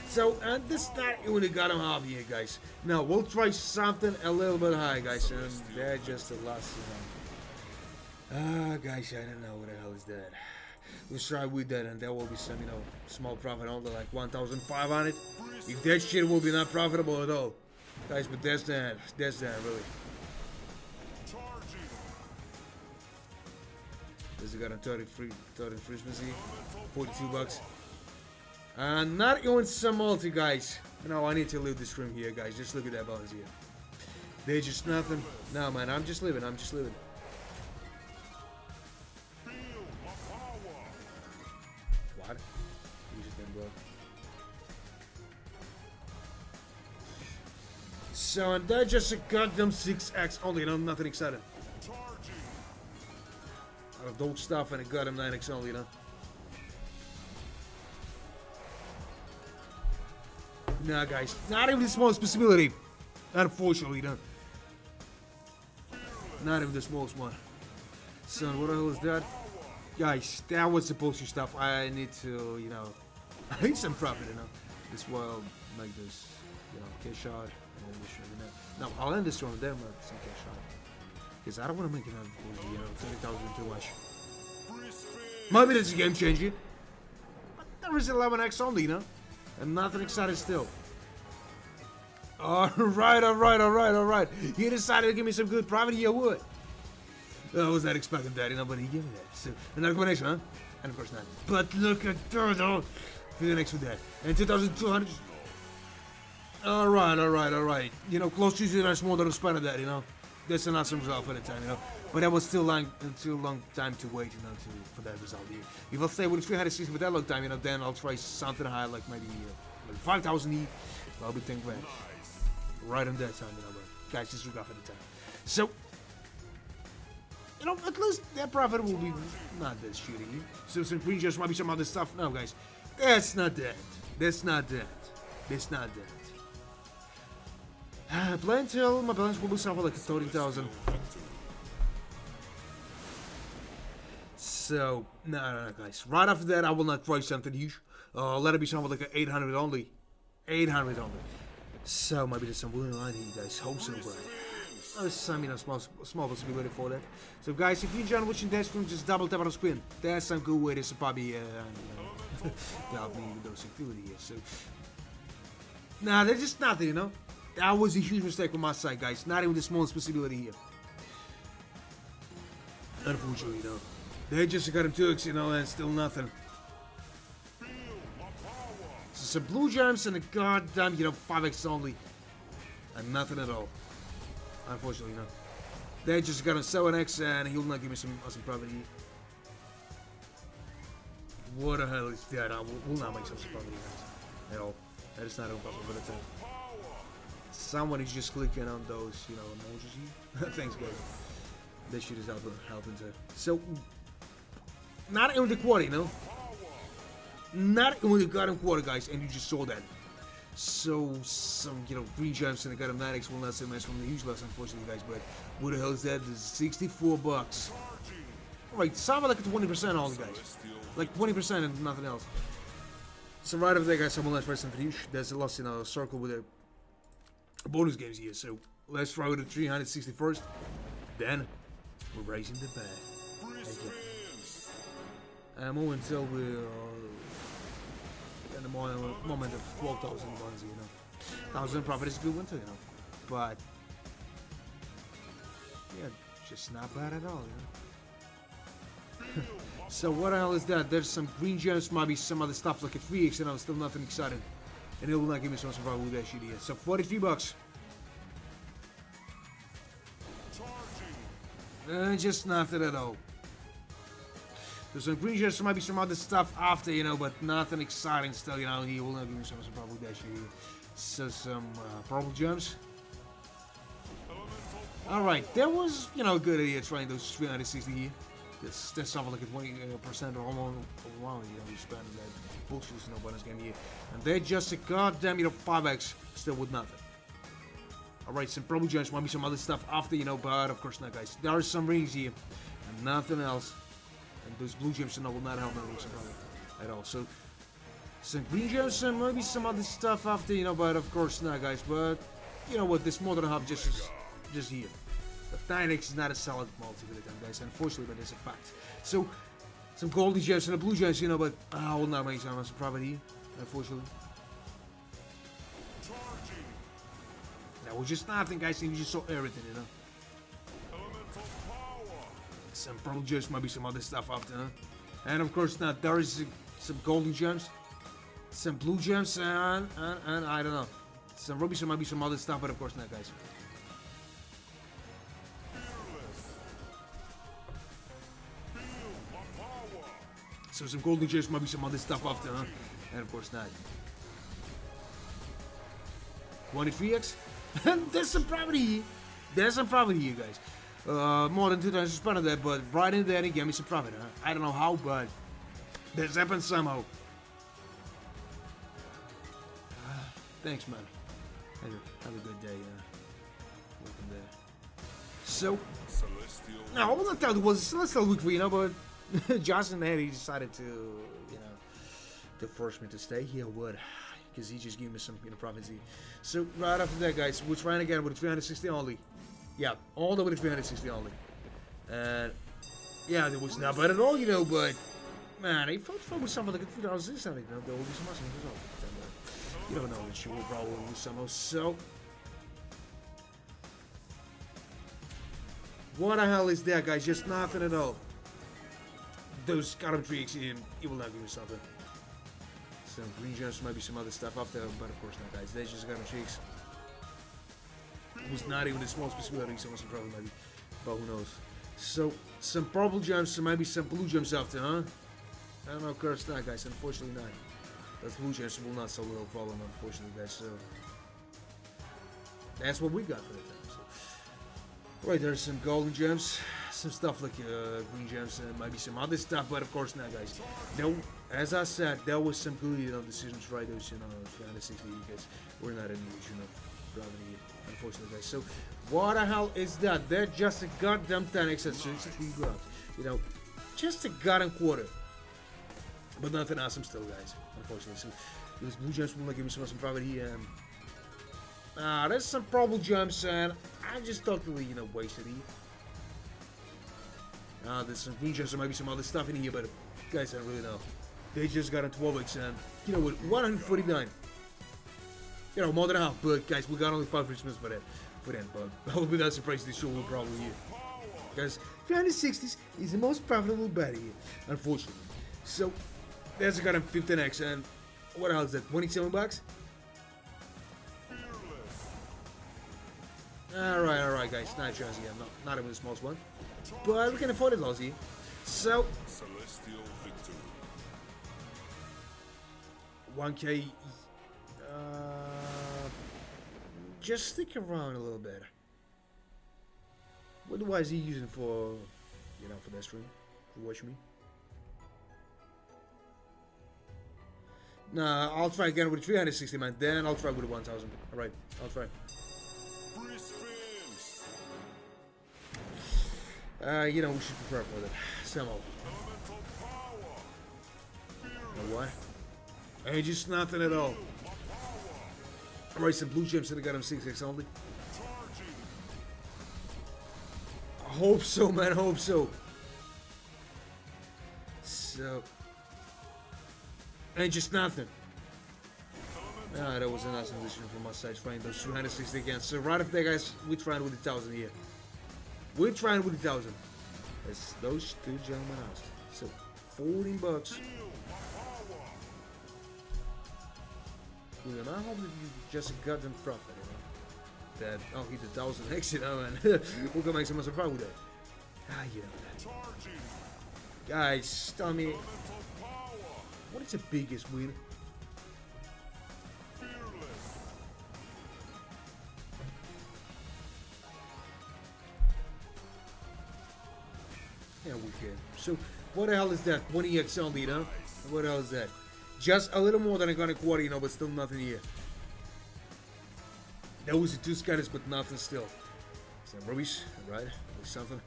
So, this not even got him off here, guys. Now, we'll try something a little bit high, guys, and they're just the last, you know. Guys, I don't know what the hell is that. Let's try with that, and there will be some, you know, small profit only, like 1,500. If that shit will be not profitable at all. Guys, but that's that, really. This got a 30 free frequency, 42 bucks. Not even some multi, guys. No, I need to leave the stream here, guys. Just look at that balance here. There's just nothing. No, man, I'm just leaving. What? You just didn't blow. So, and that just a goddamn 6x only, you know, nothing exciting. Out of those stuff, and it got him 9x only, you know. Nah, guys, not even the smallest possibility. Unfortunately, no. Not even the smallest one. So, what the hell is that? Guys, that was supposed to stuff. I need to, you know, I need some profit, you know. This will make this, you know, cash out. And this should, you know. No, I'll end this one with them, but some cash out. Because I don't want to make another, you know, 30,000 too much. Maybe that's a game changer. But there is 11x only, you know. And nothing excited still. Alright. He decided to give me some good profit, you would. I was not expecting that, you know, but he gave me that. So, another combination, huh? And of course not. But look at that, though. For the next with that. And 2,200. Alright. You know, close to a small little span of that, you know. That's an awesome result for the time, you know. But that was still too long time to wait, you know, for that result here. If I'll stay with 360 for that long time, you know, then I'll try something high, like maybe 5,000 E. I'll be 10 grand. Right on that time, you know, but guys, just look out for the time. So, you know, at least that profit will be not that shitty. So some pre-jumps might be some other stuff. No, guys, that's not that. Play until my balance will be something like 30,000. So, no, guys. Right after that, I will not try something huge. Let it be something like 800 only. 800 only. So, maybe there's some winning line here, guys. Hope so, but there's some, small possibility for that. So, guys, if you enjoy watching that stream, just double tap on the screen. That's some good way to probably help me with those activity here. So, nah, that's just nothing, That was a huge mistake on my side, guys. Not even the smallest possibility here. Unfortunately, they just got him tooks, and still nothing. So some blue gems and a goddamn, 5x only. And nothing at all. Unfortunately, They just got him 7x and he'll not give me some property. What the hell is that? I will not make some property at all. That is not impossible for the time. Someone is just clicking on those, emojis. Thanks, guys. This shit is helping too. So, not in the quarter, Not in the goddamn quarter, guys, and you just saw that. So, some, green gems and the goddamn 9x will not say much from the huge loss, unfortunately, guys, but what the hell is that? There's 64 bucks. Alright, sounded like a 20% all, guys. Like 20% and nothing else. So, right over there, guys, I will not try something huge. There's a loss in a circle with a bonus games here, so let's try with the 361st. Then, we're raising the bag. More until we're in the moment of 12,000 bonanza, 1,000 profit is a good one too, But, yeah, just not bad at all, So what the hell is that? There's some green gems, maybe some other stuff like a 3x, still nothing exciting. And it will not give me so much survival with that shit here. So 43 bucks. Just nothing at all. There's some green gems, might be some other stuff after, but nothing exciting still, He will not give me so much survival with that shit here. So some purple gems. Alright, that was, a good idea trying those 360 here. That's something like a 20% or almost around, you spend that bullshit, no bonus game here. And they're just a goddamn, 5x, still with nothing. Alright, some purple gems, might be some other stuff after, but of course not, guys. There are some rings here, and nothing else. And those blue gems, will not help me at all. So, some green gems and maybe some other stuff after, but of course not, guys. But, you know what, this more than half just here. The 9x is not a solid multi-ability, guys, unfortunately, but it's a fact. So, some golden gems and the blue gems, but I will not make some profit here, unfortunately. That was just nothing, guys, and you just saw everything, Some purple gems, might be some other stuff after, And of course not, there is some golden gems, some blue gems, and I don't know. Some rubies, might be some other stuff, but of course not, guys. So some golden gems, might be some other stuff after, And of course not. 23x? There's some property here. There's some profit here, guys. More than 2 times spent of that, but right in there, he gave me some profit, I don't know how, but this happened somehow. Thanks, man. Have a good day, welcome there. So, no, I will not tell you it was a celestial week for but Johnson there, he decided to, to force me to stay here, because he just gave me some, profits here. So, right after that, guys, we're trying again with 360 only. Yeah, all the way to 360 only. And, yeah, it was not bad at all, but, man, I felt with something like a 2006, there will be some awesome results. You don't know, she will probably lose some of, so. What the hell is that, guys? Just nothing at all. Those carbon tricks, it will not give you something. Some green gems, might be some other stuff up there, but of course not, guys. They just carbon tricks. It was not even the smallest possibility, so much probably maybe, but who knows. So, some purple gems, so maybe some blue gems after, I don't know, of course not, guys, unfortunately not. Those blue gems will not solve the problem, unfortunately, guys, so. That's what we got for the time, so. Right, there's some golden gems, some stuff like green gems, and maybe some other stuff, but of course not, guys. No, as I said, there was some good decisions, right, those, 360, because we're not in the Gravity, unfortunately, guys. So, what the hell is that? They're just a goddamn 10x at 63 grams. You know, just a goddamn quarter. But nothing awesome still, guys. Unfortunately. So, those blue gems will not give me so much profit here. There's some probable gems, and I just totally, you know, wasted here. There's some green gems, there might be some other stuff in here, but guys, I don't really know. They just got a 12x, and you know, with 149. You know, more than half, but guys, we got only 5 Christmas for that. But I will be not surprised this show will probably here. Guys, 360s is the most profitable bet here, unfortunately. So, there's a goddamn 15x, and what else is that? 27 bucks? Alright, guys, nice chance here. Not even the smallest one. But we can afford it, Lozzie. So, Celestial victory. 1k. Just stick around a little bit. What is he using for, you know, for that stream? For watching me? Nah, I'll try again with 360, man. Then I'll try with 1000. Alright, I'll try. Free spins. You know, we should prepare for that. Somehow. Elemental power. You know what? Ain't just nothing at all. Alright, some blue gems and I got him 6x only. Charging. I hope so, man. I hope so. So. Ain't just nothing. That was a nice addition from my side, trying those 260 again. So right after that, guys, we're trying with 1,000 here. We're trying with 1,000. As those two gentlemen asked. So 14 bucks. And I hope that you just got them profit, you know. That I'll hit 1,000x, you know, and we're gonna make some money with that. You know that. Guys, tell me, what is the biggest win? Yeah, we can. So, what the hell is that? 20x only, you know? What the hell is that? Just a little more than I got a quarter, you know, but still nothing here. That was the 2 scatters, but nothing still. Some rubbish, right? Or something.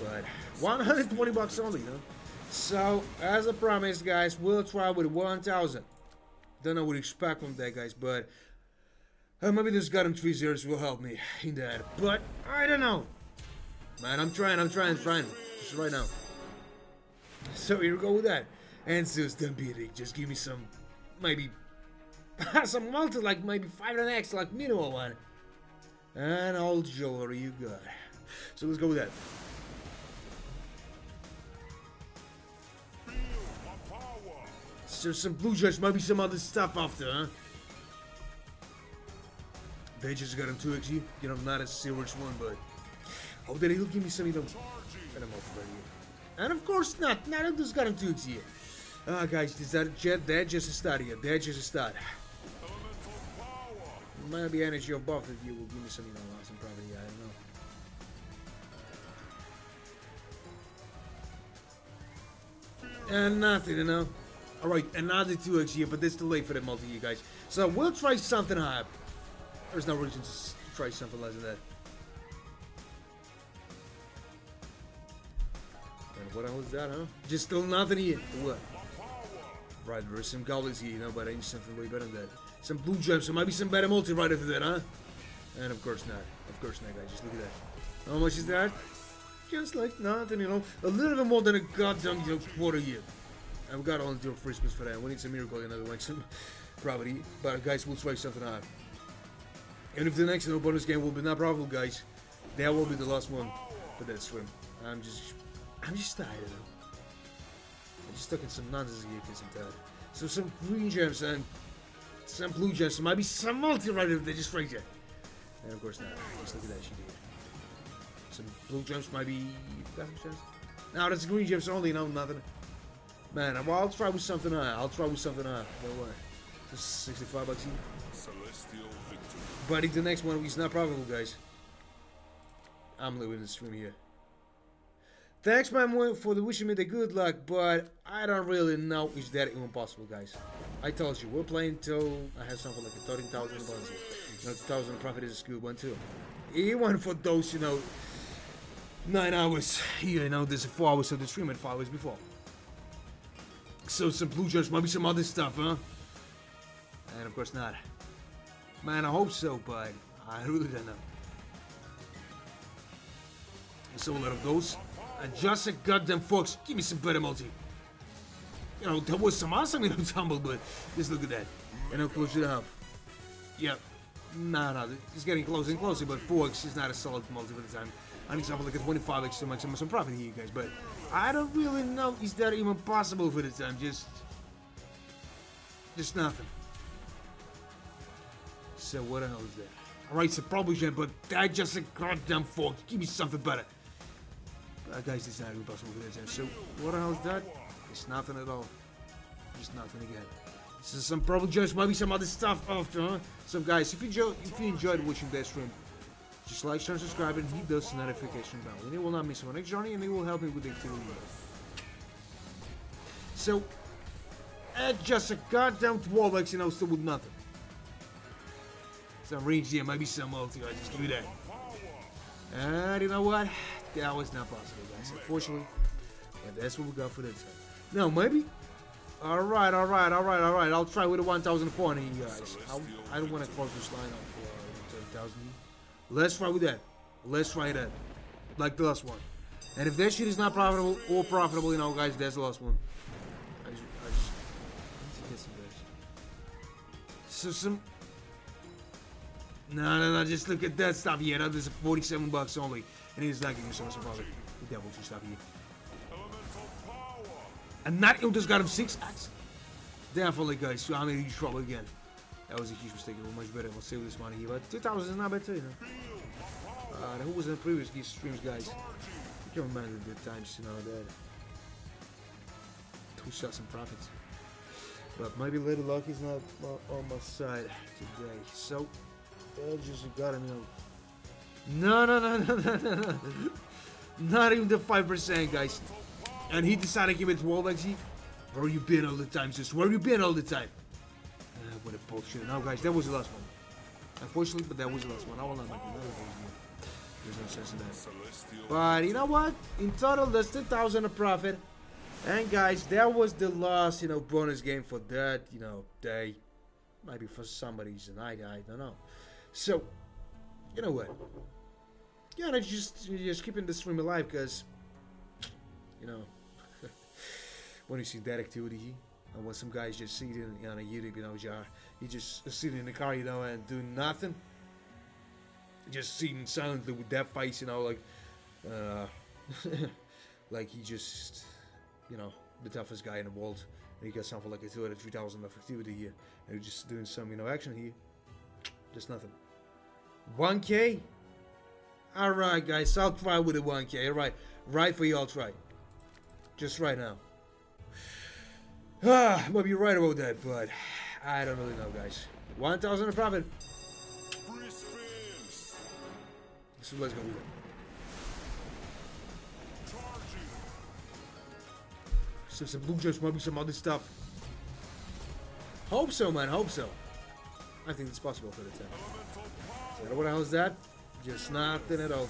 But 120 bucks only, you know? So, as I promised, guys, we'll try with 1,000. Don't know what to expect from that, guys, but maybe this goddamn 3 zeros will help me in that. But I don't know. Man, I'm trying. Just right now. So here we go with that. And just don't be it. Just give me some, maybe, some multi, like maybe 5x, like minimal one. And all jewelry you got. So let's go with that. So some blue gems, maybe some other stuff after, huh? They just got him 2x, you know, not a serious one, but hope that he'll give me some, you know, and of course not. None of those got him 2x here. Guys, that just a start here. That just a start. Maybe energy of buff that you will give me some, you know, some probably, yeah, I don't know. And nothing, you know. Alright, another 2x here, but it's too late for the multi here, guys. So we'll try something higher. There's no reason to try something less than that. And what else is that, huh? Just still nothing here. What? Right, there's some goblins here, you know, but ain't something way better than that. Some blue gems, so maybe some better multi right after that, huh? And of course not. Of course not, guys. Just look at that. How much is that? Just like nothing, you know. A little bit more than a goddamn, you know, quarter year. And we got only 2 free spins for that. We need some miracle, you know, like some property. But guys, we'll try something out. And if the next no bonus game will be not profitable, guys, that will be the last one for that swim. I'm just tired of it. I'm just stuck in some nonsense here because I'm tired. So some green gems and some blue gems, so maybe some multi right there, they just right there. And of course not. Just look at that, she did. Some blue gems, maybe got some gems. No, that's green gems only, no, nothing. Man, I'll try with something high. Don't worry. Just 65 bucks here. Celestial victory. But if the next one is not profitable, guys, I'm leaving the stream here. Thanks, man, for the wishing me the good luck, but I don't really know if that even possible, guys. I told you, we're playing till I have something like 13,000 bonus here. You know, 2,000 profit is a good one too. Even for those, you know, 9 hours here, you know, there's 4 hours of the stream and 4 hours before. So some blue jars, maybe some other stuff, huh? And of course not. Man, I hope so, but I really don't know. So a lot of those. And just a goddamn fox, give me some better multi. You know, there was some awesome, you know, tumble, but just look at that. And I'll close it up. Yep. No, it's getting closer and closer, but 4x is not a solid multi for the time. I need something like a 25x to make some profit here, you guys, but I don't really know is that even possible for the time. Just nothing. So what the hell is that? Alright, so probably should, but that just a goddamn fork. Give me something better. Guys, this is not even possible for the time. So what the hell is that? It's nothing at all. Just nothing again. This is some probably just maybe some other stuff after, huh? So guys, if you enjoyed watching that stream, just like, share, and subscribe, and hit those notification bell, and you will not miss my next journey, and it will help me with the activity. So, at just a goddamn 12x, you know, still with nothing. Some range here, maybe some multi, I just do that. And you know what? That was not possible, guys, unfortunately. And that's what we got for this time. No, maybe. Alright. I'll try with a 1,400, you guys. I don't want to close this line up for 10,000. Let's try with that. Let's try that. Like the last one. And if that shit is not profitable or profitable, you know, guys, that's the last one. I just need to get some best. So some. No, just look at that stuff here. That is 47 bucks only. And it's not giving you so much profit. The devil two stuff here. And not even just got him 6x. Definitely, guys. So I'm in huge trouble again. That was a huge mistake. It was much better. We'll save this money here. But 2,000 is not bad too, you know. Who was in the previous streams, guys? I can't remember the times, you know, that. Two shots and profits. But maybe Little Lucky's not on my side today. So, I just got him, you know. No. Not even the 5%, guys. And he decided to give it 12x. Where you been all the time, sis? Where you been all the time? What a bullshit. Now, guys, that was the last one. Unfortunately, but that was the last one. I will not make another one. There's no sense in that. But you know what? In total, that's 2,000 of profit. And guys, that was the last, you know, bonus game for that, you know, day. Maybe for somebody's night, I don't know. So, you know what? Yeah, I'm just keeping the stream alive because, you know, when you see that activity, and when some guys just sitting on a YouTube, you know, you just sitting in the car, you know, and doing nothing, just sitting silently with that face, you know, like, like he just, you know, the toughest guy in the world, and he got something like a 2,000 or 3,000 of activity here, and he's just doing some, you know, action here, just nothing. 1K. All right, guys, I'll try with a 1K. All right, right for you, I'll try. Just right now. Might be right about that, but I don't really know, guys. 1,000 of profit. So let's go with it. So some blue jars, maybe some other stuff. Hope so, man. Hope so. I think it's possible for the time. So what the hell is that? Just nothing at all.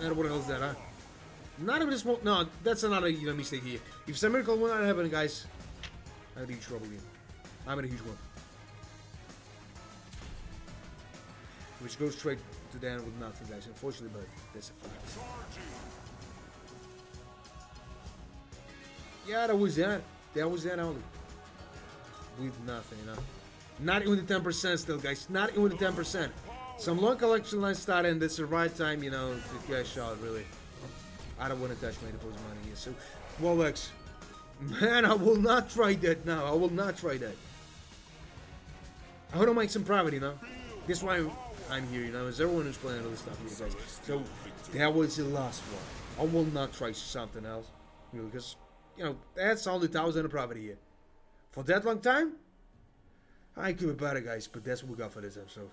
And what the hell is that, huh? Not even just no, that's another, you know, mistake here. If some miracle will not happen, guys, I'm in huge trouble here. I'm in a huge one. Which goes straight to the end with nothing, guys. Unfortunately, but that's a fact. Yeah, that was that. That was that only. With nothing, you know. Not even the 10% still, guys. Not even the 10%. Some long collection lines started, and that's the right time, you know, to cash out, really. I don't want to touch my deposit money here. So, 12x. Man, I will not try that now. I will not try that. I want to make some profit, you know. That's why I'm here, you know. As everyone who's playing all this stuff here, guys. So, that was the last one. I will not try something else. Because, you know, that's all the 1,000 of profit here. For that long time, I could be better, guys. But that's what we got for this episode.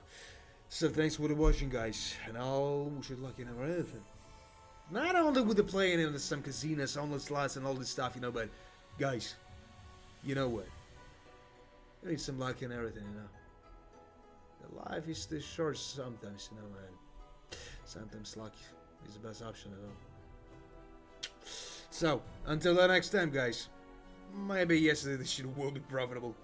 So, thanks for watching, guys. And I'll wish you luck in everything. Not only with the playing in some casinos, on the slots and all this stuff, you know, but guys, you know what? You need some luck and everything, you know. The life is too short sometimes, you know, man. Sometimes luck is the best option, you know. So, until the next time, guys. Maybe yesterday this shit will be profitable.